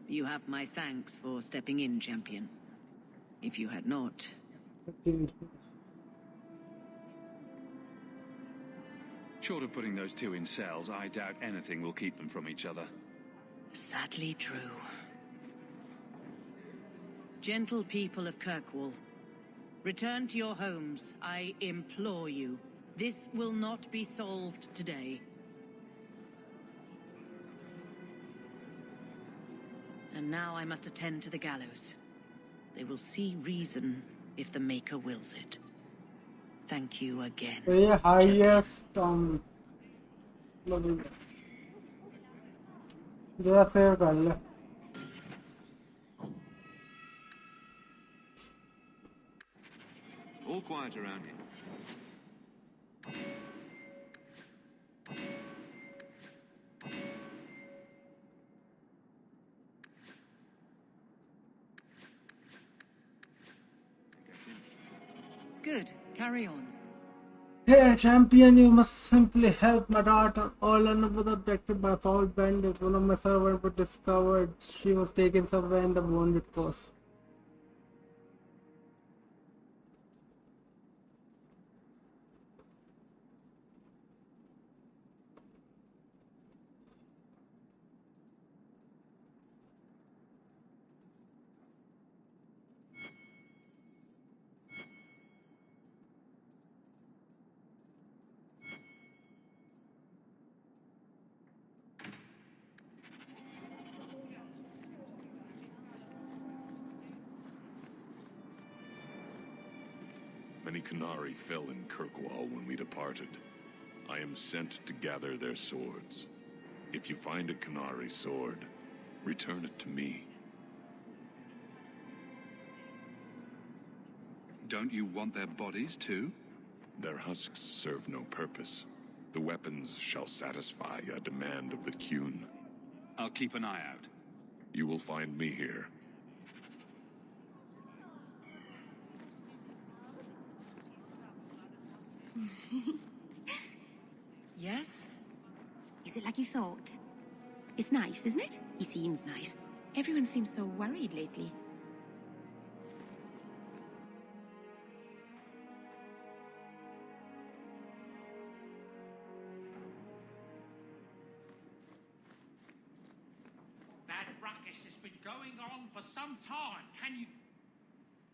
You have my thanks for stepping in, champion. If you had not... Short of putting those two in cells, I doubt anything will keep them from each other. Sadly true. Gentle people of Kirkwall, return to your homes, I implore you. This will not be solved today. And now I must attend to the gallows. They will see reason if the Maker wills it. Thank you again. The highest जरा save कर ले. All quiet around here. Good. Carry on. Hey, champion, you must simply help my daughter. All London was abducted by foul bandits. One of my servants was discovered. She was taken somewhere in the wounded coast. Many Qunari fell in Kirkwall when we departed. I am sent to gather their swords. If you find a Qunari sword, return it to me. Don't you want their bodies too? Their husks serve no purpose. The weapons shall satisfy a demand of the Qun. I'll keep an eye out. You will find me here. Yes? Is it like you thought? It's nice, isn't it? He seems nice. Everyone seems so worried lately. That ruckus has been going on for some time. Can you...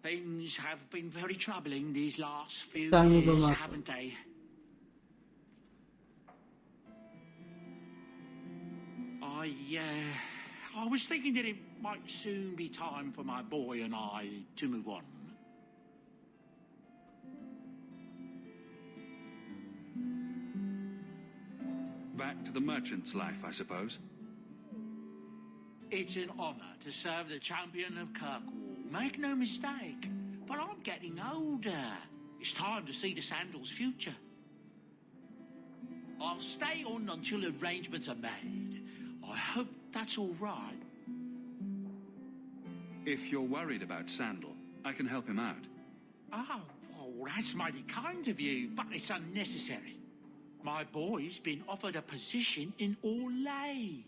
Things have been very troubling these last few years, haven't they? I was thinking that it might soon be time for my boy and I to move on. Back to the merchant's life, I suppose. It's an honor to serve the champion of Kirkwall. Make no mistake, but I'm getting older. It's time to see the Sandal's future. I'll stay on until arrangements are made. I hope that's all right. If you're worried about Sandal, I can help him out. Oh, well, that's mighty kind of you, but it's unnecessary. My boy's been offered a position in Orlais.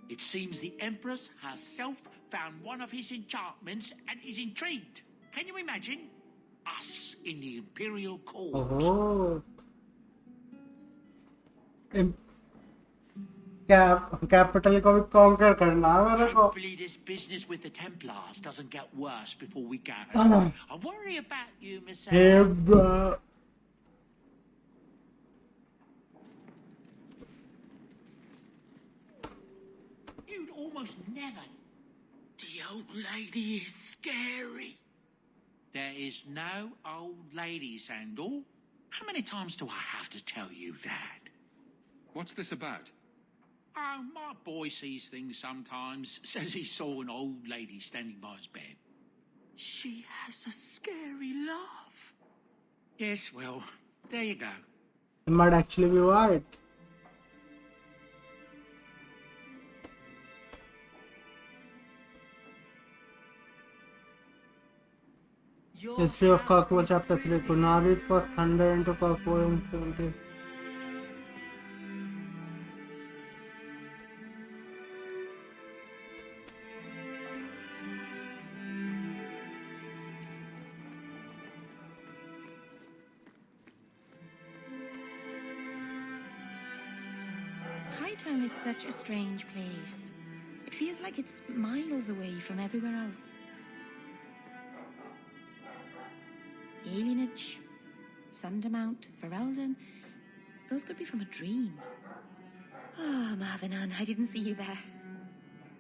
It seems the Empress herself found one of his enchantments and is intrigued. Can you imagine? Us in the Imperial Court. Oh. Capital को भी conquer करना है मेरे को. Hopefully this business with the Templars doesn't get worse before we go. I worry about you, Miss. almost never. The old lady is scary. There is no old lady, Sandal. How many times do I have to tell you that? What's this about? Oh, my boy sees things sometimes. Says he saw an old lady standing by his bed. She has a scary laugh. Yes, well, there you go. It might actually be right. History of Kirkwall, Chapter 3. Kunari first thunder into Kirkwall in 17. Hightown is such a strange place. It feels like it's miles away from everywhere else. Alienage, Sundermount, Ferelden, those could be from a dream. Oh, Marvinan, I didn't see you there.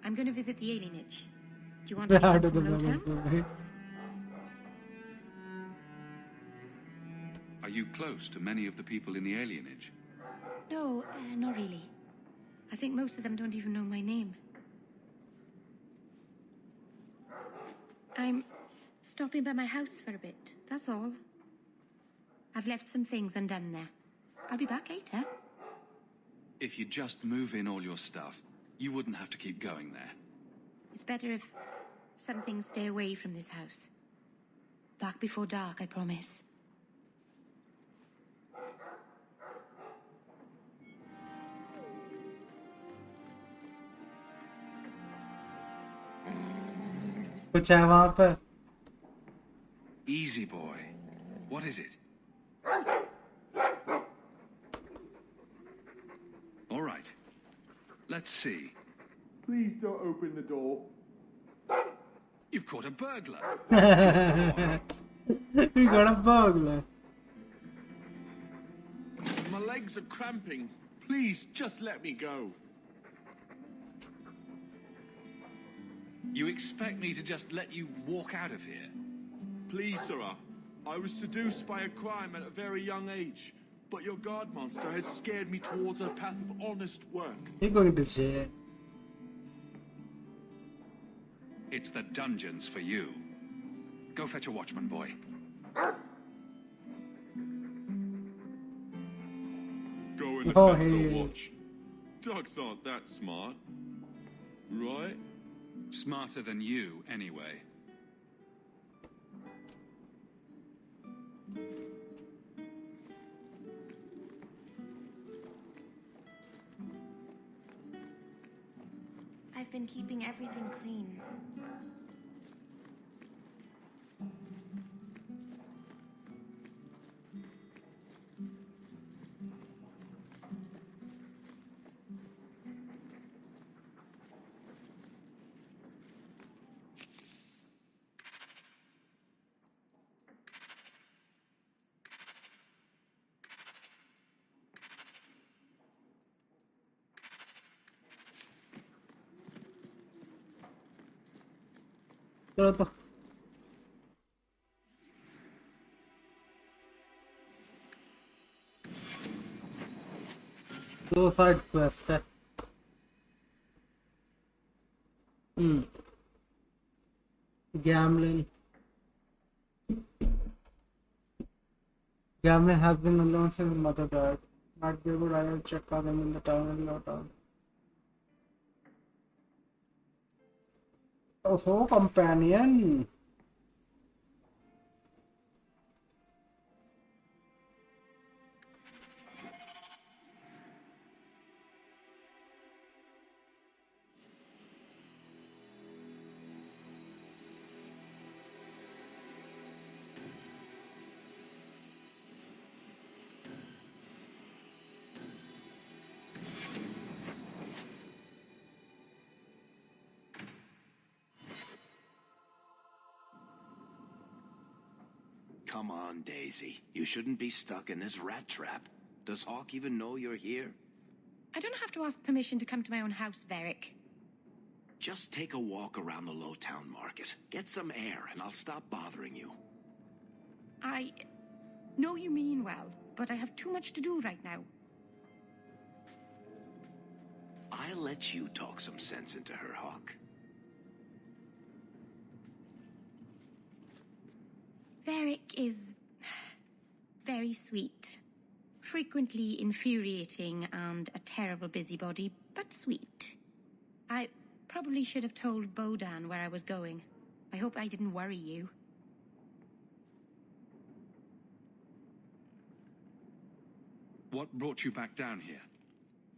I'm going to visit the alienage. Do you want to come from Lowtown? Are you close to many of the people in the alienage? No, not really. I think most of them don't even know my name. I'm stopping by my house for a bit, that's all. I've left some things undone there. I'll be back later. If you just move in all your stuff, you wouldn't have to keep going there. It's better if some things stay away from this house. Back before dark, I promise. कुछ है वहाँ पे? Easy boy. What is it? All right. Let's see. Please don't open the door. You've caught a burglar. We got a burglar. My legs are cramping. Please, just let me go. You expect me to just let you walk out of here? Please, sirrah. I was seduced by a crime at a very young age, but your guard monster has scared me towards a path of honest work. You're going to jail. It's the dungeons for you. Go fetch a watchman, boy. Go and Oh, fetch hey. the watch. Dogs aren't that smart. Right? Smarter than you, anyway. I've been keeping everything clean. चलो तो दो side quest है. Gambling has been alone since mother died. Might be a good idea to check on them in the town and not town. Oh, companion. Come on, Daisy. You shouldn't be stuck in this rat trap. Does Hawk even know you're here? I don't have to ask permission to come to my own house, Varric. Just take a walk around the Lowtown Market. Get some air, and I'll stop bothering you. I know you mean well, but I have too much to do right now. I'll let you talk some sense into her, Hawk. Varric is very sweet. Frequently infuriating and a terrible busybody, but sweet. I probably should have told Bodan where I was going. I hope I didn't worry you. What brought you back down here?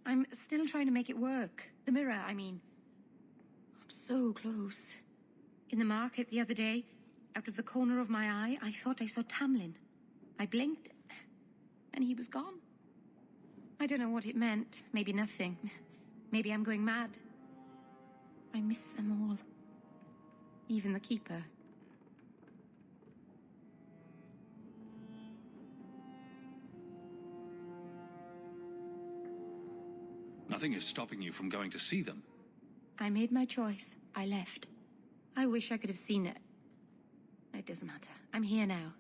I'm still trying to make it work. The mirror, I mean. I'm so close. In the market the other day, out of the corner of my eye, I thought I saw Tamlin. I blinked, and he was gone. I don't know what it meant. Maybe nothing. Maybe I'm going mad. I miss them all. Even the Keeper. Nothing is stopping you from going to see them. I made my choice. I left. I wish I could have seen it. It doesn't matter. I'm here now.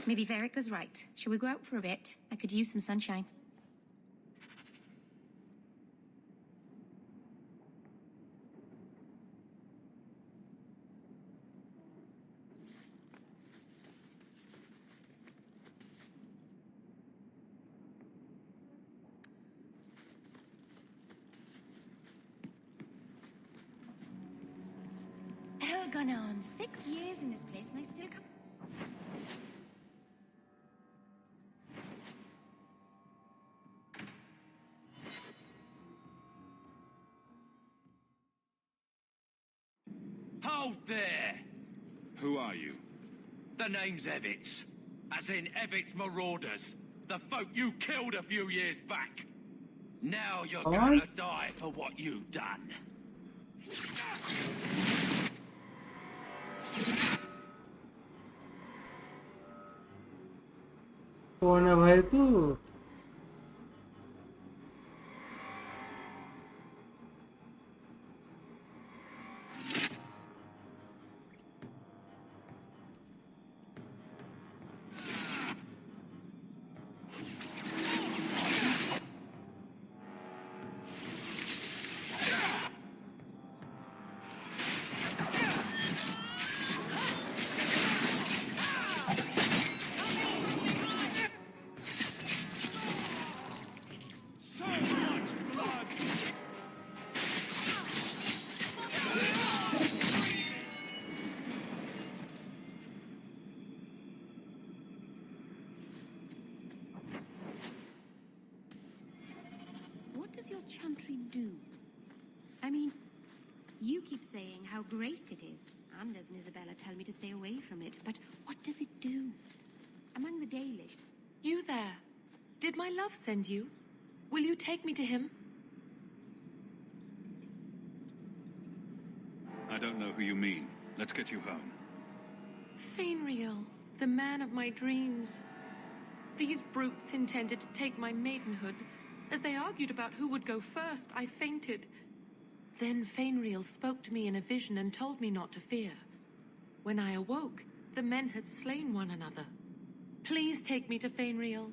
Maybe Varric was right. Shall we go out for a bit? I could use some sunshine. Hell gone on. 6 years in this place and I still can't... Hold there! Who are you? The name's Evitz. As in Evitz Marauders. The folk you killed a few years back. Now you're gonna die for what you've done. कौन है भाई तू? What does your chantry do? I mean, you keep saying how great it is. Anders and Isabella tell me to stay away from it, but what does it do? Among the Dalish... You there. Did my love send you? Will you take me to him? I don't know who you mean. Let's get you home. Fainriel, the man of my dreams. These brutes intended to take my maidenhood. As they argued about who would go first, I fainted. Then Fainriel spoke to me in a vision and told me not to fear. When I awoke, the men had slain one another. Please take me to Fainriel.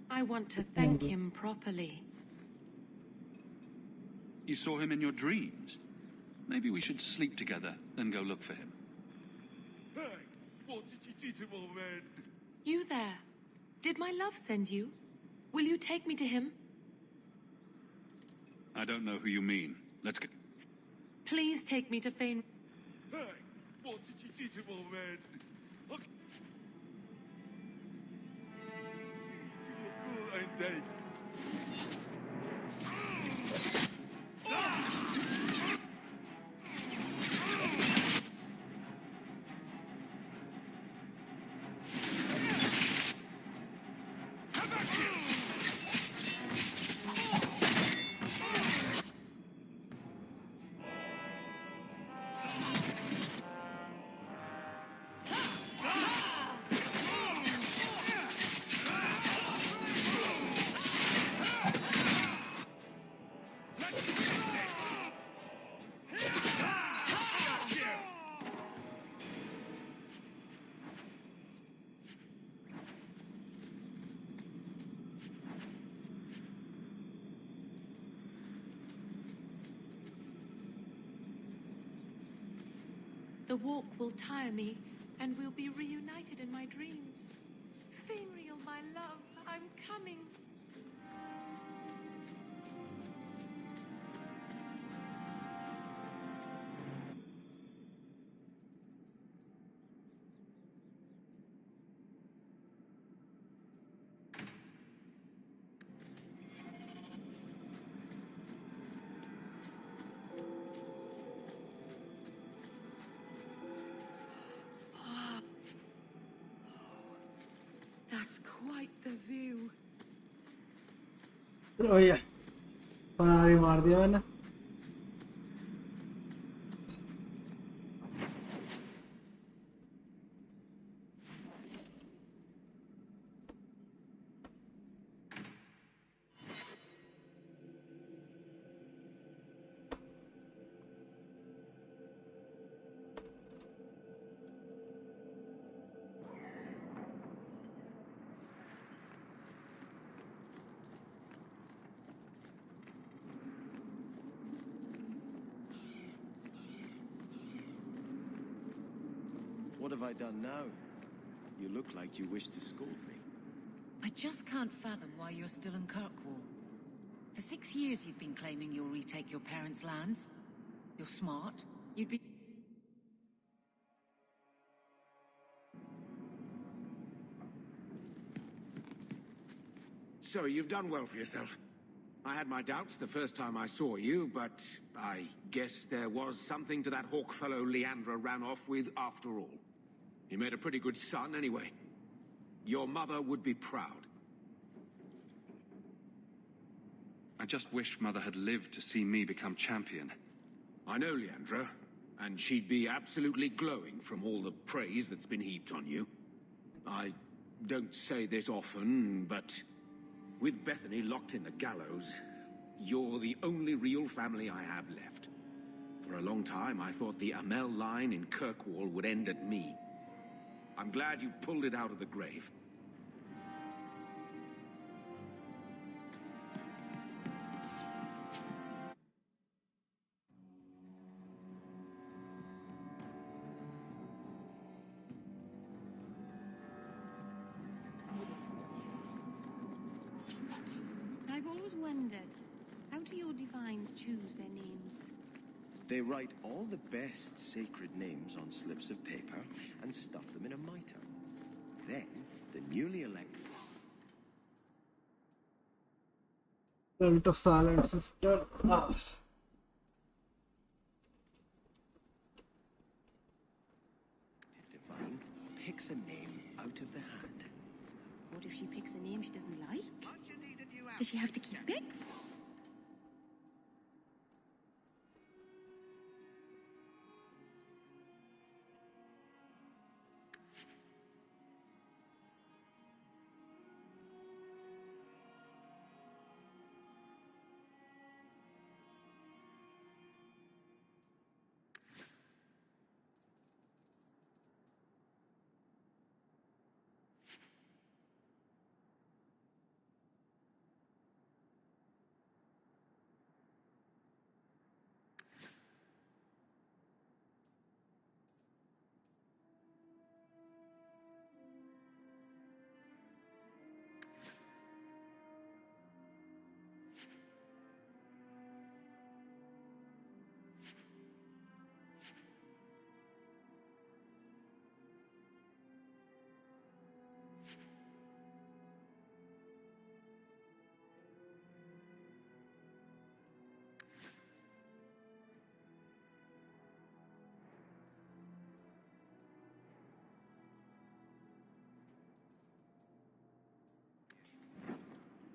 I want to thank him properly. You saw him in your dreams? Maybe we should sleep together, then go look for him. Hey, what did you do to my men? You there. Did my love send you? Will you take me to him? I don't know who you mean. Let's get... Please take me to Fain... Hey, what did you do to my men? Okay. I'm dead. The walk will tire me, and we'll be reunited in my dreams. Fenriel, my love, I'm coming. That's quite the view. Oh yeah. Panari मार दिया मैंने. What have I done now? You look like you wish to scold me. I just can't fathom why you're still in Kirkwall. For 6 years you've been claiming you'll retake your parents' lands. You're smart. You'd be... So you've done well for yourself. I had my doubts the first time I saw you, but I guess there was something to that hawk fellow Leandra ran off with after all. He made a pretty good son anyway. Your mother would be proud. I just wished Mother had lived to see me become champion. I know Leandra, and she'd be absolutely glowing from all the praise that's been heaped on you. I don't say this often, but with Bethany locked in the gallows, you're the only real family I have left. For a long time, I thought the Amel line in Kirkwall would end at me. I'm glad you've pulled it out of the grave. I've always wondered, how do your divines choose their names? They write all the best sacred names on slips of paper and stuff them in a mitre. Then, the newly elected... Belt of silent sister. divine picks a name out of the hat. What if she picks a name she doesn't like? Does she have to keep it?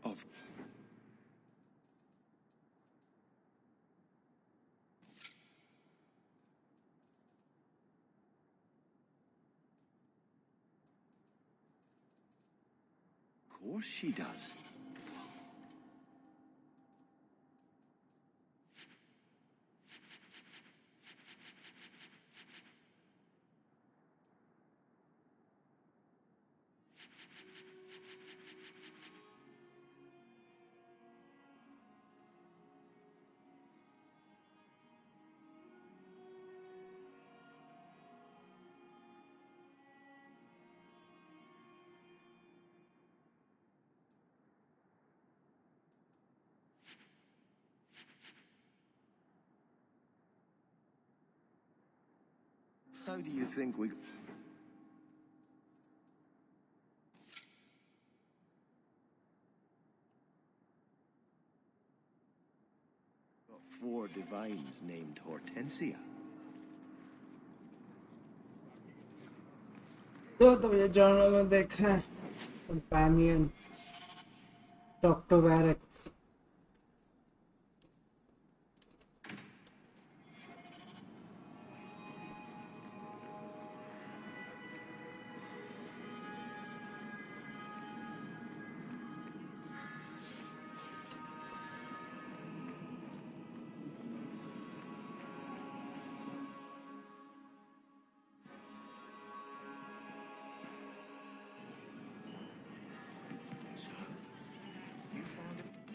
Of course she does. How do you think we... got 4 divines named Hortensia? तो ये journal में देखा है companion doctor वैरिक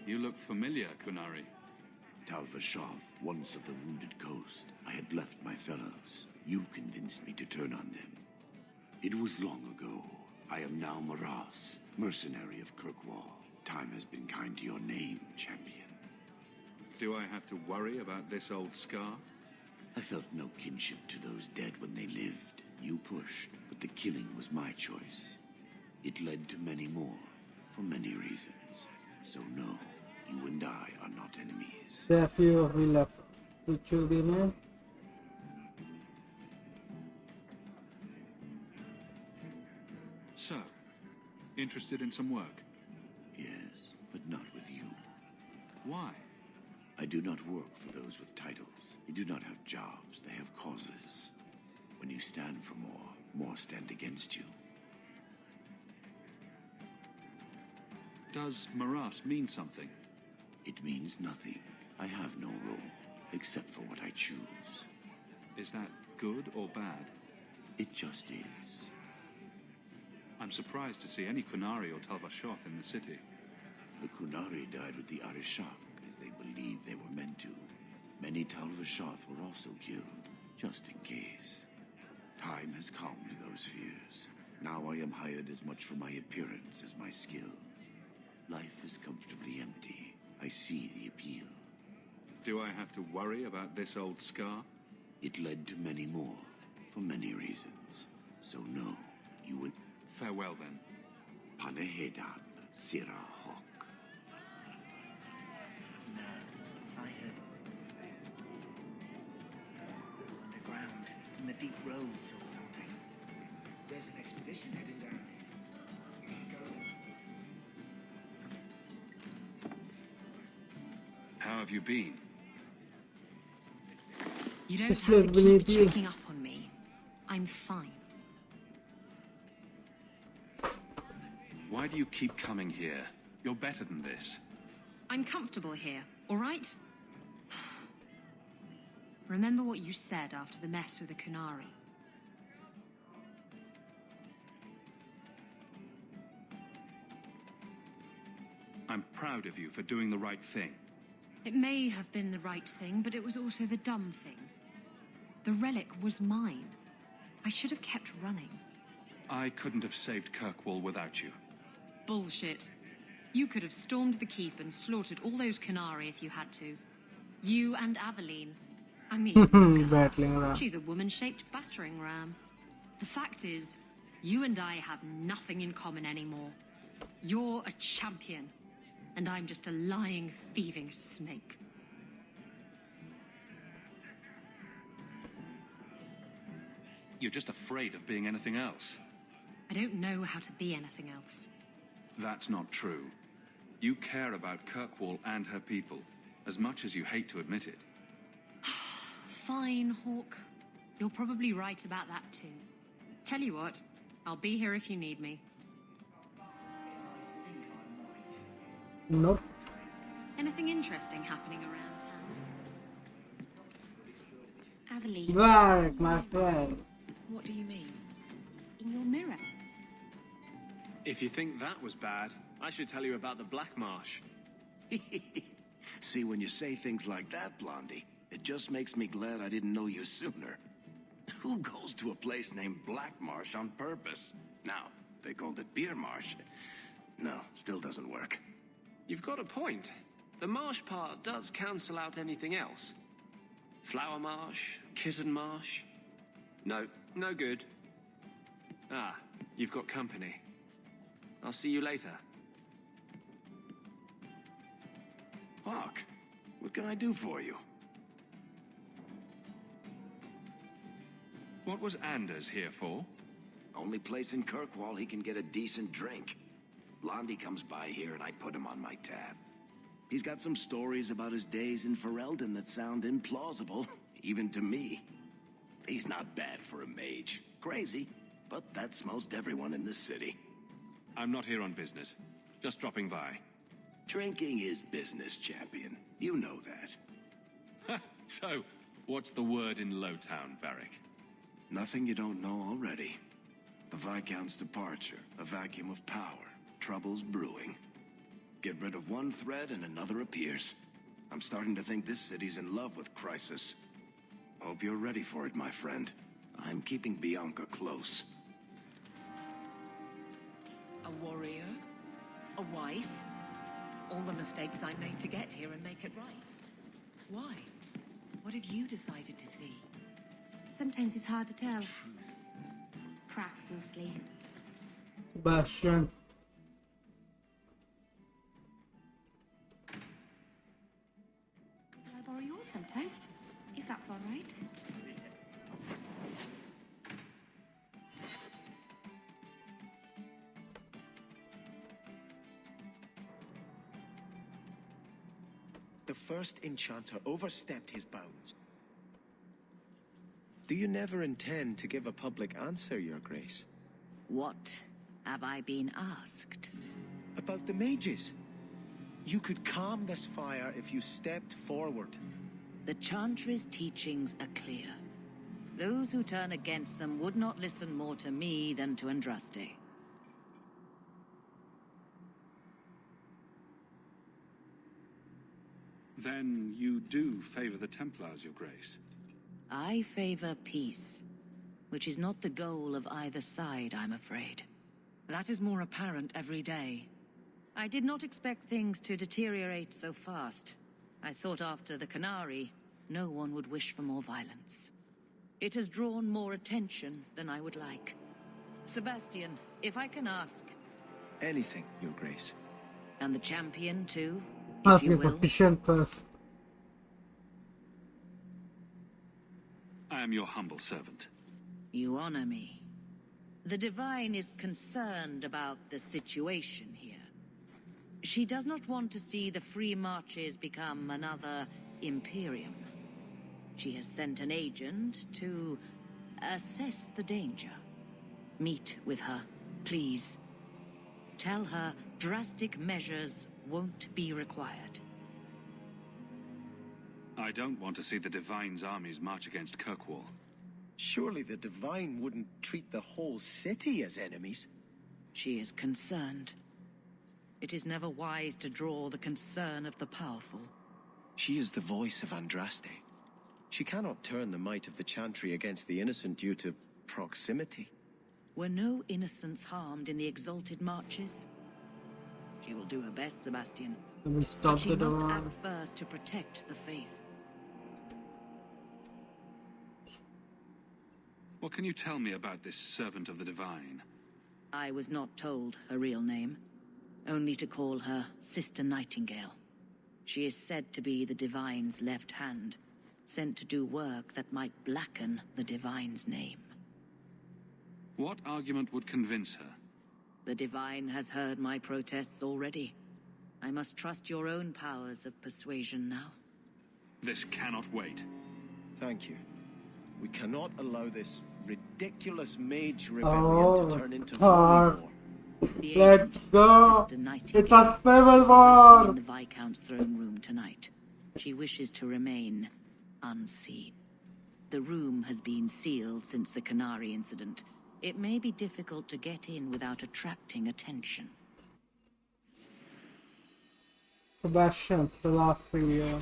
You look familiar, Kunari. Talvashov, once of the Wounded Coast. I had left my fellows. You convinced me to turn on them. It was long ago. I am now Maras, mercenary of Kirkwall. Time has been kind to your name, champion. Do I have to worry about this old scar? I felt no kinship to those dead when they lived. You pushed, but the killing was my choice. It led to many more, for many reasons. So no, you and I are not enemies. There are few of we left to choose the name. So, interested in some work? Yes, but not with you. Why? I do not work for those with titles. They do not have jobs, they have causes. When you stand for more, more stand against you. Does Maras mean something? It means nothing. I have no role, except for what I choose. Is that good or bad? It just is. I'm surprised to see any Kunari or Talvashoth in the city. The Kunari died with the Arishak, as they believed they were meant to. Many Talvashoth were also killed, just in case. Time has calmed those fears. Now I am hired as much for my appearance as my skill. Life is comfortably empty. I see the appeal. Do I have to worry about this old scar? It led to many more, for many reasons. So no, you would... Farewell then. Panehedan, Sira Hawk. No, I heard... underground, in the deep roads or something. There's an expedition heading down there. You should go. How have you been? You don't This have to place beneath keep you. checking up on me. I'm fine. Why do you keep coming here? You're better than this. I'm comfortable here, all right? Remember what you said after the mess with the Kunari. I'm proud of you for doing the right thing. It may have been the right thing, but it was also the dumb thing. The relic was mine. I should have kept running. I couldn't have saved Kirkwall without you. Bullshit. You could have stormed the keep and slaughtered all those Kunari if you had to. You and Aveline. I mean, Battling around. she's a woman-shaped battering ram. The fact is, you and I have nothing in common anymore. You're a champion, and I'm just a lying, thieving snake. You're just afraid of being anything else. I don't know how to be anything else. That's not true. You care about Kirkwall and her people, as much as you hate to admit it. Fine, Hawk. You're probably right about that too. Tell you what, I'll be here if you need me. Nope. Anything interesting happening around town? Aveline. Barak, my friend. What do you mean? In your mirror. If you think that was bad, I should tell you about the Black Marsh. See, when you say things like that, Blondie, it just makes me glad I didn't know you sooner. Who goes to a place named Black Marsh on purpose? Now, if they called it Beer Marsh, no, still doesn't work. You've got a point. The marsh part does cancel out anything else. Flower Marsh, Kitten Marsh. No, No good. Ah, you've got company. I'll see you later. Hawk, what can I do for you? What was Anders here for? Only place in Kirkwall he can get a decent drink. Blondie comes by here and I put him on my tab. He's got some stories about his days in Ferelden that sound implausible, even to me. He's not bad for a mage. Crazy, but that's most everyone in this city. I'm not here on business. Just dropping by. Drinking is business, champion. You know that. So, what's the word in Lowtown, Varric? Nothing you don't know already. The Viscount's departure, a vacuum of power, troubles brewing. Get rid of one thread and another appears. I'm starting to think this city's in love with Crisis. Hope you're ready for it, my friend. I'm keeping Bianca close. A warrior? A wife? All the mistakes I made to get here and make it right. Why? What have you decided to see? Sometimes it's hard to tell. Cracks mostly. Sebastian. I'll borrow yours sometime, if that's all right. The first enchanter overstepped his bounds. Do you never intend to give a public answer, Your Grace? What have I been asked? About the mages. You could calm this fire if you stepped forward. The Chantry's teachings are clear. Those who turn against them would not listen more to me than to Andraste. Then you do favor the Templars, Your Grace? I favor peace, which is not the goal of either side, I'm afraid. That is more apparent every day. I did not expect things to deteriorate so fast. I thought after the Canary, no one would wish for more violence. It has drawn more attention than I would like. Sebastian, if I can ask... Anything, Your Grace. And the champion, too, Ask if me you will. petition first. I am your humble servant. You honor me. The Divine is concerned about the situation here. She does not want to see the Free Marches become another Imperium. She has sent an agent to assess the danger. Meet with her, please. Tell her drastic measures won't be required. I don't want to see the Divine's armies march against Kirkwall. Surely the Divine wouldn't treat the whole city as enemies. She is concerned. It is never wise to draw the concern of the powerful. She is the voice of Andraste. She cannot turn the might of the Chantry against the innocent due to proximity. Were no innocents harmed in the exalted marches? She will do her best, Sebastian. I will stop But she the must door. act first to protect the faith. What can you tell me about this servant of the Divine? I was not told her real name, only to call her Sister Nightingale. She is said to be the Divine's left hand, sent to do work that might blacken the Divine's name. What argument would convince her? The Divine has heard my protests already. I must trust your own powers of persuasion now. This cannot wait. Thank you. We cannot allow this ridiculous mage rebellion to turn into holy war. Let's go! Sister It's Nightingale a civil is war! in the Viscount's throne room tonight. She wishes to remain unseen. The room has been sealed since the Canary incident. It may be difficult to get in without attracting attention. Sebastian, the last video.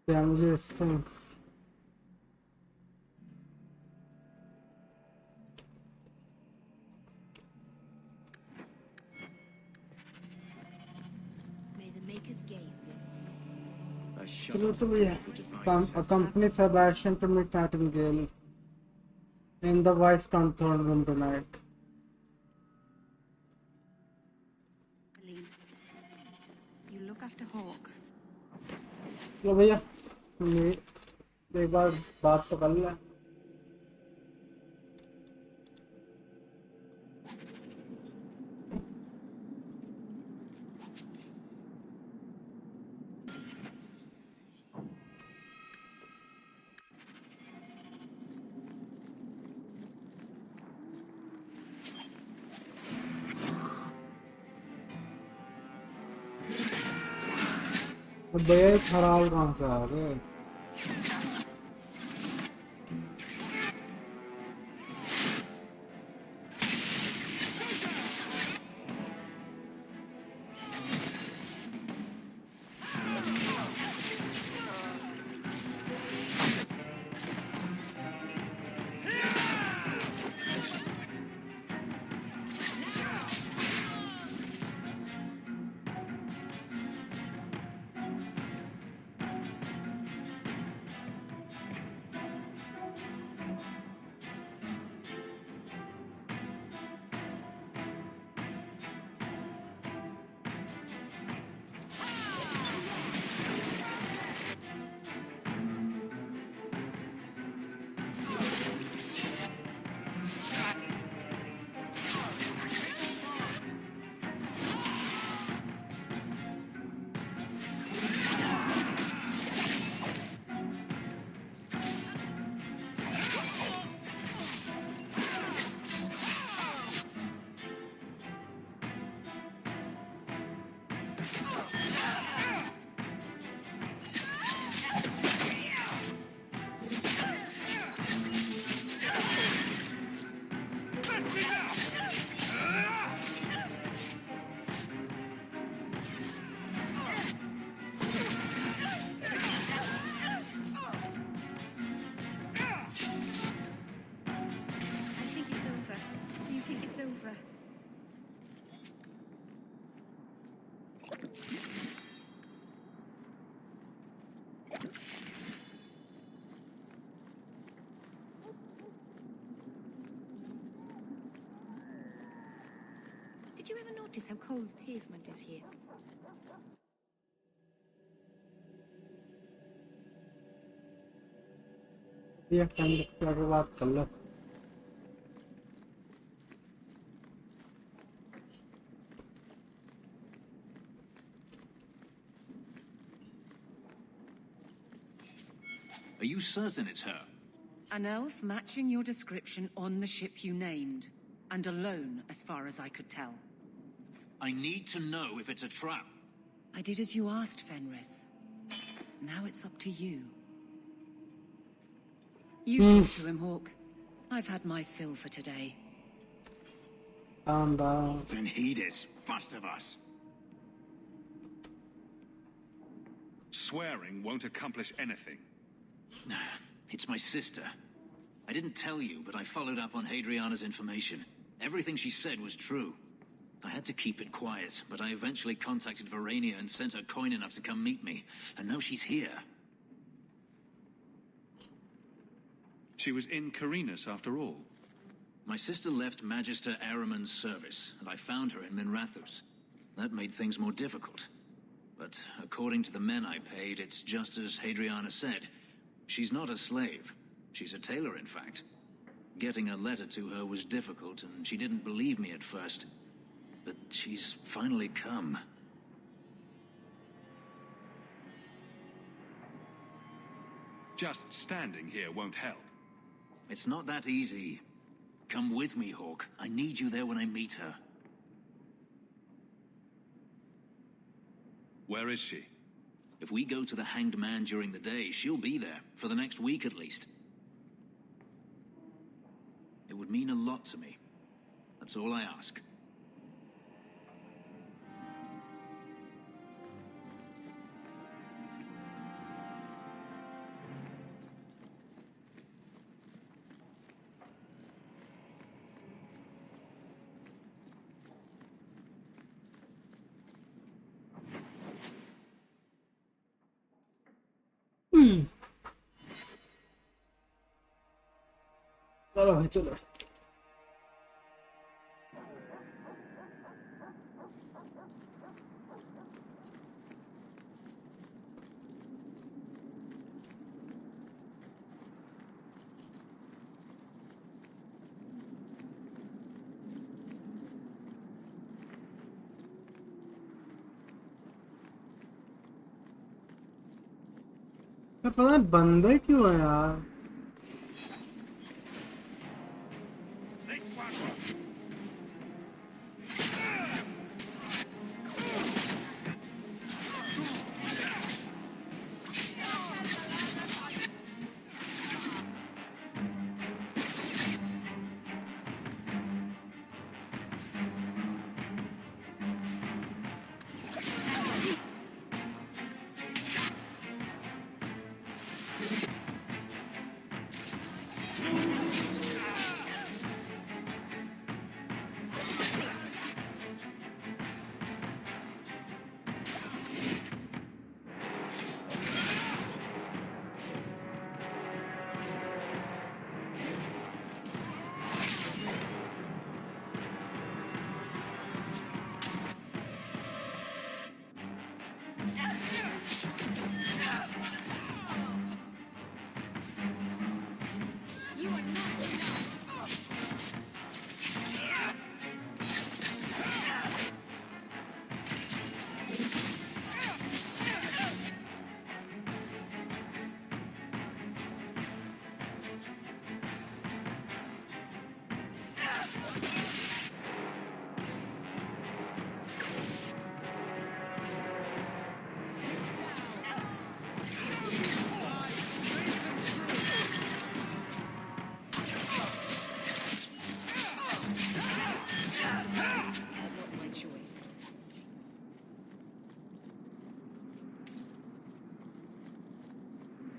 Damage resistance. May the Maker's gaze be चलो तो भैया accompany Sebastian to meet Nightingale in the White Stone Throne Room tonight. You look after Hawk. चलो भैया एक बार बात तो कर ले. भैया खराब कहाँ से आ गए? Did you ever notice how cold the pavement is here? भैया कंडक्टर के बात कर लो. Are you certain it's her? An elf matching your description on the ship you named, and alone as far as I could tell. I need to know if it's a trap. I did as you asked, Fenris. Now it's up to you. You talk to him, Hawk. I've had my fill for today. Calm down. Then heed us, first of us. Swearing won't accomplish anything. It's my sister. I didn't tell you, but I followed up on Hadriana's information. Everything she said was true. I had to keep it quiet, but I eventually contacted Verania and sent her coin enough to come meet me. And now she's here. She was in Carinus after all. My sister left Magister Araman's service, and I found her in Minrathus. That made things more difficult. But according to the men I paid, it's just as Hadriana said. She's not a slave. She's a tailor, in fact. Getting a letter to her was difficult, and she didn't believe me at first. But she's finally come. Just standing here won't help. It's not that easy. Come with me, Hawk. I need you there when I meet her. Where is she? If we go to the Hanged Man during the day, she'll be there, for the next week at least. It would mean a lot to me. That's all I ask. चलो भाई चलो। पता नहीं बंदे क्यों है यार।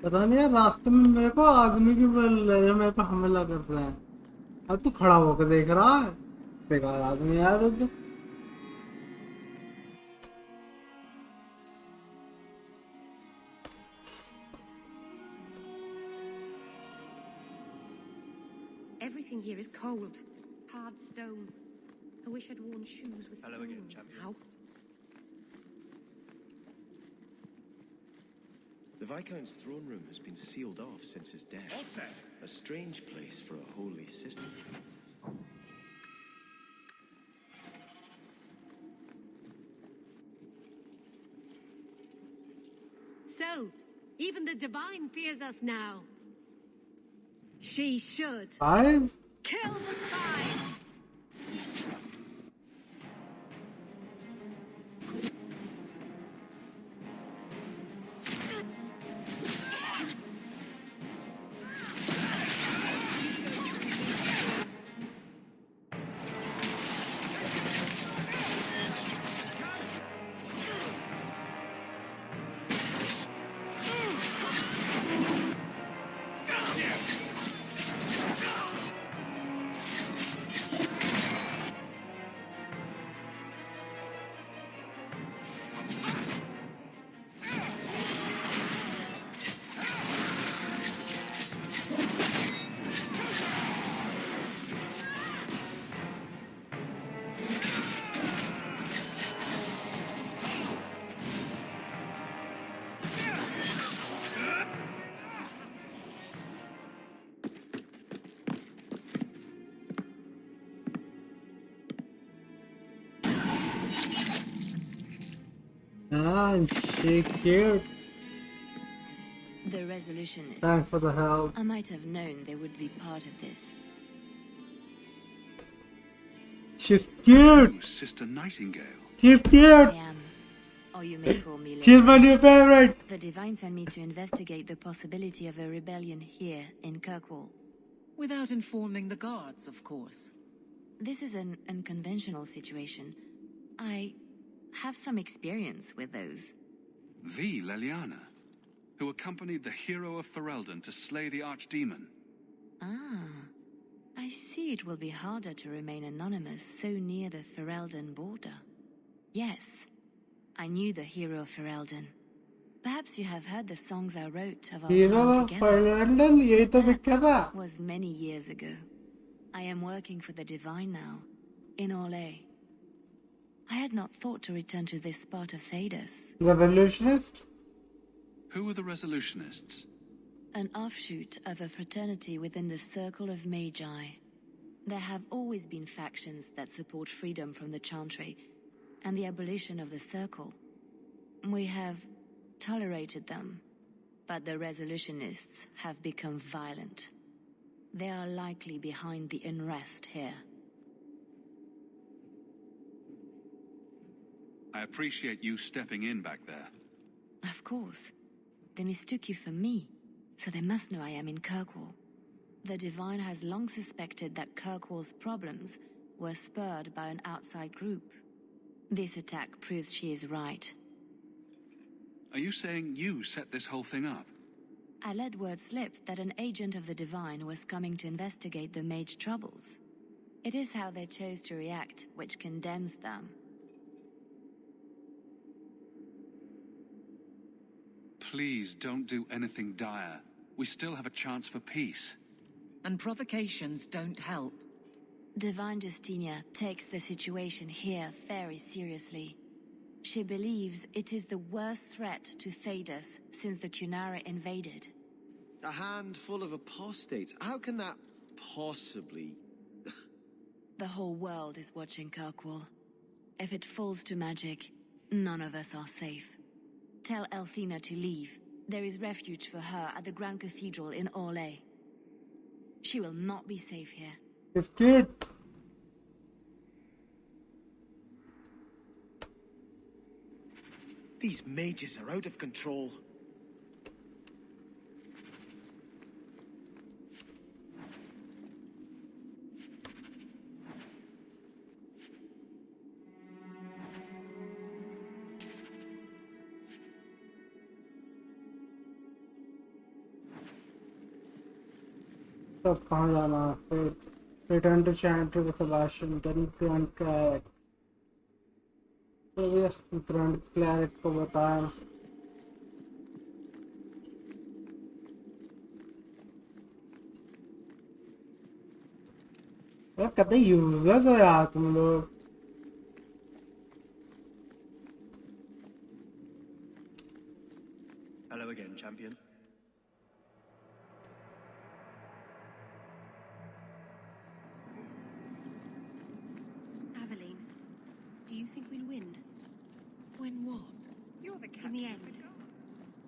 पता नहीं यार, रास्ते में मेरे को आदमी की बोल रहे हैं मेरे पे हमला कर रहे हैं। अब तू खड़ा होकर देख रहा है, बेकार आदमी यार तो। Everything here is cold. Hard stone. I wish I'd worn shoes with Hello again, soles champion. now. The Viscount's throne room has been sealed off since his death. All set. A strange place for a holy system. So, even the Divine fears us now. She should. Five? Kill the spies! Ah, she cute. The resolution is... Thanks for the help. I might have known they would be part of this. She's cute. Sister Nightingale. She's cute. I am. Or you may call me She's my new favorite. The Divine sent me to investigate the possibility of a rebellion here in Kirkwall. Without informing the guards, of course. This is an unconventional situation. I have some experience with those. The Leliana, who accompanied the hero of Ferelden to slay the archdemon. Ah, I see it will be harder to remain anonymous so near the Ferelden border. Yes, I knew the hero of Ferelden. Perhaps you have heard the songs I wrote of our Hero time of together. London, यही तो दिक्कत है. Was many years ago. I am working for the Divine now, in Orlais. I had not thought to return to this part of Thedas. Revolutionist? Who were the Resolutionists? An offshoot of a fraternity within the Circle of Magi. There have always been factions that support freedom from the Chantry and the abolition of the Circle. We have tolerated them, but the Resolutionists have become violent. They are likely behind the unrest here. I appreciate you stepping in back there. Of course. They mistook you for me, so they must know I am in Kirkwall. The Divine has long suspected that Kirkwall's problems were spurred by an outside group. This attack proves she is right. Are you saying you set this whole thing up? I let word slip that an agent of the Divine was coming to investigate the mage troubles. It is how they chose to react which condemns them. Please don't do anything dire. We still have a chance for peace. And provocations don't help. Divine Justinia takes the situation here very seriously. She believes it is the worst threat to Thedas since the Cunara invaded. A handful of apostates. How can that possibly... The whole world is watching Kirkwall. If it falls to magic, none of us are safe. Tell Elthina to leave. There is refuge for her at the Grand Cathedral in Orlais. She will not be safe here. It's cute. These mages are out of control. तब कहाँ जाना है? फिर return to Chantry with Sebastian, then Grand Cleric. तो भैया Grand Cleric को बताया. यार कतई यूजलेस हो यार तुम लोग. Hello again, champion. Aveline, do you think we'll win? Win what? You're the captain. In the end.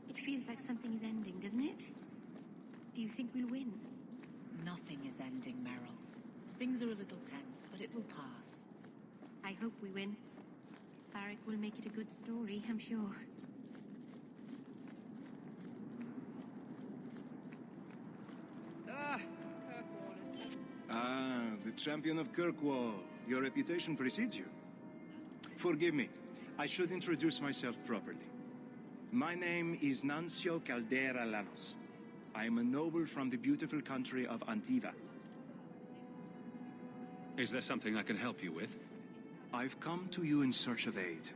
It feels like something is ending, doesn't it? Do you think we'll win? Nothing is ending, Meryl. Things are a little tense, but it will pass. I hope we win. Varric will make it a good story, I'm sure. The champion of Kirkwall. Your reputation precedes you. Forgive me. I should introduce myself properly. My name is Nuncio Caldera Lanos. I am a noble from the beautiful country of Antiva. Is there something I can help you with? I've come to you in search of aid.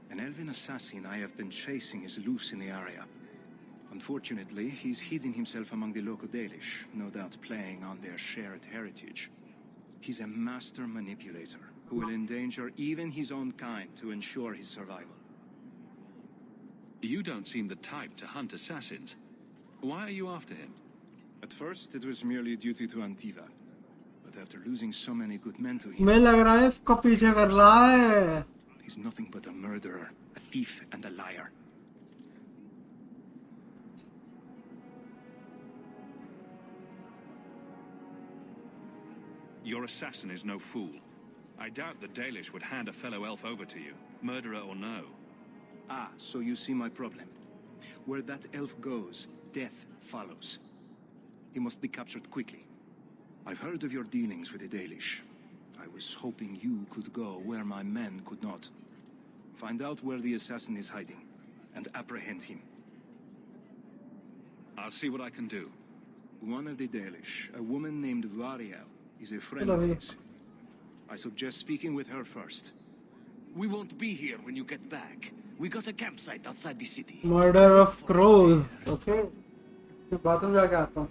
An elven assassin I have been chasing is loose in the area. Unfortunately, he's hidden himself among the local Dalish, no doubt playing on their shared heritage. He's a master manipulator who will endanger even his own kind to ensure his survival. You don't seem the type to hunt assassins. Why are you after him? At first, it was merely duty to Antiva. But after losing so many good men to him... मैं लग रहा है इसको पीछे कर रहा है. He's nothing but a murderer, a thief, and a liar. Your assassin is no fool. I doubt the Dalish would hand a fellow elf over to you, murderer or no. Ah, so you see my problem. Where that elf goes, death follows. He must be captured quickly. I've heard of your dealings with the Dalish. I was hoping you could go where my men could not. Find out where the assassin is hiding, and apprehend him. I'll see what I can do. One of the Dalish, a woman named Variel, is a friend of his. I suggest speaking with her first. We won't be here when you get back. We got a campsite outside the city. Murder of crows. Okay. Bathroom जाके आता हूँ.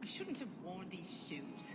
I shouldn't have worn these shoes.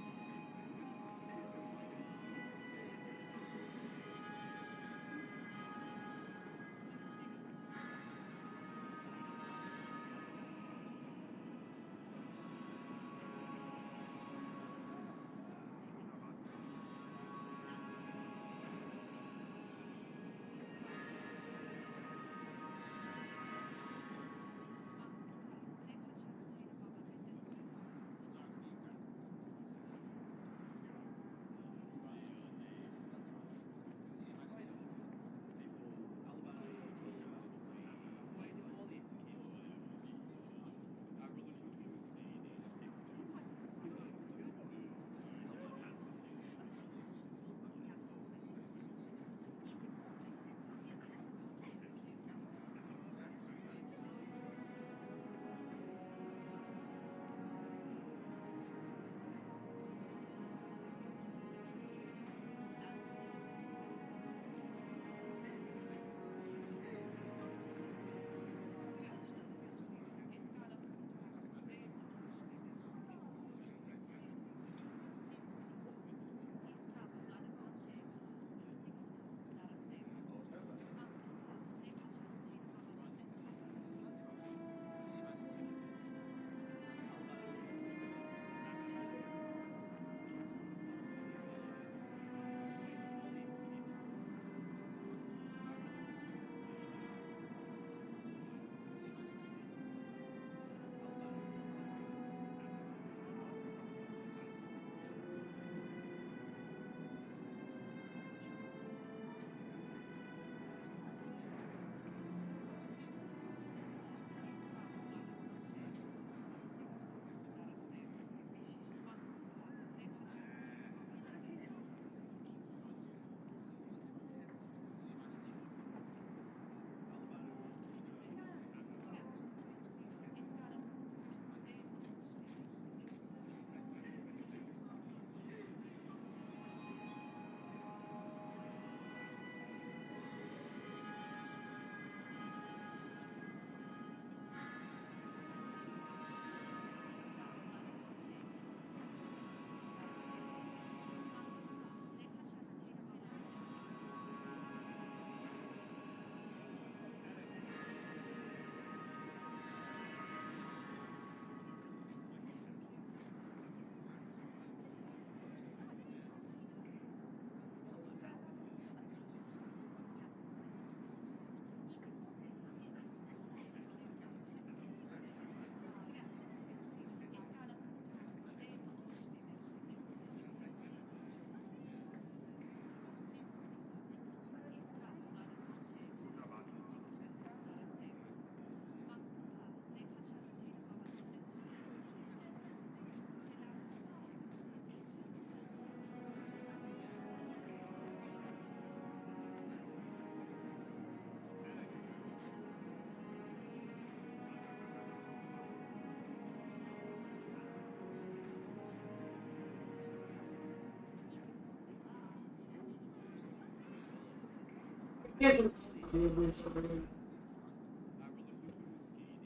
Okay,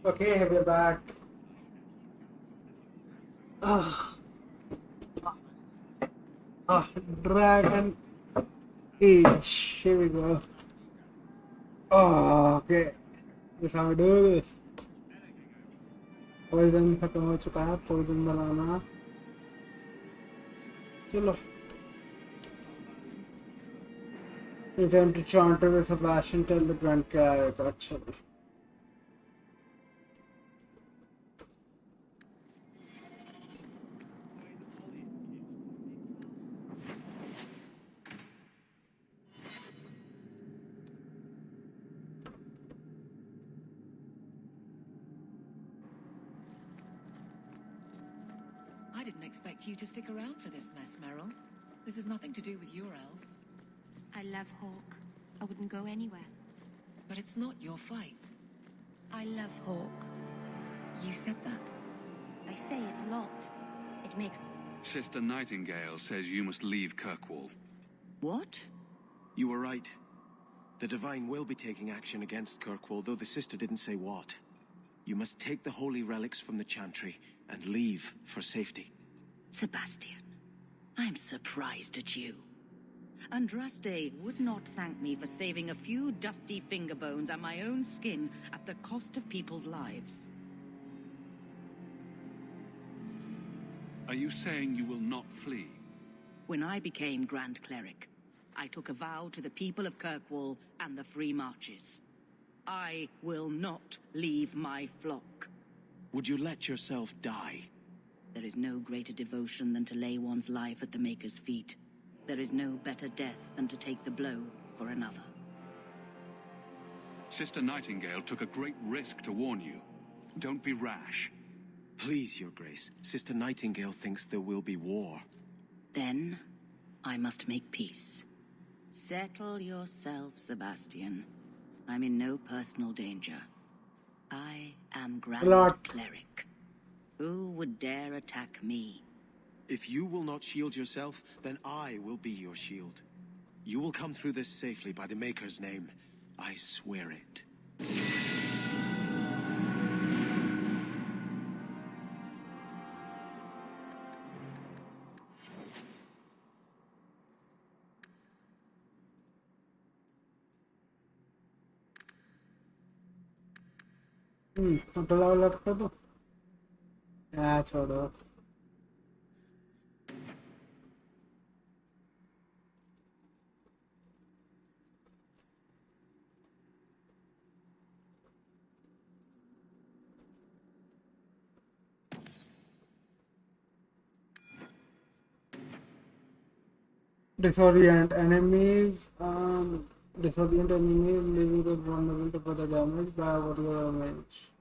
we're back. Dragon Age. Here we go. Oh, okay. This is how we do this. Poison खत्म हो चुका है. Poison बनाना. चलो. Return to Chanter with Sebastian till the Grand Carrot. अच्छा. I didn't expect you to stick around for this mess, Meryl. This has nothing to do with your elves. I love Hawk. I wouldn't go anywhere. But it's not your fight. I love Hawk. You said that. I say it a lot. It makes... Sister Nightingale says you must leave Kirkwall. What? You were right. The Divine will be taking action against Kirkwall, though the sister didn't say what. You must take the holy relics from the Chantry and leave for safety. Sebastian, I'm surprised at you. Andraste would not thank me for saving a few dusty finger bones and my own skin at the cost of people's lives. Are you saying you will not flee? When I became Grand Cleric, I took a vow to the people of Kirkwall and the Free Marches. I will not leave my flock. Would you let yourself die? There is no greater devotion than to lay one's life at the Maker's feet. There is no better death than to take the blow for another. Sister Nightingale took a great risk to warn you. Don't be rash. Please, Your Grace. Sister Nightingale thinks there will be war. Then, I must make peace. Settle yourself, Sebastian. I'm in no personal danger. I am Grand Cleric. Who would dare attack me? If you will not shield yourself, then I will be your shield. You will come through this safely by the Maker's name. I swear it. तो कर दो या छोड़ो disorient enemies disorient enemies leaving them vulnerable to further damage by whatever damage.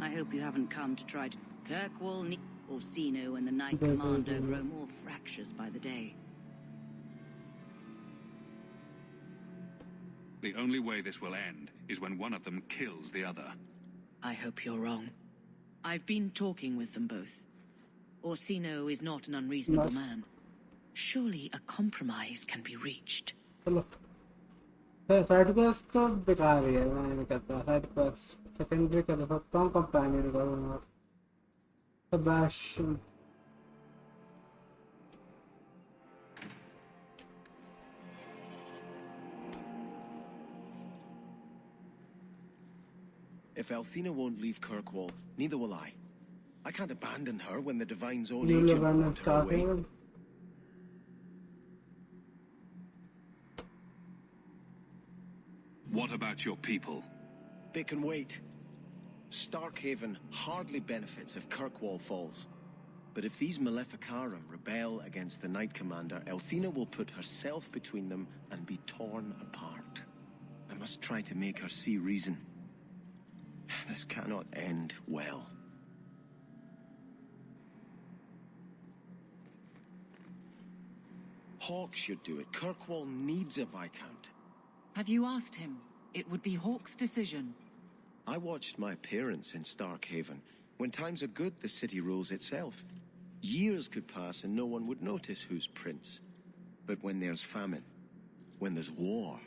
I hope you haven't come to try to... Kirkwall, Orsino, and the Knight Commander grow more fractious by the day. The only way this will end is when one of them kills the other. I hope you're wrong. I've been talking with them both. Orsino is not an unreasonable man. Surely a compromise can be reached. चलो side quest तो बेकार ही है मैं नहीं करता side quest secondary कर सकता हूँ कंपेनियन करूँगा Sebastian If Althena won't leave Kirkwall, neither will I. I can't abandon her when the Divine's own agent wants her away. What about your people? They can wait. Starkhaven hardly benefits if Kirkwall falls. But if these Maleficarum rebel against the Knight Commander, Althena will put herself between them and be torn apart. I must try to make her see reason. This cannot end well. Hawk should do it. Kirkwall needs a Viscount. Have you asked him? It would be Hawke's decision. I watched my parents in Starkhaven. When times are good, the city rules itself. Years could pass and no one would notice who's prince. But when there's famine, when there's war,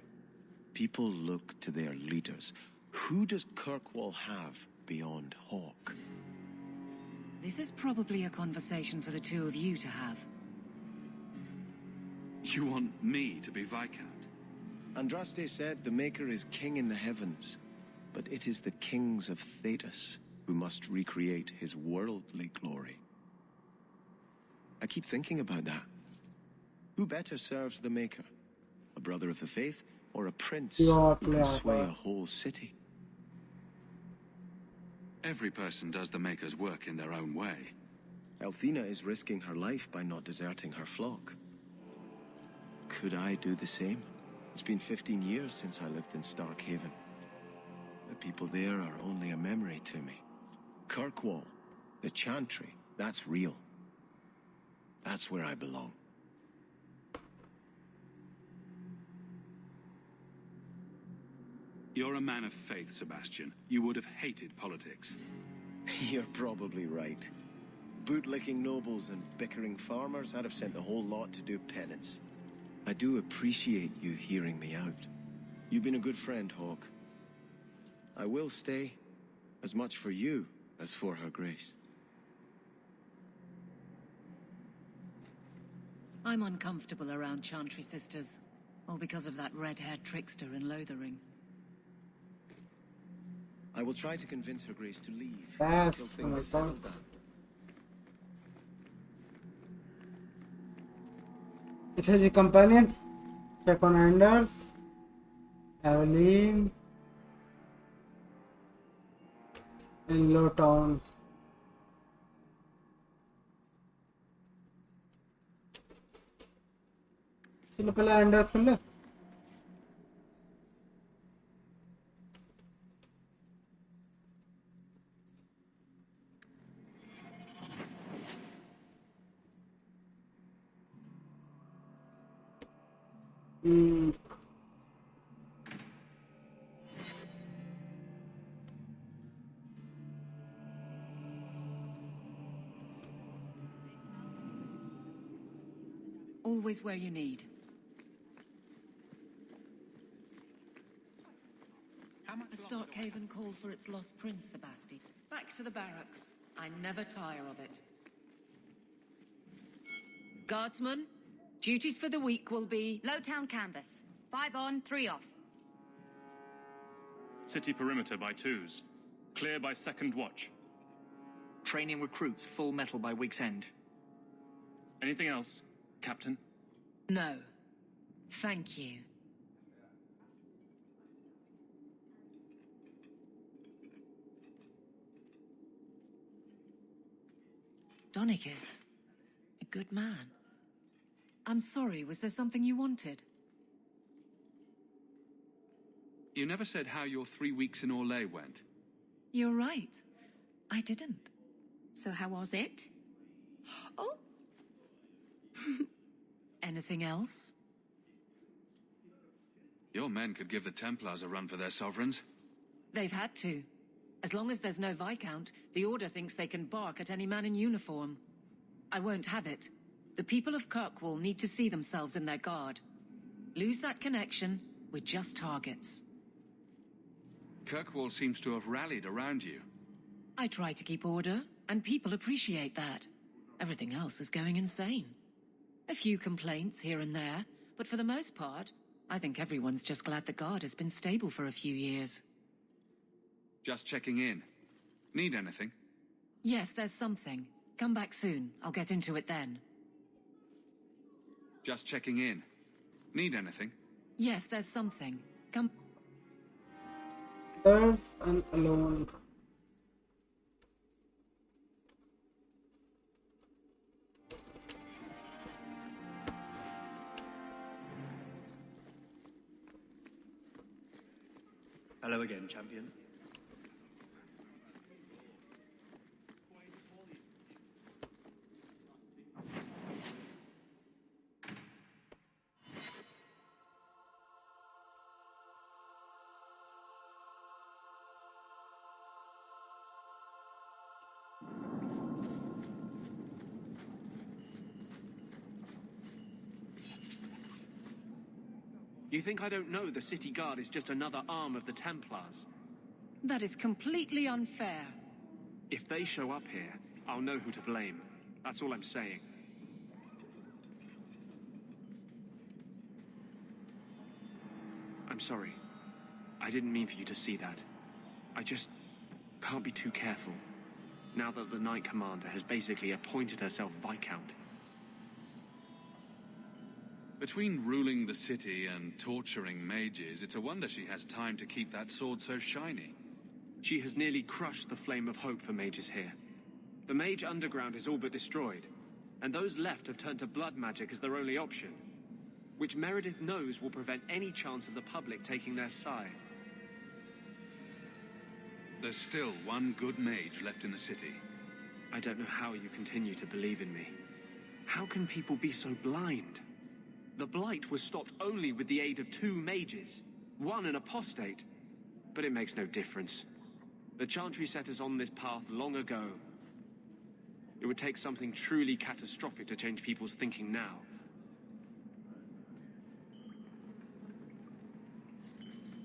people look to their leaders. Who does Kirkwall have beyond Hawke? This is probably a conversation for the two of you to have. You want me to be Viscount? Andraste said the Maker is king in the heavens, but it is the kings of Thedas who must recreate his worldly glory. I keep thinking about that. Who better serves the Maker? A brother of the faith, or a prince who can sway a whole city? Every person does the Maker's work in their own way. Althena is risking her life by not deserting her flock. Could I do the same? It's been 15 years since I lived in Starkhaven. The people there are only a memory to me. Kirkwall, the Chantry, that's real. That's where I belong. You're a man of faith, Sebastian. You would have hated politics. You're probably right. Bootlicking nobles and bickering farmers, I'd have sent the whole lot to do penance. I do appreciate you hearing me out. You've been a good friend, Hawke. I will stay, as much for you as for her grace. I'm uncomfortable around Chantry sisters, all because of that red-haired trickster in Lothering. I will try to convince her grace to leave That's until things settle down. It has a companion. Check on Anders. Evelyn. In Lowtown. चलो पहले Anders कर ले. Always where you need. Starkhaven called for its lost prince, Sebastian. Back to the barracks. I never tire of it. Guardsmen, duties for the week will be... Lowtown canvas. 5 on, 3 off. City perimeter by 2s. Clear by 2nd watch. Training recruits full metal by week's end. Anything else, Captain? No. Thank you. Donick is a good man. I'm sorry, was there something you wanted? You never said how your 3 weeks in Orlais went. You're right. I didn't. So how was it? Oh! Anything else? Your men could give the Templars a run for their sovereigns. They've had to. As long as there's no Viscount, the Order thinks they can bark at any man in uniform. I won't have it. The people of Kirkwall need to see themselves in their guard. Lose that connection, we're just targets. Kirkwall seems to have rallied around you. I try to keep order, and people appreciate that. Everything else is going insane. A few complaints here and there, but for the most part, I think everyone's just glad the guard has been stable for a few years. Just checking in. Need anything? Yes, there's something. Come back soon. I'll get into it then. Just checking in. Need anything? Yes, there's something. Come... There's an alone. Hello again, champion. You think I don't know the city guard is just another arm of the Templars? That is completely unfair. If they show up here, I'll know who to blame. That's all I'm saying. I'm sorry. I didn't mean for you to see that. I just can't be too careful, now that the Knight Commander has basically appointed herself Viscount. Between ruling the city and torturing mages, it's a wonder she has time to keep that sword so shiny. She has nearly crushed the flame of hope for mages here. The mage underground is all but destroyed, and those left have turned to blood magic as their only option, which Meredith knows will prevent any chance of the public taking their side. There's still one good mage left in the city. I don't know how you continue to believe in me. How can people be so blind? The Blight was stopped only with the aid of 2 mages, one an apostate. But it makes no difference. The Chantry set us on this path long ago. It would take something truly catastrophic to change people's thinking now.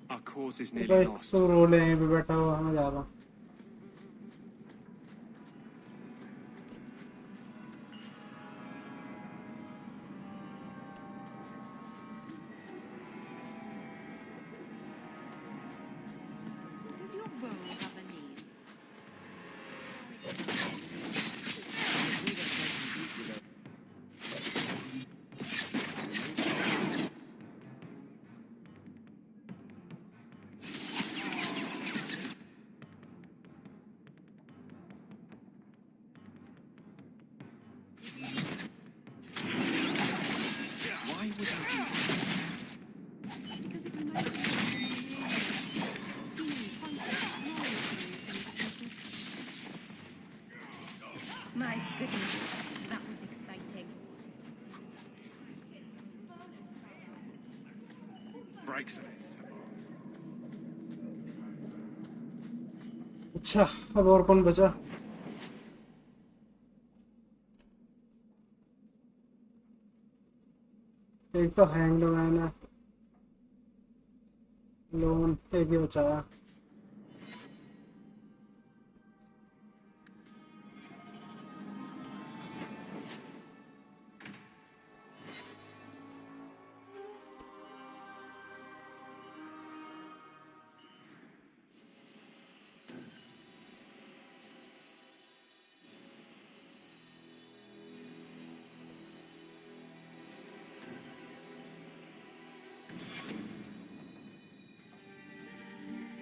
Our cause is nearly lost. तुम रो ले यहीं पे बैठा हुआ मैं जा रहा हूँ. Does your bow have a name? Why would I do Because if you might My goodness, that was exciting. Breaks it. अच्छा अब और कौन बचा? एक तो हैंग्ड मैन है, लोन एक ही बचा है.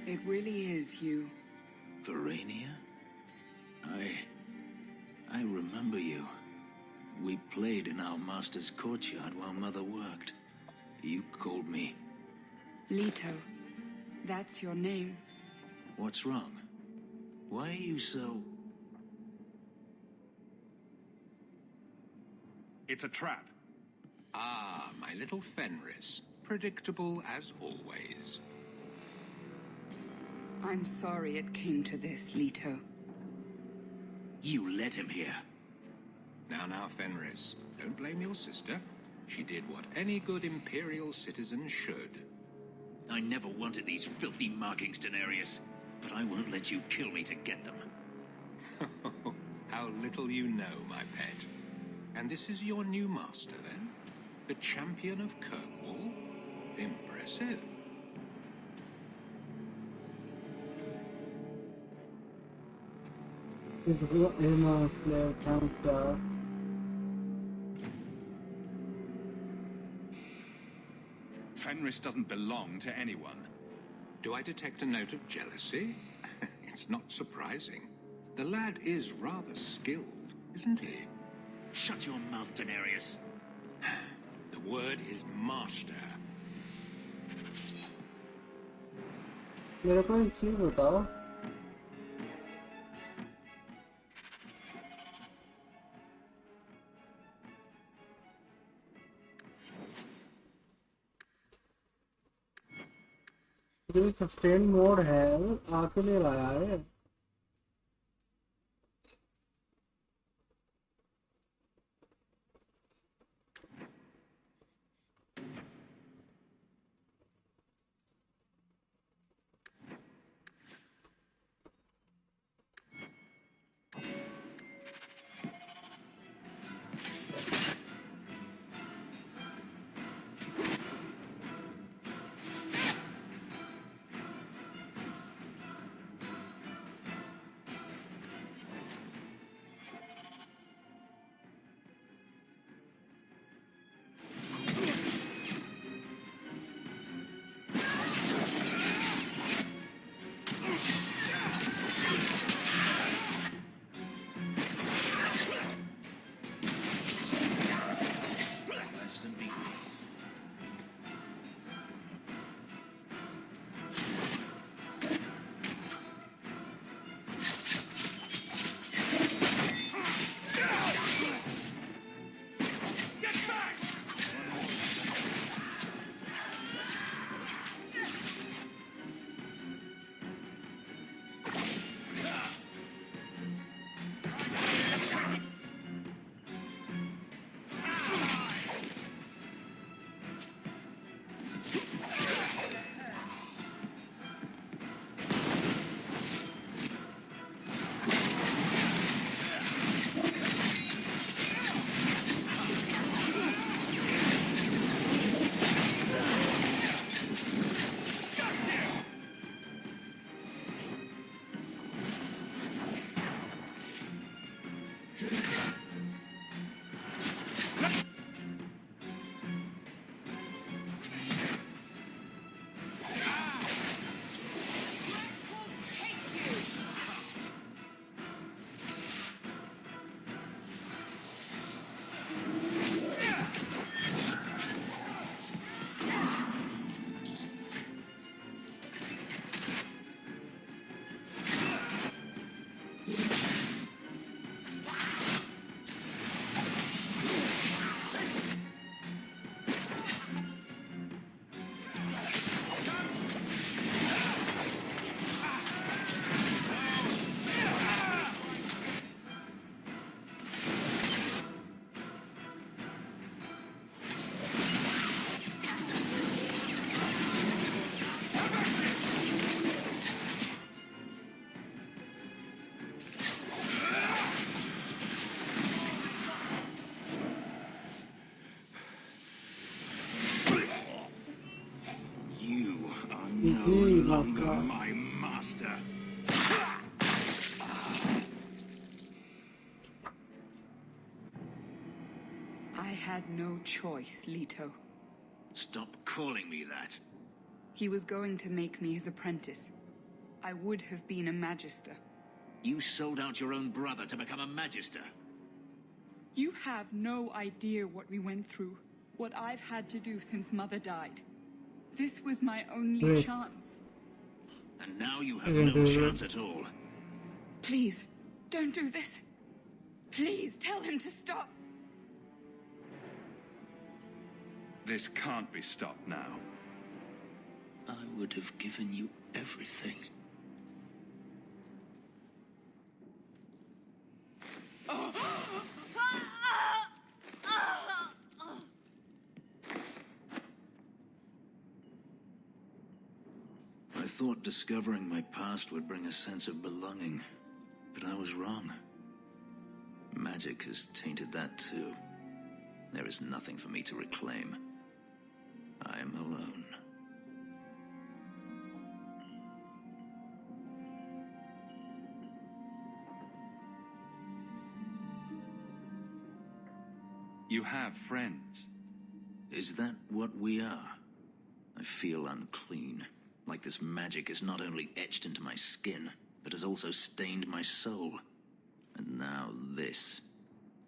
It really is you. Verania? I remember you. We played in our master's courtyard while Mother worked. You called me. Leto. That's your name. What's wrong? Why are you so... It's a trap. Ah, my little Fenris. Predictable as always. I'm sorry it came to this, Leto. You let him here. Now, Fenris. Don't blame your sister. She did what any good Imperial citizen should. I never wanted these filthy markings, Daenerys. But I won't let you kill me to get them. How little you know, my pet. And this is your new master, then? The champion of Kirkwall? Impressive. Fenris doesn't belong to anyone. Do I detect a note of jealousy? It's not surprising. The lad is rather skilled, isn't he? Shut your mouth, Daenerys. The word is master. मेरे को एक चीज बताओ. जो sustain mode है वो आके ले लाया है. longer God. my master. I had no choice, Leto. Stop calling me that. He was going to make me his apprentice. I would have been a magister. You sold out your own brother to become a magister. You have no idea what we went through, what I've had to do since Mother died. This was my only chance. And now you have no chance at all. Please, don't do this. Please, tell him to stop. This can't be stopped now. I would have given you everything. I thought discovering my past would bring a sense of belonging, but I was wrong. Magic has tainted that too. There is nothing for me to reclaim. I am alone. You have friends. Is that what we are? I feel unclean. Like this magic is not only etched into my skin, but has also stained my soul. And now this.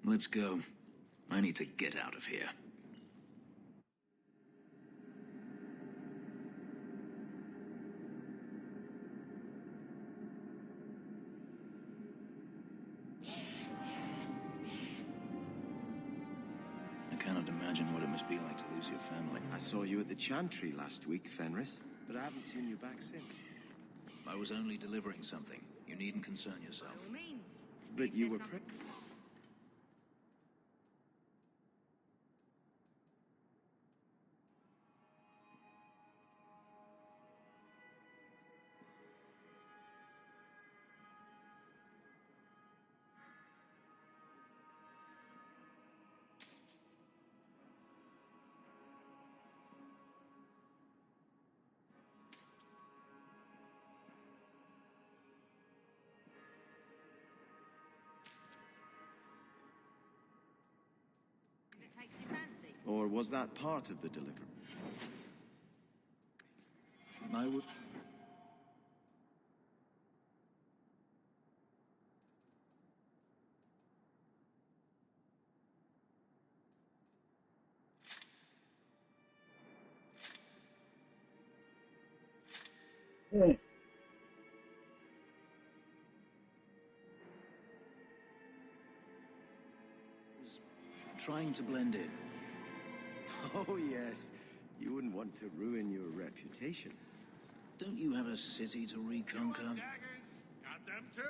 Let's go. I need to get out of here. I cannot imagine what it must be like to lose your family. I saw you at the Chantry last week, Fenris, but I haven't seen you back since. I was only delivering something. You needn't concern yourself. But you were Or was that part of the delivery? I would... Trying to blend in. Oh, yes. You wouldn't want to ruin your reputation. Don't you have a city to reconquer? Got them too.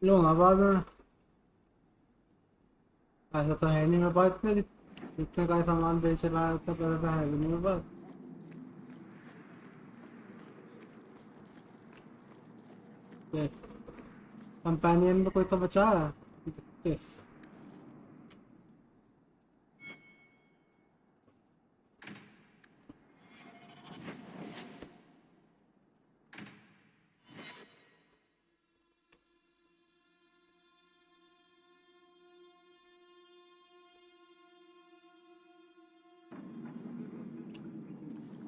लूंगा बाद में ऐसा तो है नहीं मेरे पास इतने जितने का सामान बेच रहा है उतना पैसा तो है भी नहीं मेरे पास कंपेनियन में कोई तो बचा है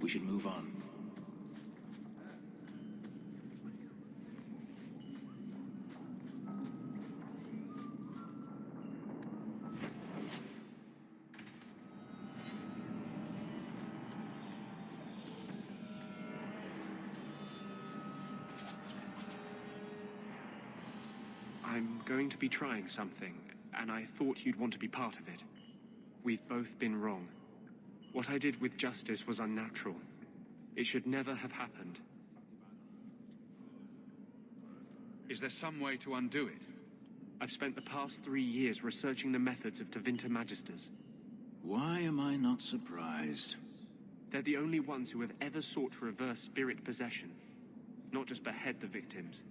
We should move on. I'm going to be trying something, and I thought you'd want to be part of it. We've both been wrong. What I did with Justice was unnatural. It should never have happened. Is there some way to undo it? I've spent the past 3 years researching the methods of Tevinter Magisters. Why am I not surprised? They're the only ones who have ever sought to reverse spirit possession, not just behead the victims.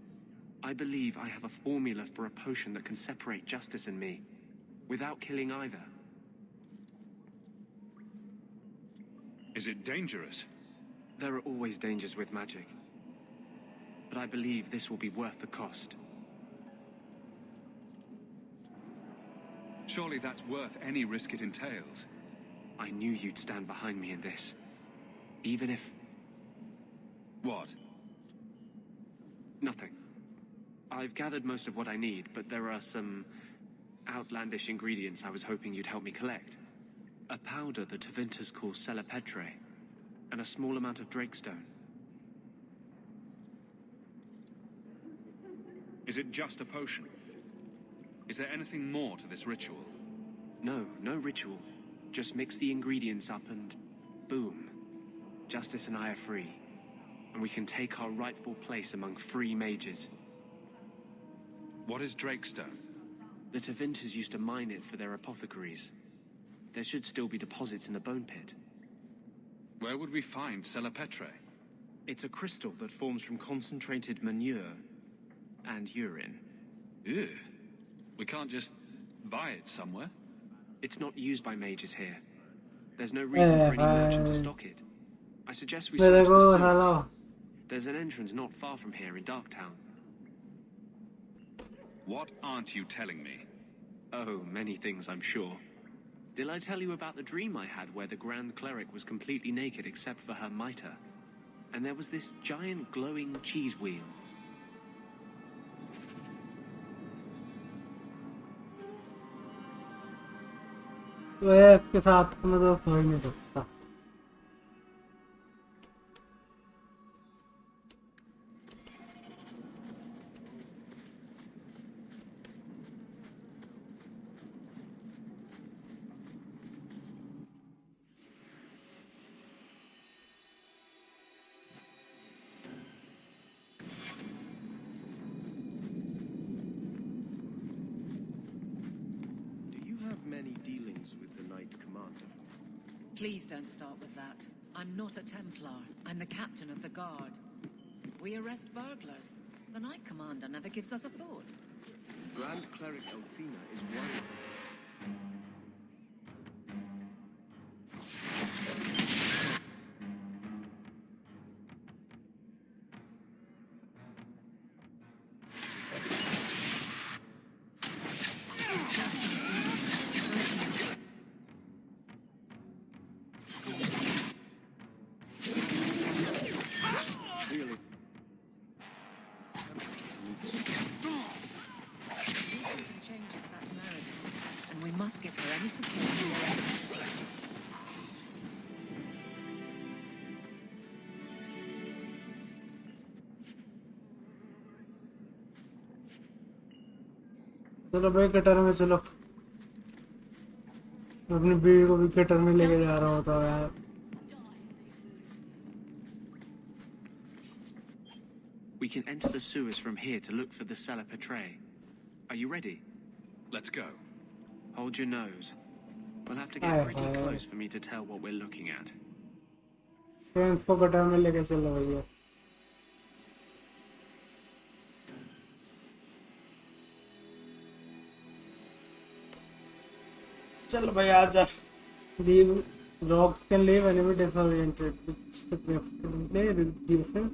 I believe I have a formula for a potion that can separate justice and me, without killing either. Is it dangerous? There are always dangers with magic. But I believe this will be worth the cost. Surely that's worth any risk it entails. I knew you'd stand behind me in this. Even if... What? Nothing. I've gathered most of what I need, but there are some outlandish ingredients I was hoping you'd help me collect. A powder the Tevinters call Celepetre, and a small amount of Drakestone. Is it just a potion? Is there anything more to this ritual? No ritual. Just mix the ingredients up and... boom. Justice and I are free. And we can take our rightful place among free mages. What is Drakestone? The Tevinters used to mine it for their apothecaries. There should still be deposits in the bone pit. Where would we find Celepetre? It's a crystal that forms from concentrated manure and urine. Ew. We can't just buy it somewhere? It's not used by mages here. There's no reason for any merchant to stock it. I suggest we search the sewers. There's an entrance not far from here in Darktown. What aren't you telling me? Oh, many things, I'm sure. Did I tell you about the dream I had where the Grand Cleric was completely naked except for her mitre? And there was this giant glowing cheese wheel. तो ये इसके साथ मैं तो सो ही नहीं सकता. Please don't start with that. I'm not a Templar. I'm the captain of the guard. We arrest burglars. The Knight Commander never gives us a thought. Grand Cleric Elfina is one. चलो भाई cutter में चलो. अपनी बीवी को भी cutter में लेके जा रहा होता है यार. We can enter the sewers from here to look for the Celepetre. Are you ready? Let's go. Hold your nose. We'll have to get pretty close for me to tell what we're looking at. Friends को cutter में लेके चलो भैया. चलो भाई आजा. The rocks can leave enemy disoriented, which significantly reduces.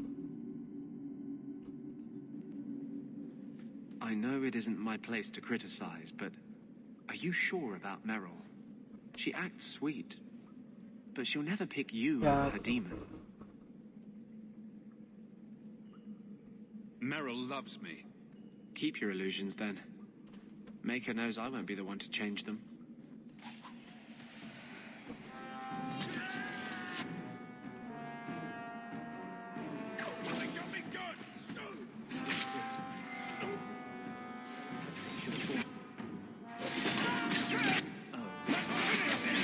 I know it isn't my place to criticize, but are you sure about Meryl? She acts sweet, but she'll never pick you over her demon. Meryl loves me. Keep your illusions then. Maker knows I won't be the one to change them.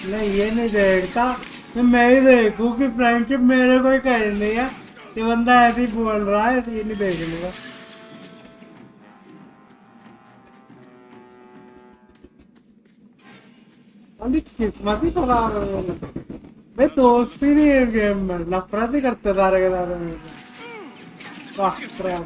नहीं ये नहीं देता. मैं ही देखूं कि friendship मेरे को ही करनी है। ये बंदा ऐसे ही बोल रहा है, ऐसे ही नहीं देखने का। अभी किस्मत ही खराब है। भाई दोस्ती नहीं है गेम में, नफरत ही करते सारे के सारे मेरे से। वाह crap।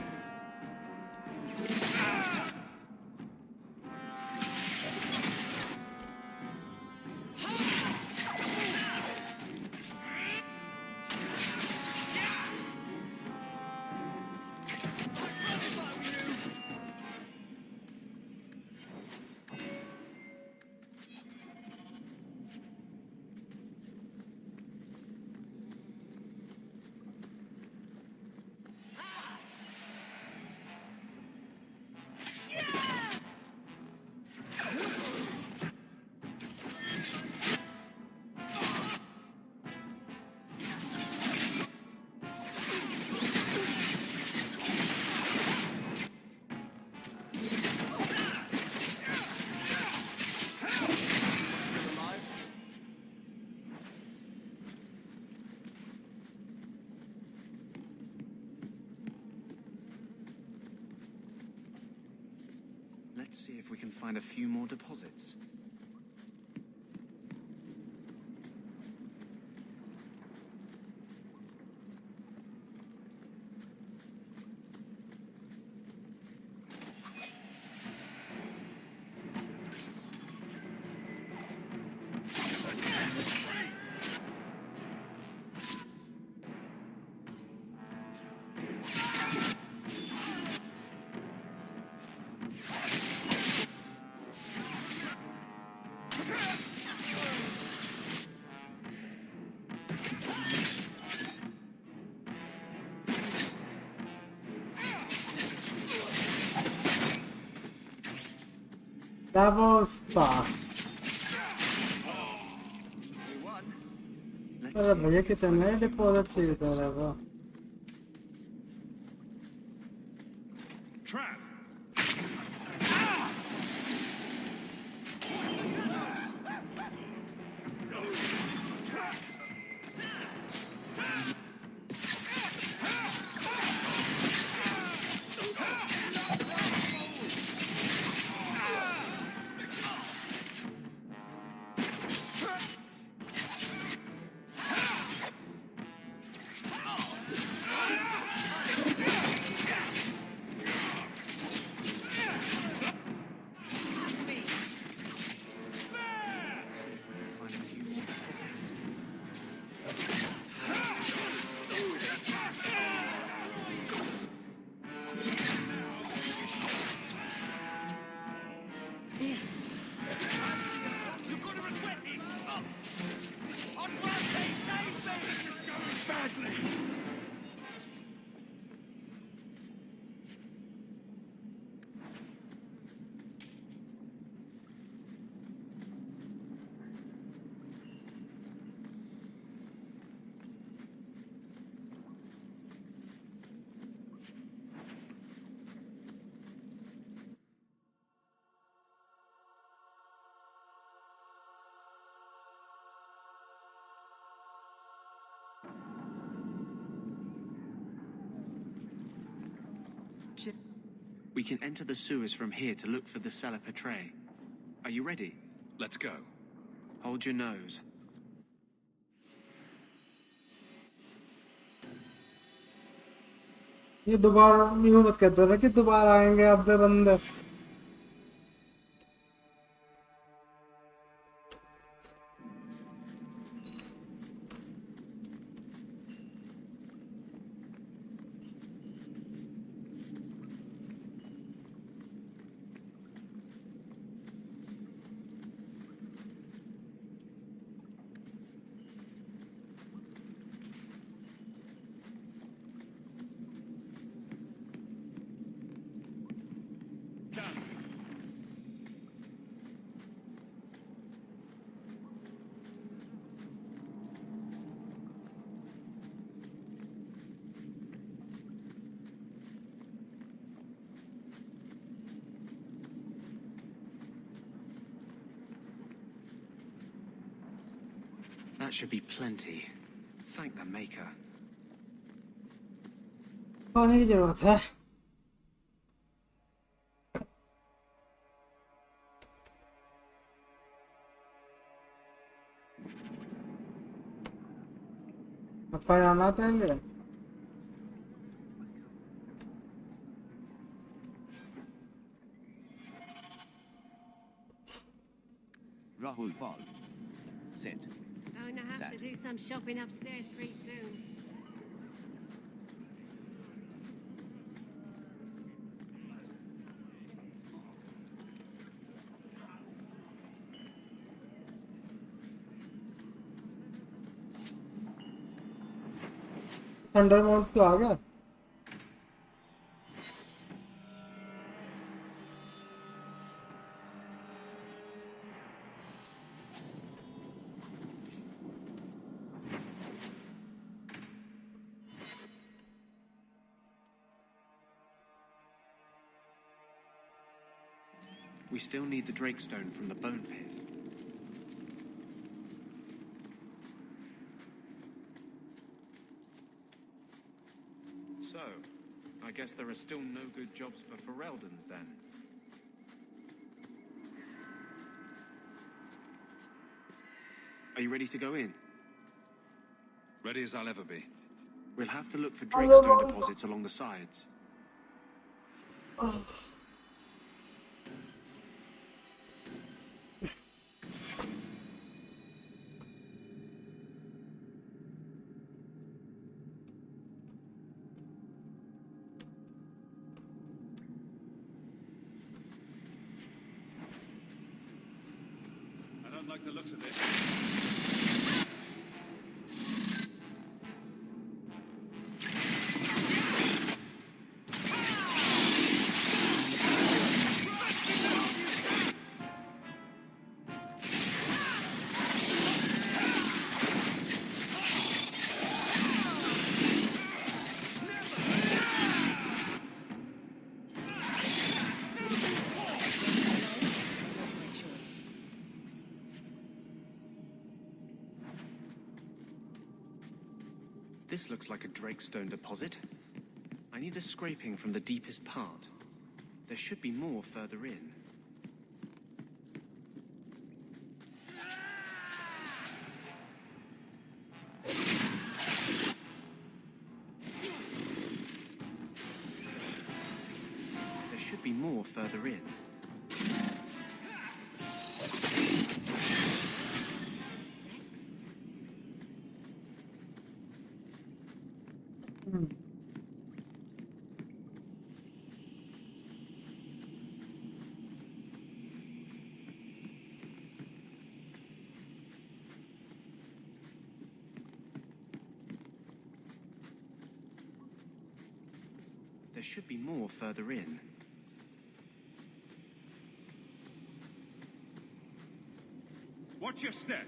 Let's see if we can find a few more deposits. That was fast. अरे भैया कितने डिपॉजिट चाहिए तेरे को? We can enter the sewers from here to look for the cellar Petray. Are you ready? Let's go. Hold your nose. ये दोबारा यूं मत कहते थे कि दोबारा आएंगे अब भी बंदे। That should be plenty. Thank the maker. पानी की जरूरत है. apa जाना था ये? Rahul Paul. Sit. I'm gonna have to do some shopping upstairs pretty soon. Thunder mode तो आ गया. We still need the Drakestone from the Bone Pit. So, I guess there are still no good jobs for Ferelden's then. Are you ready to go in? Ready as I'll ever be. We'll have to look for Drakestone deposits along the sides. I don't like the looks of this. This looks like a Drakestone deposit. I need a scraping from the deepest part. There should be more further in. There should be more further in. There should be more further in. Watch your step.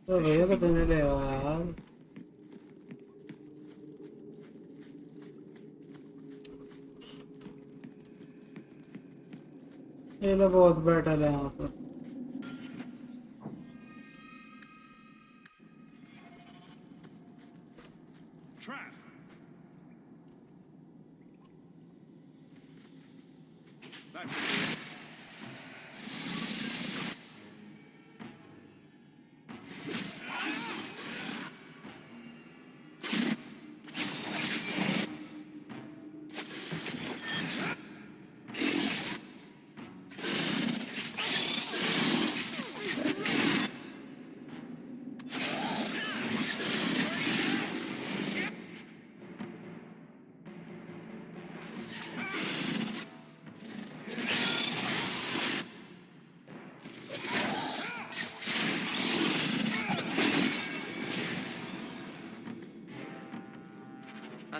तो भैया को देने ले यार. ये लो boss बैठा है यहाँ पर. Trap. That's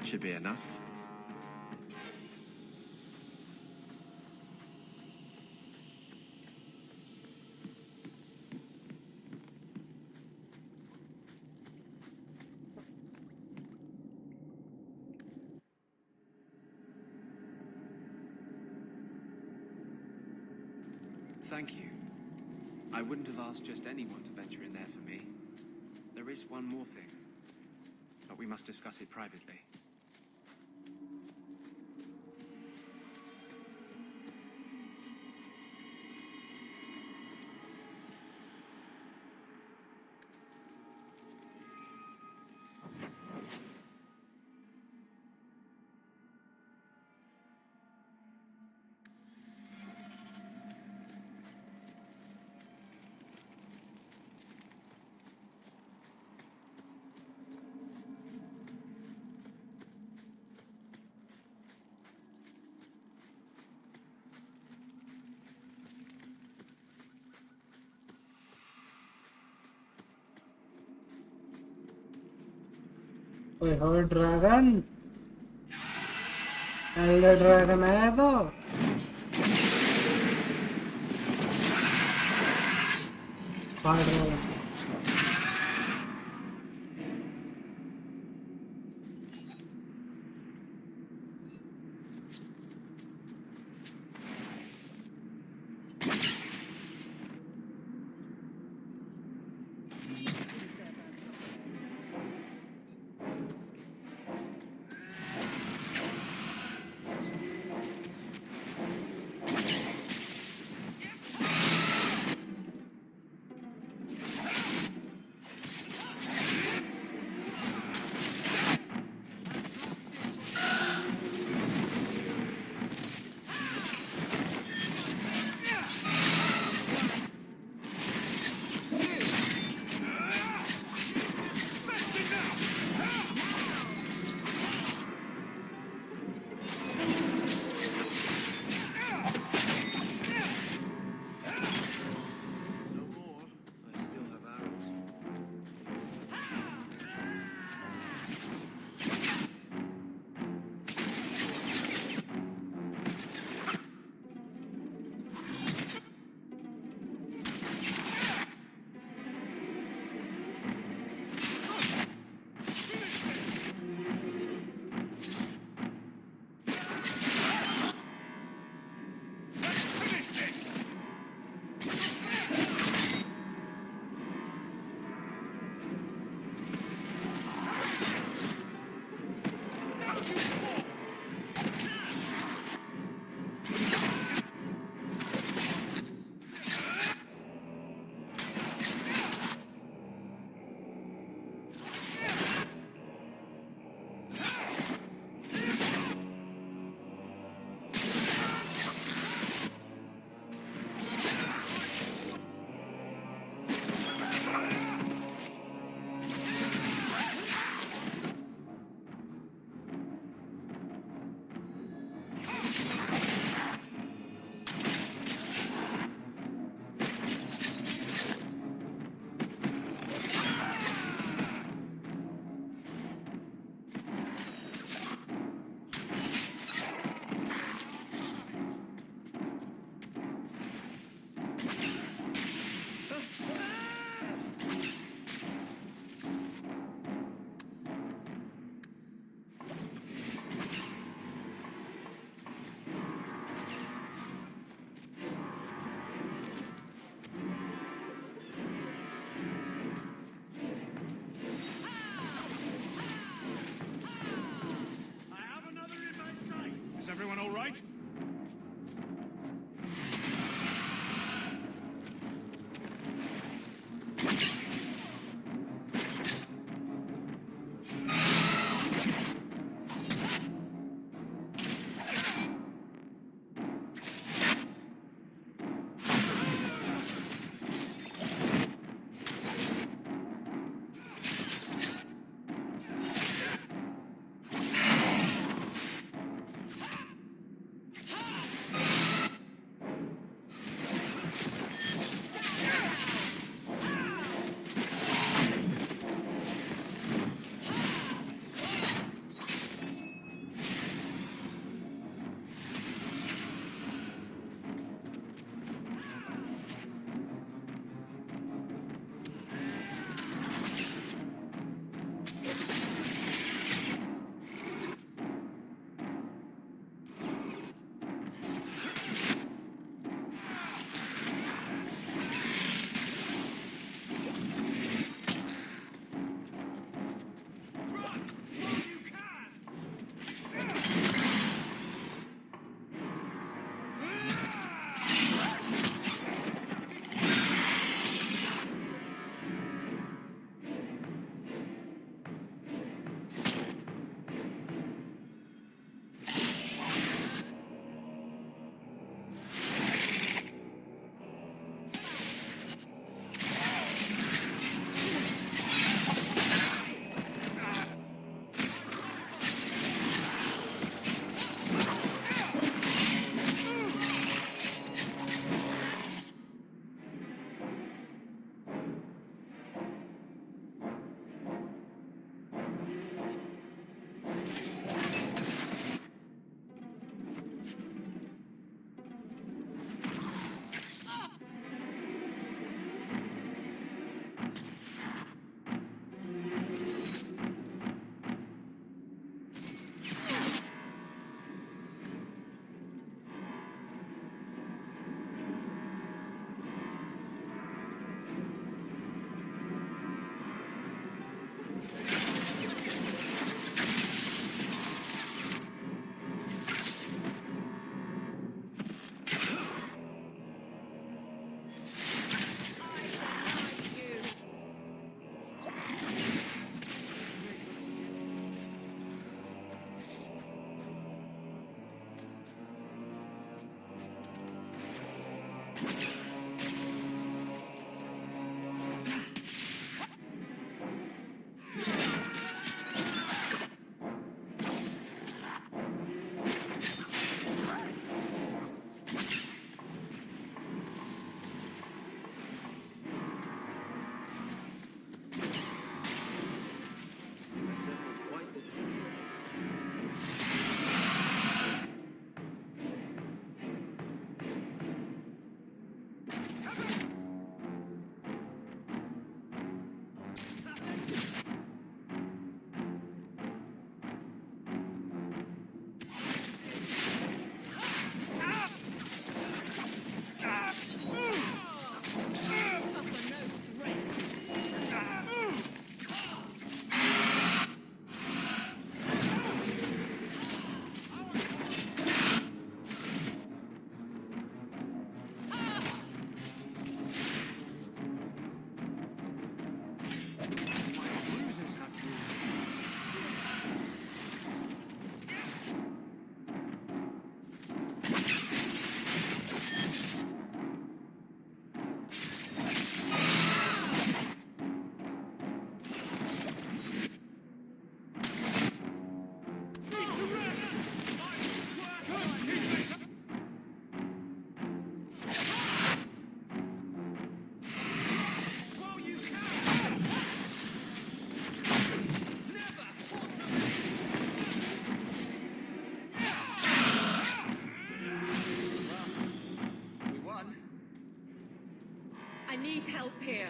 That should be enough. Thank you. I wouldn't have asked just anyone to venture in there for me. There is one more thing, but we must discuss it privately. कोई हो dragon Elder dragon आया तो fire dragon Everyone all right? I need help here.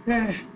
Okay.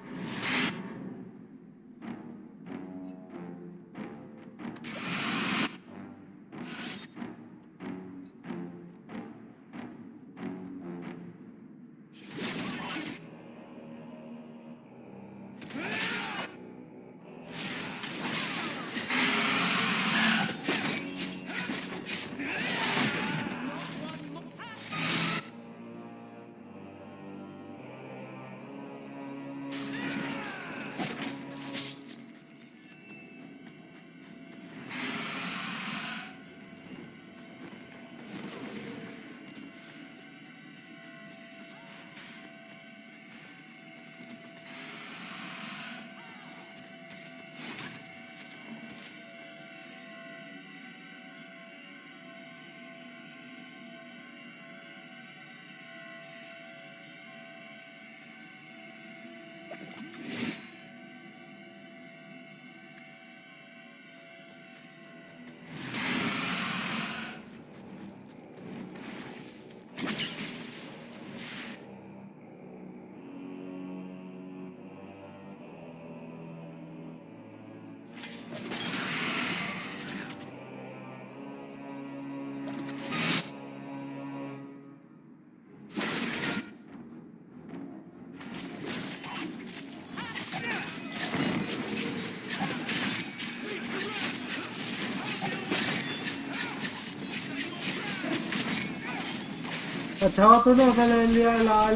अच्छा तूने उसे ले लिया लाल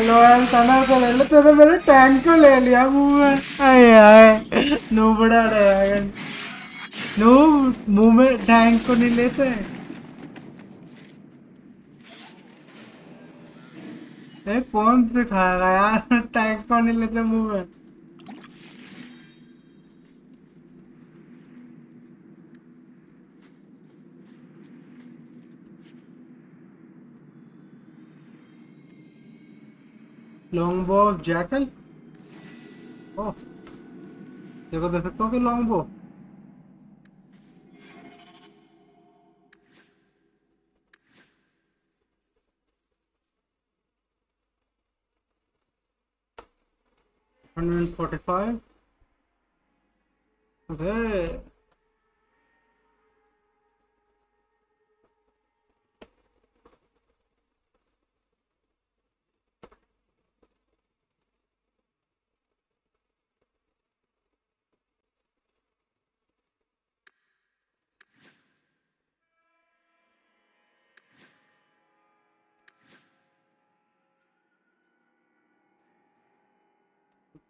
loyal tunnel को ले लो तेरे मेरे टैंक को ले लिया मुंह में आए आए नू बड़ा ड्रैगन नू मुंह में टैंक को नहीं लेते कौन सिखाएगा यार टैंक को नहीं लेते मुंह में लॉन्गबो जैकल ओह देखो देख सकते हो कि लॉन्गबो $145 okay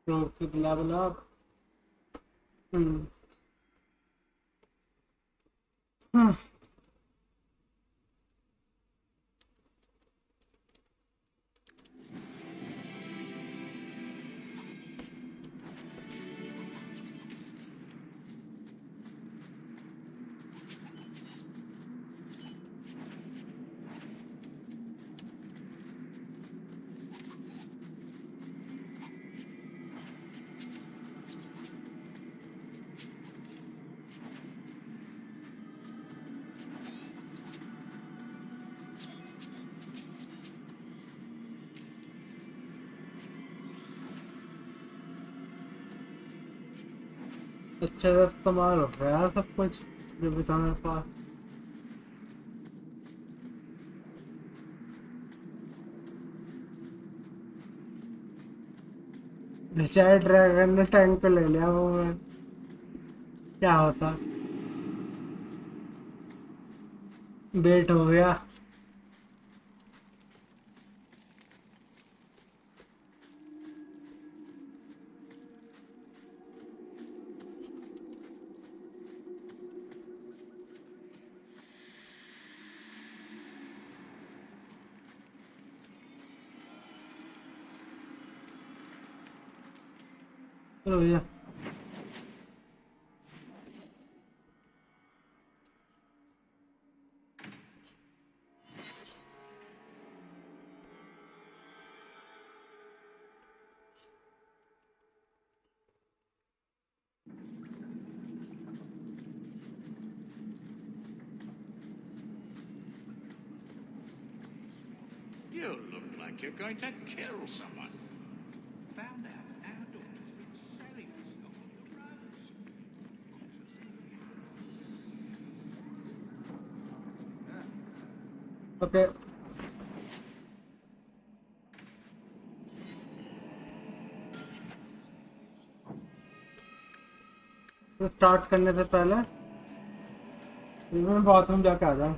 proceed level up अच्छा इस्तेमाल हो गया सब कुछ जो भी था मेरे पास निशाय ड्रैगन ने टैंक को ले लिया वो में क्या होता बेट हो गया चलो भैया You look like think you're going to kill someone. Found out our daughter's been selling stuff on the roads. Okay. तो स्टार्ट करने से पहले मैं बाथरूम जाके आ जाऊँ।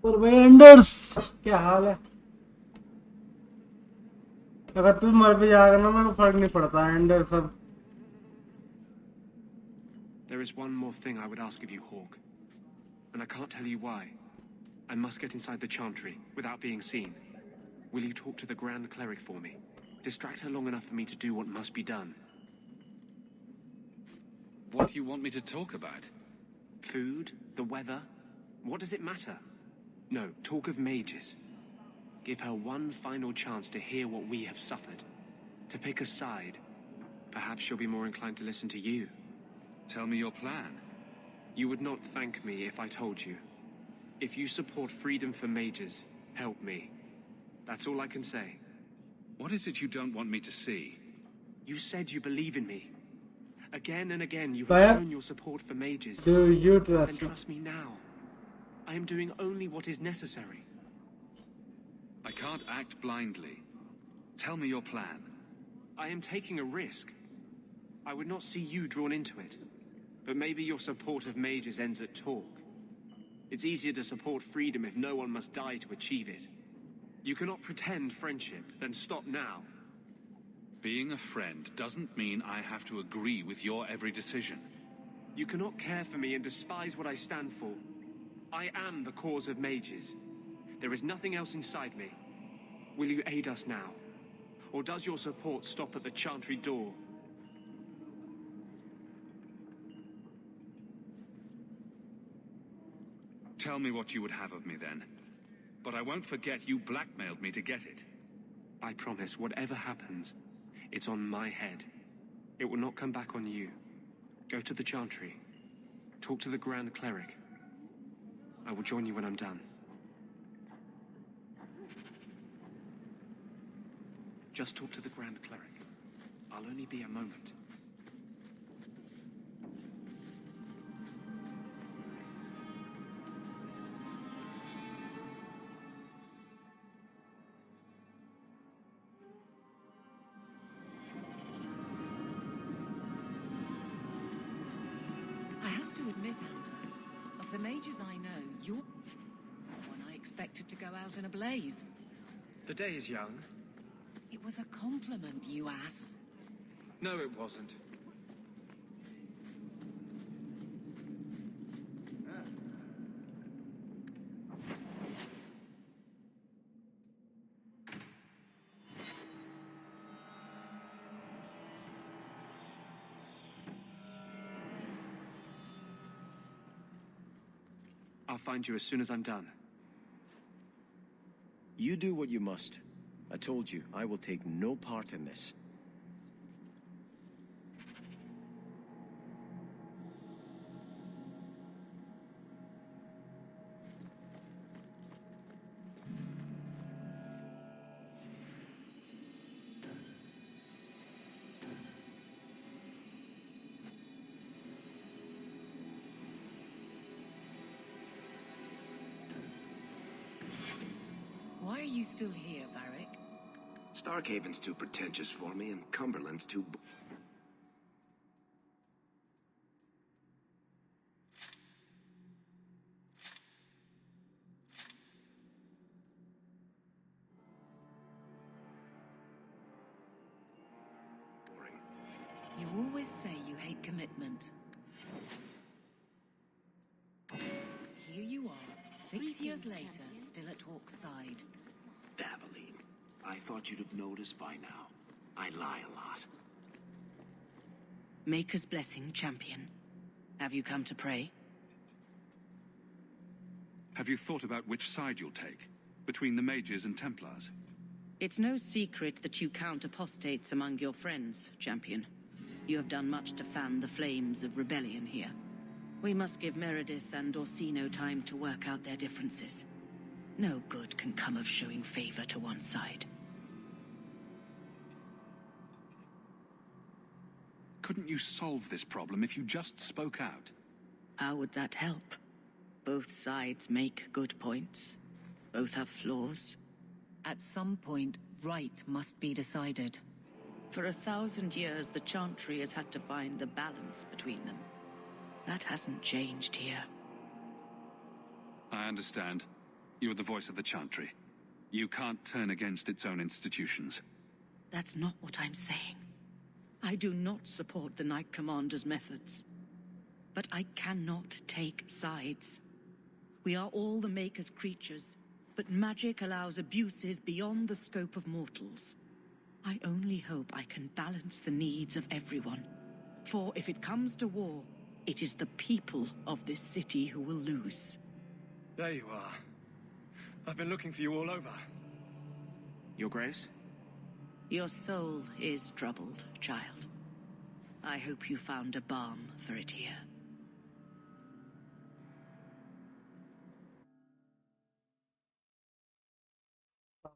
और वेंडर्स क्या हाल है? अगर तू मर भी जाएगा ना मेरे को फर्क नहीं पड़ता। एंडर सब। There is one more thing I would ask of you, Hawk. And I can't tell you why. I must get inside the Chantry without being seen. Will you talk to the Grand Cleric for me? Distract her long enough for me to do what must be done. What do you want me to talk about? Food? The weather? What does it matter? No, talk of mages. Give her one final chance to hear what we have suffered. To pick a side. Perhaps she'll be more inclined to listen to you. Tell me your plan. You would not thank me if I told you. If you support freedom for mages, help me. That's all I can say. What is it you don't want me to see? You said you believe in me. Again and again you have shown your support for mages. Do you trust Then trust me now. I am doing only what is necessary. I can't act blindly. Tell me your plan. I am taking a risk. I would not see you drawn into it. But maybe your support of mages ends at talk. It's easier to support freedom if no one must die to achieve it. You cannot pretend friendship, then stop now. Being a friend doesn't mean I have to agree with your every decision. You cannot care for me and despise what I stand for. I am the cause of mages. There is nothing else inside me. Will you aid us now? Or does your support stop at the Chantry door? Tell me what you would have of me then. But I won't forget you blackmailed me to get it. I promise, whatever happens, it's on my head. It will not come back on you. Go to the Chantry. Talk to the Grand Cleric. I will join you when I'm done. Just talk to the Grand Cleric. I'll only be a moment. I have to admit, Anders, of the mages I know, you're one I expected to go out in a blaze. The day is young. It was a compliment, you ass. No, it wasn't. I'll find you as soon as I'm done. You do what you must. I told you, I will take no part in this. Why are you still here, Varric? Starkhaven's too pretentious for me, and Cumberland's too... You always say you hate commitment. Here you are, 6 years later, still at Hawk's side. Dabbling. I thought you'd have noticed by now. I lie a lot. Maker's blessing, champion. Have you come to pray? Have you thought about which side you'll take? Between the mages and Templars? It's no secret that you count apostates among your friends, champion. You have done much to fan the flames of rebellion here. We must give Meredith and Orsino time to work out their differences. No good can come of showing favor to one side. Couldn't you solve this problem if you just spoke out? How would that help? Both sides make good points. Both have flaws. At some point, right must be decided. For 1,000 years, the Chantry has had to find the balance between them. That hasn't changed here. I understand. You are the voice of the Chantry. You can't turn against its own institutions. That's not what I'm saying. I do not support the Knight Commander's methods. But I cannot take sides. We are all the Maker's creatures, but magic allows abuses beyond the scope of mortals. I only hope I can balance the needs of everyone. For if it comes to war, it is the people of this city who will lose. There you are. I've been looking for you all over. Your Grace? Your soul is troubled, child. I hope you found a balm for it here.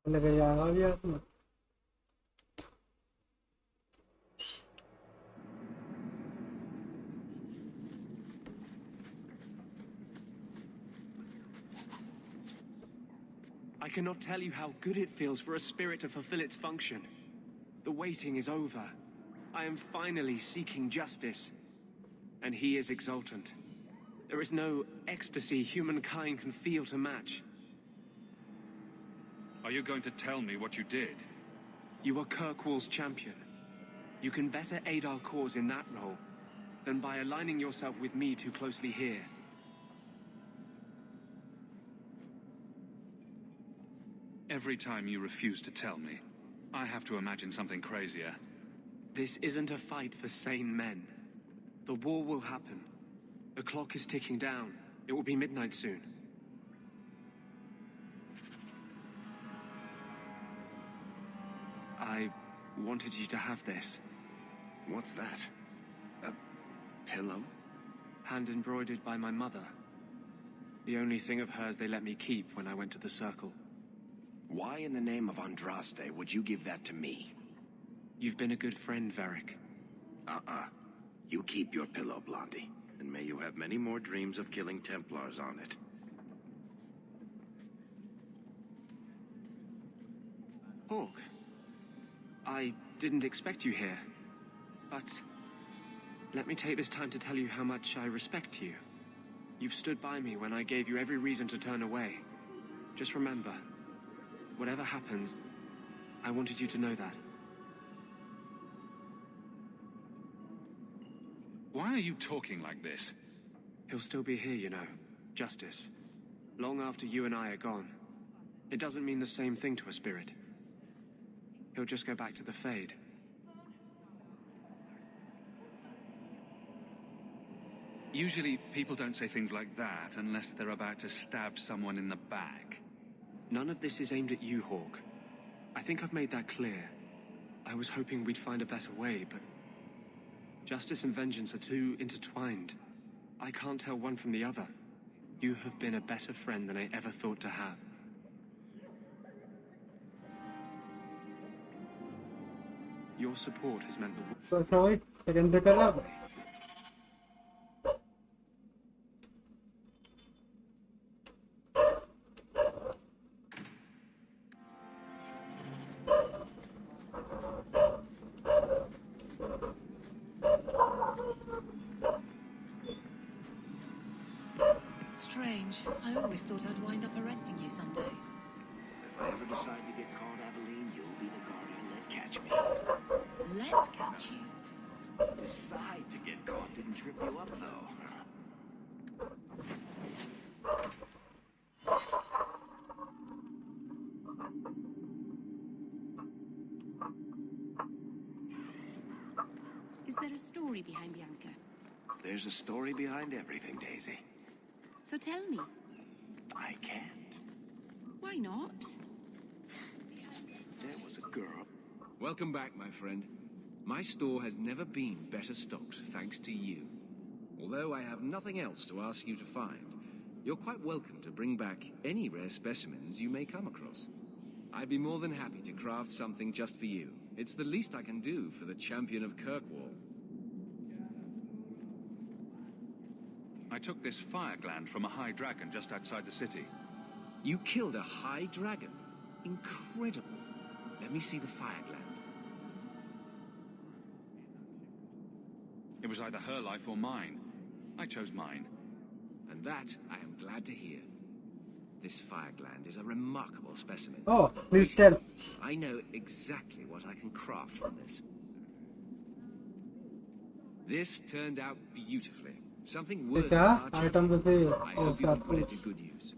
लगे यहाँ भी हाथ में I cannot tell you how good it feels for a spirit to fulfill its function. The waiting is over. I am finally seeking justice. And he is exultant. There is no ecstasy humankind can feel to match. Are you going to tell me what you did? You are Kirkwall's champion. You can better aid our cause in that role than by aligning yourself with me too closely here. Every time you refuse to tell me, I have to imagine something crazier. This isn't a fight for sane men. The war will happen. The clock is ticking down. It will be midnight soon. I wanted you to have this. What's that? A pillow? Hand embroidered by my mother. The only thing of hers they let me keep when I went to the Circle. Why in the name of Andraste would you give that to me? You've been a good friend, Varric. You keep your pillow, Blondie. And may you have many more dreams of killing Templars on it. Hawk. I didn't expect you here. But let me take this time to tell you how much I respect you. You've stood by me when I gave you every reason to turn away. Just remember, whatever happens, I wanted you to know that. Why are you talking like this? He'll still be here, you know. Justice. Long after you and I are gone. It doesn't mean the same thing to a spirit. He'll just go back to the Fade. Usually, people don't say things like that unless they're about to stab someone in the back. None of this is aimed at you, Hawk. I think I've made that clear. I was hoping we'd find a better way, but justice and vengeance are too intertwined. I can't tell one from the other. You have been a better friend than I ever thought to have. Your support has meant the world. So wait, second कर रहा हूँ. Strange. I always thought I'd wind up arresting you someday. If I ever decide to get caught, Aveline, you'll be the guard I'll let catch me. Let catch you? Decide to get caught didn't trip you up, though. Is there a story behind Bianca? There's a story behind everything, Daisy. So tell me. I can't. Why not? There was a girl. Welcome back, my friend. My store has never been better stocked, thanks to you. Although I have nothing else to ask you to find, you're quite welcome to bring back any rare specimens you may come across. I'd be more than happy to craft something just for you. It's the least I can do for the champion of Kirkwall. I took this fire gland from a high dragon just outside the city. You killed a high dragon? Incredible. Let me see the fire gland. It was either her life or mine. I chose mine. And that I am glad to hear. This fire gland is a remarkable specimen. Oh, please tell. I know exactly what I can craft from this. This turned out beautifully. Something worthy of our champion. I hope you can put it to good use.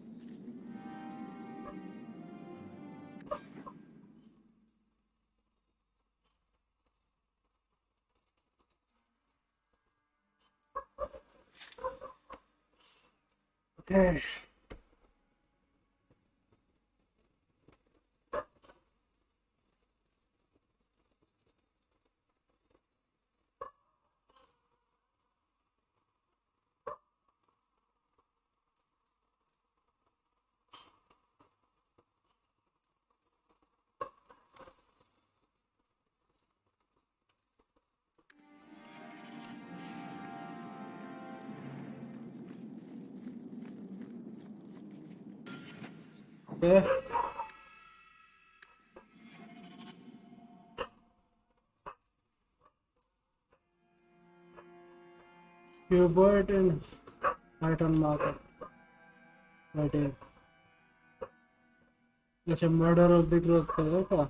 Okay. Okay. Youthubar in item market. Right here. अच्छा murder of the growth करेगा क्या?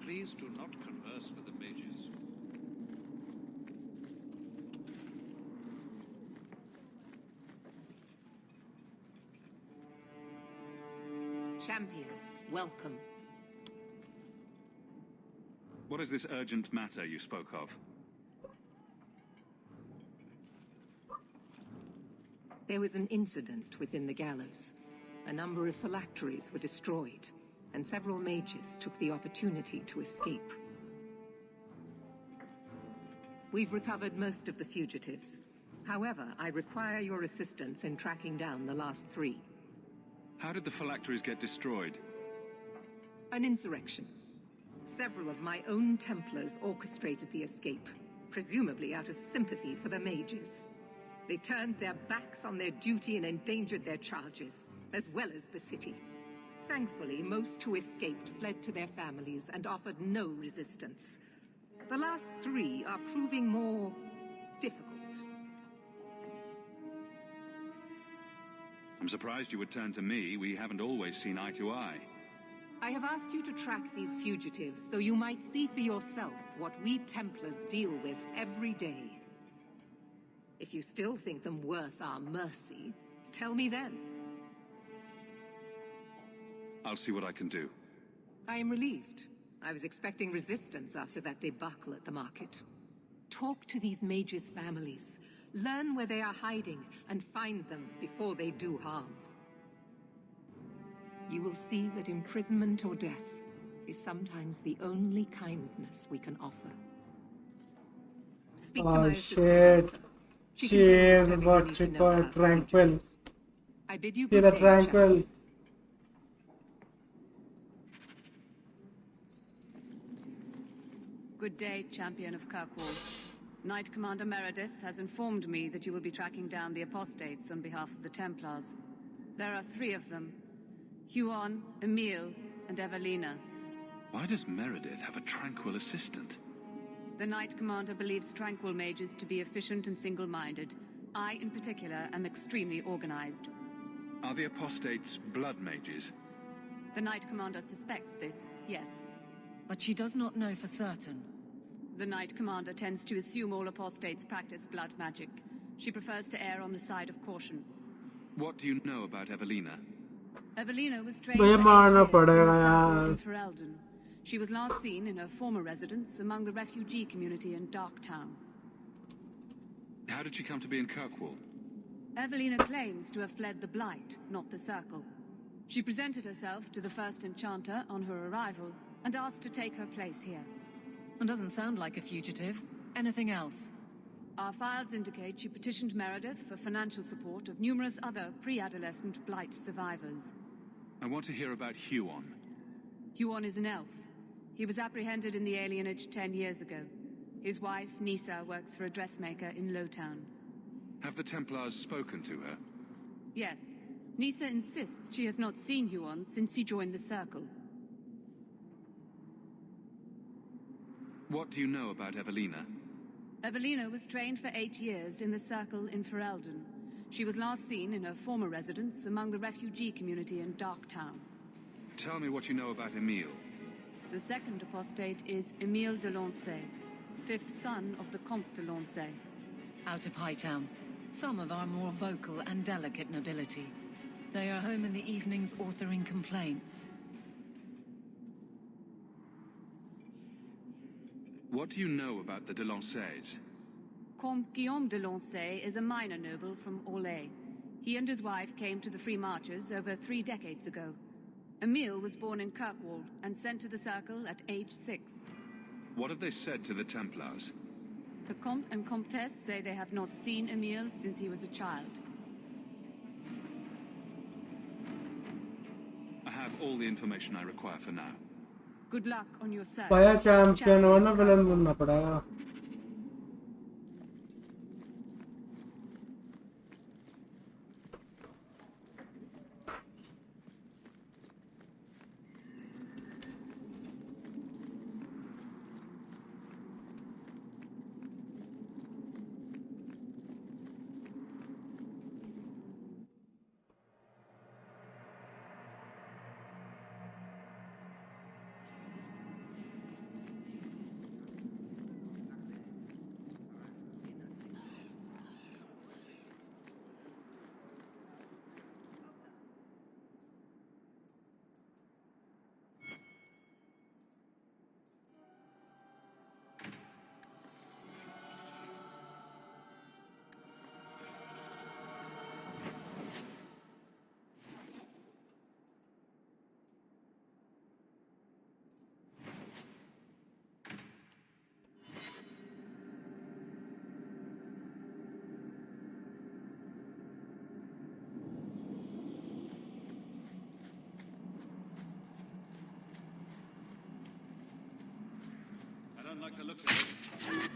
Please do not converse with the mages. Champion, welcome. What is this urgent matter you spoke of? There was an incident within the gallows. A number of phylacteries were destroyed, and several mages took the opportunity to escape. We've recovered most of the fugitives. However, I require your assistance in tracking down the last 3. How did the phylacteries get destroyed? An insurrection. Several of my own Templars orchestrated the escape, presumably out of sympathy for the mages. They turned their backs on their duty and endangered their charges, as well as the city. Thankfully, most who escaped fled to their families and offered no resistance. The last 3 are proving more difficult. I'm surprised you would turn to me. We haven't always seen eye to eye. I have asked you to track these fugitives so you might see for yourself what we Templars deal with every day. If you still think them worth our mercy, tell me then. I'll see what I can do. I am relieved. I was expecting resistance after that debacle at the market. Talk to these mages' families. Learn where they are hiding and find them before they do harm. You will see that imprisonment or death is sometimes the only kindness we can offer. Speak to my Oh assistant, shit. Elsa. She She can tell you is whatever you what need she to know called about the tranquil. fugitives. I bid you She's a good day, tranquil. champion. Good day, champion of Kirkwall. Knight Commander Meredith has informed me that you will be tracking down the apostates on behalf of the Templars. There are 3 of them: Huon, Emile, and Evelina. Why does Meredith have a tranquil assistant? The Knight Commander believes tranquil mages to be efficient and single-minded. I, in particular, am extremely organized. Are the apostates blood mages? The Knight Commander suspects this, yes. But she does not know for certain. The Knight Commander tends to assume all apostates practice blood magic. She prefers to err on the side of caution. What do you know about Evelina? Evelina was trained मुझे for 8 मारना years in the पड़ेगा circle यार. in Ferelden. She was last seen in her former residence among the refugee community in Darktown. How did she come to be in Kirkwall? Evelina claims to have fled the Blight, not the Circle. She presented herself to the first Enchanter on her arrival and asked to take her place here. And doesn't sound like a fugitive. Anything else? Our files indicate she petitioned Meredith for financial support of numerous other pre-adolescent Blight survivors. I want to hear about Huon. Huon is an elf. He was apprehended in the alienage 10 years ago. His wife, Nisa, works for a dressmaker in Lowtown. Have the Templars spoken to her? Yes. Nisa insists she has not seen Huon since he joined the Circle. What do you know about Evelina? Evelina was trained for 8 years in the Circle in Ferelden. She was last seen in her former residence among the refugee community in Darktown. Tell me what you know about Emile. The second apostate is Emile de Lancey, 5th son of the Comte de Lancey. Out of Hightown. Some of our more vocal and delicate nobility. They are home in the evenings authoring complaints. What do you know about the de Lanceys? Comte Guillaume de Lancey is a minor noble from Orlais. He and his wife came to the Free Marches over 3 decades ago. Emile was born in Kirkwall and sent to the Circle at age 6. What have they said to the Templars? The Comte and Comtesse say they have not seen Emile since he was a child. I have all the information I require for now. Good luck on your search. पाया champion होना villain बनना पड़ेगा. I don't like the looks of it.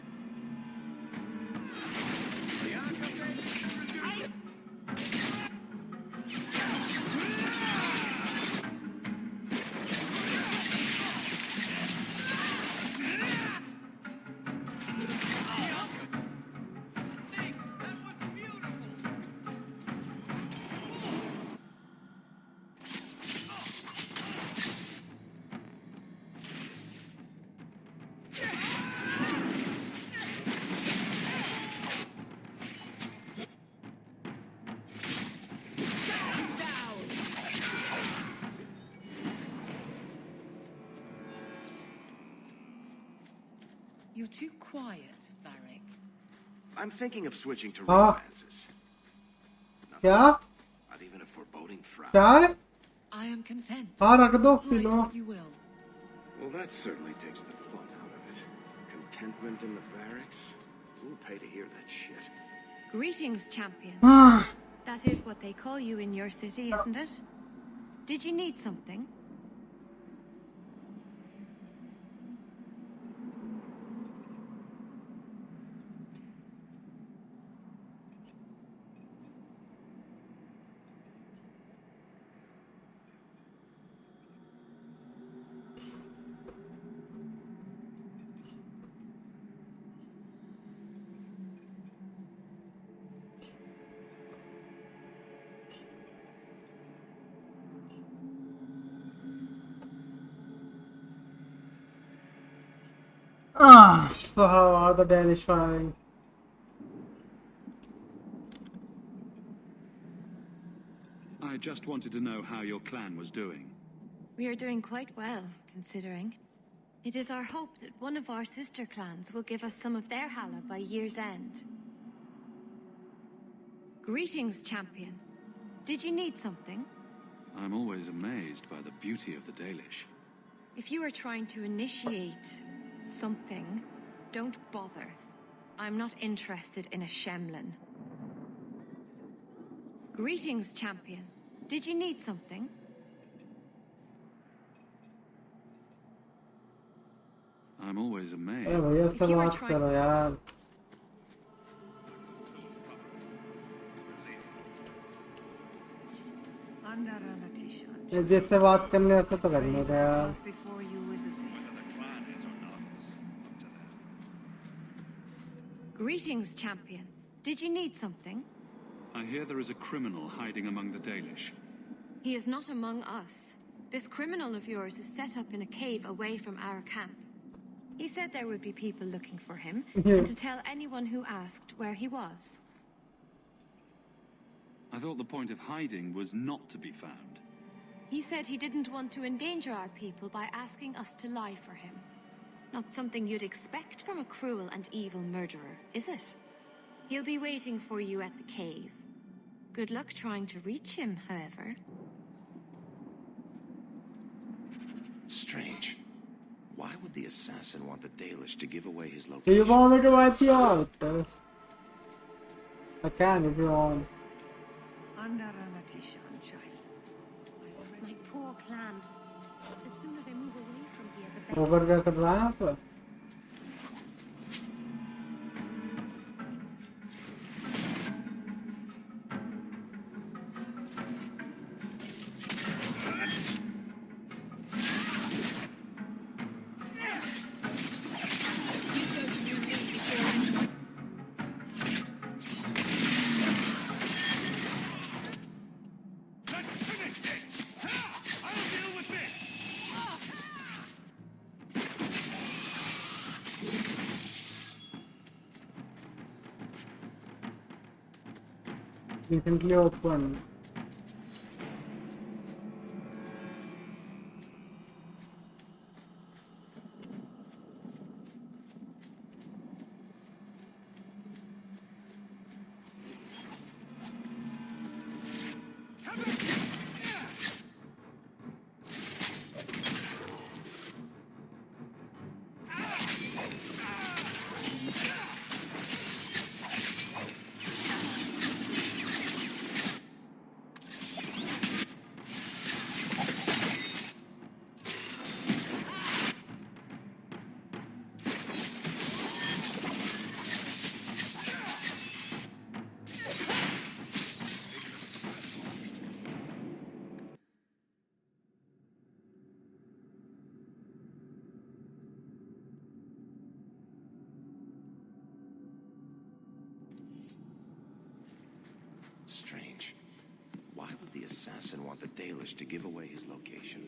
You're too quiet, Varric. I'm thinking of switching to Ah. romances. क्या Not even a foreboding frown. क्या है I am content. हाँ रख दो P Write low what you will. Well, that certainly takes the fun out of it. Contentment in the barracks? Who'll pay to hear that shit? Greetings, champion. Ah. That is what they call you in your city, isn't it? Did you need something? So how are the Danish firing? I just wanted to know how your clan was doing. We are doing quite well, considering. It is our hope that one of our sister clans will give us some of their Hala by year's end. Greetings, champion. Did you need something? I'm always amazed by the beauty of the Dalish. If you are trying to initiate something, don't bother. I'm not interested in a Shemlin. Greetings, champion. Did you need something? I'm always amazed. अरे भैया से बात करो यार जिससे बात करने ऐसे तो करने का यार Greetings, champion. Did you need something? I hear there is a criminal hiding among the Dalish. He is not among us. This criminal of yours is set up in a cave away from our camp. He said there would be people looking for him, and to tell anyone who asked where he was. I thought the point of hiding was not to be found. He said he didn't want to endanger our people by asking us to lie for him. Not something you'd expect from a cruel and evil murderer, is it? He'll be waiting for you at the cave. Good luck trying to reach him, however. Strange. Why would the assassin want the Dalish to give away his Do location? you want me to wipe you out? I can if you want. My poor clan. The sooner they move away from here, the better. Over क्या कर रहा है यहाँ पर? Recently opened. Strange. Why would the assassin want the Dalish to give away his location?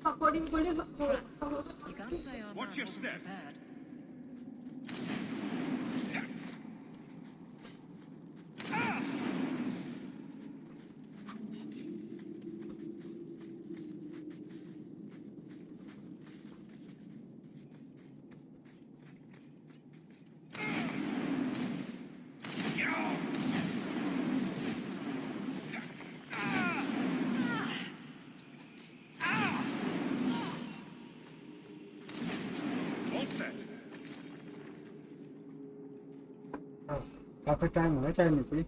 You can't say our Watch your step. prepared. All set. काफी time हुआ चाय नहीं P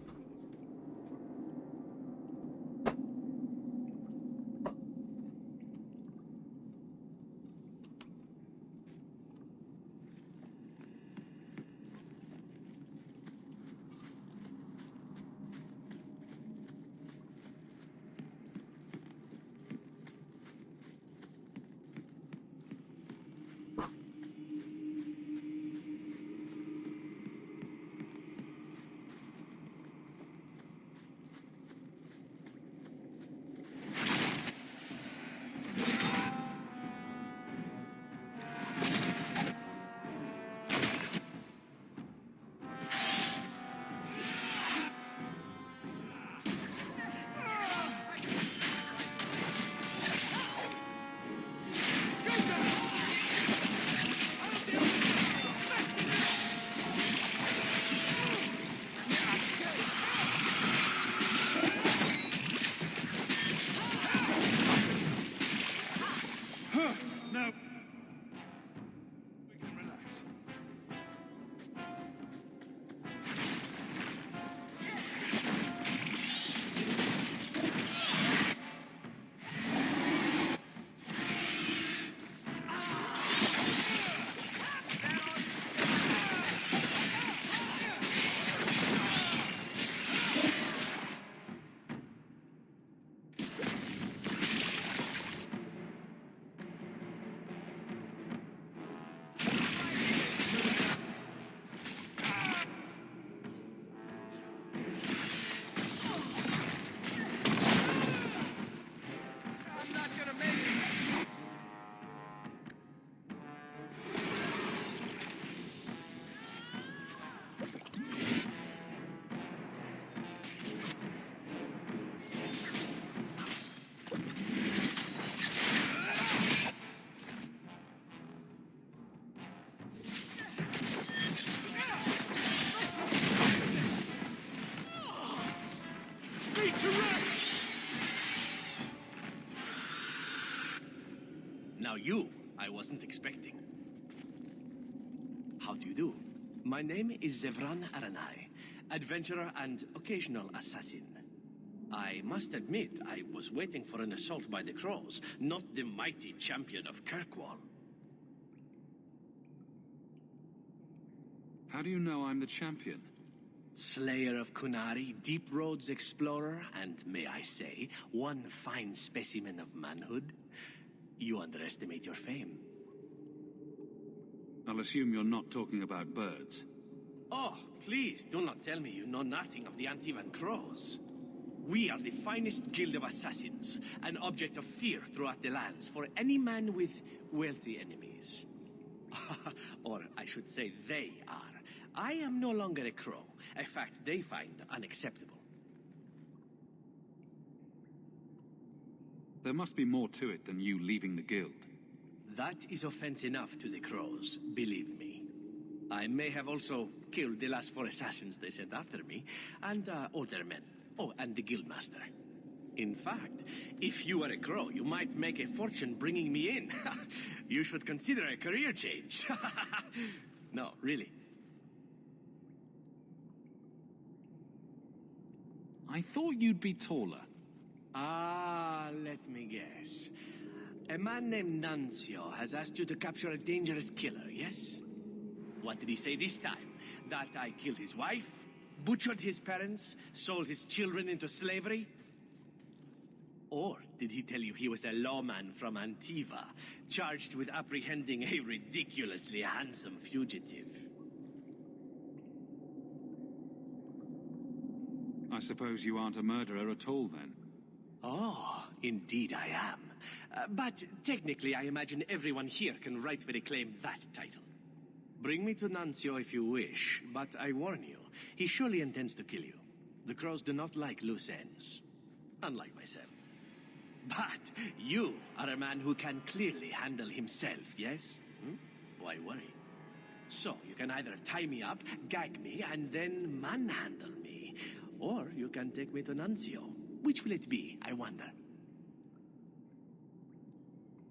No. We can relax. Now you, I wasn't expecting. How do you do? My name is Zevran Aranai, adventurer and occasional assassin. I must admit, I was waiting for an assault by the Crows, not the mighty champion of Kirkwall. How do you know I'm the champion? Slayer of Kunari, Deep Roads explorer, and may I say, one fine specimen of manhood. You underestimate your fame. I'll assume you're not talking about birds. Oh, please, do not tell me you know nothing of the Antivan Crows. We are the finest guild of assassins, an object of fear throughout the lands for any man with wealthy enemies. Or I should say they are. I am no longer a crow, a fact they find unacceptable. There must be more to it than you leaving the guild. That is offense enough to the Crows, believe me. I may have also killed the last 4 assassins they sent after me, and older men. Oh, and the guildmaster. In fact, if you were a crow, you might make a fortune bringing me in. You should consider a career change. No, really. I thought you'd be taller. Ah, let me guess. A man named Nuncio has asked you to capture a dangerous killer, yes? What did he say this time? That I killed his wife, butchered his parents, sold his children into slavery? Or did he tell you he was a lawman from Antiva, charged with apprehending a ridiculously handsome fugitive? I suppose you aren't a murderer at all, then? Oh, indeed I am. But technically, I imagine everyone here can rightfully claim that title. Bring me to Nuncio if you wish, but I warn you, he surely intends to kill you. The crows do not like loose ends, unlike myself. But you are a man who can clearly handle himself, yes? Why worry? So, you can either tie me up, gag me, and then manhandle me. Or you can take me to Nuncio. Which will it be, I wonder?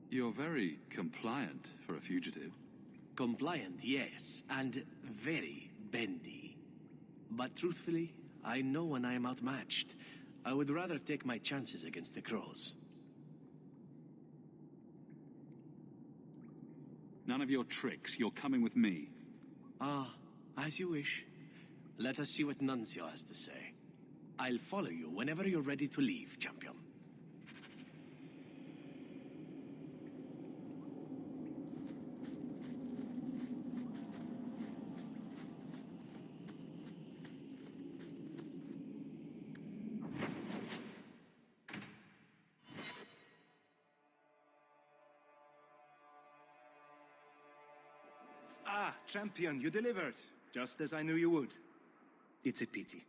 You're very compliant for a fugitive. Compliant, yes, and very bendy. But truthfully, I know when I am outmatched. I would rather take my chances against the crows. None of your tricks. You're coming with me. Ah, as you wish. Let us see what Nuncio has to say. I'll follow you whenever you're ready to leave, champion. Ah, champion, you delivered. Just as I knew you would. It's a pity.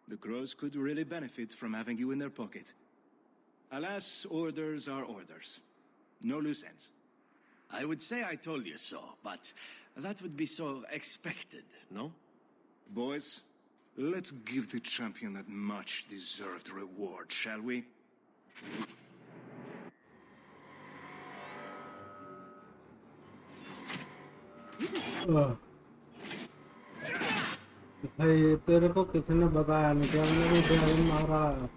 The crows could really benefit from having you in their pocket. Alas, orders are orders. No loose ends. I would say I told you so, but that would be so expected, no? Boys, let's give the champion that much-deserved reward, shall we? भाई तेरे को किसने बताया नहीं कि हमने भी dragon मारा है?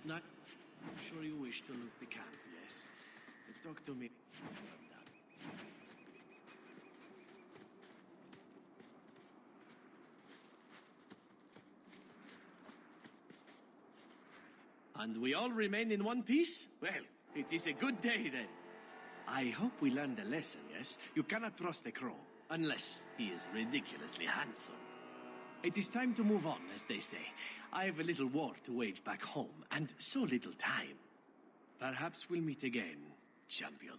Not sure you wish to loot the camp, yes. But talk to me. And we all remain in one piece? Well, it is a good day then. I hope we learned a lesson, yes? You cannot trust a crow, unless he is ridiculously handsome. It is time to move on, as they say. I have a little war to wage back home, and so little time. Perhaps we'll meet again, champion.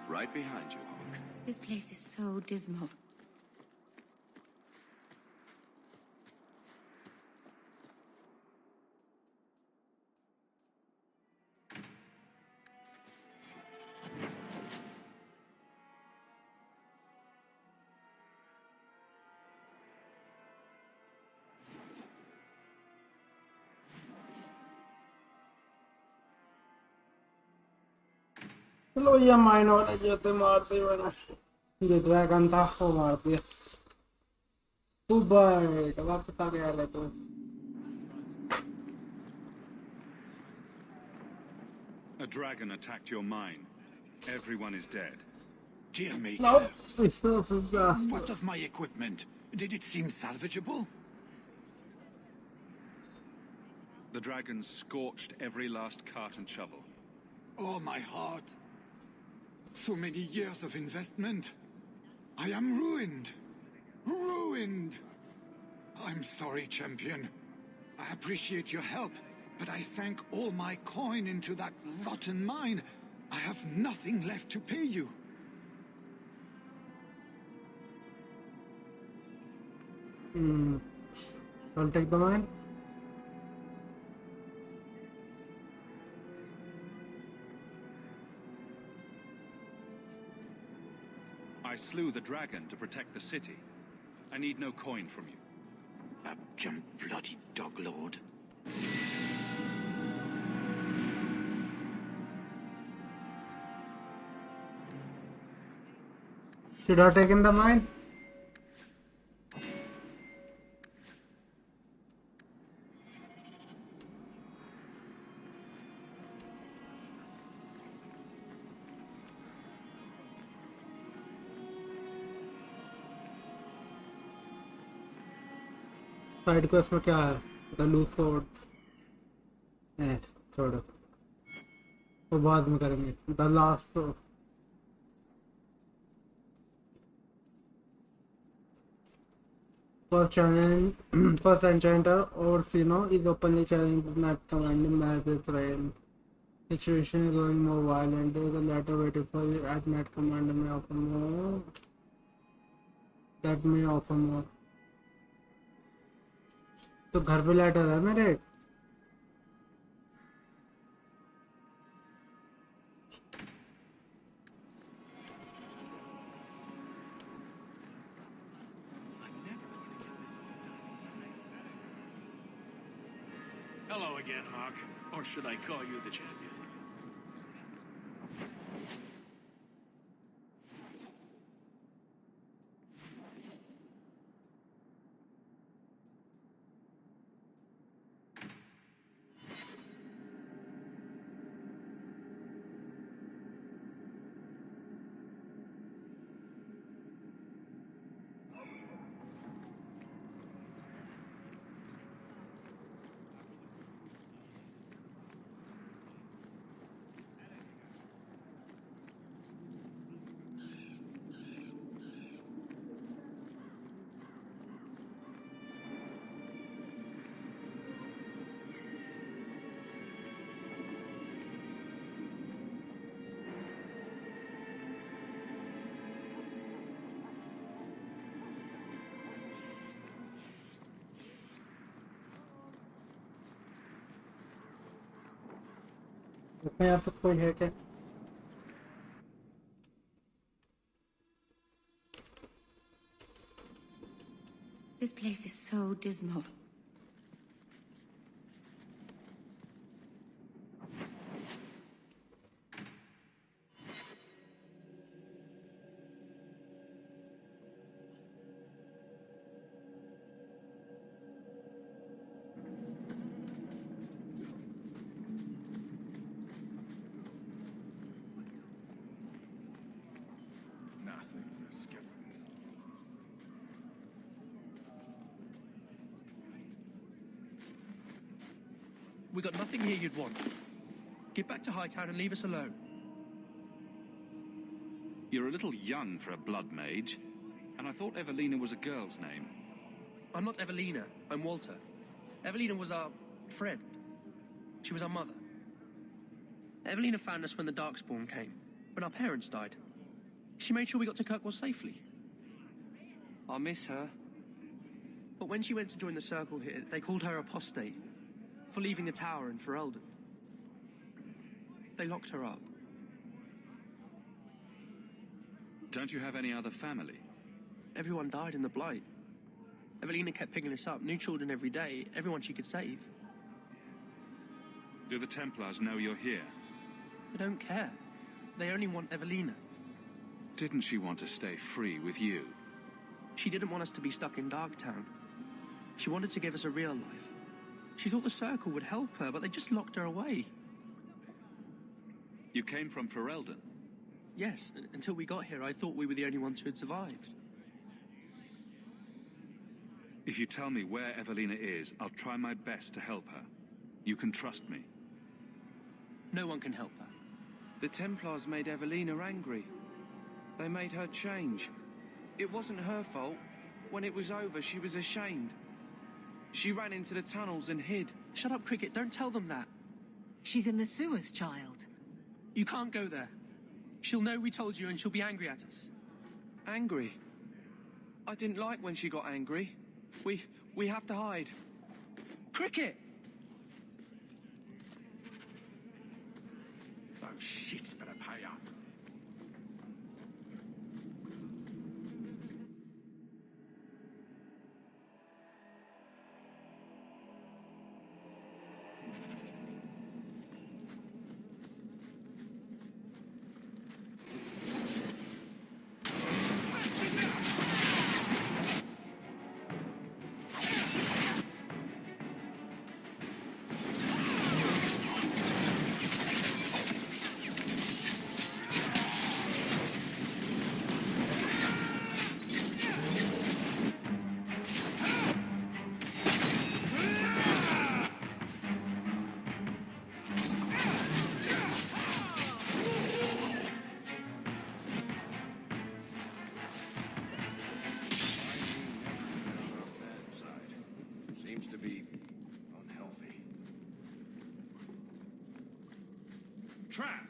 Right behind you, Hawk. This place is so dismal. चलो भैया mine वाले जो थे मारते मैंने ये dragon था वो मार दिया तू बैठ वापस आ गया ले तू A dragon attacked your mine. Everyone is dead. Dear me. No, What of my equipment? Did it seem salvageable? The dragon scorched every last cart and shovel. Oh, my heart. So many years of investment. I am ruined. Ruined. I'm sorry, champion. I appreciate your help, but I sank all my coin into that rotten mine. I have nothing left to pay you. I'll take the mine. I slew the dragon to protect the city. I need no coin from you. Jump bloody dog lord. Should I have taken the mine? Side quest में क्या है? The loose swords. छोड़ो, वो बाद में करेंगे। The last sword. First challenge, first enchanter Orsino is openly challenging Knight Commander Maz's reign. Situation is growing more violent. There is a letter waiting for you at Knight Commander may offer more. That may offer more. तो घर पे letter है मेरे। Hello again, Hawk. Or should I call you the champion? यहाँ पे कोई है क्या? This place is so dismal. We got nothing here you'd want. Get back to Hightown and leave us alone. You're a little young for a blood mage, and I thought Evelina was a girl's name. I'm not Evelina, I'm Walter. Evelina was our friend. She was our mother. Evelina found us when the Darkspawn came, when our parents died. She made sure we got to Kirkwall safely. I'll miss her. But when she went to join the Circle here, they called her apostate for leaving the tower in Ferelden. They locked her up. Don't you have any other family? Everyone died in the Blight. Evelina kept picking us up, new children every day, everyone she could save. Do the Templars know you're here? They don't care. They only want Evelina. Didn't she want to stay free with you? She didn't want us to be stuck in Darktown. She wanted to give us a real life. She thought the Circle would help her, but they just locked her away. You came from Ferelden? Yes, until we got here, I thought we were the only ones who had survived. If you tell me where Evelina is, I'll try my best to help her. You can trust me. No one can help her. The Templars made Evelina angry. They made her change. It wasn't her fault. When it was over, she was ashamed. She ran into the tunnels and hid. Shut up, Cricket. Don't tell them that. She's in the sewers, child. You can't go there. She'll know we told you and she'll be angry at us. Angry? I didn't like when she got angry. We have to hide. Cricket! Those shits better pay up. Seems to be unhealthy. Trap!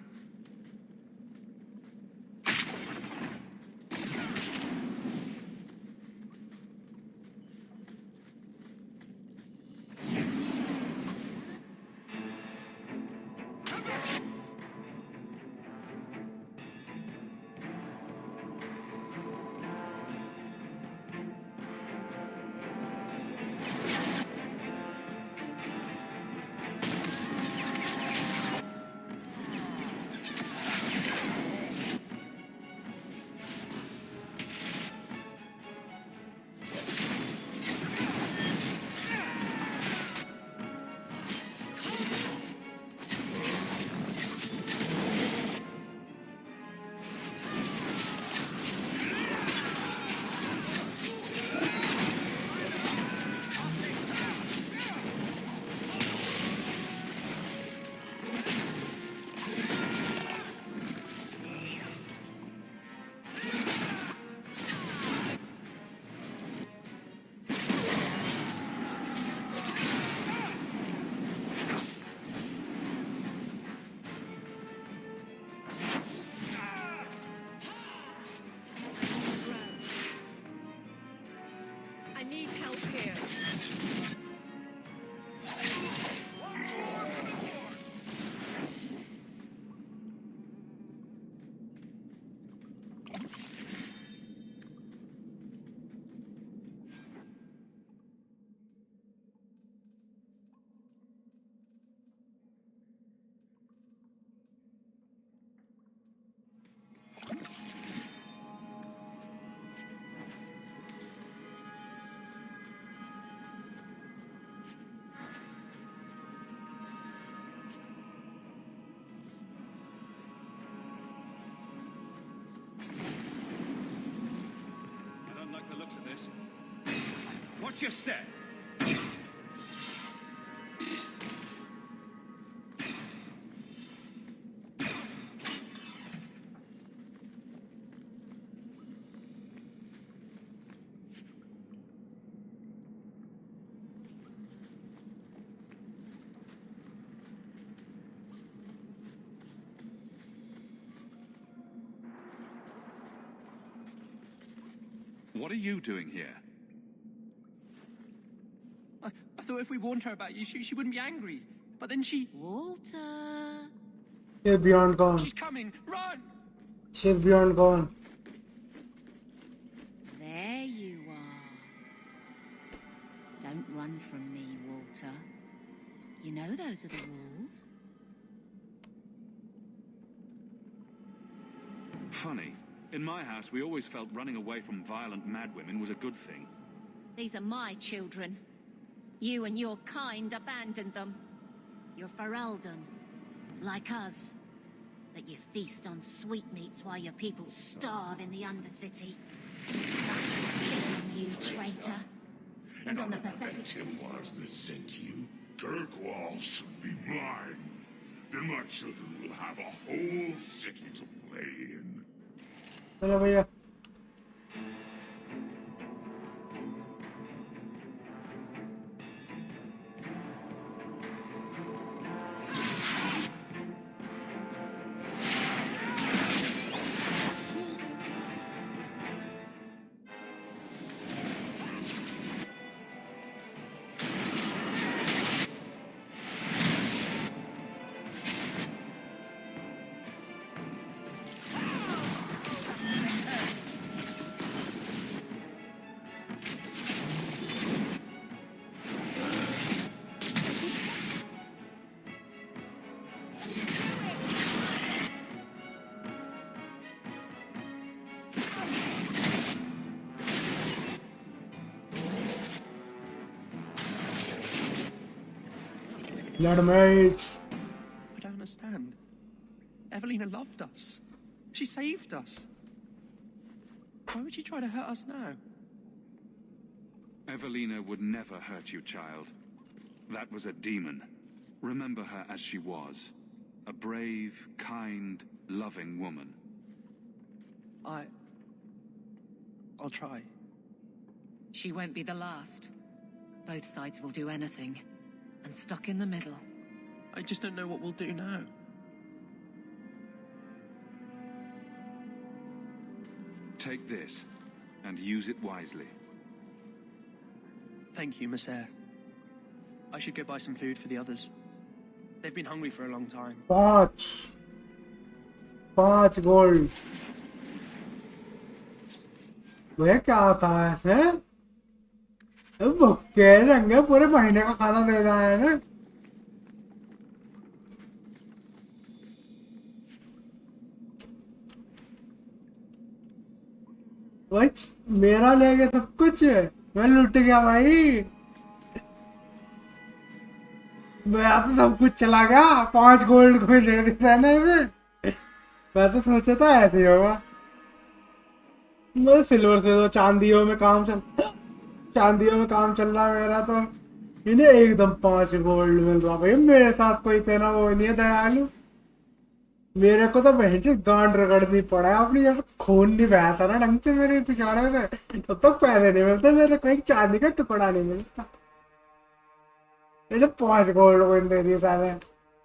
I need help here. I don't like the looks of this. Watch your step. What are you doing here? I thought if we warned her about you, she wouldn't be angry. But then she... Walter... She's beyond gone. She's coming! Run! She's beyond gone. There you are. Don't run from me, Walter. You know those are the rules. Funny. In my house, we always felt running away from violent madwomen was a good thing. These are my children. You and your kind abandoned them. You're Ferelden, like us. But you feast on sweetmeats while your people starve in the Undercity. Spit on you, traitor. And on the pathetic Templars that sent you, Kirkwall should be mine. Then my children will have a whole city to play in. चलो भैया blood mates. I don't understand. Evelina loved us. She saved us. Why would she try to hurt us now? Evelina would never hurt you, child. That was a demon. Remember her as she was. A brave, kind, loving woman. I'll try. She won't be the last. Both sides will do anything. And stuck in the middle. I just don't know what we'll do now. Take this, and use it wisely. Thank you, Miss Eyre. I should go buy some food for the others. They've been hungry for a long time. 5 gold. भैया क्या होता है ऐसे? भुक्के रहेंगे पूरे महीने का खाना दे रहा है ना? भाई मेरा ले गया सब कुछ, मैं लूट गया भाई। मेरा तो सब कुछ चला गया। 5 गोल्ड कोई दे देता है ना इसे। मैं तो सोचा था ऐसे ही होगा। मुझे सिल्वर से दो, चांदियों में काम चल रहा है मेरा तो। इन्हें एकदम 5 गोल्ड मिल रहा भाई। मेरे साथ कोई तेरा वो नहीं है दयालु। मेरे को तो बहन से गांड रगड़नी पड़ा है अपनी। जब खून नहीं बहता ना ढंग से मेरे पिछाड़े में, तब तक पैसे नहीं मिलते मेरे को। एक चांदी का टुकड़ा नहीं मिलता। इन्हें 5 गोल्ड कोइन दे दिया था।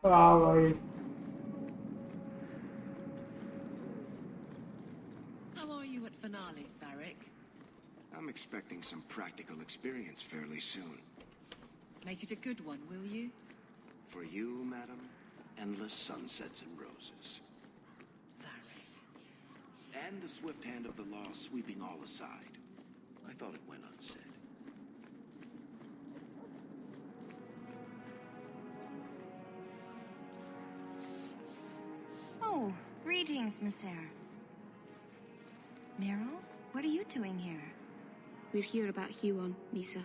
वाह भाई। I'm expecting some practical experience fairly soon. Make it a good one, will you? For you, madam, endless sunsets and roses. And the swift hand of the law sweeping all aside. I thought it went unsaid. Oh, greetings, Miss Eyre. Meryl, what are you doing here? We're here about Huon, Misa.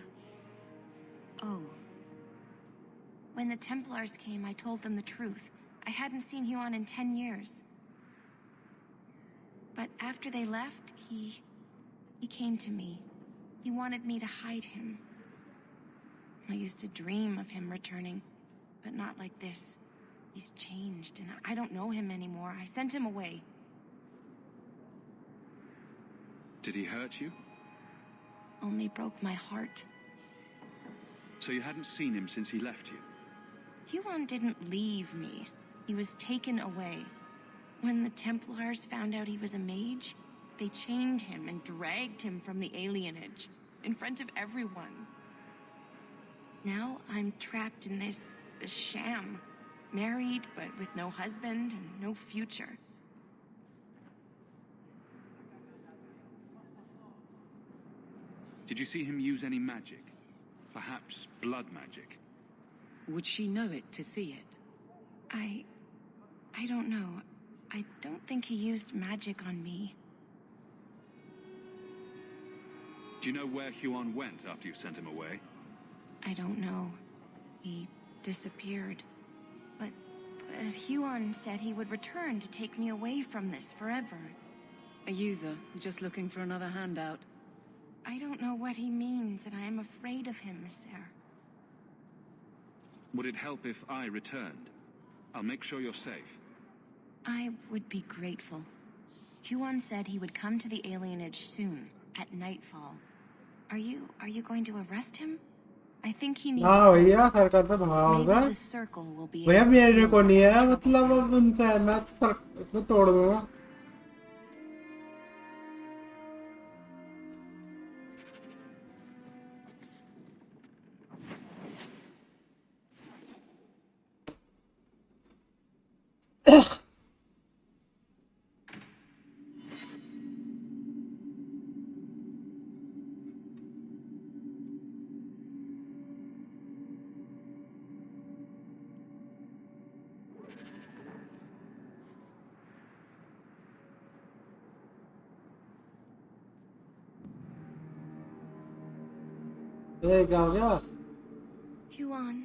Oh. When the Templars came, I told them the truth. I hadn't seen Huon in 10 years. But after they left, he came to me. He wanted me to hide him. I used to dream of him returning, but not like this. He's changed, and I don't know him anymore. I sent him away. Did he hurt you? Only broke my heart. So you hadn't seen him since he left you? Huon didn't leave me. He was taken away. When the Templars found out he was a mage, they chained him and dragged him from the alienage, in front of everyone. Now I'm trapped in this sham. Married, but with no husband and no future. Did you see him use any magic? Perhaps blood magic? Would she know it to see it? I don't know. I don't think he used magic on me. Do you know where Huon went after you sent him away? I don't know. He disappeared. But Huon said he would return to take me away from this forever. A user, just looking for another handout. I don't know what he means, and I am afraid of him, Miss Eyre. Would it help if I returned? I'll make sure you're safe. I would be grateful. Huon said he would come to the alienage soon, at nightfall. Are you going to arrest him? I think he needs हाँ भैया सरकार तो भागोगा Maybe the circle will be भैया able to मेरे heal को नहीं whatever है troubles मतलब him. अब उनसे है मैं तो तोड़ दूंगा ये क्या हो गया Huon.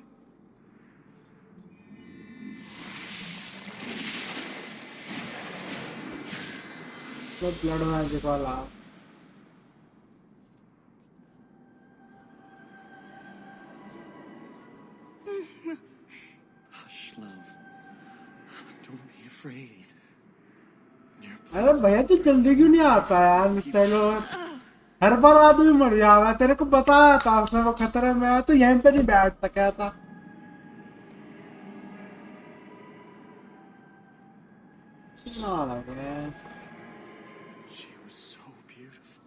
तो ब्लड मैजिक वाला Hush, love. Don't be afraid. अरे भैया तू जल्दी क्यों नहीं आता यार मिस्टर लोड हर बार आदमी मर जाएगा तेरे को बताया था उसने वो खतरे में है तो यहीं पे नहीं बैठ सका था She was so beautiful.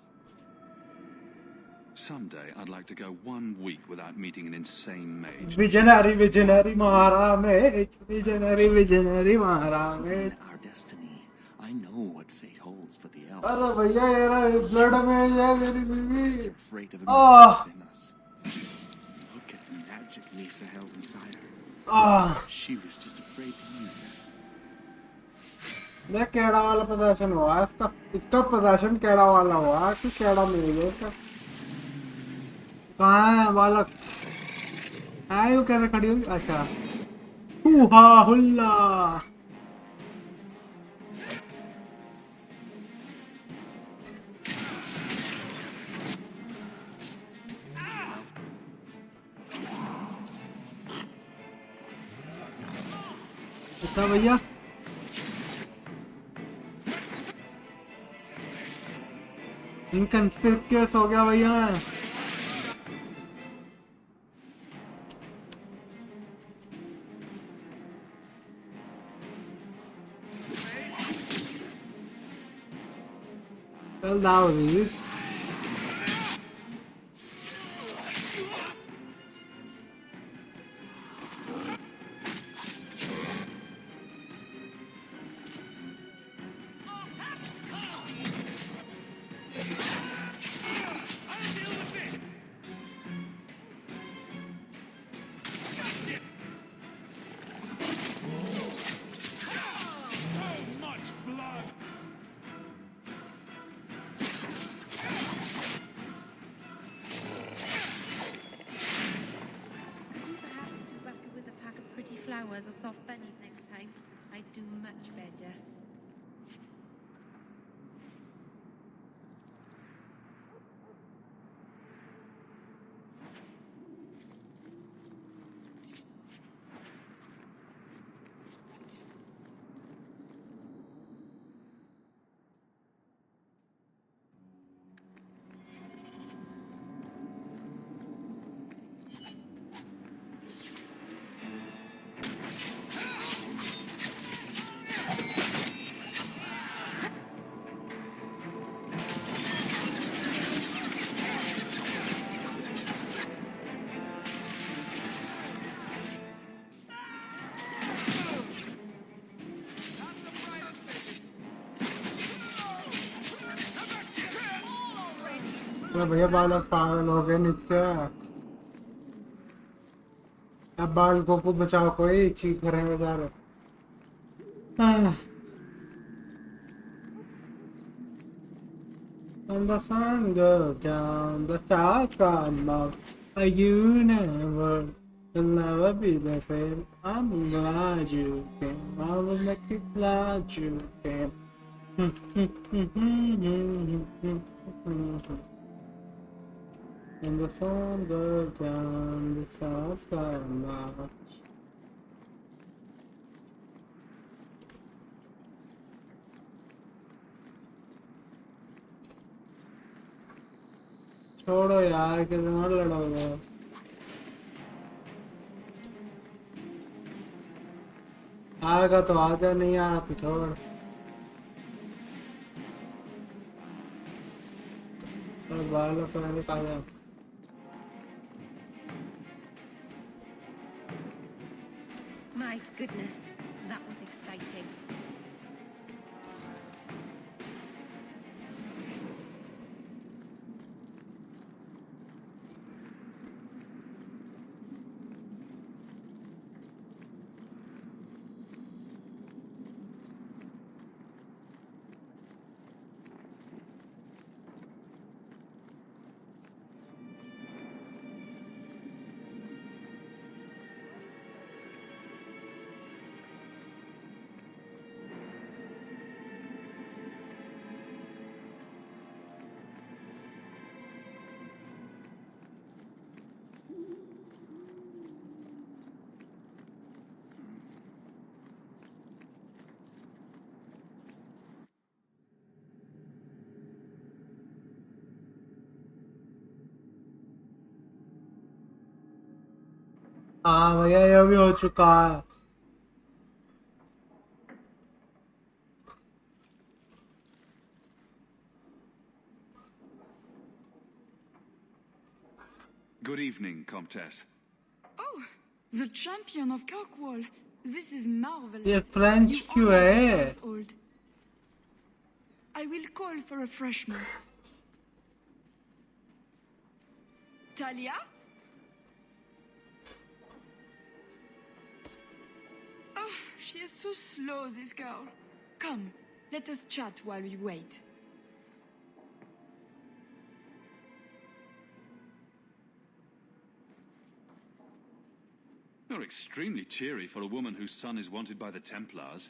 Someday I'd like to go 1 week without meeting an insane mage. visionary Maharame visionary Maharame Our destiny. I know what fate holds for the elves. अरे भैया यार ब्लड में है मेरी बीवी Afraid of the magic within us. Look at the magic Misa held inside her. She was just afraid to use it. मैं केड़ा वाला प्रदर्शन हुआ इसका प्रदर्शन केड़ा वाला हुआ कि केड़ा मिल गया इसका कहाँ है बालक आयु कैसे खड़ी होगी अच्छा हुआ हुल्ला अच्छा भैया इनकंस्पिक्यूअस हो गया भैया Well, now it is. Flowers or soft bunnies next time. I'd do much better. तो भैया बालक पागल हो गए नीचे अब बालकों को बचाओ कोई चीख रहे हैं बेचारे When the sun goes down, the stars come out. A universe will never be the same. I'm glad you came. I will make you glad you came. When the sun goes down, the stars come out. छोड़ो यार, कितना लड़ोगे? आएगा तो आजा, नहीं आ रहा तो छोड़। बाल पहले काले। My goodness, that was exciting. हाँ भैया, ये भी हो चुका है। Good evening, Comtesse. Oh, the champion of Kirkwall. This is marvelous. ये फ्रेंच You क्यों are है? 6 years old. I will call for refreshments. Talia? Oh, she is so slow, this girl. Come, let us chat while we wait. You're extremely cheery for a woman whose son is wanted by the Templars.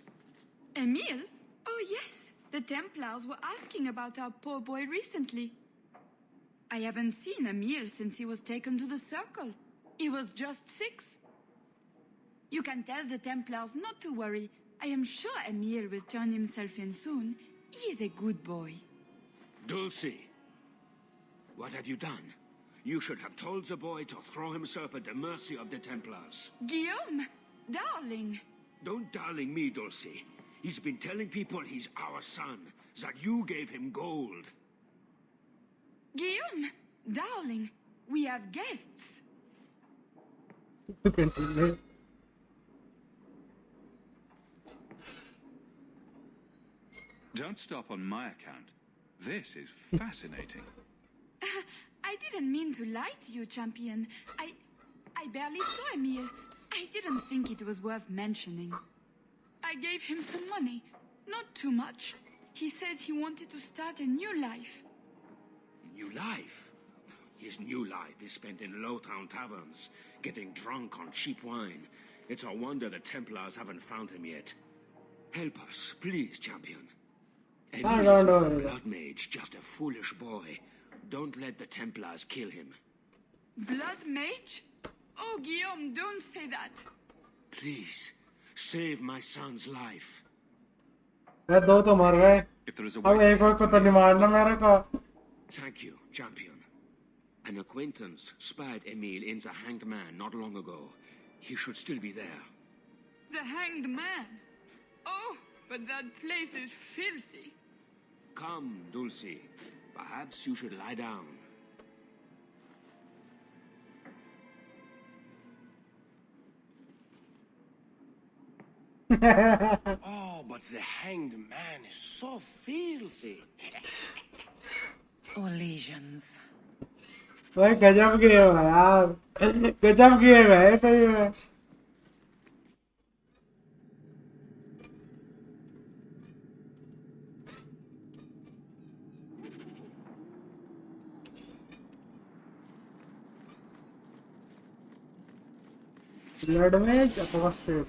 Emile? Oh, yes. The Templars were asking about our poor boy recently. I haven't seen Emile since he was taken to the Circle. He was just 6. You can tell the Templars not to worry. I am sure Emile will turn himself in soon. He is a good boy. Dulcie, what have you done? You should have told the boy to throw himself at the mercy of the Templars. Guillaume! Darling! Don't darling me, Dulcie. He's been telling people he's our son, that you gave him gold. Guillaume! Darling! We have guests! Continue. Don't stop on my account. This is fascinating. I didn't mean to lie to you, champion. I barely saw Emile. I didn't think it was worth mentioning. I gave him some money. Not too much. He said he wanted to start a new life. New life? His new life is spent in low-town taverns, getting drunk on cheap wine. It's a wonder the Templars haven't found him yet. Help us, please, champion. I don't know. Blood mage, just a foolish boy. Don't let the Templars kill him. Blood mage? Oh, Guillaume, don't say that. Please, save my son's life. मैं दो तो मर गए। अब एक और को तो नहीं मारना मेरे को। Thank you, champion. An acquaintance spied Emile in the Hanged Man not long ago. He should still be there. The Hanged Man? Oh, but that place is filthy. Come, Dulcie. Perhaps you should lie down. Oh, but the Hanged Man is so filthy. Or lesions. भाई गजब game है यार, गजब game है सही में। Blood में apostate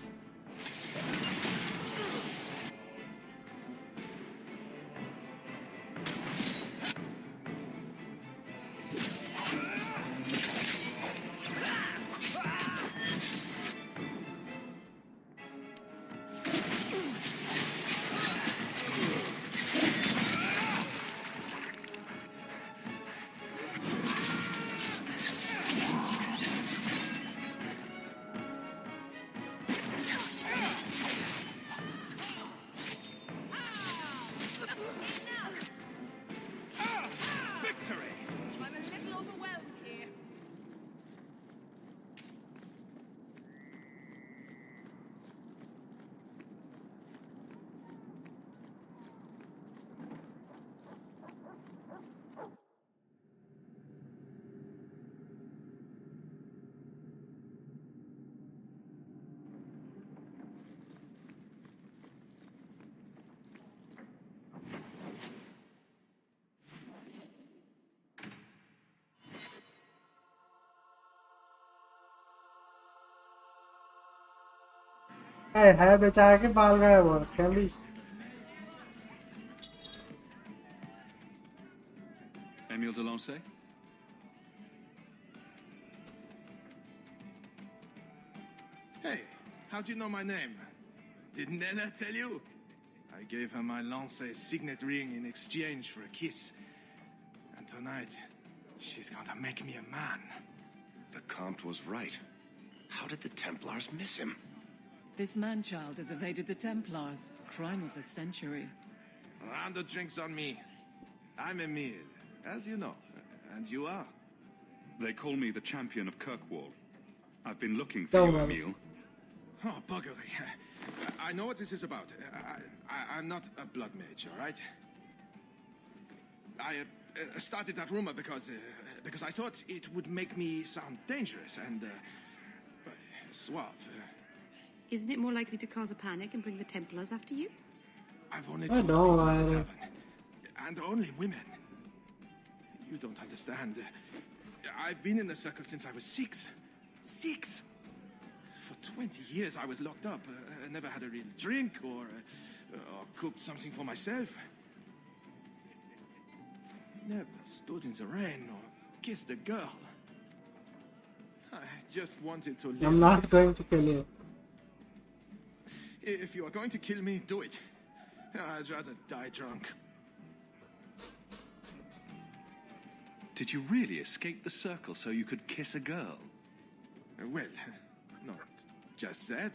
है बेचारा के बाल गए वो Camry Emile de Lancey? Hey, how do you know my name? Didn't Nella tell you? I gave her my Lancey signet ring in exchange for a kiss. And tonight, she's going to make me a man. The Comte was right. How did the Templars miss him? This man-child has evaded the Templars. Crime of the century. Round of drinks on me. I'm Emile, as you know. And you are? They call me the champion of Kirkwall. I've been looking for you, Emile. Oh, buggery. I know what this is about. I'm not a blood mage, all right? I started that rumor because I thought it would make me sound dangerous and suave. Isn't it more likely to cause a panic and bring the Templars after you? I've only I told know, people in the tavern, and only women. You don't understand. I've been in the circle since I was 6. 6! For 20 years I was locked up. I never had a real drink or cooked something for myself. Never stood in the rain or kissed a girl. I just wanted to live. I'm not going to kill you. If you are going to kill me, do it. I'd rather die drunk. Did you really escape the circle so you could kiss a girl? Well, not just that.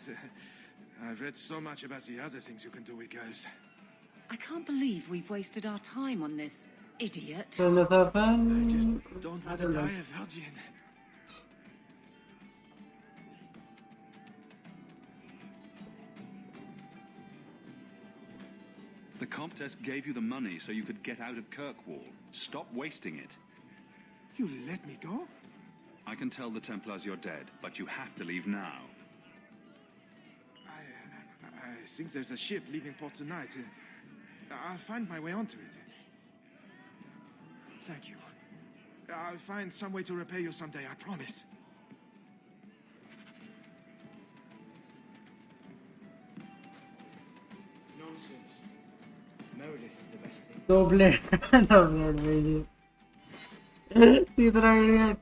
I've read so much about the other things you can do with girls. I can't believe we've wasted our time on this idiot. I just don't want to die a virgin. The Comtesse gave you the money so you could get out of Kirkwall. Stop wasting it. You let me go? I can tell the Templars you're dead, but you have to leave now. I think there's a ship leaving port tonight. I'll find my way onto it. Thank you. I'll find some way to repay you someday, I promise. Nonsense. Meredith's the best thing. No blade. No blade, baby. तीसरा idiot.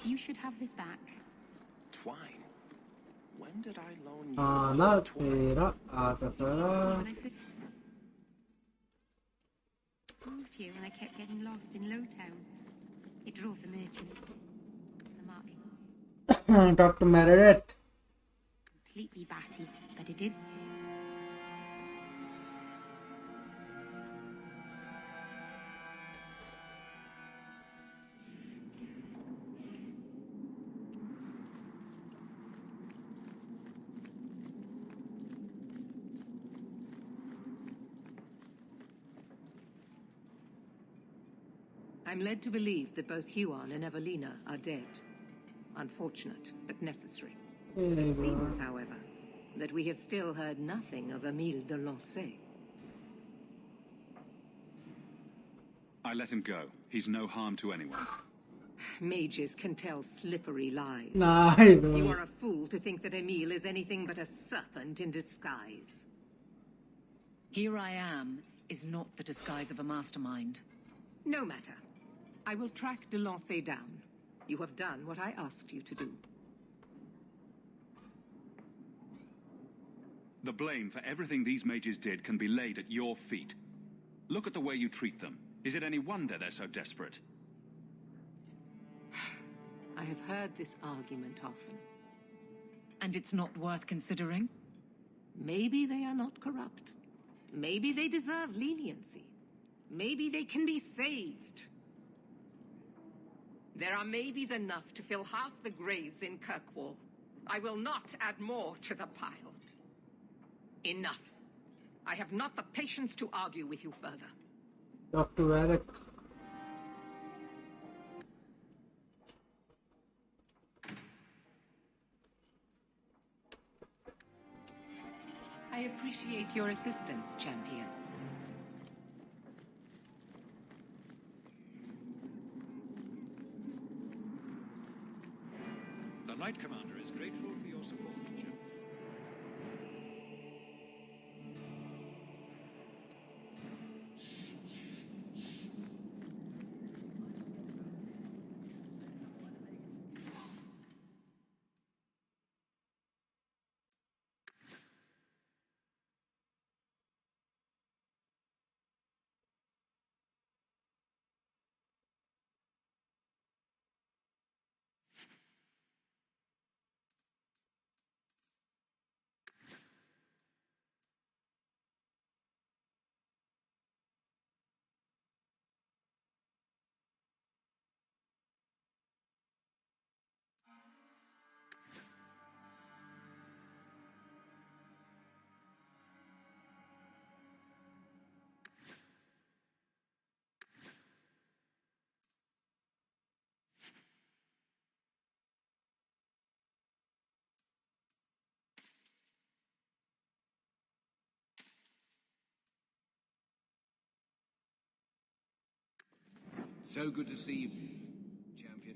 You should have this back. Twine? When did I loan you? आना तेरा आजा तेरा. Moved here and I kept getting lost in Lowtown. It drove the merchant. The market. Dr. Meredith. Completely batty, but it did. I'm led to believe that both Huon and Evelina are dead. Unfortunate, but necessary. It seems, however, that we have still heard nothing of Emile de Lancey. I let him go. He's no harm to anyone. Mages can tell slippery lies. Nah, I don't. You are a fool to think that Emile is anything but a serpent in disguise. Here I am is not the disguise of a mastermind. No matter. I will track de Lancey down. You have done what I asked you to do. The blame for everything these mages did can be laid at your feet. Look at the way you treat them. Is it any wonder they're so desperate? I have heard this argument often. And it's not worth considering? Maybe they are not corrupt. Maybe they deserve leniency. Maybe they can be saved. There are maybes enough to fill half the graves in Kirkwall. I will not add more to the pile. Enough. I have not the patience to argue with you further. Dr. Eric. I appreciate your assistance, champion. Knight Commander is grateful for your support, Jim. So good to see you, champion.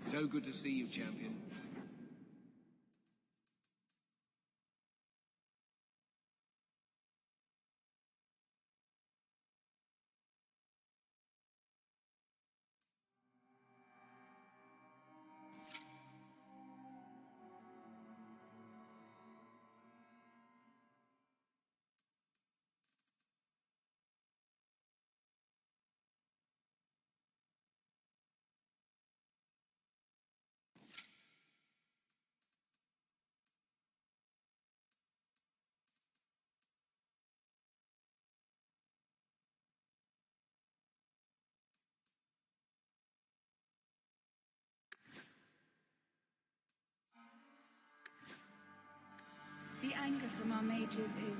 So good to see you, champion. The anger from our mages is...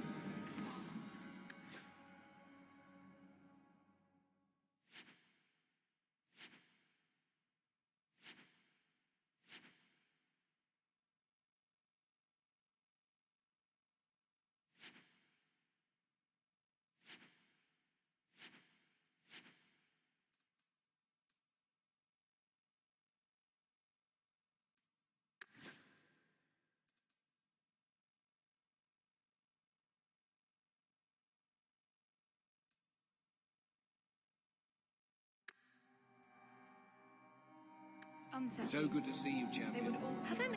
So good to see you, champion. They would all... Have I...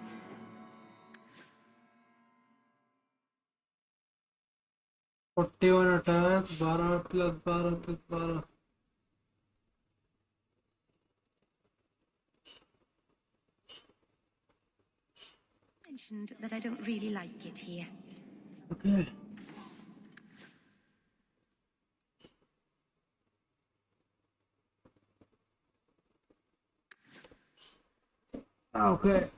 Forty-one attack, 12 plus 12 plus 12. Mentioned that I don't really like it here. Okay. Okay.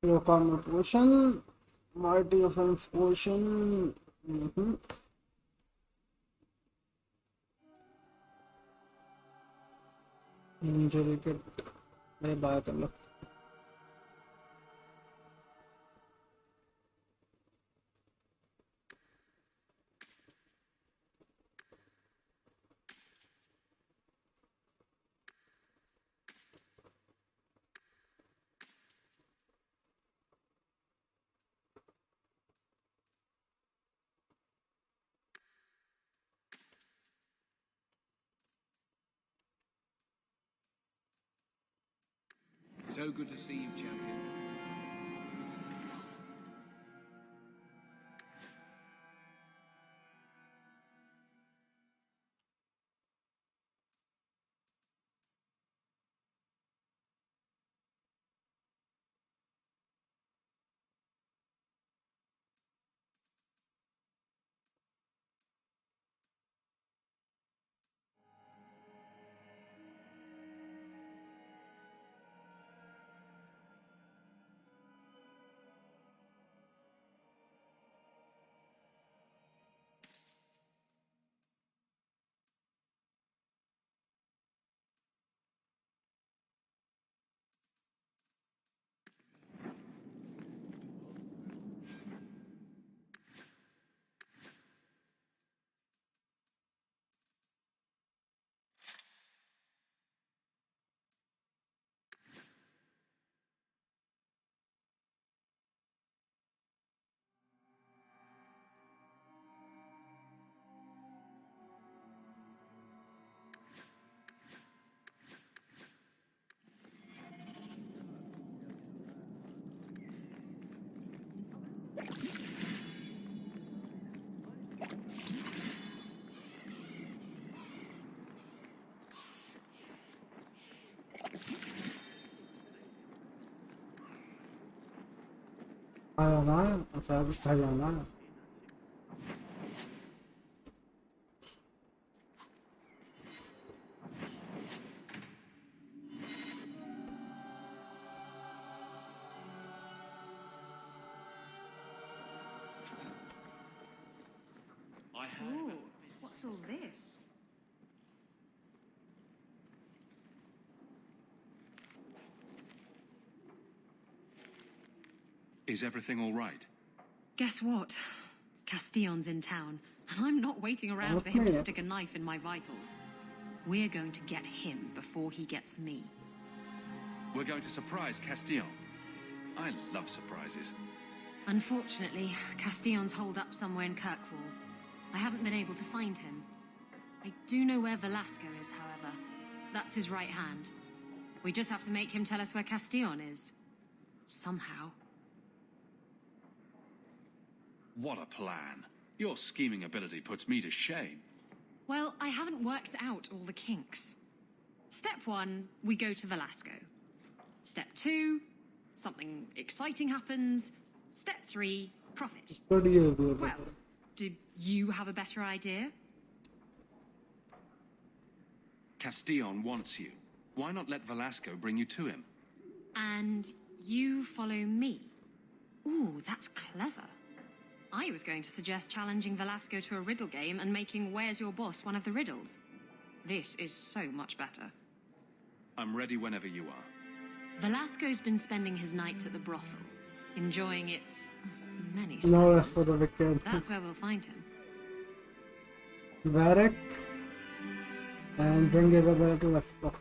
Look on my potion. Mighty offense potion. Injury के मैं बात कर लो So good to see you, champion. आया ना अच्छा था जाना Ooh, what's all this? Is everything all right? Guess what? Castillon's in town, and I'm not waiting around for him to stick a knife in my vitals. We're going to get him before he gets me. We're going to surprise Castillon. I love surprises. Unfortunately, Castillon's holed up somewhere in Kirkwall. I haven't been able to find him. I do know where Velasco is, however. That's his right hand. We just have to make him tell us where Castillon is. Somehow. What a plan. Your scheming ability puts me to shame. Well, I haven't worked out all the kinks. Step 1, we go to Velasco. Step 2, something exciting happens. Step 3, profit. what do you do Well, do you have a better idea? Castillon wants you. Why not let Velasco bring you to him? And you follow me. Ooh, that's clever. I was going to suggest challenging Velasco to a riddle game and making Where's Your Boss one of the riddles. This is so much better. I'm ready whenever you are. Velasco's been spending his nights at the brothel, enjoying its many no splendors. that's for the wicked That's where we'll find him. Varric and bring Isabel to Vespa.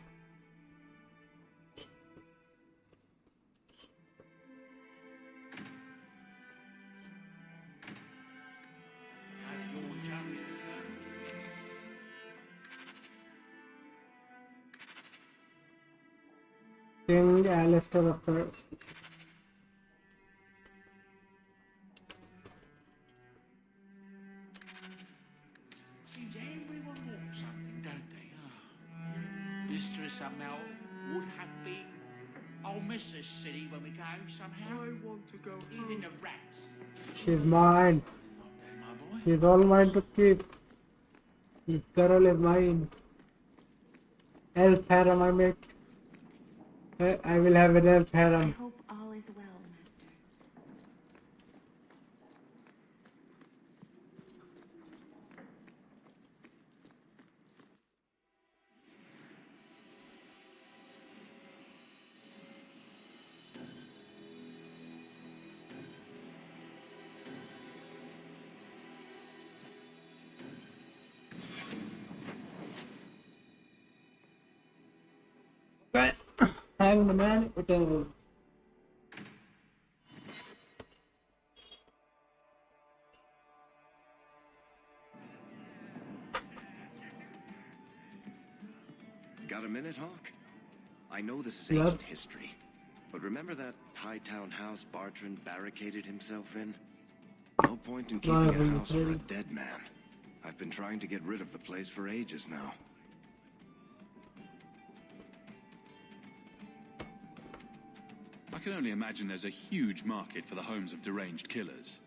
King Alistair after Seems everyone wants something, don't they? Mistress Amel would have been. I'll miss this city when we go somehow. I want to go. Even the rats. she's mine. She's all mine to keep. This girl is mine. Elf harem I make. I will have an elf harem. I hope all is well, Master. Hanged Man Eternal. Got a minute, Hawk? I know this is Yep. ancient history, but remember that Hightown house Bartrand barricaded himself in? No point in keeping a house for a dead man. I've been trying to get rid of the place for ages now. I can only imagine there's a huge market for the homes of deranged killers.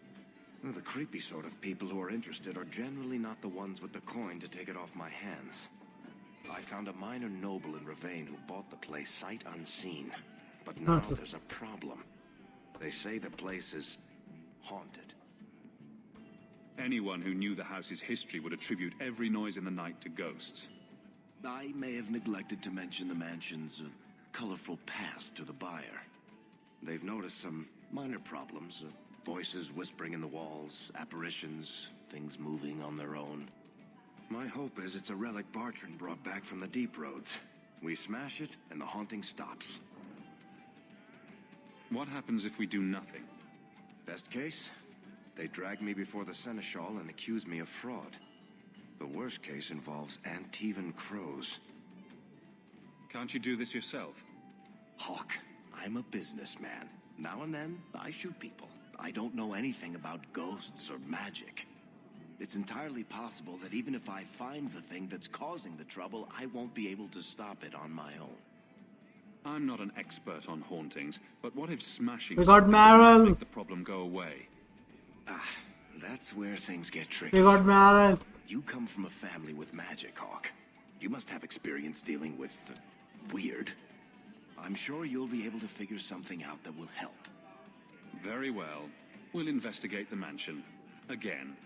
Well, the creepy sort of people who are interested are generally not the ones with the coin to take it off my hands. I found a minor noble in Ravane who bought the place sight unseen. But now there's a problem. They say the place is haunted. Anyone who knew the house's history would attribute every noise in the night to ghosts. I may have neglected to mention the mansion's colorful past to the buyer. They've noticed some minor problems. Voices whispering in the walls, apparitions, things moving on their own. My hope is it's a relic Bartrand brought back from the deep roads. We smash it, and the haunting stops. What happens if we do nothing? Best case, they drag me before the Seneschal and accuse me of fraud. The worst case involves Antivan crows. Can't you do this yourself? Hawk, I'm a businessman. Now and then, I shoot people. I don't know anything about ghosts or magic. It's entirely possible that even if I find the thing that's causing the trouble, I won't be able to stop it on my own. I'm not an expert on hauntings, but what if smashing We got something doesn't Meryl. make the problem go away? That's where things get tricky. We got married. You come from a family with magic, Hawk. You must have experience dealing with weird. I'm sure you'll be able to figure something out that will help. Very well. We'll investigate the mansion. Again.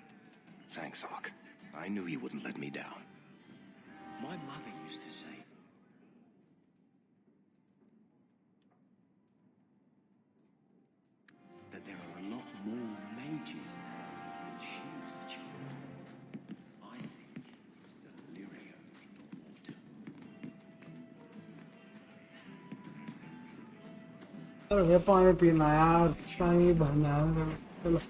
Thanks, Hawk. I knew you wouldn't let me down. My mother used to say... that there are a lot more mages now than she was a child. I think it's the lyrium in the water. अरे ये पानी पीना यार पानी भरना है चलो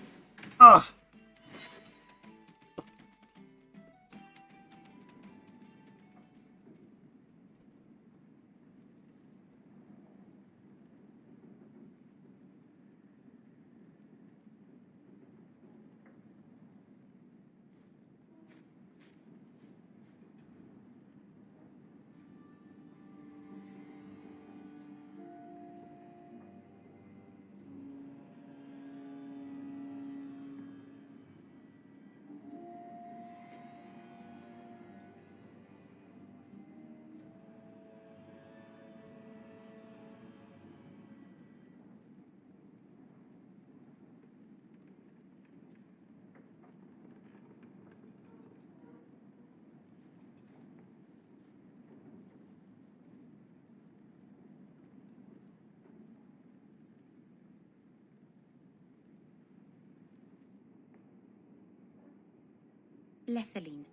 Lethaline,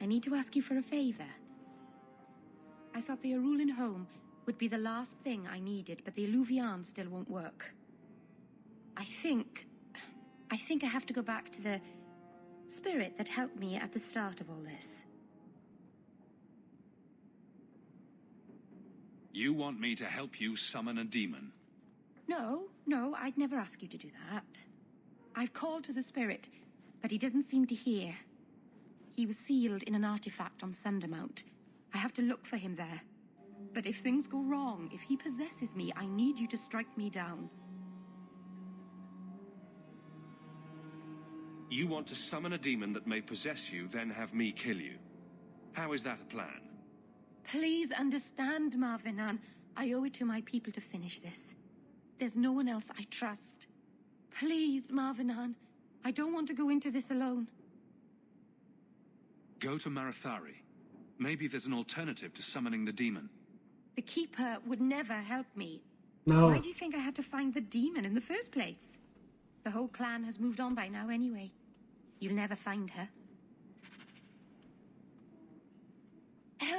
I need to ask you for a favor. I thought the Arulin home would be the last thing I needed, but the Alluvian still won't work. I think I have to go back to the spirit that helped me at the start of all this. You want me to help you summon a demon? No, I'd never ask you to do that. I've called to the spirit, but he doesn't seem to hear. He was sealed in an artifact on Sundermount. I have to look for him there. But if things go wrong, if he possesses me, I need you to strike me down. You want to summon a demon that may possess you, then have me kill you. How is that a plan? Please understand, Marvinan. I owe it to my people to finish this. There's no one else I trust. Please, Marvinan. I don't want to go into this alone. Go to Marathari. Maybe there's an alternative to summoning the demon. The Keeper would never help me. No. Why do you think I had to find the demon in the first place? The whole clan has moved on by now anyway. You'll never find her.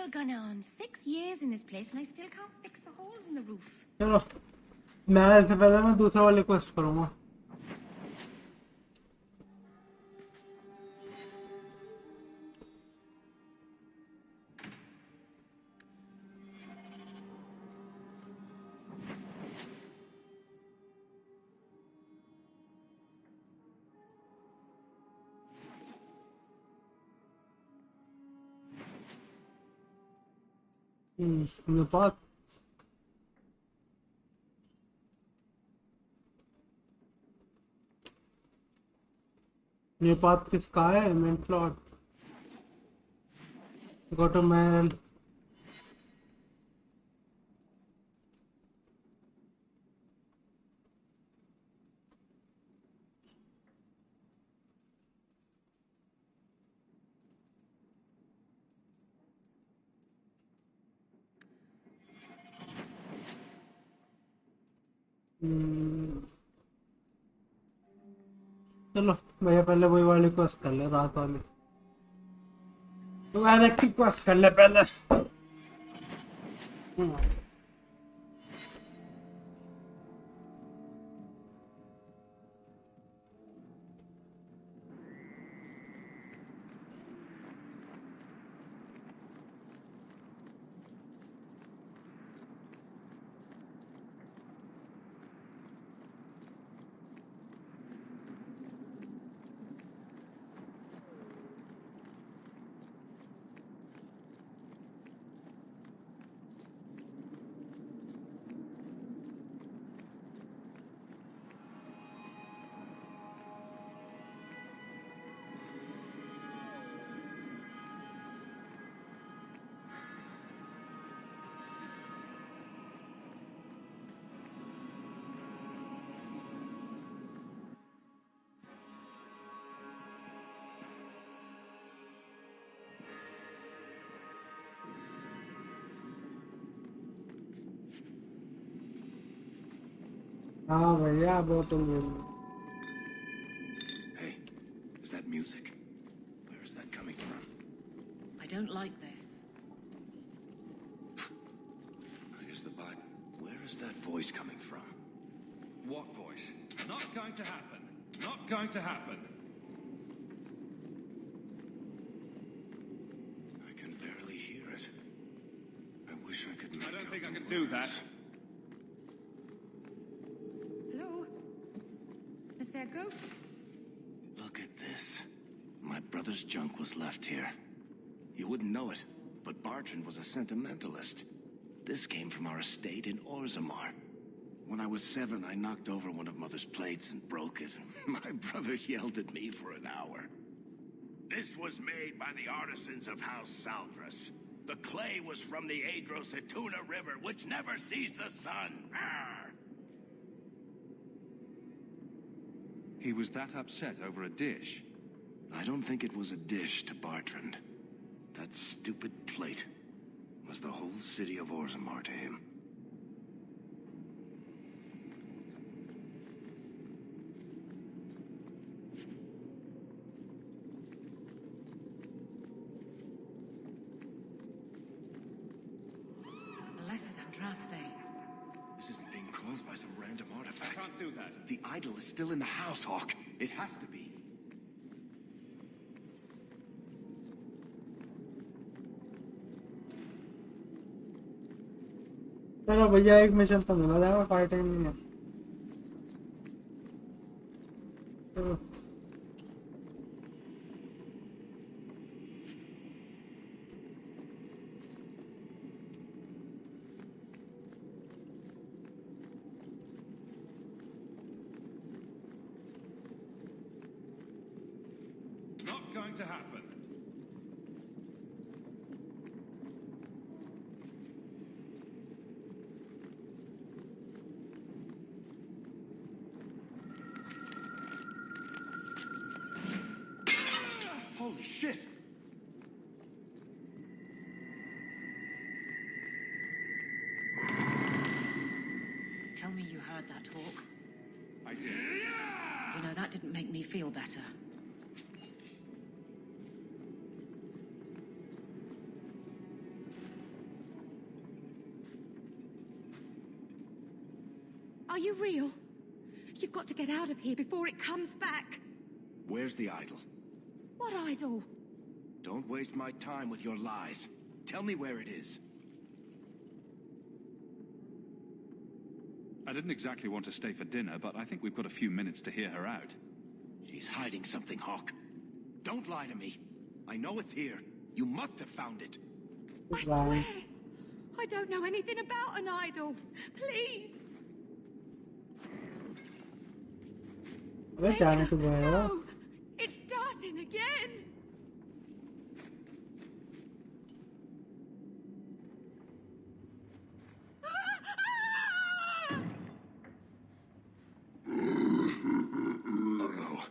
still gone on. 6 years in this place and I still can't fix the holes in the roof. चलो मैं इससे पहले मैं दूसरा वाली quest करूँगा. The path. ये path किसका है? Main plot. Go to Merrill. चलो भैया पहले वही वाली क्वेस्ट कर ले, रात वाली. तो यार एक क्वेस्ट कर ले पहले. हाँ भैया बोतल ले लो. Hey, is that music? Where is that coming from? I don't like this. I guess the Bible. Where is that voice coming from? What voice? Not going to happen. Not going to happen. I can barely hear it. I wish I could make I don't think I out can the do words. that. Hello? Is there a ghost? Look at this. My brother's junk was left here. You wouldn't know it, but Bartrand was a sentimentalist. This came from our estate in Orzammar. When I was 7, I knocked over one of Mother's plates and broke it. My brother yelled at me for an hour. This was made by the artisans of House Saldras. The clay was from the Adrosetuna River, which never sees the sun. Arr! He was that upset over a dish. I don't think it was a dish to Bartrand. That stupid plate was the whole city of Orzammar to him. Blessed Andraste. This isn't being caused by some random artifact. Can't do that. The idol is still in the house, Hawk. It has to be. चलो भैया एक mission तो मिला जाएगा, fighting नहीं है. चलो Not going to happen. Holy shit! Tell me you heard that, Hawk. I did. You know, that didn't make me feel better. Are you real? You've got to get out of here before it comes back. Where's the idol? What idol? Don't waste my time with your lies. Tell me where it is. I didn't exactly want to stay for dinner, but I think we've got a few minutes to hear her out. She's hiding something, Hawk. Don't lie to me. I know it's here. You must have found it. I swear, I don't know anything about an idol. Please. No, it's starting again. Uh-oh.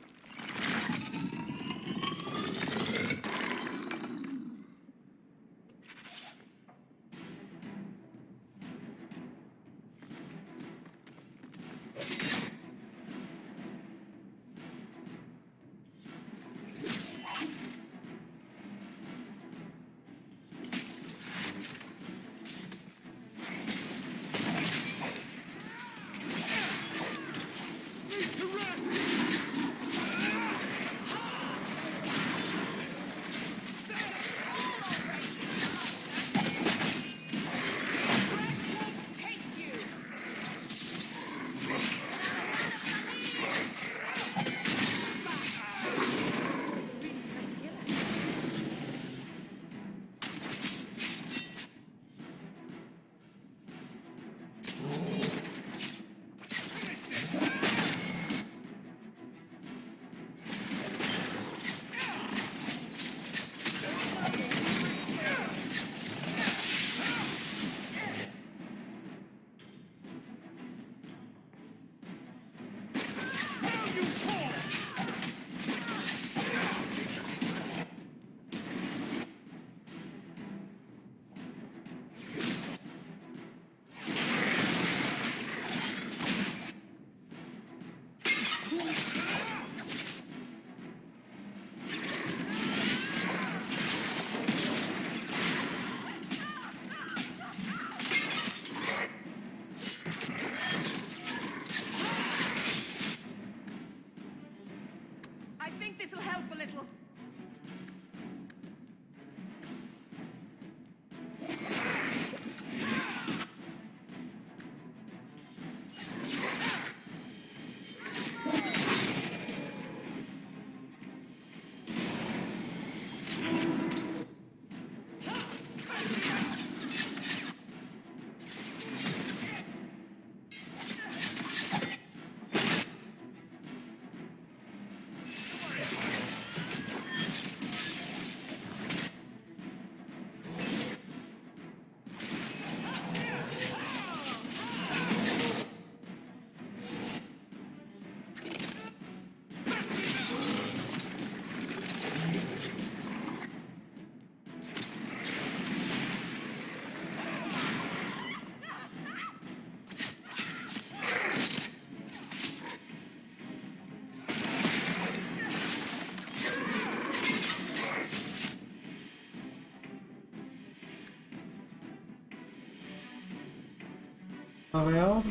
Well,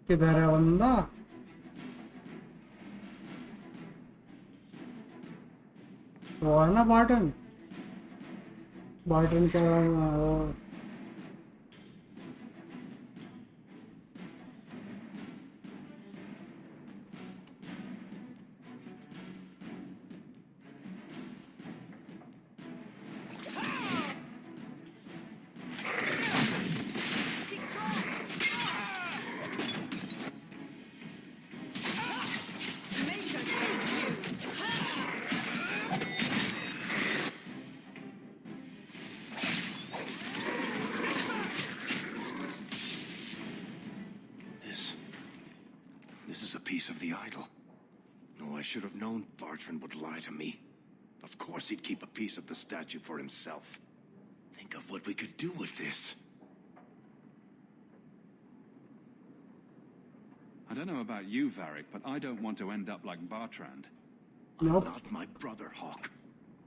किधर है बंदा? वो है ना Barton का वो This is a piece of the idol. No, I should have known Bartrand would lie to me. Of course he'd keep a piece of the statue for himself. Think of what we could do with this. I don't know about you, Varric, but I don't want to end up like Bartrand. Nope. I'm not my brother, Hawk.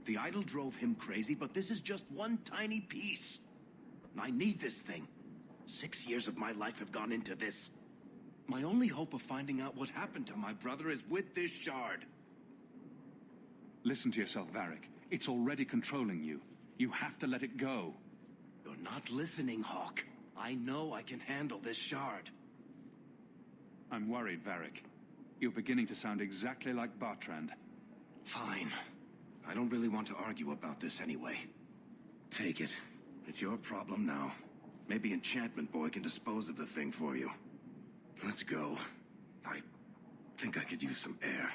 The idol drove him crazy, but this is just one tiny piece. I need this thing. 6 years of my life have gone into this. My only hope of finding out what happened to my brother is with this shard. Listen to yourself, Varric. It's already controlling you. You have to let it go. You're not listening, Hawk. I know I can handle this shard. I'm worried, Varric. You're beginning to sound exactly like Bartrand. Fine. I don't really want to argue about this anyway. Take it. It's your problem now. Maybe Enchantment Boy can dispose of the thing for you. Let's go. I think I could use some air.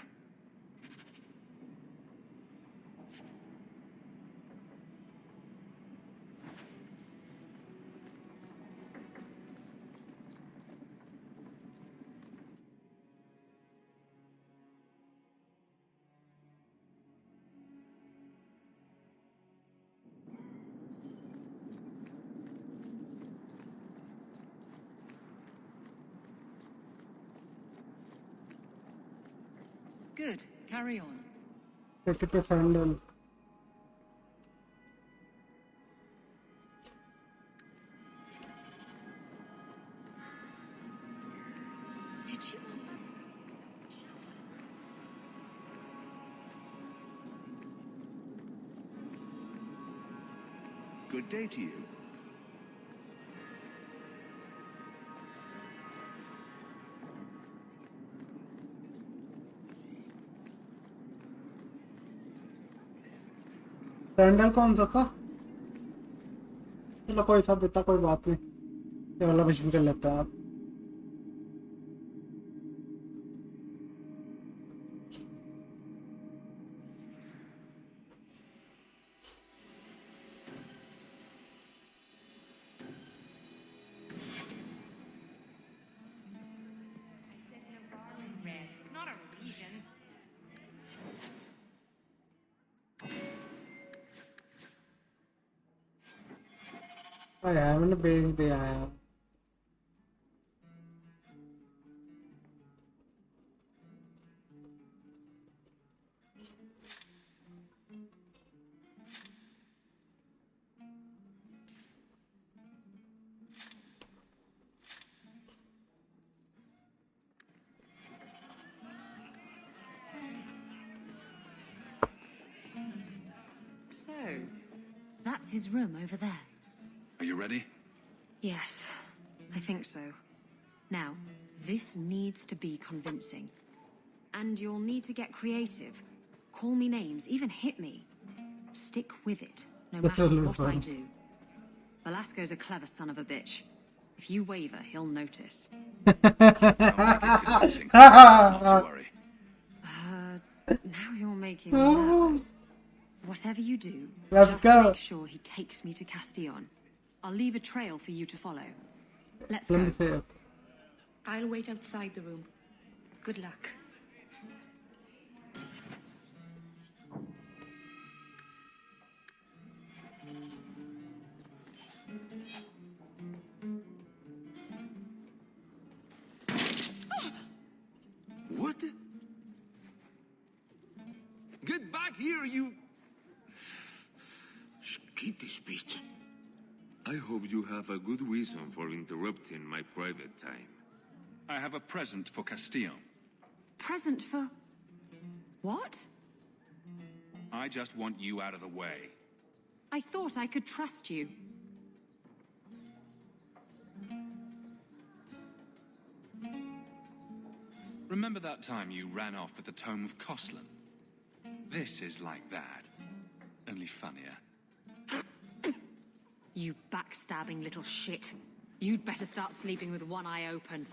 Good. Carry on. Take it to Sandal. Did you? Good day to you. Sandal कौन सा था? चलो कोई सा इतना कोई बात नहीं, ये वाला मिशन कर लेते हैं आप। Not a region. मैंने भेज दिया है। So, that's his room over there. Are you ready? Yes, I think so. Now, this needs to be convincing. And you'll need to get creative. Call me names, even hit me. Stick with it, no matter what I do. Velasco's a clever son of a bitch. If you waver, he'll notice. Not to worry. Now you're making me nervous. Whatever you do, Let's just go. make sure he takes me to Castillon. I'll leave a trail for you to follow. Let's Let go. me see. I'll wait outside the room. Good luck. What? Get back here, you... Skittish bitch. I hope you have a good reason for interrupting my private time. I have a present for Castillon. Present for... what? I just want you out of the way. I thought I could trust you. Remember that time you ran off with the Tome of Koslan? This is like that, only funnier. You backstabbing little shit. You'd better start sleeping with one eye open.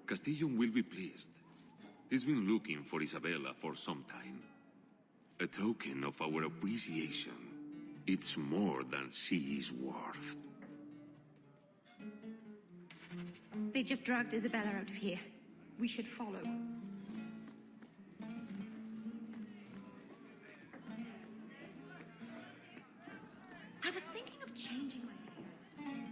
Castillon will be pleased. He's been looking for Isabella for some time. A token of our appreciation. It's more than she is worth. They just dragged Isabella out of here. We should follow. I was thinking of changing my hair.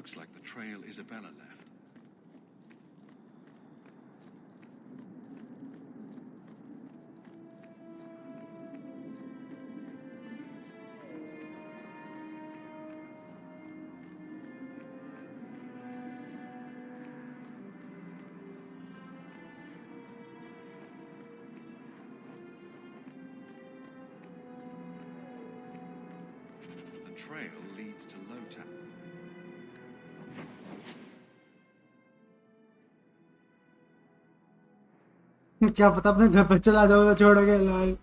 looks like the trail Isabella left. The trail leads to Lowtown. क्या पता अपने घर पे चला जाओ तो छोड़ोगे लाल।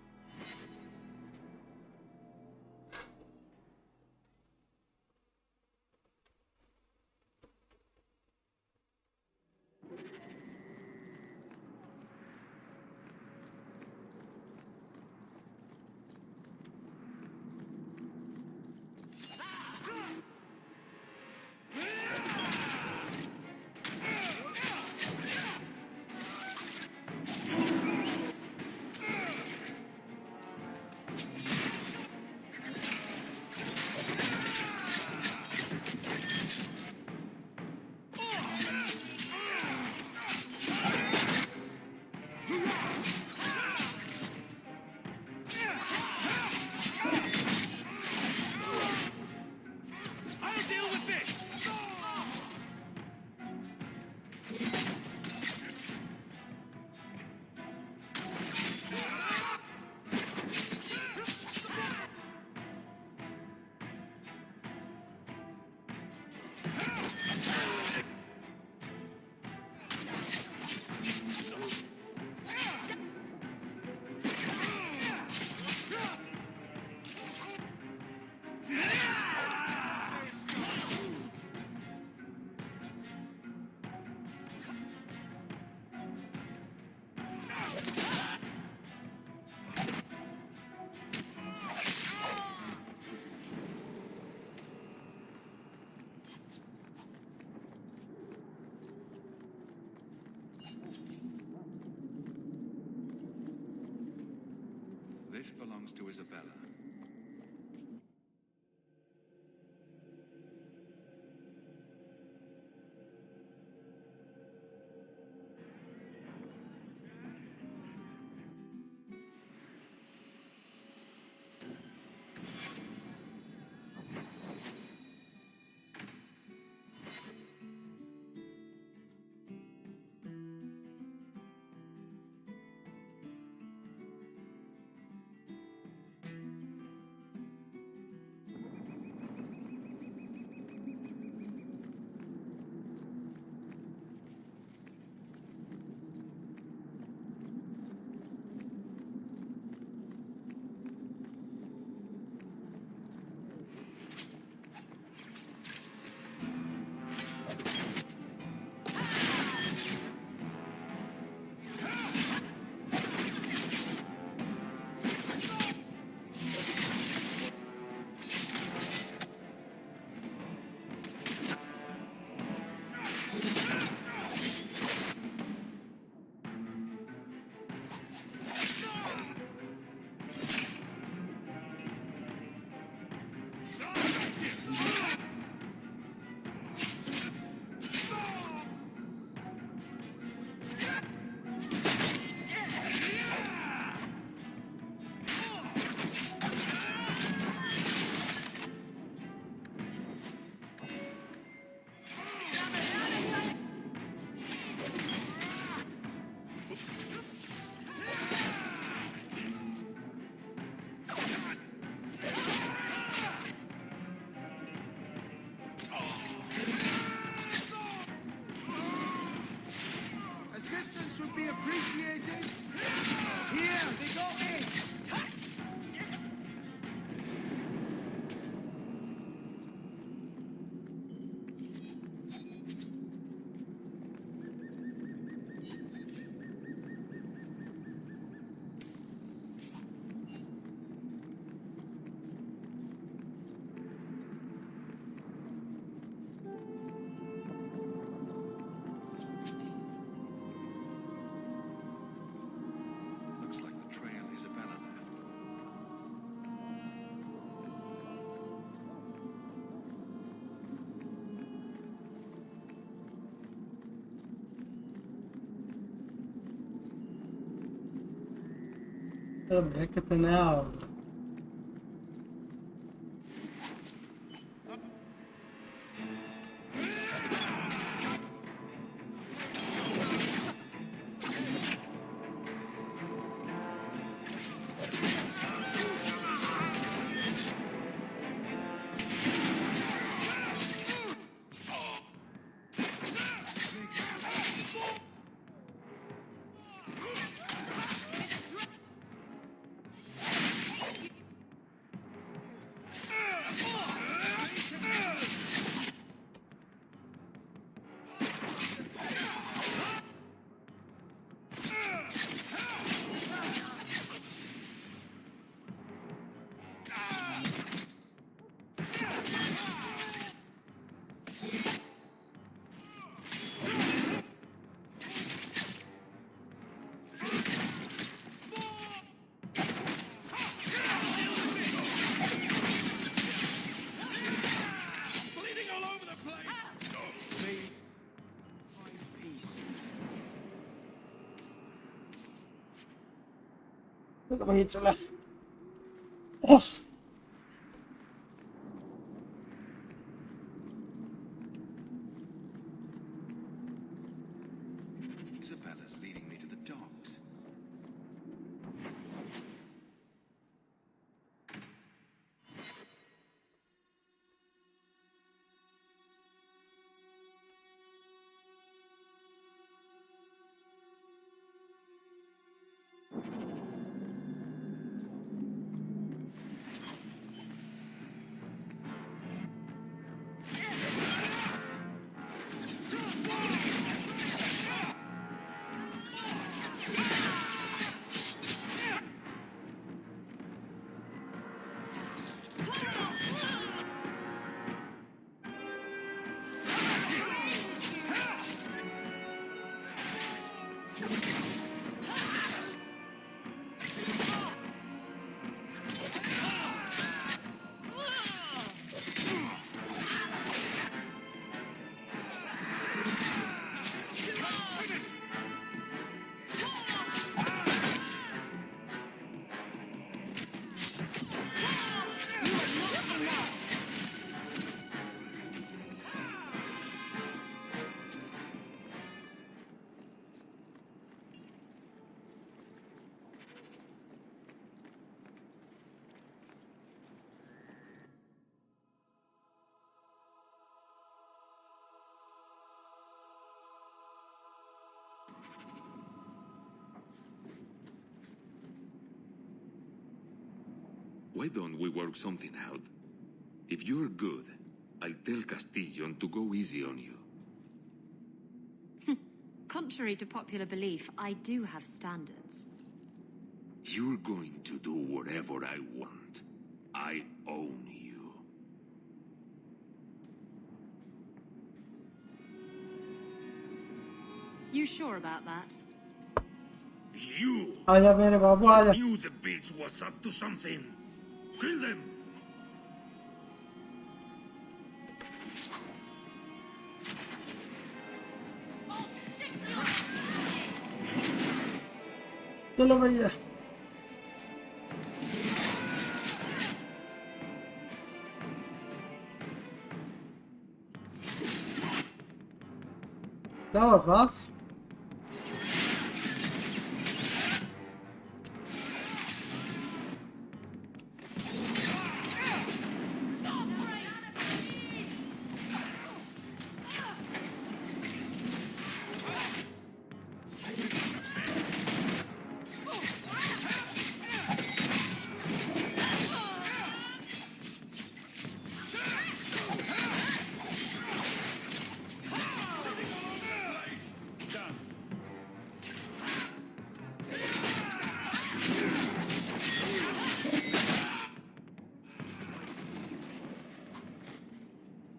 This belongs to Isabella. طب هيك تناوب. Look at me, to left. Yes. Isabella's leading me to the docks. Why don't we work something out? If you're good, I'll tell Castillon to go easy on you. Contrary to popular belief, I do have standards. You're going to do whatever I want. I own you. You sure about that? You आजा मेरे बाबू आजा. knew the bitch was up to something. Kill them! चलो भैया. That was fast.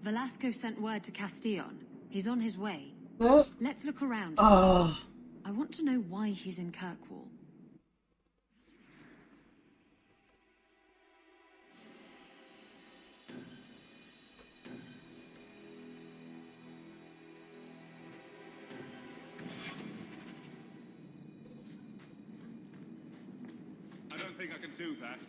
Velasco sent word to Castillon. He's on his way. Let's look around. I want to know why he's in Kirkwall. I don't don't think I can do that.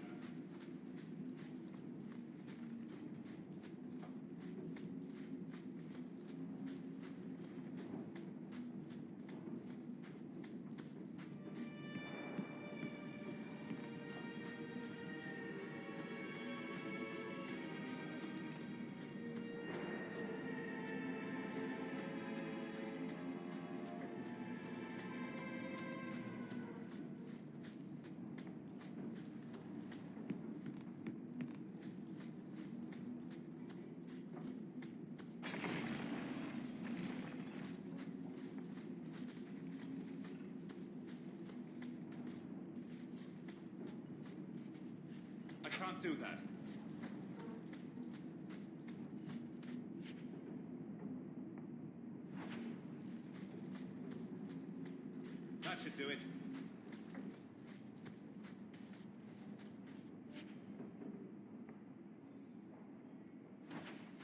I can't do that. That should do it.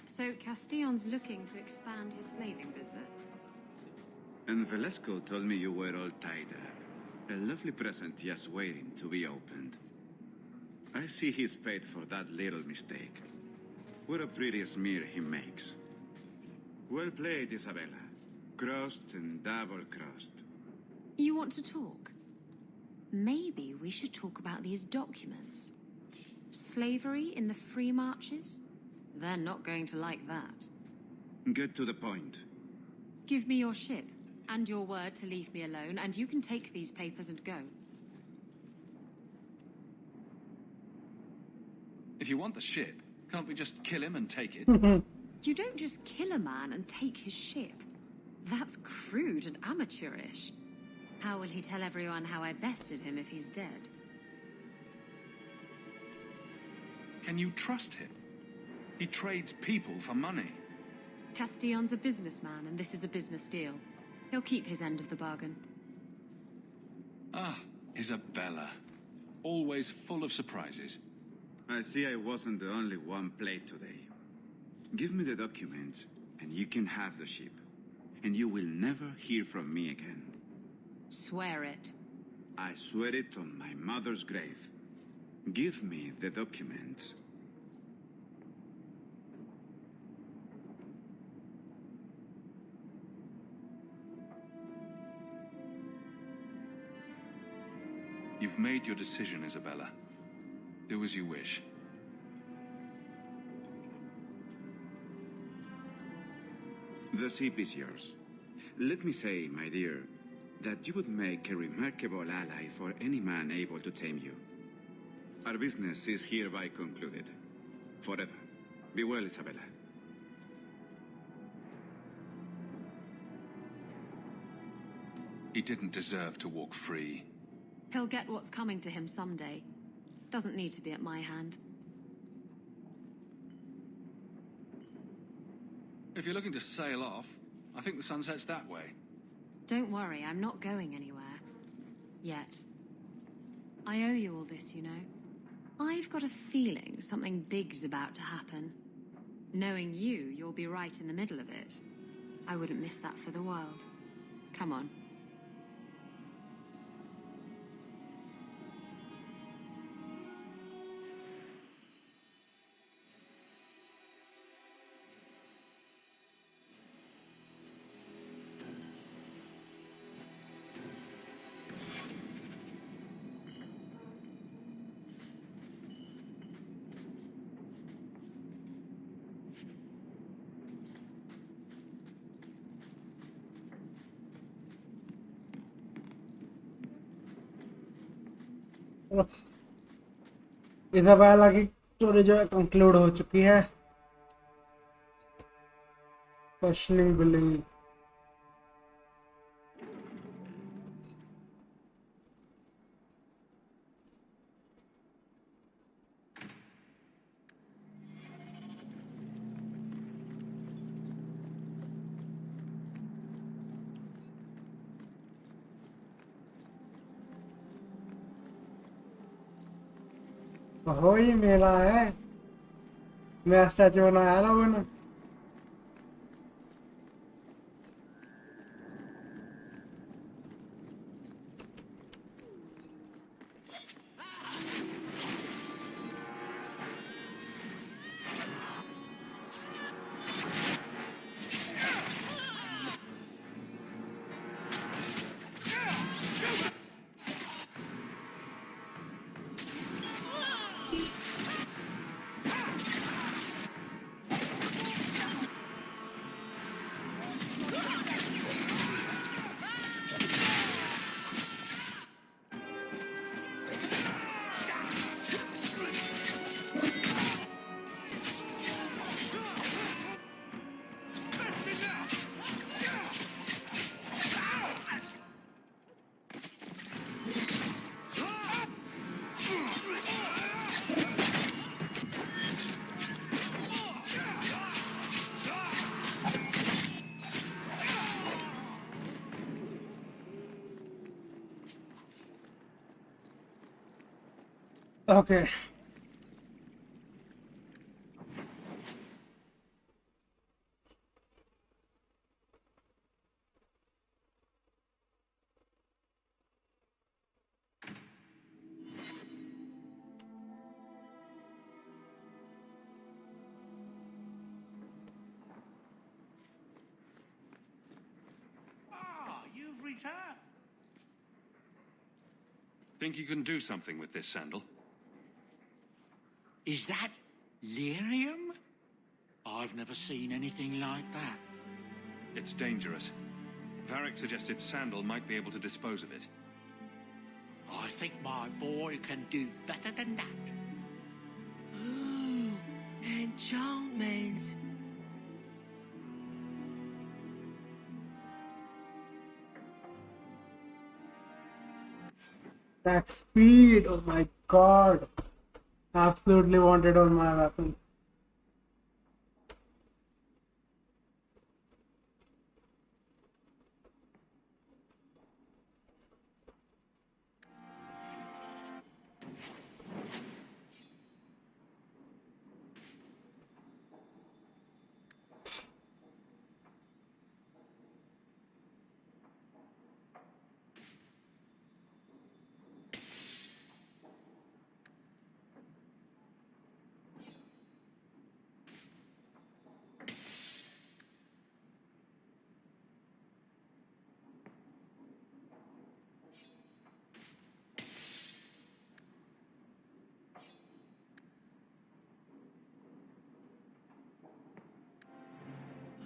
So Castillon's looking to expand his slaving business. And Velasco told me you were all tied up. A lovely present just waiting to be opened. I see he's paid for that little mistake. What a pretty smear he makes. Well played, Isabella. Crossed and double-crossed. You want to talk? Maybe we should talk about these documents. Slavery in the free marches? They're not going to like that. Get to the point. Give me your ship, and your word to leave me alone, and you can take these papers and go. If you want the ship, can't we just kill him and take it? You don't just kill a man and take his ship. That's crude and amateurish. How will he tell everyone how I bested him if he's dead? Can you trust him? He trades people for money. Castillon's a businessman, and this is a business deal. He'll keep his end of the bargain. Ah, Isabella. Always full of surprises. I see I wasn't the only one played today. Give me the documents, and you can have the ship. And you will never hear from me again. Swear it. I swear it on my mother's grave. Give me the documents. You've made your decision, Isabella. Do as you wish. The ship is yours. Let me say, my dear, that you would make a remarkable ally for any man able to tame you. Our business is hereby concluded. Forever. Be well, Isabella. He didn't deserve to walk free. He'll get what's coming to him someday. Doesn't need to be at my hand. If you're looking to sail off, I think the sun sets that way. Don't worry, I'm not going anywhere. Yet. I owe you all this, you know. I've got a feeling something big's about to happen. Knowing you, you'll be right in the middle of it. I wouldn't miss that for the world. Come on. Isabella की story जो है conclude हो चुकी है. Questioning believe. हो ही मेला है. मैं statue बनाया लोगों ने. Okay. Ah, you've returned. Think you can do something with this sandal? Is that lyrium? I've never seen anything like that. It's dangerous. Varric suggested Sandal might be able to dispose of it. I think my boy can do better than that. Ooh, enchantments. That speed, oh my god. Absolutely wanted on my weapon.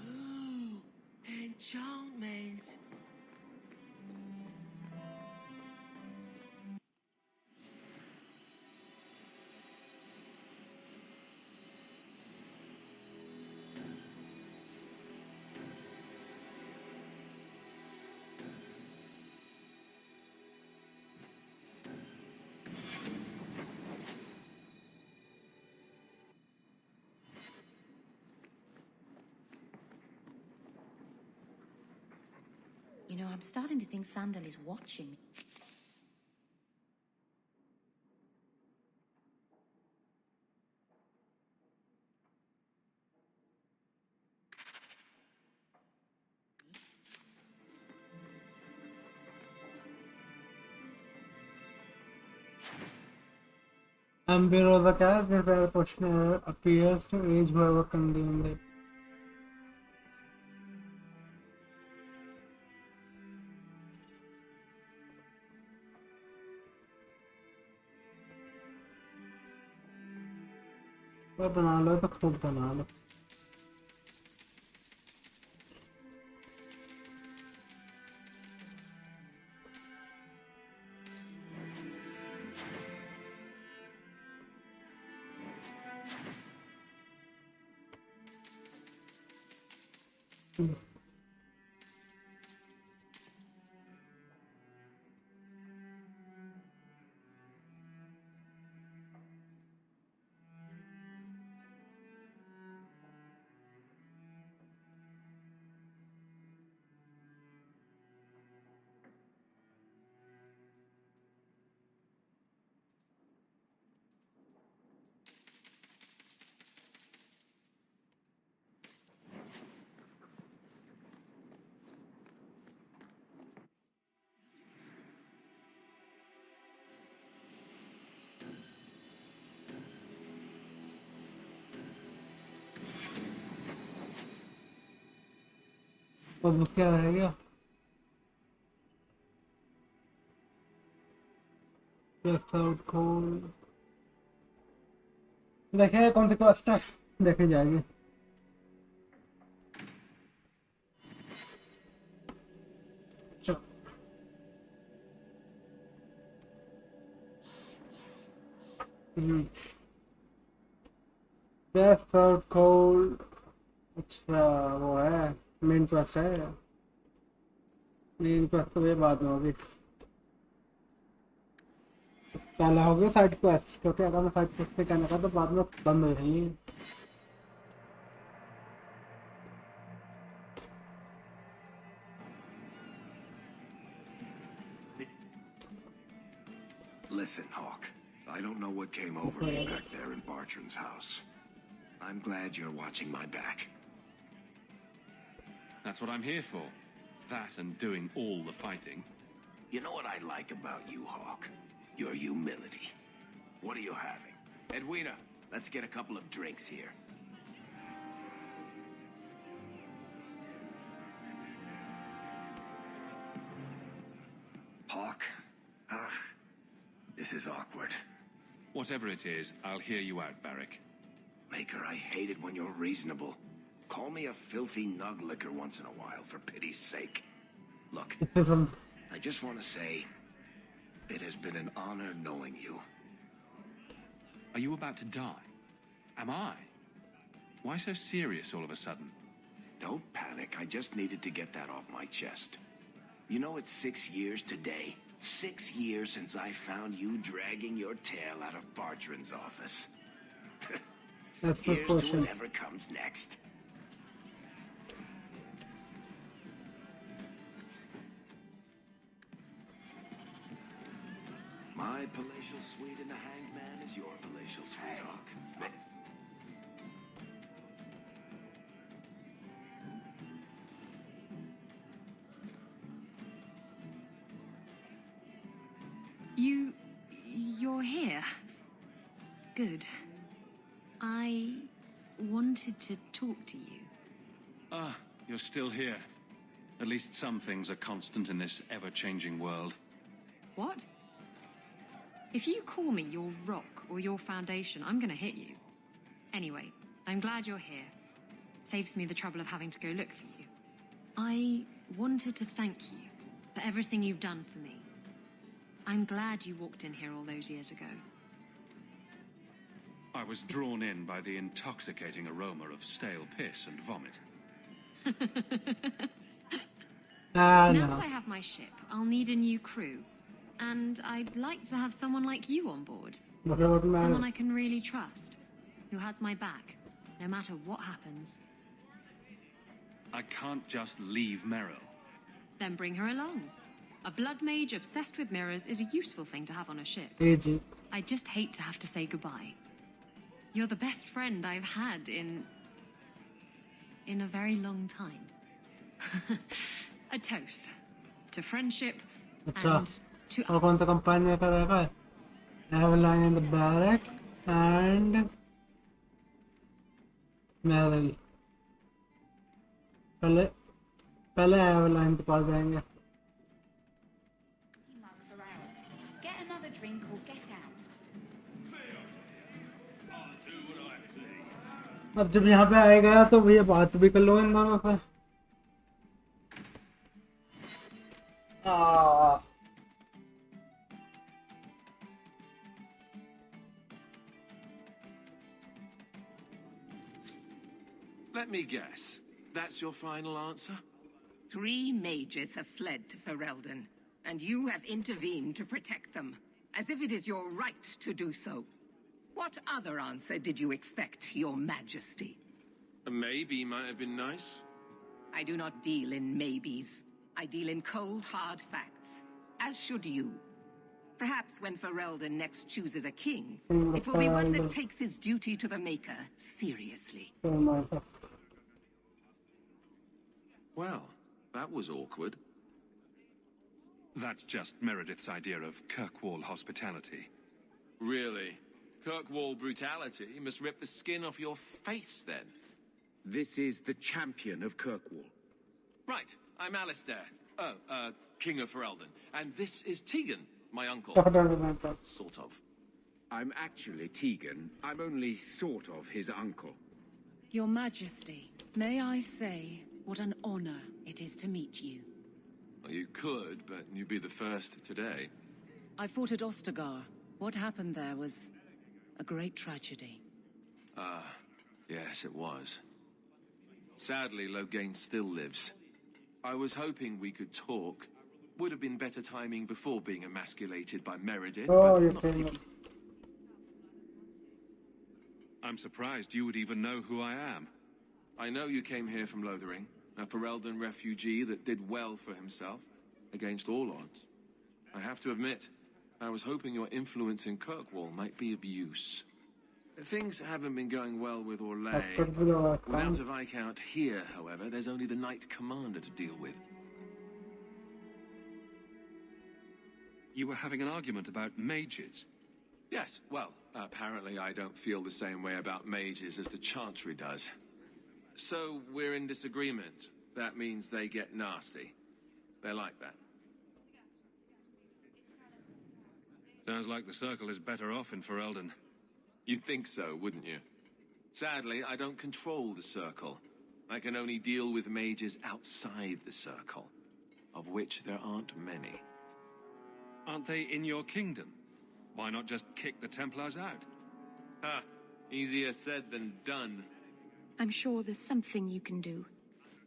Ooh, enchantments. You know, I'm starting to think Sandal is watching me. And below the cast, the questioner appears to age whoever consumed it. तो बना लो तो खूब बना लो. और क्या रहेगा? Just out cold. देखें कौन सी क्वेस्ट है, देखे जाएगी. चलो. Just out cold. अच्छा वो है मेन क्वेस्ट है. मेन क्वेस्ट तो ये बाद में होगी. पहला हो गया साइड क्वेस्ट, क्योंकि अगर मैं साइड क्वेस्ट पे करने का तो बाद में बंद हो जाएंगी. Listen, Hawk. I don't know what came over me back there in Bartran's house. I'm glad you're watching my back. That's what I'm here for. That and doing all the fighting. You know what I like about you, Hawk? Your humility. What are you having? Edwina, let's get a couple of drinks here. Hawk? This is awkward. Whatever it is, I'll hear you out, Varric. Maker, I hate it when you're reasonable. Call me a filthy nug licker once in a while, for pity's sake. Look, I just want to say, it has been an honor knowing you. Are you about to die? Am I? Why so serious all of a sudden? Don't panic, I just needed to get that off my chest. You know it's 6 years today. 6 years since I found you dragging your tail out of Bartran's office. Here's to whatever comes next. My palatial suite in the Hanged Man is your palatial suite, Hawk. You're here. Good. I wanted to talk to you. Ah, you're still here. At least some things are constant in this ever-changing world. What? If you call me your rock or your foundation, I'm gonna hit you. Anyway, I'm glad you're here. Saves me the trouble of having to go look for you. I wanted to thank you for everything you've done for me. I'm glad you walked in here all those years ago. I was drawn in by the intoxicating aroma of stale piss and vomit. Now that I have my ship, I'll need a new crew. And I'd like to have someone like you on board. Someone I can really trust, who has my back, no matter what happens. I can't just leave Merrill. Then bring her along. A blood mage obsessed with mirrors is a useful thing to have on a ship. I just hate to have to say goodbye. You're the best friend I've had in a very long time. A toast to friendship and to us. कौन सा company का रहेगा? Evelyn in the barrack and Merrill. पहले Evelyn के पास जाएंगे. Get another drink or get out. अब जब यहाँ पे आएगा तो भैया बात भी कर लो इन दोनों से. Let me guess. That's your final answer? 3 mages have fled to Ferelden, and you have intervened to protect them, as if it is your right to do so. What other answer did you expect, Your Majesty? A maybe might have been nice. I do not deal in maybes. I deal in cold, hard facts, as should you. Perhaps when Ferelden next chooses a king, it will be one that takes his duty to the Maker seriously. Well, that was awkward. That's just Meredith's idea of Kirkwall hospitality. Really? Kirkwall brutality must rip the skin off your face, then. This is the champion of Kirkwall. Right, I'm Alistair. King of Ferelden. And this is Tegan, my uncle. Sort of. I'm actually Tegan. I'm only sort of his uncle. Your Majesty, may I say what an honor it is to meet you. Well, you could, but you'd be the first today. I fought at Ostergar. What happened there was a great tragedy. Yes, it was. Sadly, Loghain still lives. I was hoping we could talk. Would have been better timing before being emasculated by Meredith, but not picky. I'm surprised you would even know who I am. I know you came here from Lothering, a Ferelden refugee that did well for himself, against all odds. I have to admit, I was hoping your influence in Kirkwall might be of use. Things haven't been going well with Orlais. Without a Viscount here, however, there's only the Knight Commander to deal with. You were having an argument about mages? Yes, well, apparently I don't feel the same way about mages as the Chantry does. So, we're in disagreement. That means they get nasty. They're like that. Sounds like the Circle is better off in Ferelden. You'd think so, wouldn't you? Sadly, I don't control the Circle. I can only deal with mages outside the Circle, of which there aren't many. Aren't they in your kingdom? Why not just kick the Templars out? Ha! Easier said than done. I'm sure there's something you can do.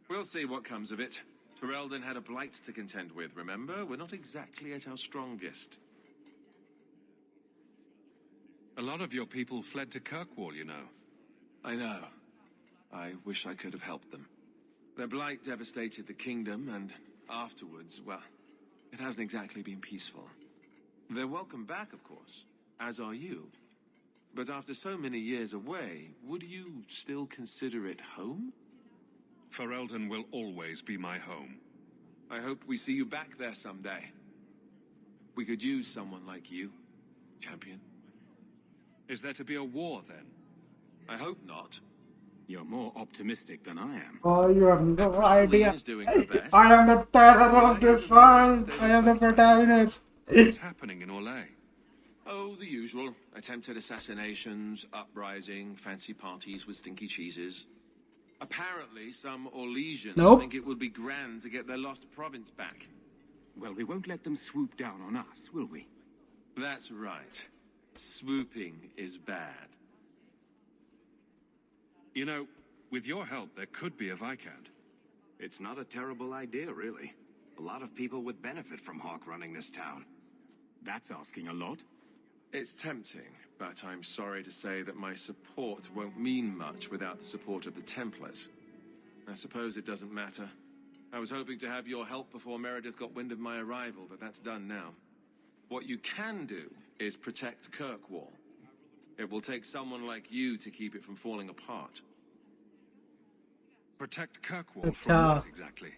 We'll see what comes of it. Ferelden had a blight to contend with, remember? We're not exactly at our strongest. A lot of your people fled to Kirkwall, you know. I know. I wish I could have helped them. Their blight devastated the kingdom, and afterwards, well, it hasn't exactly been peaceful. They're welcome back, of course, as are you. But after so many years away, would you still consider it home? Ferelden will always be my home. I hope we see you back there someday. We could use someone like you, champion. Is there to be a war, then? I hope not. You're more optimistic than I am. Oh, you have no idea. Is doing her best. I am the terror of this world. I am the protagonist. What's happening in Orlais? Oh, the usual. Attempted assassinations, uprising, fancy parties with stinky cheeses. Apparently, some Orlesians think it would be grand to get their lost province back. Well, we won't let them swoop down on us, will we? That's right. Swooping is bad. You know, with your help, there could be a Viscount. It's not a terrible idea, really. A lot of people would benefit from Hawk running this town. That's asking a lot. It's tempting, but I'm sorry to say that my support won't mean much without the support of the Templars. I suppose it doesn't matter. I was hoping to have your help before Meredith got wind of my arrival, but that's done now. What you can do is protect Kirkwall. It will take someone like you to keep it from falling apart. Protect Kirkwall from what, exactly?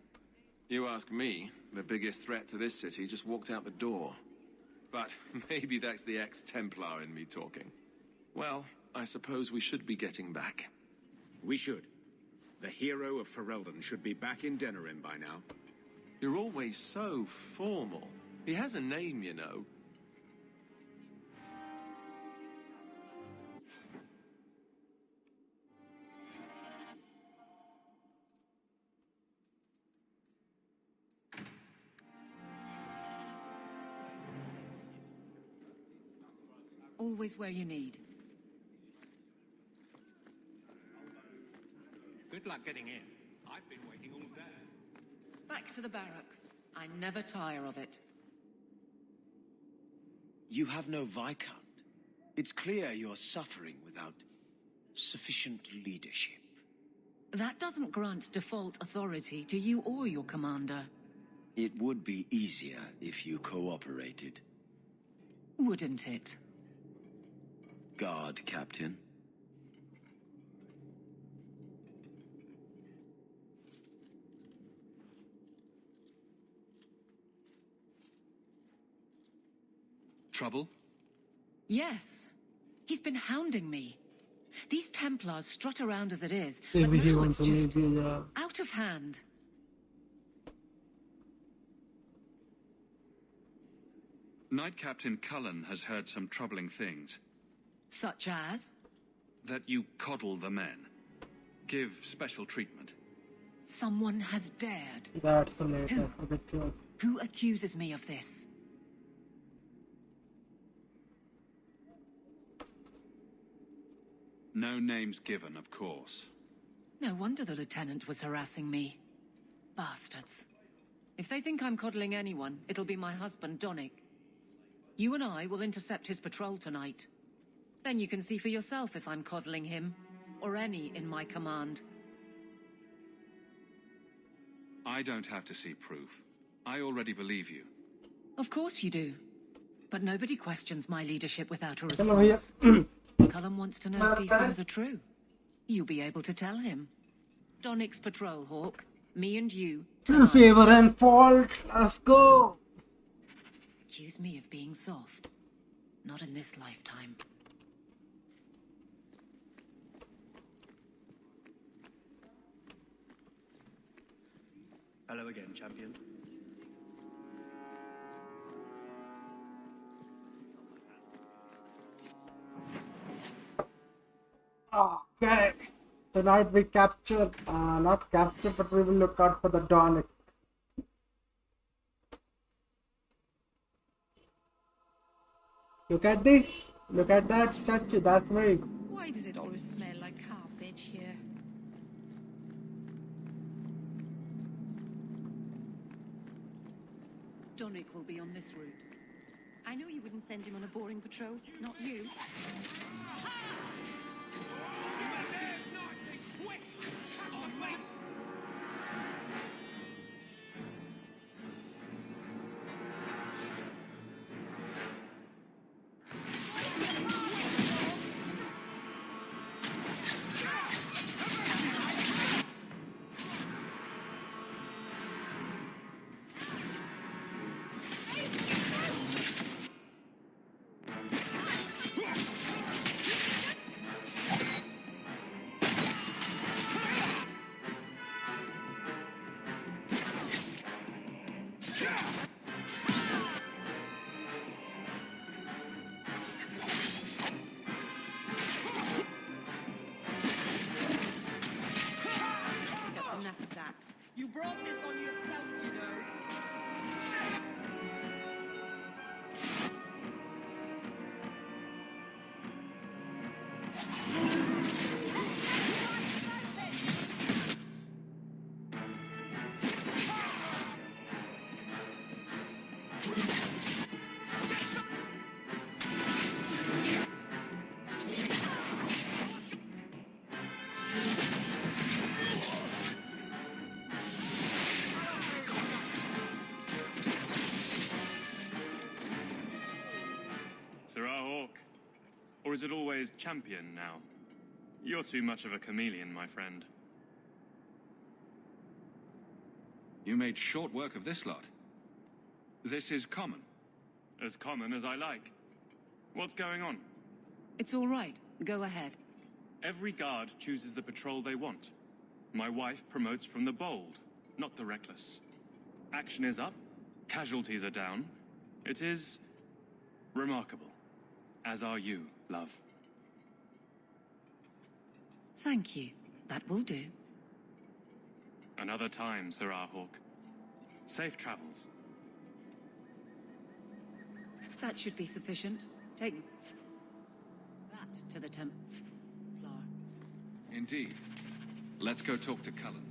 You ask me, the biggest threat to this city just walked out the door. But maybe that's the ex-Templar in me talking. Well, I suppose we should be getting back. We should. The hero of Ferelden should be back in Denerim by now. You're always so formal. He has a name, you know. Always where you need. Good luck getting in. I've been waiting all day. Back to the barracks. I never tire of it. You have no Viscount. It's clear you're suffering without sufficient leadership. That doesn't grant default authority to you or your commander. It would be easier if you cooperated. Wouldn't it? Guard, Captain. Trouble? Yes. He's been hounding me. These Templars strut around as it is, Maybe but he now wants it's to just make you, out of hand. Knight Captain Cullen has heard some troubling things. Such as? That you coddle the men. Give special treatment. Someone has dared. That's the latest for the truth. Who accuses me of this? No names given, of course. No wonder the lieutenant was harassing me. Bastards. If they think I'm coddling anyone, it'll be my husband, Donick. You and I will intercept his patrol tonight. Then you can see for yourself if I'm coddling him, or any in my command. I don't have to see proof. I already believe you. Of course you do. But nobody questions my leadership without a चलो भैया response. Cullen wants to know if these things are true. You'll be able to tell him. Donic's patrol, Hawk. Me and you. Tonight. favor and fault. Let's go. Accuse me of being soft. Not in this lifetime. Hello again, champion. Okay. Tonight we capture, not capture, but we will look out for the Donic. Look at that statue. That's me. Why does it always smell like garbage here? Donic will be on this route. I knew you wouldn't send him on a boring patrol. Not you. You brought this on yourself, you know. Or is it always champion now? You're too much of a chameleon, my friend. You made short work of this lot. This is common. As common as I like. What's going on? It's all right. Go ahead. Every guard chooses the patrol they want. My wife promotes from the bold, not the reckless. Action is up, casualties are down. It is remarkable. As are you, love. Thank you. That will do. Another time, Sirrah Hawk. Safe travels. That should be sufficient. Take that to the Templar. Indeed. Let's go talk to Cullen.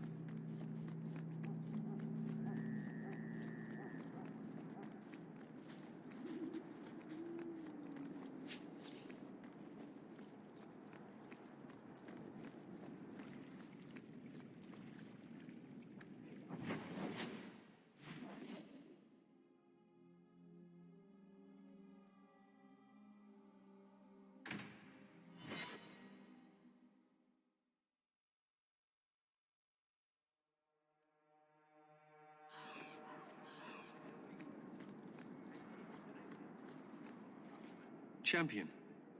Champion,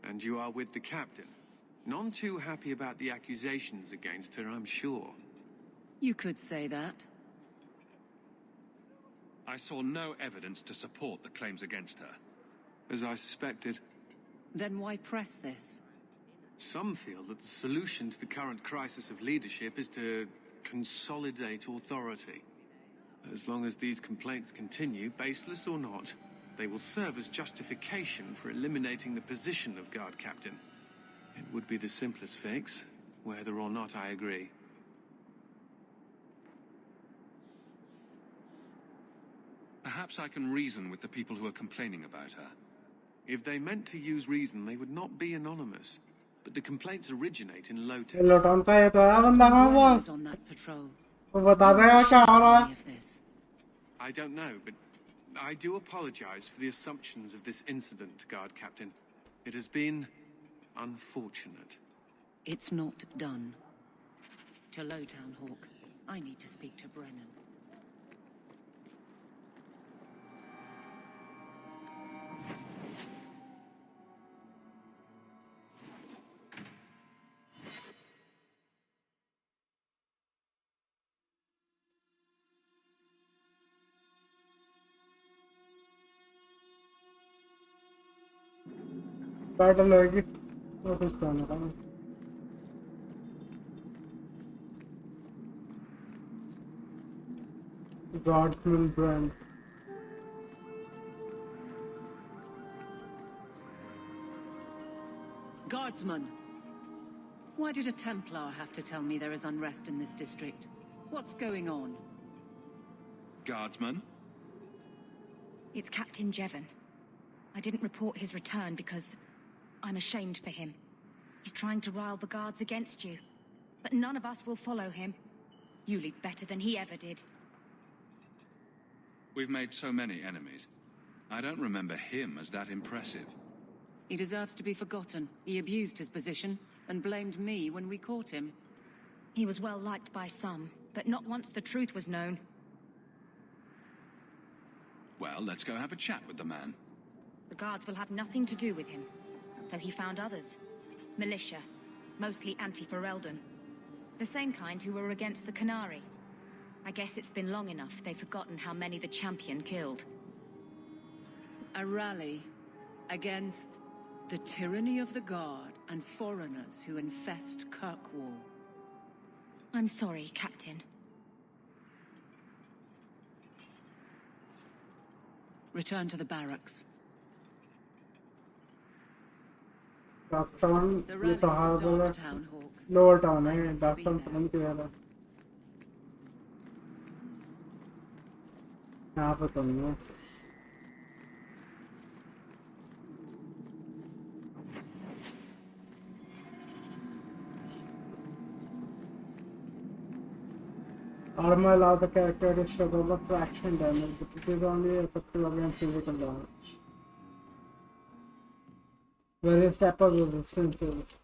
and you are with the captain. None too happy about the accusations against her, I'm sure. You could say that. I saw no evidence to support the claims against her. As I suspected. Then why press this? Some feel that the solution to the current crisis of leadership is to consolidate authority. As long as these complaints continue, baseless or not, they will serve as justification for eliminating the position of guard captain. It would be the simplest fix, whether or not I agree. Perhaps I can reason with the people who are complaining about her. If they meant to use reason, they would not be anonymous. But the complaints originate in low tech. लौटान का ये तो है बंदा हाँ boss वो बता देगा क्या हो रहा है I don't know, but I do apologize for the assumptions of this incident, Guard Captain. It has been unfortunate. It's not done. To Lowtown, Hawk. I need to speak to Brennan. Battle होगी तो कुछ तो नहीं था Guardsman brand. Guardsman! Why did a Templar have to tell me there is unrest in this district? What's going on? Guardsman? It's Captain Jevon. I didn't report his return because I'm ashamed for him. He's trying to rile the guards against you. But none of us will follow him. You lead better than he ever did. We've made so many enemies. I don't remember him as that impressive. He deserves to be forgotten. He abused his position and blamed me when we caught him. He was well liked by some, but not once the truth was known. Well, let's go have a chat with the man. The guards will have nothing to do with him. So he found others. Militia. Mostly anti-Ferelden. The same kind who were against the Canary. I guess it's been long enough they've forgotten how many the champion killed. A rally against the tyranny of the Guard and foreigners who infest Kirkwall. I'm sorry, Captain. Return to the barracks. Darktown The ये rally तो हार is बोला Darktown, Hawk. Lower town है Darktown पता नहीं क्या है यहाँ पे तो नहीं है Armor allows the character to struggle with fraction damage, but it is only effective against physical damage. Various type of resistances.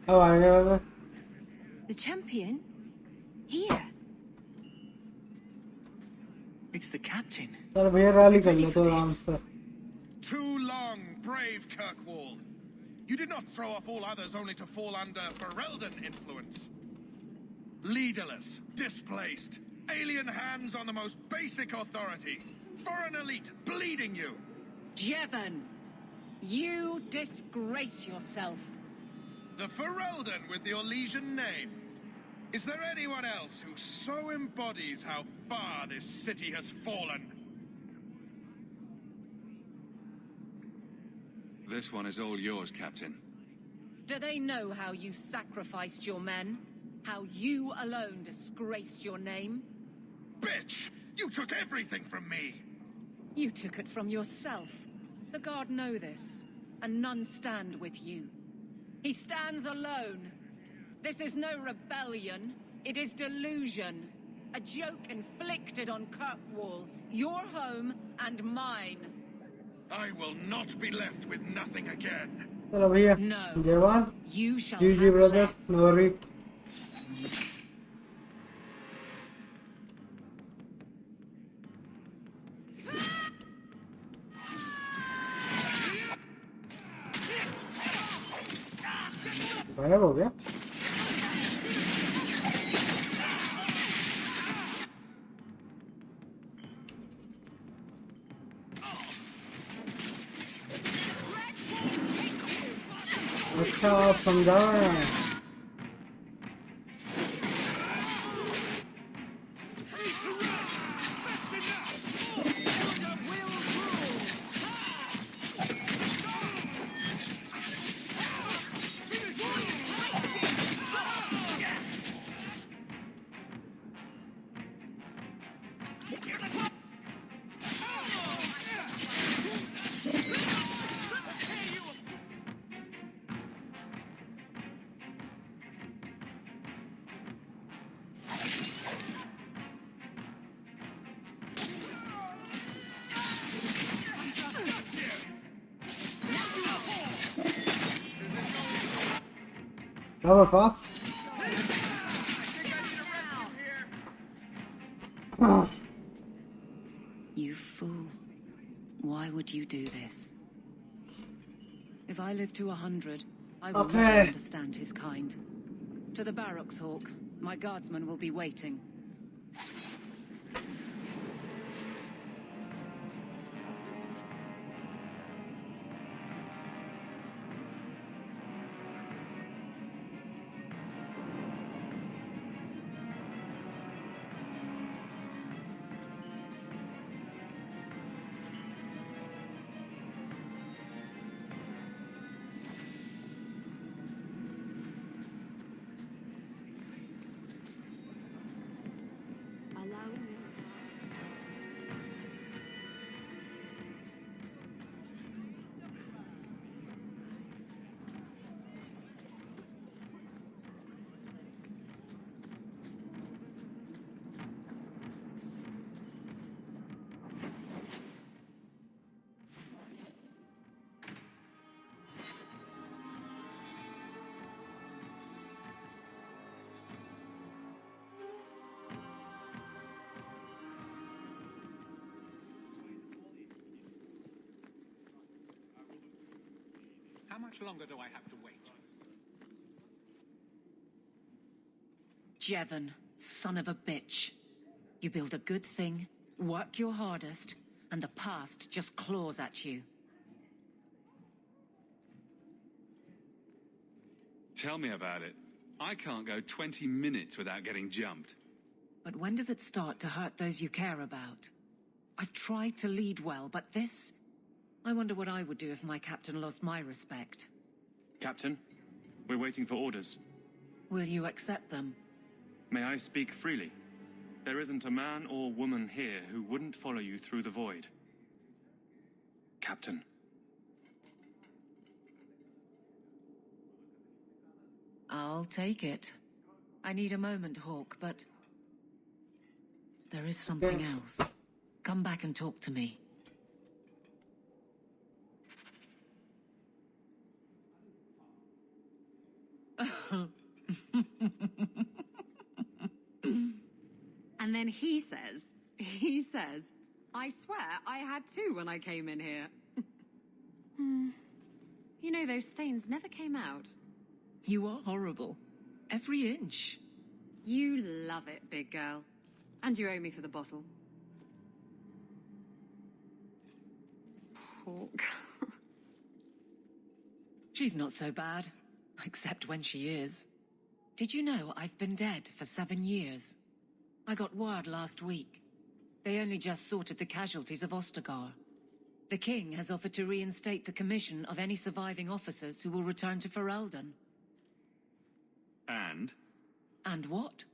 Oh, I know. The champion? Here? It's the captain. Sir, we are rally कर लो तो आराम से. Too long, brave Kirkwall. You did not throw off all others only to fall under Ferelden influence. Leaderless, displaced, alien hands on the most basic authority. Foreign elite bleeding you. Jevon, you disgrace yourself. The Ferelden with the Orlesian name. Is there anyone else who so embodies how far this city has fallen? This one is all yours, Captain. Do they know how you sacrificed your men? How you alone disgraced your name? Bitch! You took everything from me! You took it from yourself. The Guard know this, and none stand with you. He stands alone. This is no rebellion. It is delusion. A joke inflicted on Kirkwall. Your home and mine. I will not be left with nothing again. चलो भैया जवान जी brother no worry गायब हो गया अच्छा आप समझा रहे हैं That was fast. You fool. Why would you do this? If I live to 100, I will never understand his kind. To the barracks, Hawk. My guardsmen will be waiting. How much longer do I have to wait? Jevon, son of a bitch. You build a good thing, work your hardest, and the past just claws at you. Tell me about it. I can't go 20 minutes without getting jumped. But when does it start to hurt those you care about? I've tried to lead well, but this... I wonder what I would do if my captain lost my respect. Captain, we're waiting for orders. Will you accept them? May I speak freely? There isn't a man or woman here who wouldn't follow you through the void. Captain. I'll take it. I need a moment, Hawk, but... there is something else. Come back and talk to me. And then he says, I swear I had two when I came in here. You know, those stains never came out. You are horrible. Every inch. You love it, big girl. And you owe me for the bottle. Hawk. She's not so bad. Except when she is. Did you know I've been dead for 7 years? I got word last week. They only just sorted the casualties of Ostagar. The king has offered to reinstate the commission of any surviving officers who will return to Ferelden. And? And what?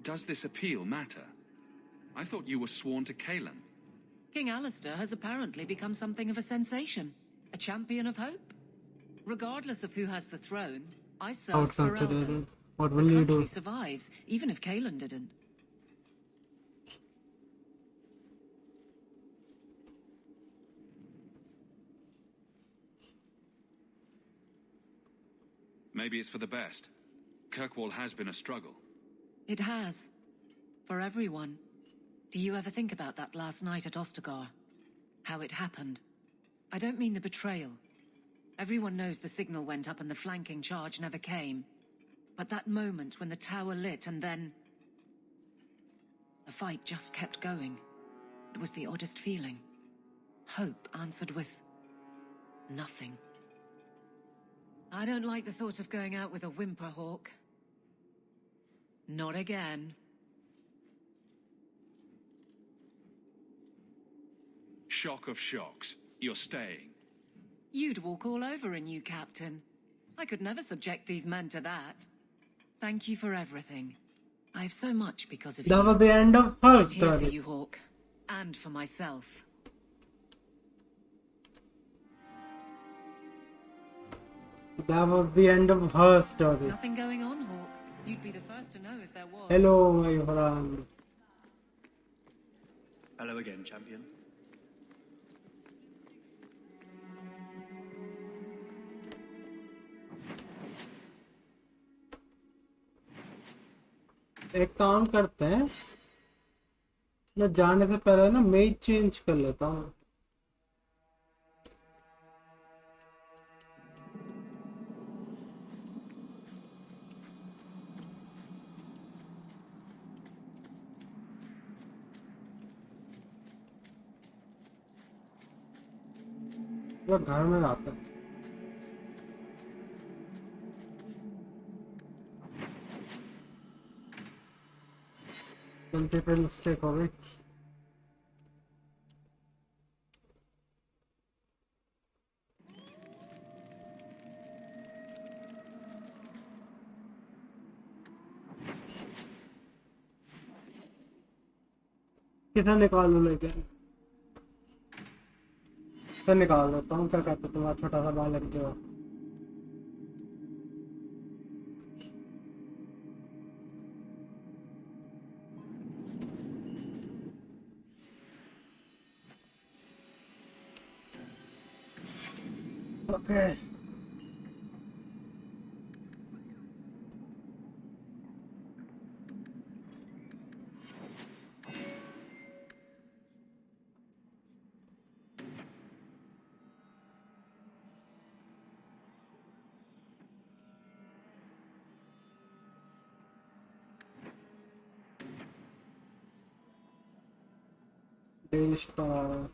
Does this appeal matter? I thought you were sworn to Kaelan. King Alistair has apparently become something of a sensation. A champion of hope. Regardless of who has the throne, I serve Ferelden. What The will you do? country survives, even if Kalen didn't. Maybe it's for the best. Kirkwall has been a struggle. It has. For everyone. Do you ever think about that last night at Ostagar? How it happened? I don't mean the betrayal. Everyone knows the signal went up and the flanking charge never came. But that moment when the tower lit and then... the fight just kept going. It was the oddest feeling. Hope answered with... nothing. I don't like the thought of going out with a whimper, Hawk. Not again. Shock of shocks. You're staying. You'd walk all over a new captain. I could never subject these men to that. Thank you for everything. I have so much because of you. That was the end of her I'm here for story. you, Hawk. And for myself. That was the end of her story. Nothing going on, Hawk. You'd be the first to know if there was. Hello, my friend. Hello again, champion. एक काम करते हैं, मैं जाने से पहले ना मेज चेंज कर लेता हूँ. वो घर में आता है. गलती पे मिस्टेक हो गई. किधर निकालू लेके? तो निकाल देता हूँ. क्या कहते हो तुम्हारा छोटा सा बालक जो Okay. Danish power.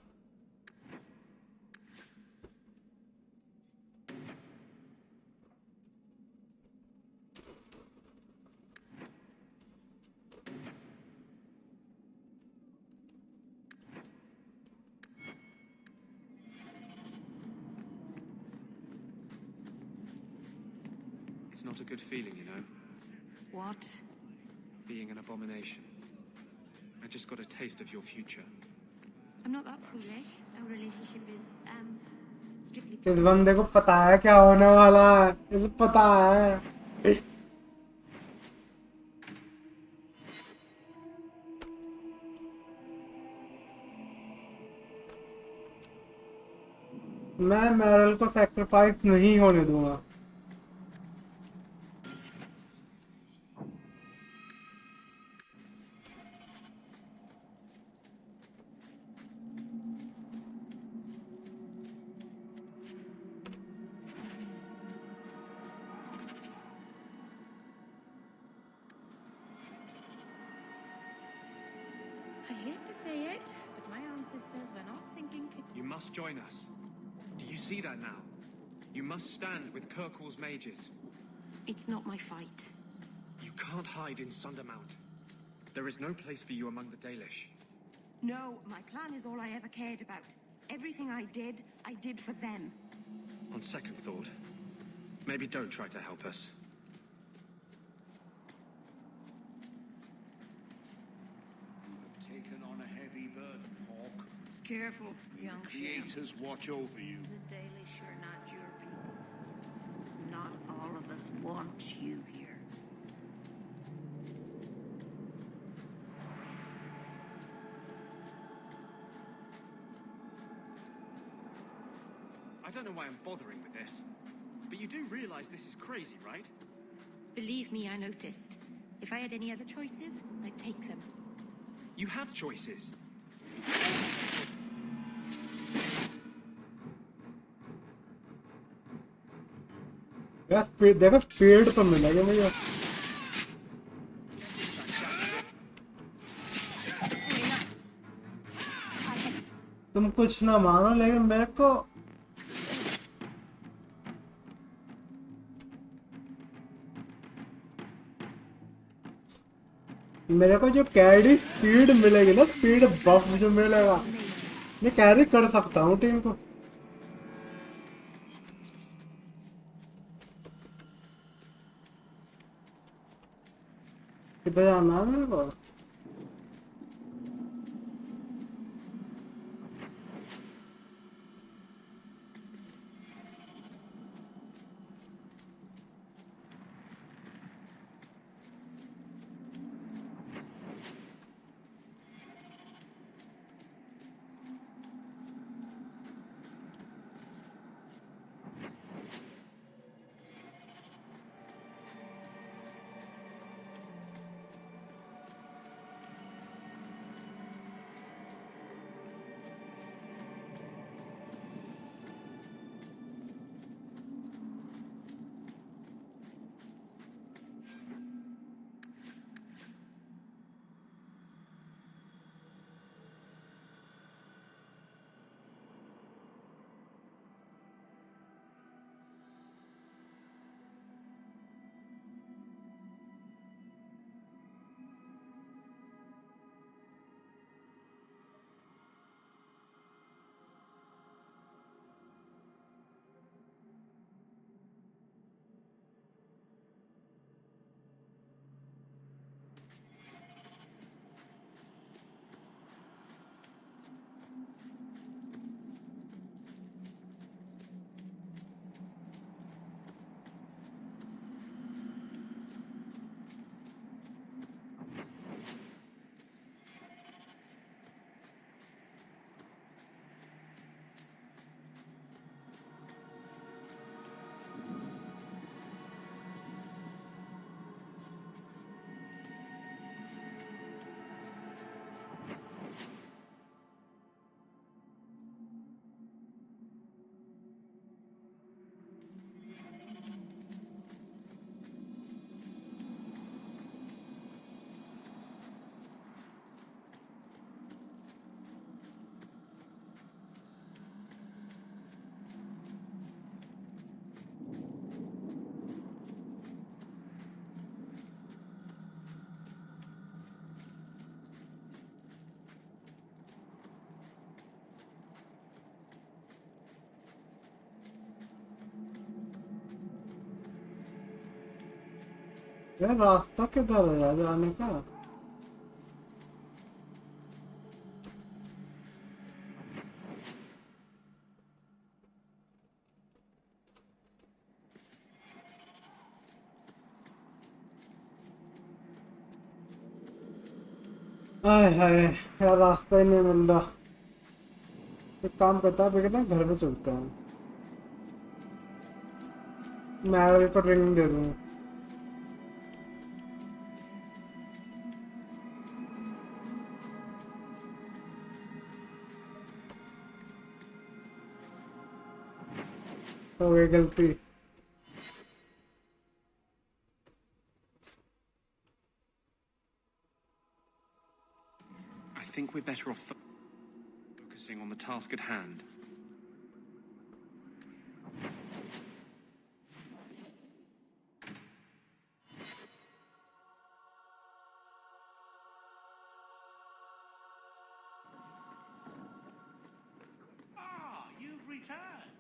It's not a good feeling, you know, What? being an abomination. I just got a taste of your future. I'm not that foolish. Our relationship is, strictly... इस बंदे को पता है क्या होने वाला है. इसे पता है. मैं मैरल को सैक्रिफाइस नहीं होने दूंगा. I hate to say it, but my ancestors were not thinking... You must join us. Do you see that now? You must stand with Kirkwall's mages. It's not my fight. You can't hide in Sundermount. There is no place for you among the Dalish. No, my clan is all I ever cared about. Everything I did for them. On second thought, maybe don't try to help us. Taken on a heavy burden, Hawk. Careful, young Creators watch over you. The Dalish are not your people. Not all of us want you here. I don't know why I'm bothering with this, but you do realize this is crazy, right? Believe me, I noticed. If I had any other choices, I'd take them. You have choices. देखो speed तो मिलेगा मुझे। तुम कुछ ना मानो लेकिन मेरे को जो कैरी स्पीड मिलेगी ना, स्पीड बफ जो मिलेगा, मैं कैरी कर सकता हूँ टीम को। किधर जाना है मेरे को? यार रास्ता किधर है यार जाने का? आय हाय यार रास्ता ही नहीं मिल रहा। एक काम करता है बेटा, घर में चलता हूँ, मैं पर रिंग दे दूँ। तो ये गलती I think we're better off focusing on the task at hand. Ah, you've returned.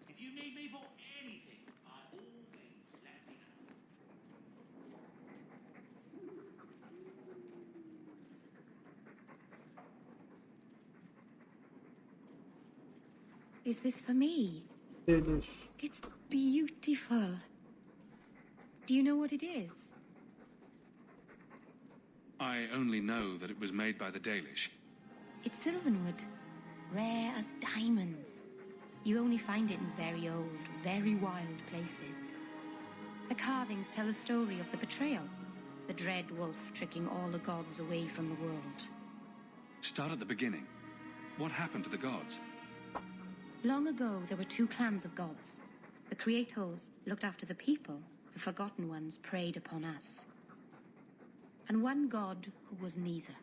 If you need me for anything, by all means, let me know. Is this for me? it is. It's beautiful. Do you know what it is? I only know that it was made by the Dalish. It's silverwood, rare as diamonds. You only find it in very old, very wild places. The carvings tell a story of the betrayal, the dread wolf tricking all the gods away from the world. Start at the beginning. What happened to the gods? Long ago, there were two clans of gods. The Creators looked after the people, the Forgotten Ones preyed upon us. And one god who was neither.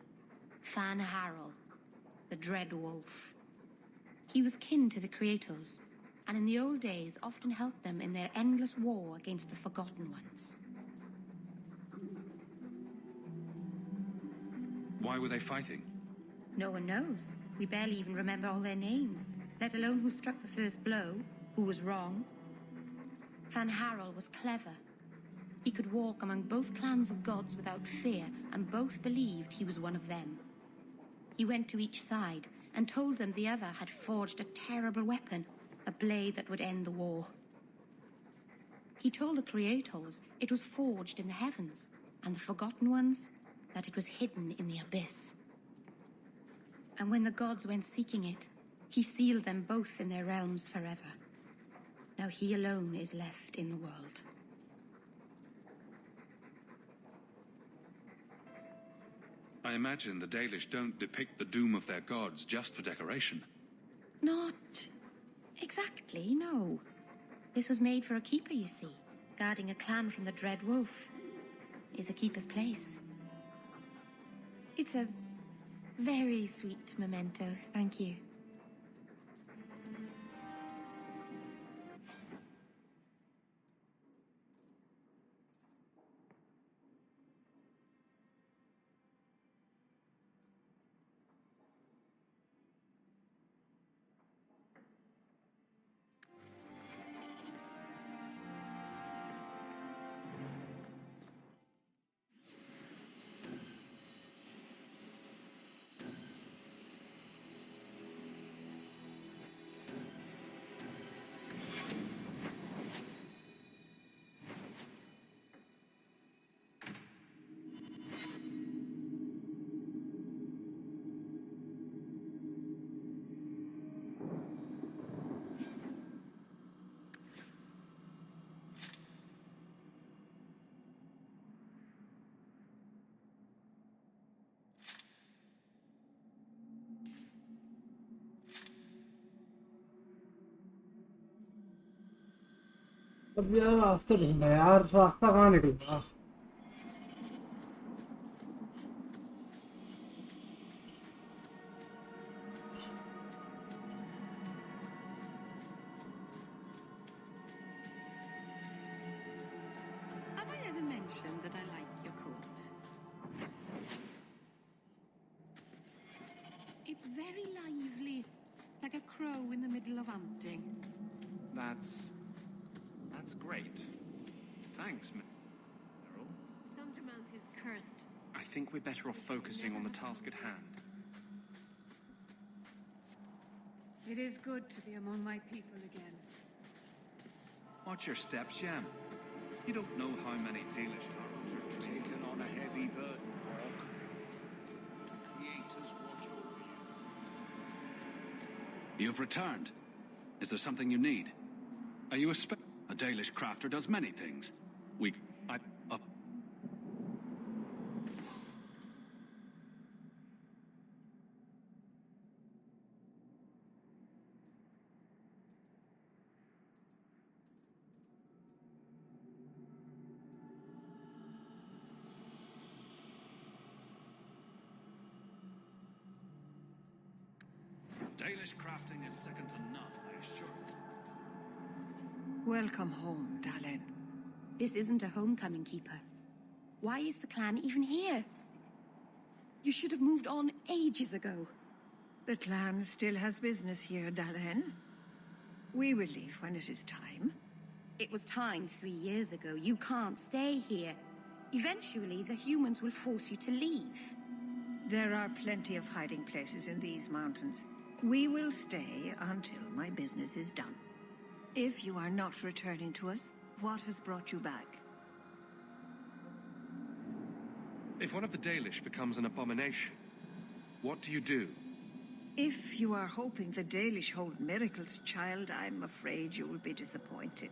Fan Harel, the Dread Wolf. He was kin to the Creators, and in the old days often helped them in their endless war against the Forgotten Ones. Why were they fighting? No one knows. We barely even remember all their names, let alone who struck the first blow, who was wrong. Fan Harel was clever. He could walk among both clans of gods without fear, and both believed he was one of them. He went to each side and told them the other had forged a terrible weapon, a blade that would end the war. He told the Creators it was forged in the heavens, and the Forgotten Ones that it was hidden in the abyss. And when the gods went seeking it, he sealed them both in their realms forever. Now he alone is left in the world. I imagine the Dalish don't depict the doom of their gods just for decoration. Not exactly, no. This was made for a keeper, you see. Guarding a clan from the Dread Wolf is a keeper's place. It's a very sweet memento, thank you. अब यार रास्ता ढूंढा यार, रास्ता कहाँ निकलता? Have I ever mentioned that I like your coat? It's very lively, like a crow in the middle of hunting. That's great. Thanks, Meryl. Sundermount is cursed. I think we're better off focusing on the task at hand. It is good to be among my people again. Watch your steps, Yam. You don't know how many Dalish arrows are Taken on a heavy burden, Hawk. The Creators watch over you. You've returned. Is there something you need? Are you a Dalish crafter does many things. Dalish crafting is second to none, I assure you. Welcome home, darling. This isn't a homecoming, Keeper. Why is the clan even here? You should have moved on ages ago. The clan still has business here, darling. We will leave when it is time. It was time 3 years ago. You can't stay here. Eventually, the humans will force you to leave. There are plenty of hiding places in these mountains. We will stay until my business is done. If you are not returning to us, what has brought you back? If one of the Dalish becomes an abomination, what do you do? If you are hoping the Dalish hold miracles, child, I'm afraid you will be disappointed.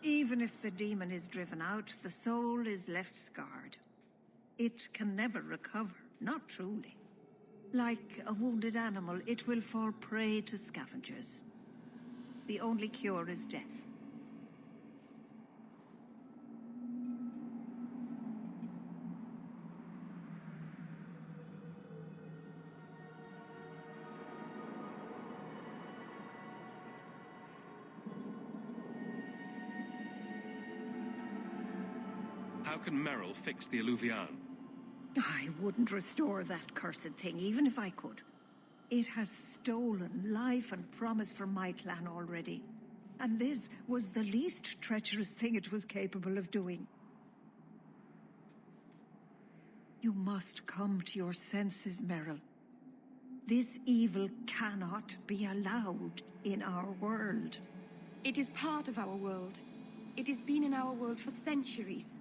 Even if the demon is driven out, the soul is left scarred. It can never recover, not truly. Like a wounded animal, it will fall prey to scavengers. The only cure is death. How can Merrill fix the Alluvian? I wouldn't restore that cursed thing, even if I could. It has stolen life and promise from my clan already. And this was the least treacherous thing it was capable of doing. You must come to your senses, Merrill. This evil cannot be allowed in our world. It is part of our world. It has been in our world for centuries.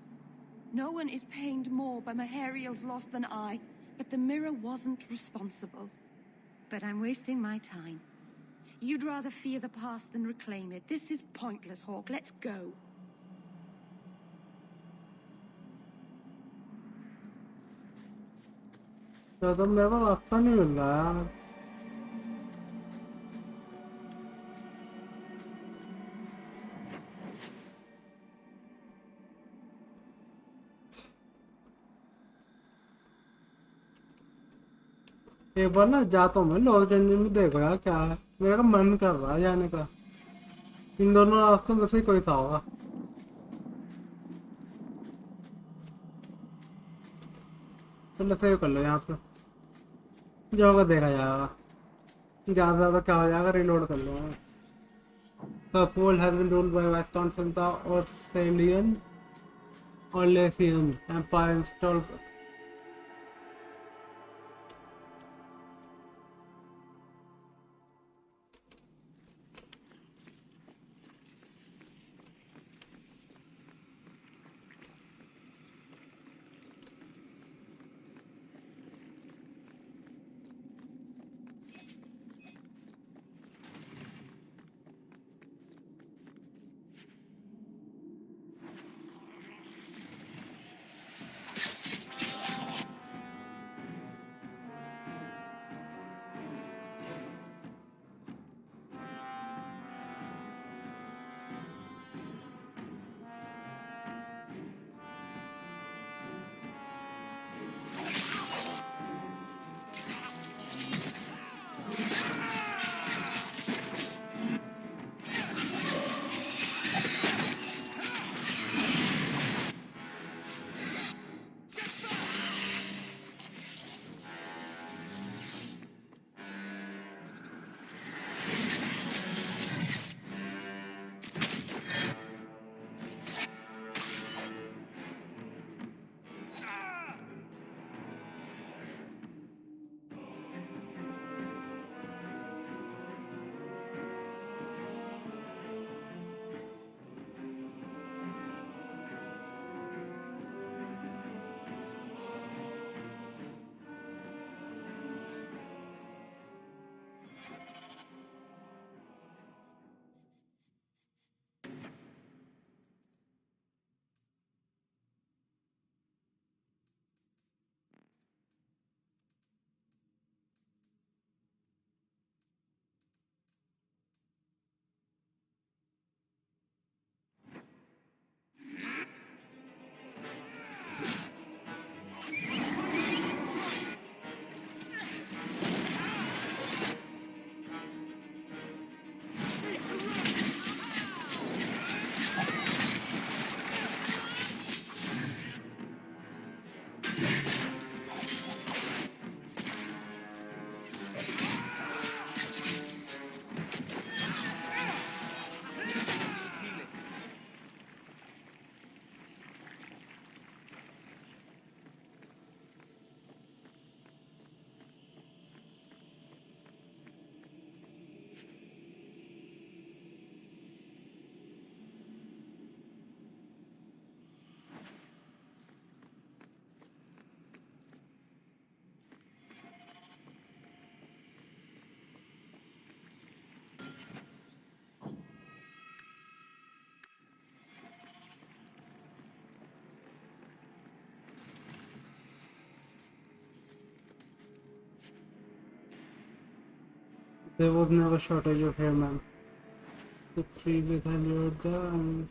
No one is pained more by Mahariel's loss than I, but the mirror wasn't responsible. But I'm wasting my time. You'd rather fear the past than reclaim it. This is pointless, Hawk. Let's go. तो मेरे को रास्ता नहीं मिल रहा यार। एक बार ना जाता हूँ मैं लॉस एंजल्स में, देखो यार क्या है, मेरा मन कर रहा है जाने का। इन दोनों रास्तों में से कोई सा होगा। चलो सेव कर लो यहाँ पे, जो होगा देखा जाएगा। ज़्यादा ज़्यादा क्या हो जाएगा, रिलोड कर लो। The pool has been ruled by Western Santa or Salian or Lycian Empire installed. There was never shortage of airmen. The three with Halyorda and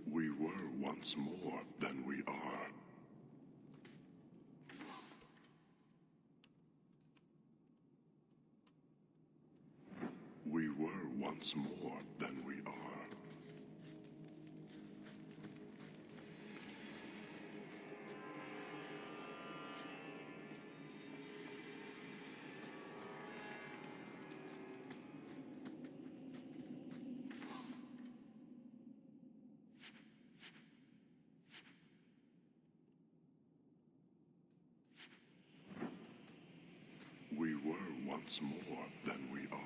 We were once more than we are. We were once more than we are. We were once more than we are.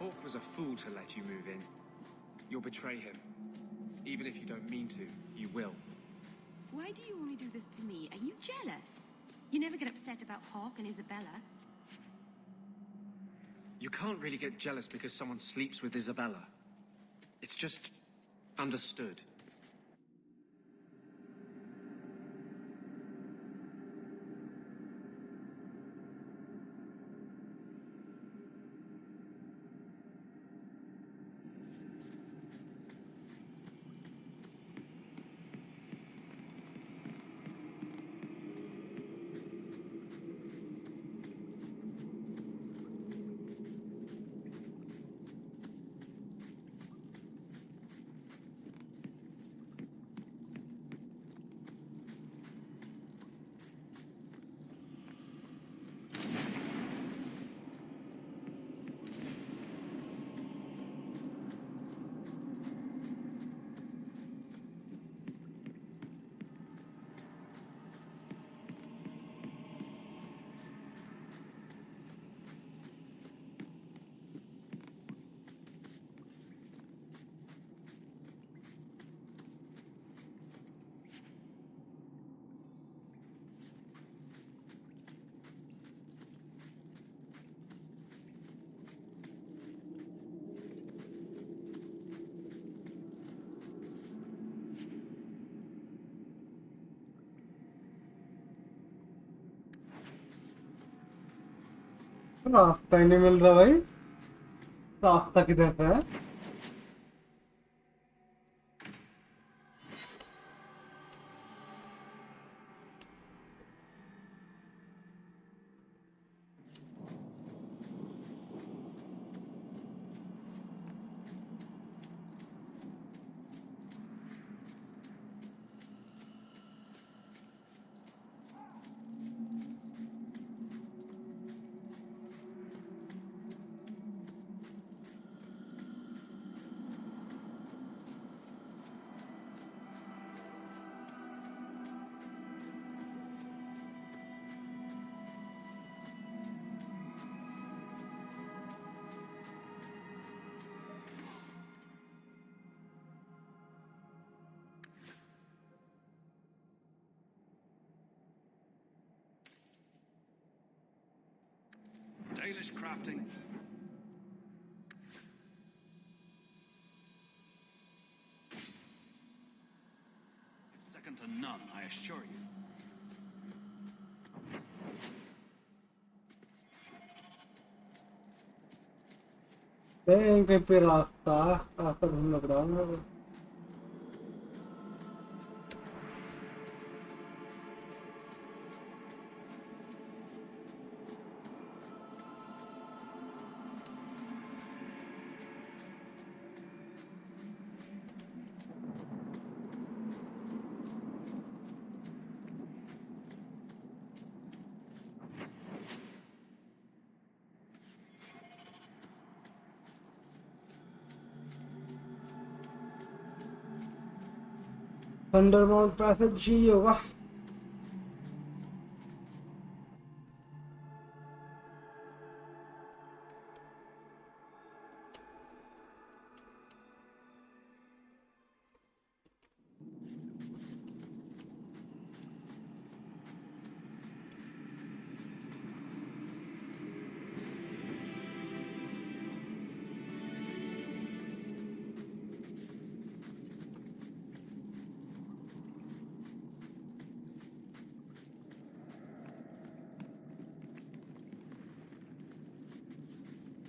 Hawk was a fool to let you move in. You'll betray him. Even if you don't mean to, you will. Why do you only do this to me? Are you jealous? You never get upset about Hawk and Isabella. You can't really get jealous because someone sleeps with Isabella. It's just understood. रास्ता ही नहीं मिल रहा भाई रास्ता किधर पे है Dalish crafting. It's second to none, I assure you. कहीं पे रास्ता रास्ता ढूंढना पड़ा मेरे को। थंडरबाउंड पैसेज चाहिए होगा।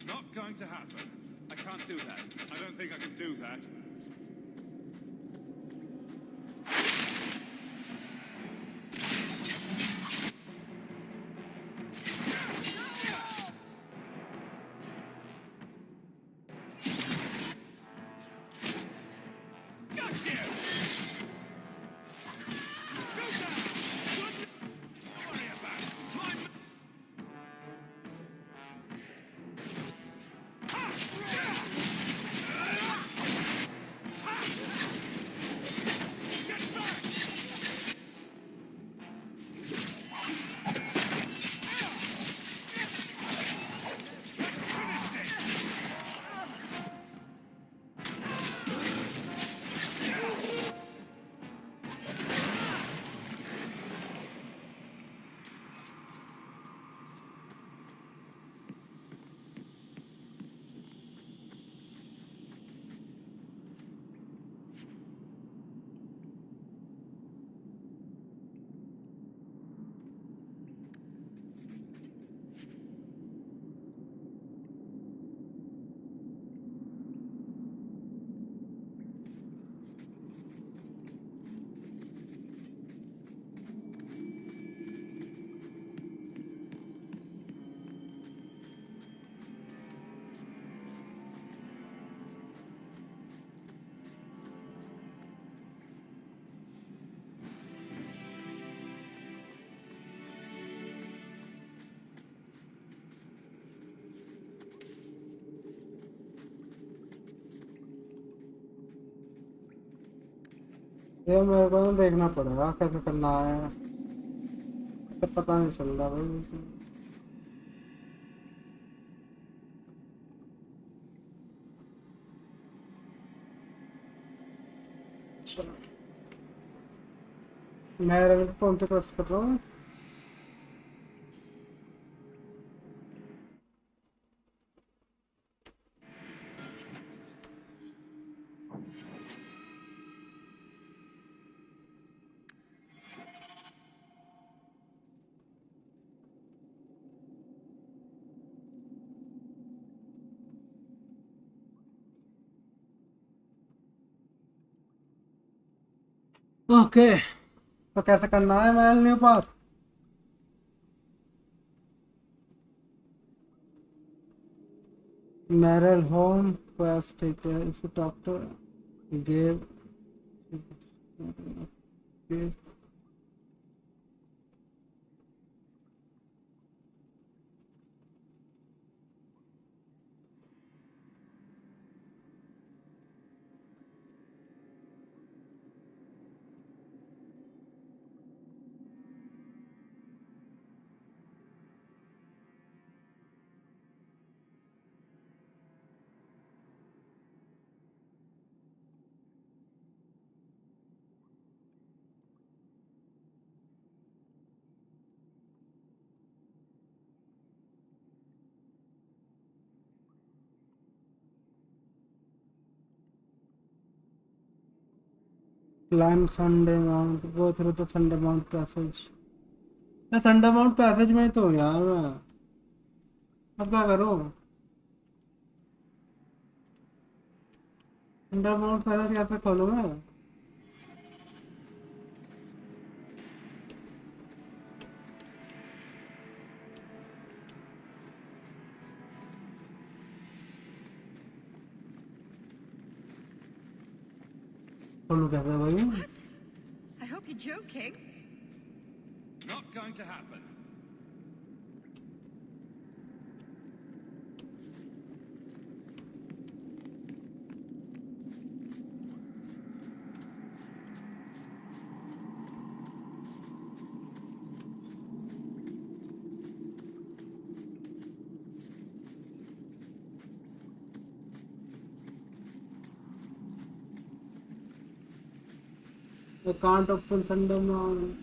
Not going to happen. I can't do that. I don't think I can do that. ये मेरे को ना देखना पड़ेगा कैसे करना है, तो पता नहीं चल रहा भाई। चलो मैं रवि को कौन से क्रॉस कर रहा हूँ। ओके तो कैसे करना है मेरे लिए पास। Merrill home quest ठीक है। If you talk to give climb Sunday Mount, go through the Sunday Mount passage। मैं Sunday Mount passage में ही तो हूँ यार मैं, अब क्या करूँ। अंडरग्राउंड पैसेज कैसे खोलूं मैं? खोलूं कैसे भाई? I hope you're joking. Not going to happen. I can't open Thundermount.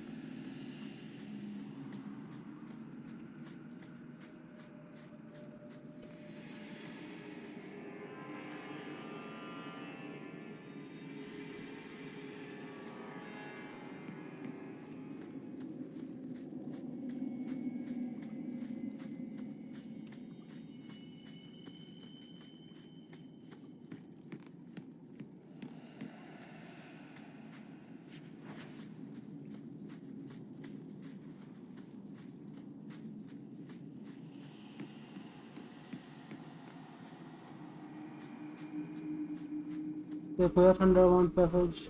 Where's Underground passage?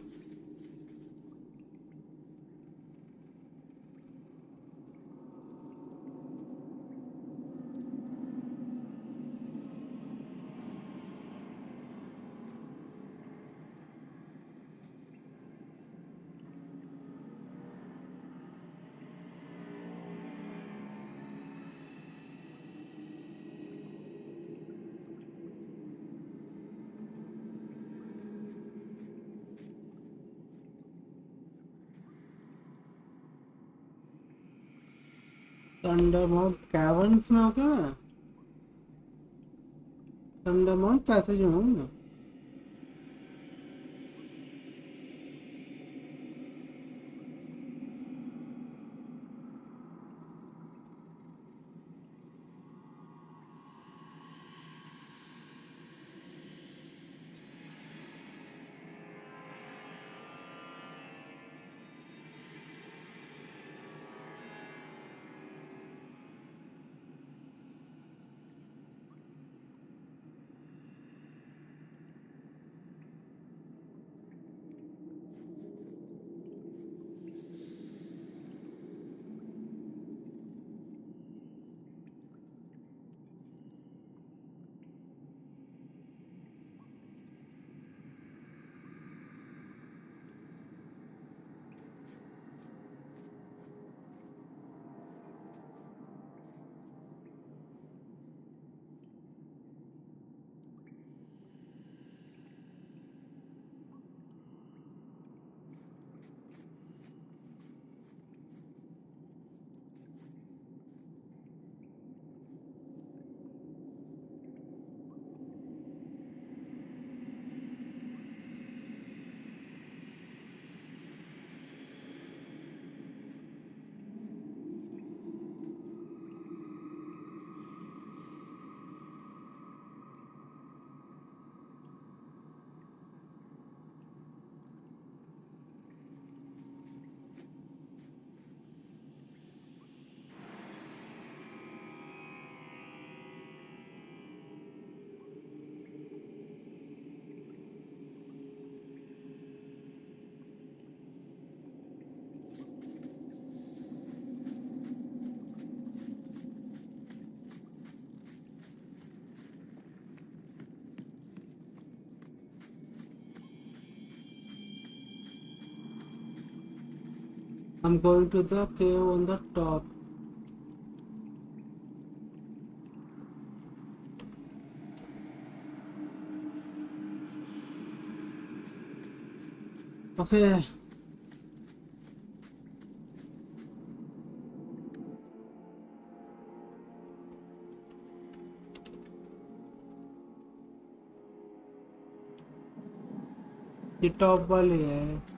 Thundermount caverns में हो क्या मैं? Thundermount passage में हूँ मैं. I'm going to the cave on the top. Okay. ये टॉप वाली है.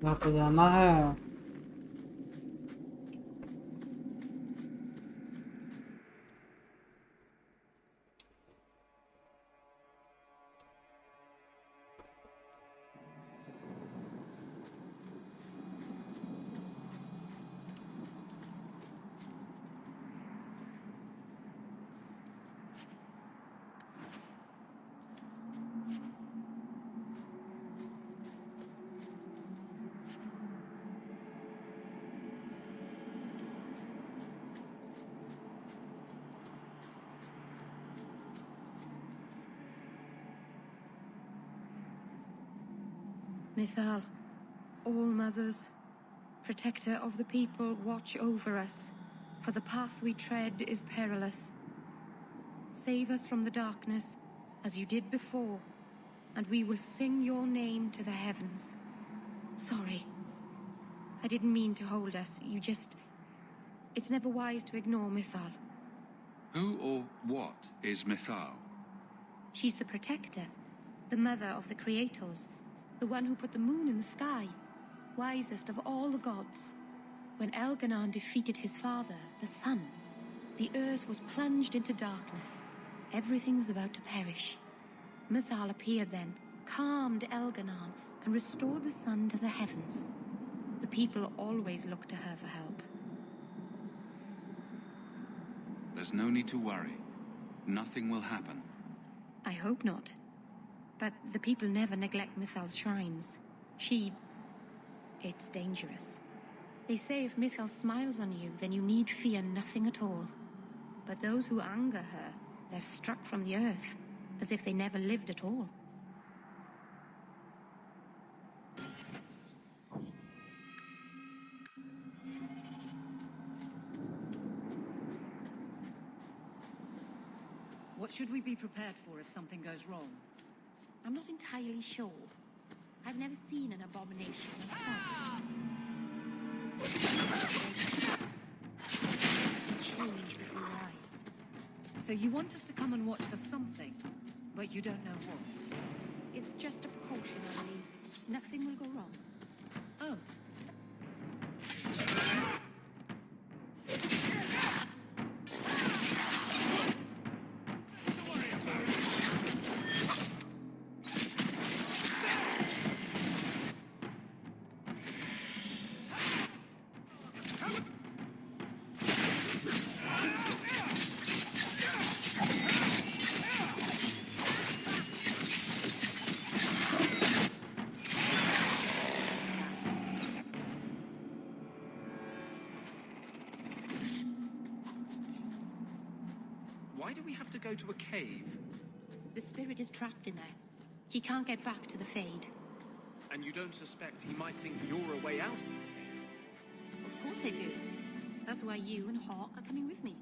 यहाँ पे जाना है। Mithal, all mothers, protector of the people, watch over us, for the path we tread is perilous. Save us from the darkness, as you did before, and we will sing your name to the heavens. Sorry. I didn't mean to hold us. It's never wise to ignore Mithal. Who or what is Mithal? She's the protector, the mother of the creators, the one who put the moon in the sky, wisest of all the gods. When Elganon defeated his father, the sun, the earth was plunged into darkness. Everything was about to perish. Mithal appeared then, calmed Elganon, and restored the sun to the heavens. The people always looked to her for help. There's no need to worry. Nothing will happen. I hope not. But the people never neglect Mithal's shrines. It's dangerous. They say if Mithal smiles on you, then you need fear nothing at all. But those who anger her, they're struck from the earth, as if they never lived at all. What should we be prepared for if something goes wrong? I'm not entirely sure. I've never seen an abomination myself. Change before your eyes. So you want us to come and watch for something, but you don't know what? It's just a precaution, Eileen. Nothing will go wrong. Oh. Why do we have to go to a cave? The spirit is trapped in there. He can't get back to the Fade. And you don't suspect he might think you're a way out of this cave? Of course I do. That's why you and Hawk are coming with me.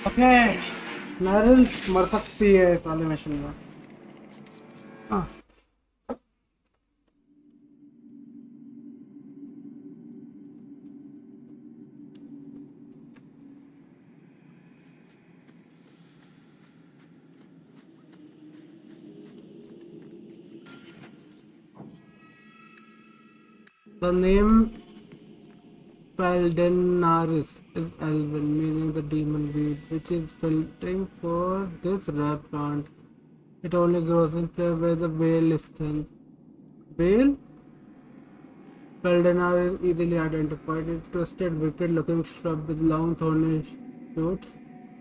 Okay Merrill मर सकती है इस वाले mission में। The name Peldenaris is Elven, meaning the demon weed, which is filtering for this rare plant. It only grows in places where the veil is thin. Veil? Peldenaris is easily identified. It's a twisted, wicked-looking shrub with long, thorny shoots,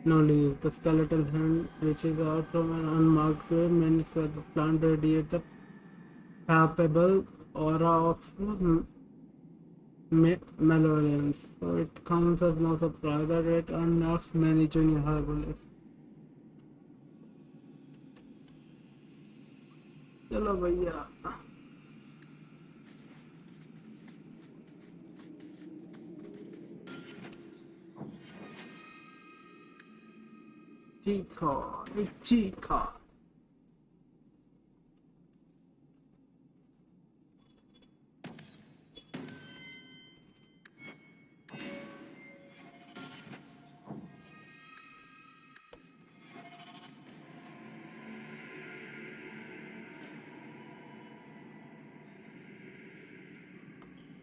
no leaves. The skeletal hand reaches out from an unmarked grave, many where the plant radiates a palpable aura of malevolence, so it comes as no surprise that it unlocks many junior herbalists. चलो भैया Chica, chica.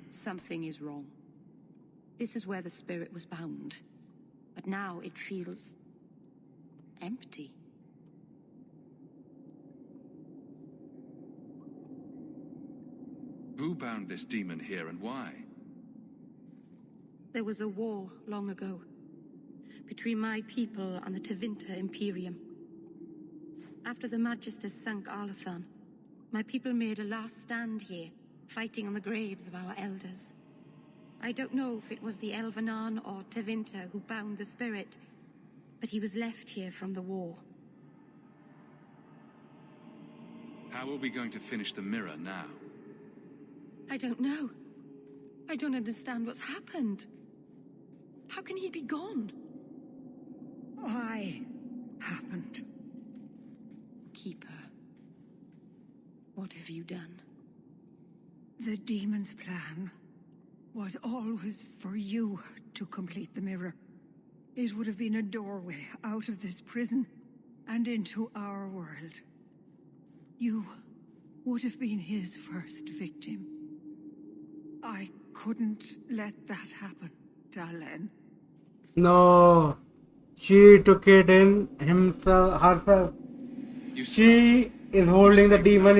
Something is wrong. This is where the spirit was bound. But now it feels empty. Who bound this demon here and why? There was a war long ago between my people and the Tevinter Imperium. After the Magisters sank Arlathan, my people made a last stand here, fighting on the graves of our elders. I don't know if it was the Elvenan or Tevinter who bound the spirit, but he was left here from the war. How are we going to finish the mirror now? I don't know. I don't understand what's happened. How can he be gone? Why happened? Keeper, what have you done? The demon's plan was always for you to complete the mirror. It would have been a doorway out of this prison and into our world. You would have been his first victim. I couldn't let that happen, Dalen. No, she took it in herself. She is holding the demon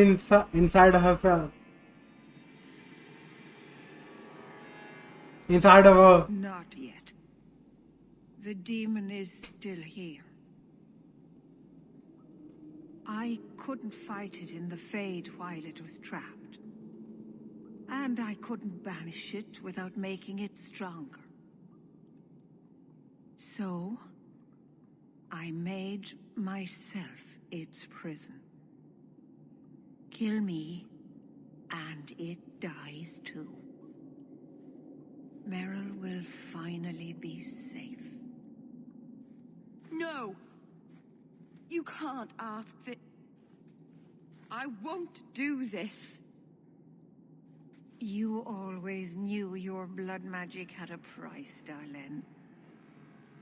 inside herself. Inside of her. Not yet. The demon is still here. I couldn't fight it in the Fade while it was trapped. And I couldn't banish it without making it stronger. So, I made myself its prison. Kill me, and it dies too. Meryl will finally be safe. No! You can't ask that. I won't do this. You always knew your blood magic had a price, Darlene.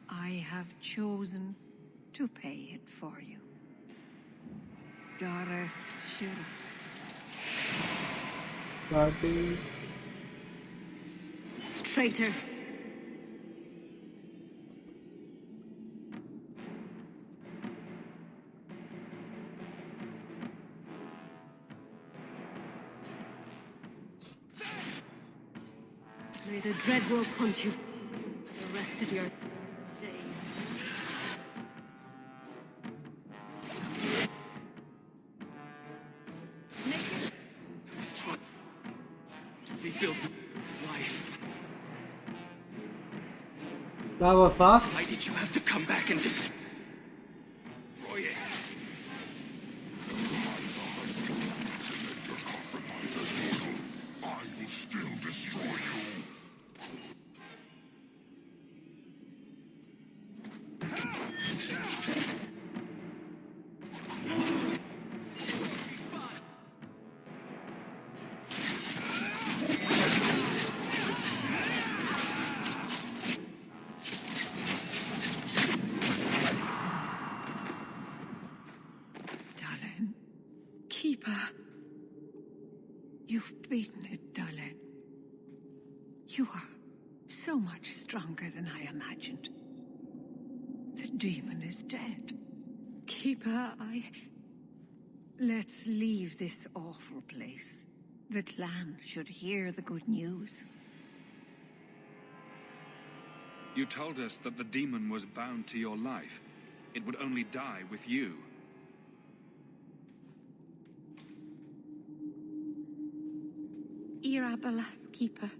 I have chosen to pay it for you. Dareth Shira. Party. Traitor. May the dread will haunt you the rest of your days. To rebuild life. That was fast. Why did you have to come back and destroy it? I will still destroy you. Darlene. Keeper. You've beaten it, Darlene. You are so much stronger than I imagined. The demon is dead. Keeper, Let's leave this awful place. The clan should hear the good news. You told us that the demon was bound to your life. It would only die with you. Irabalas, Keeper.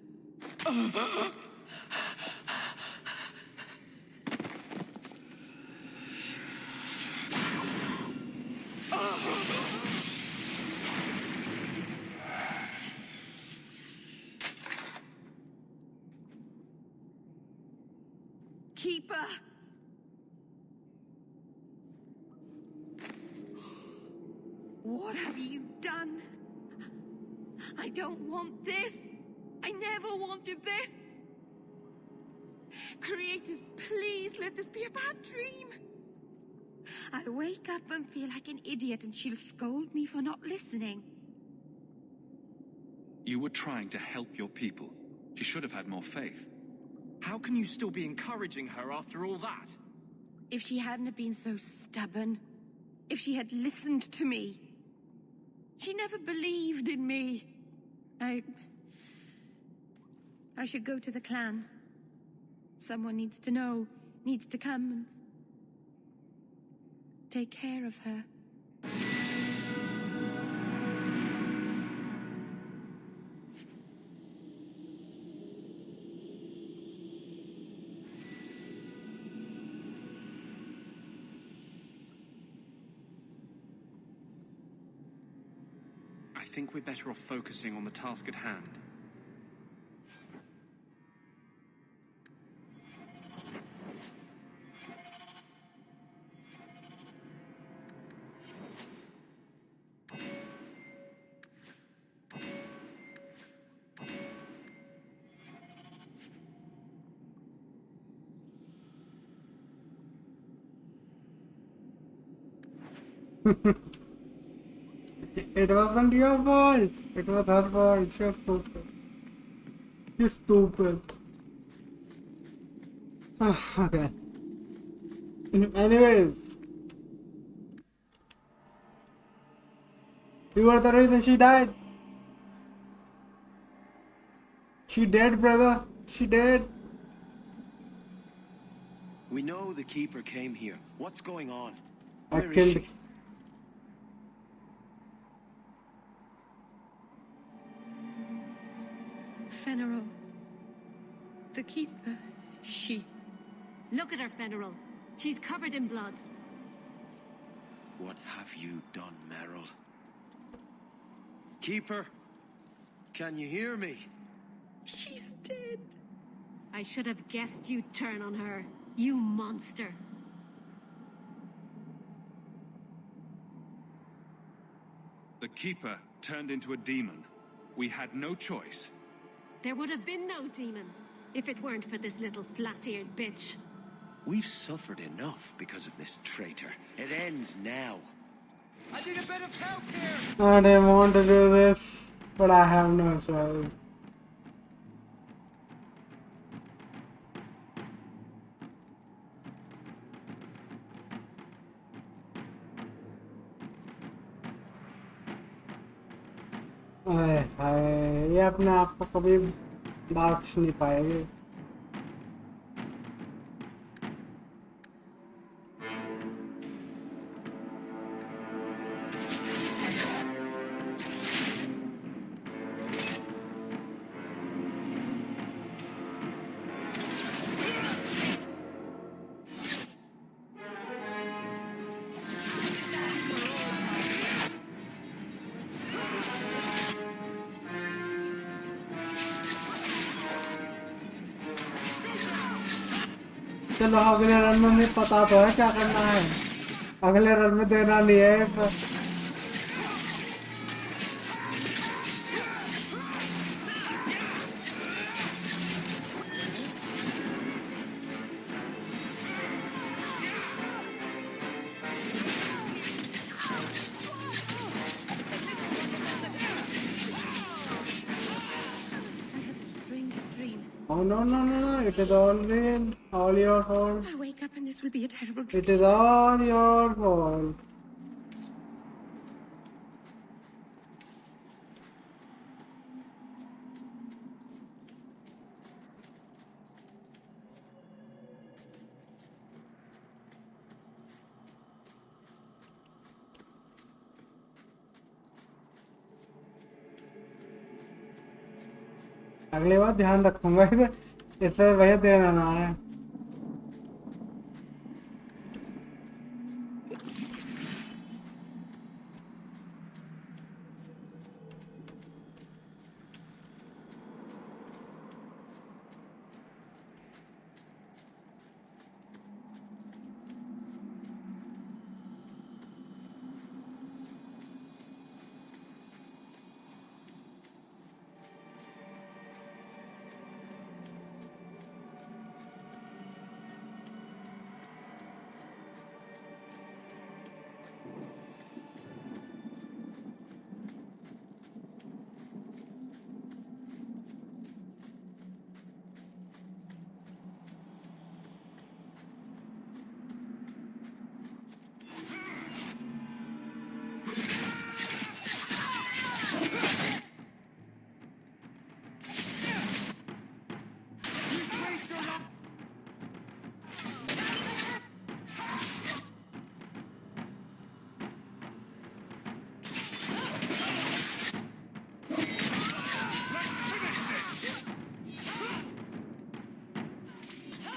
Keeper! What have you done? I don't want this. I never wanted this. Creators, please let this be a bad dream. I'll wake up and feel like an idiot and she'll scold me for not listening. You were trying to help your people. She should have had more faith. How can you still be encouraging her after all that? If she hadn't have been so stubborn, if she had listened to me. She never believed in me. I should go to the clan. Someone needs to know, needs to come and take care of her. I think we're better off focusing on the task at hand. It wasn't your fault. It was her fault. She was stupid. She's stupid. Okay. Anyways. You were the reason she died. She dead, brother. She dead. We know the Keeper came here. What's going on? I Where is killed. she? Fenrir. The Keeper. She... Look at her, Fenrir. She's covered in blood. What have you done, Merrill? Keeper, can you hear me? She's dead. I should have guessed you'd turn on her. You monster. The Keeper turned into a demon. We had no choice. There would have been no demon if it weren't for this little flat-eared bitch. We've suffered enough because of this traitor. It ends now. I need a bit of help here! I didn't want to do this, but I have no choice. ये अपने आप को कभी बख्श नहीं पाएगी. चलो अगले run में मुझे पता तो है क्या करना है. अगले रन में देना नहीं है पर... Oh no, it is all your fault. I'll wake up and this will be a terrible dream. It is all your fault. अगली बार ध्यान रखूंगा इससे भैया देना ना है।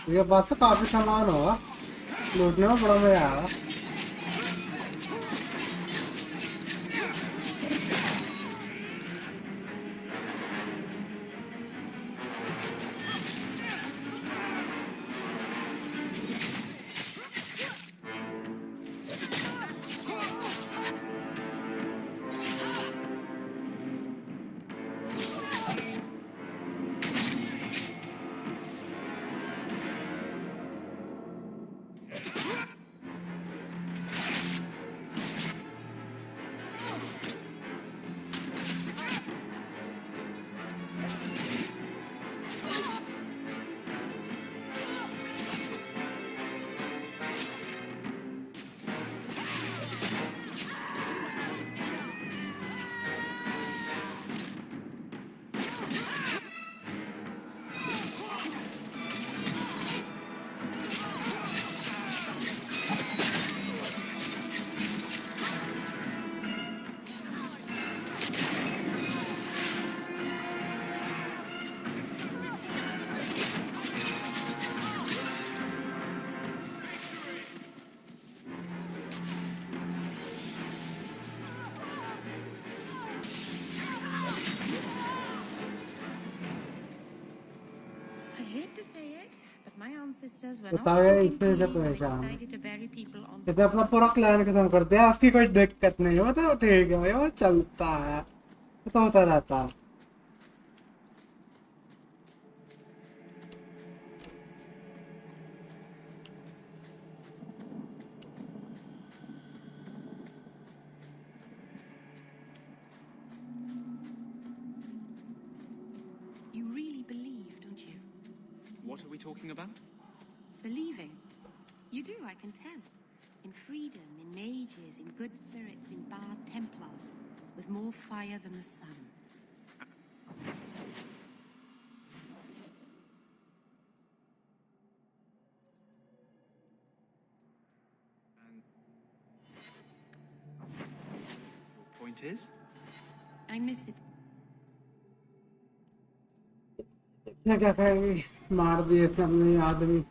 ये बात तो काफी सामान होगा, लूटने में बड़ा मजा आएगा। बताया इससे से परेशान, इसे अपना पूरा क्लैन खत्म कर दिया, उसकी कोई दिक्कत नहीं हो तो ठीक है भाई, वो चलता है, तो होता रहता है। You really believe, don't you? What are we talking about? Believing. You do, I can tell. In freedom, in mages, in good spirits, in bad Templars, with more fire than the sun. And your point is? I miss it. क्या कहेगी, मार दिए इसने अपने आदमी।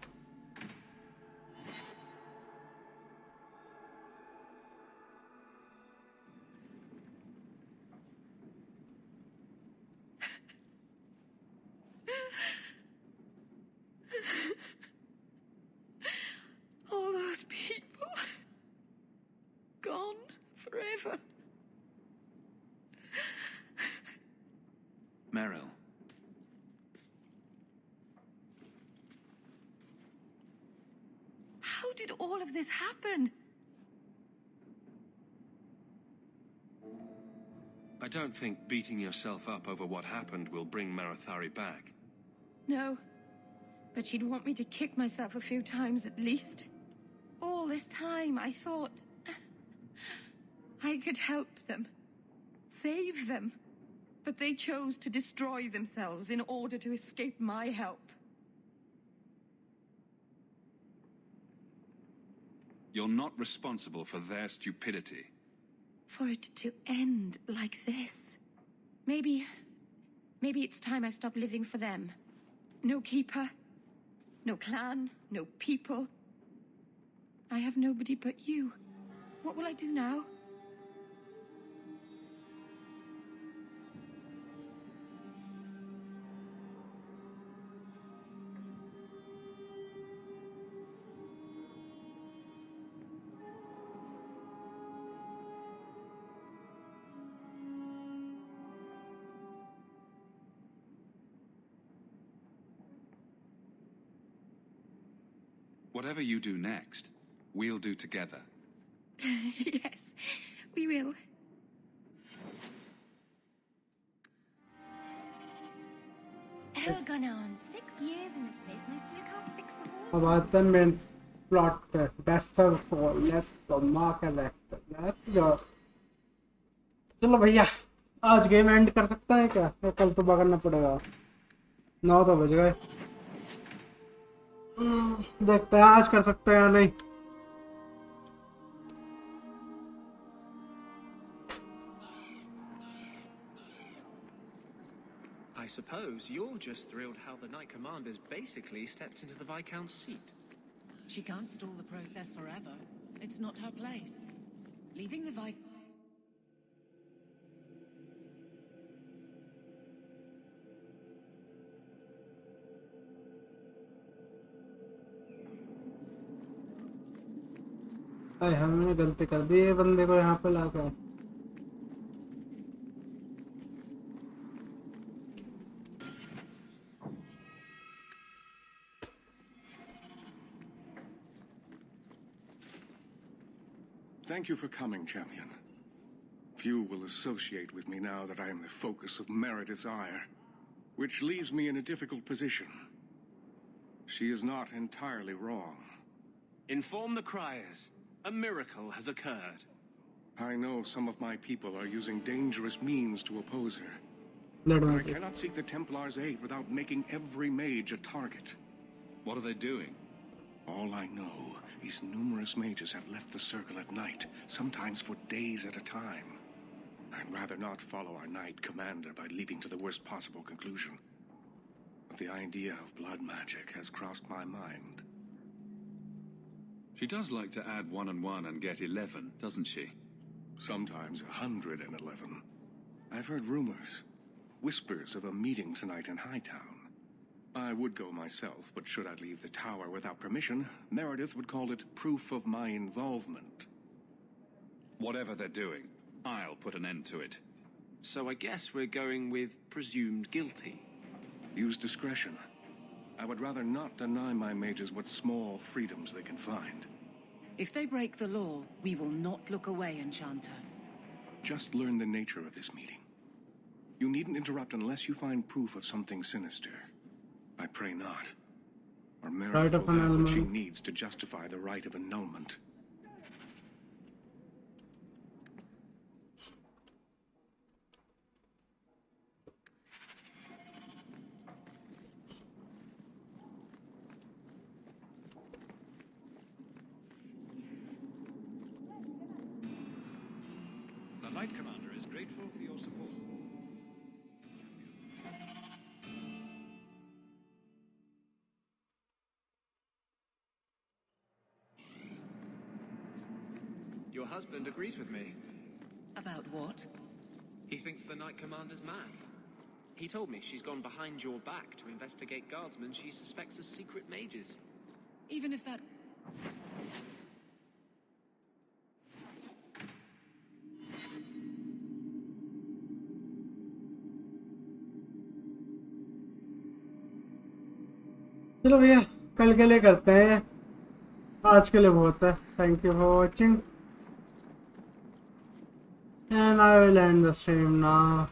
All those people gone forever. Meryl. How did all of this happen? I don't think beating yourself up over what happened will bring Marathari back. No. But she'd want me to kick myself a few times at least. All this time I thought I could help them. Save them. But they chose to destroy themselves in order to escape my help. You're not responsible for their stupidity. For it to end like this. Maybe Maybe it's time I stop living for them. No keeper, no clan, no people. I have nobody but you. What will I do now? Whatever you do next, we'll do together. Yes, we will. Hell gone on 6 years in this place and I still can't fix the walls. अब आते हैं main plot पे. That's the goal. Let's go. Mark as actor. Let's go. चलो भैया, आज game and कर सकता है क्या? या कल सुबह करना पड़ेगा? 9 तो बज गए. देखते हैं आज कर सकते हैं या नहीं. I suppose you're just thrilled how the Knight Commander's basically stepped into the Viscount's seat. She can't stall the process forever. It's not her place. Leaving the हमने गलती कर दी ये बंदे को यहाँ पे लाकर. Thank you for coming, champion. Few will associate with me now that I am the focus of Meredith's ire, which leaves me in a difficult position. She is not entirely wrong. Inform the criers. A miracle has occurred. I know some of my people are using dangerous means to oppose her. But I cannot seek the Templars' aid without making every mage a target. What are they doing? All I know is numerous mages have left the circle at night, sometimes for days at a time. I'd rather not follow our Knight Commander by leaping to the worst possible conclusion. But the idea of blood magic has crossed my mind. She does like to add 1 and 1 and get 11, doesn't she? Sometimes 111. I've heard rumors, whispers of a meeting tonight in Hightown. I would go myself, but should I leave the tower without permission, Meredith would call it proof of my involvement. Whatever they're doing, I'll put an end to it. So I guess we're going with presumed guilty. Use discretion. I would rather not deny my mages what small freedoms they can find. If they break the law, we will not look away, Enchanter. Just learn the nature of this meeting. You needn't interrupt unless you find proof of something sinister. I pray not. Or Meredith will have what she needs to justify the right of annulment. The Knight Commander is grateful for your support. Your husband agrees with me. About what? He thinks the Knight Commander's mad. He told me she's gone behind your back to investigate guardsmen she suspects as secret mages. Even if that... चलो भैया, कल के लिए करते हैं. आज के लिए बहुत है. Thank you for watching. And I will end the stream now.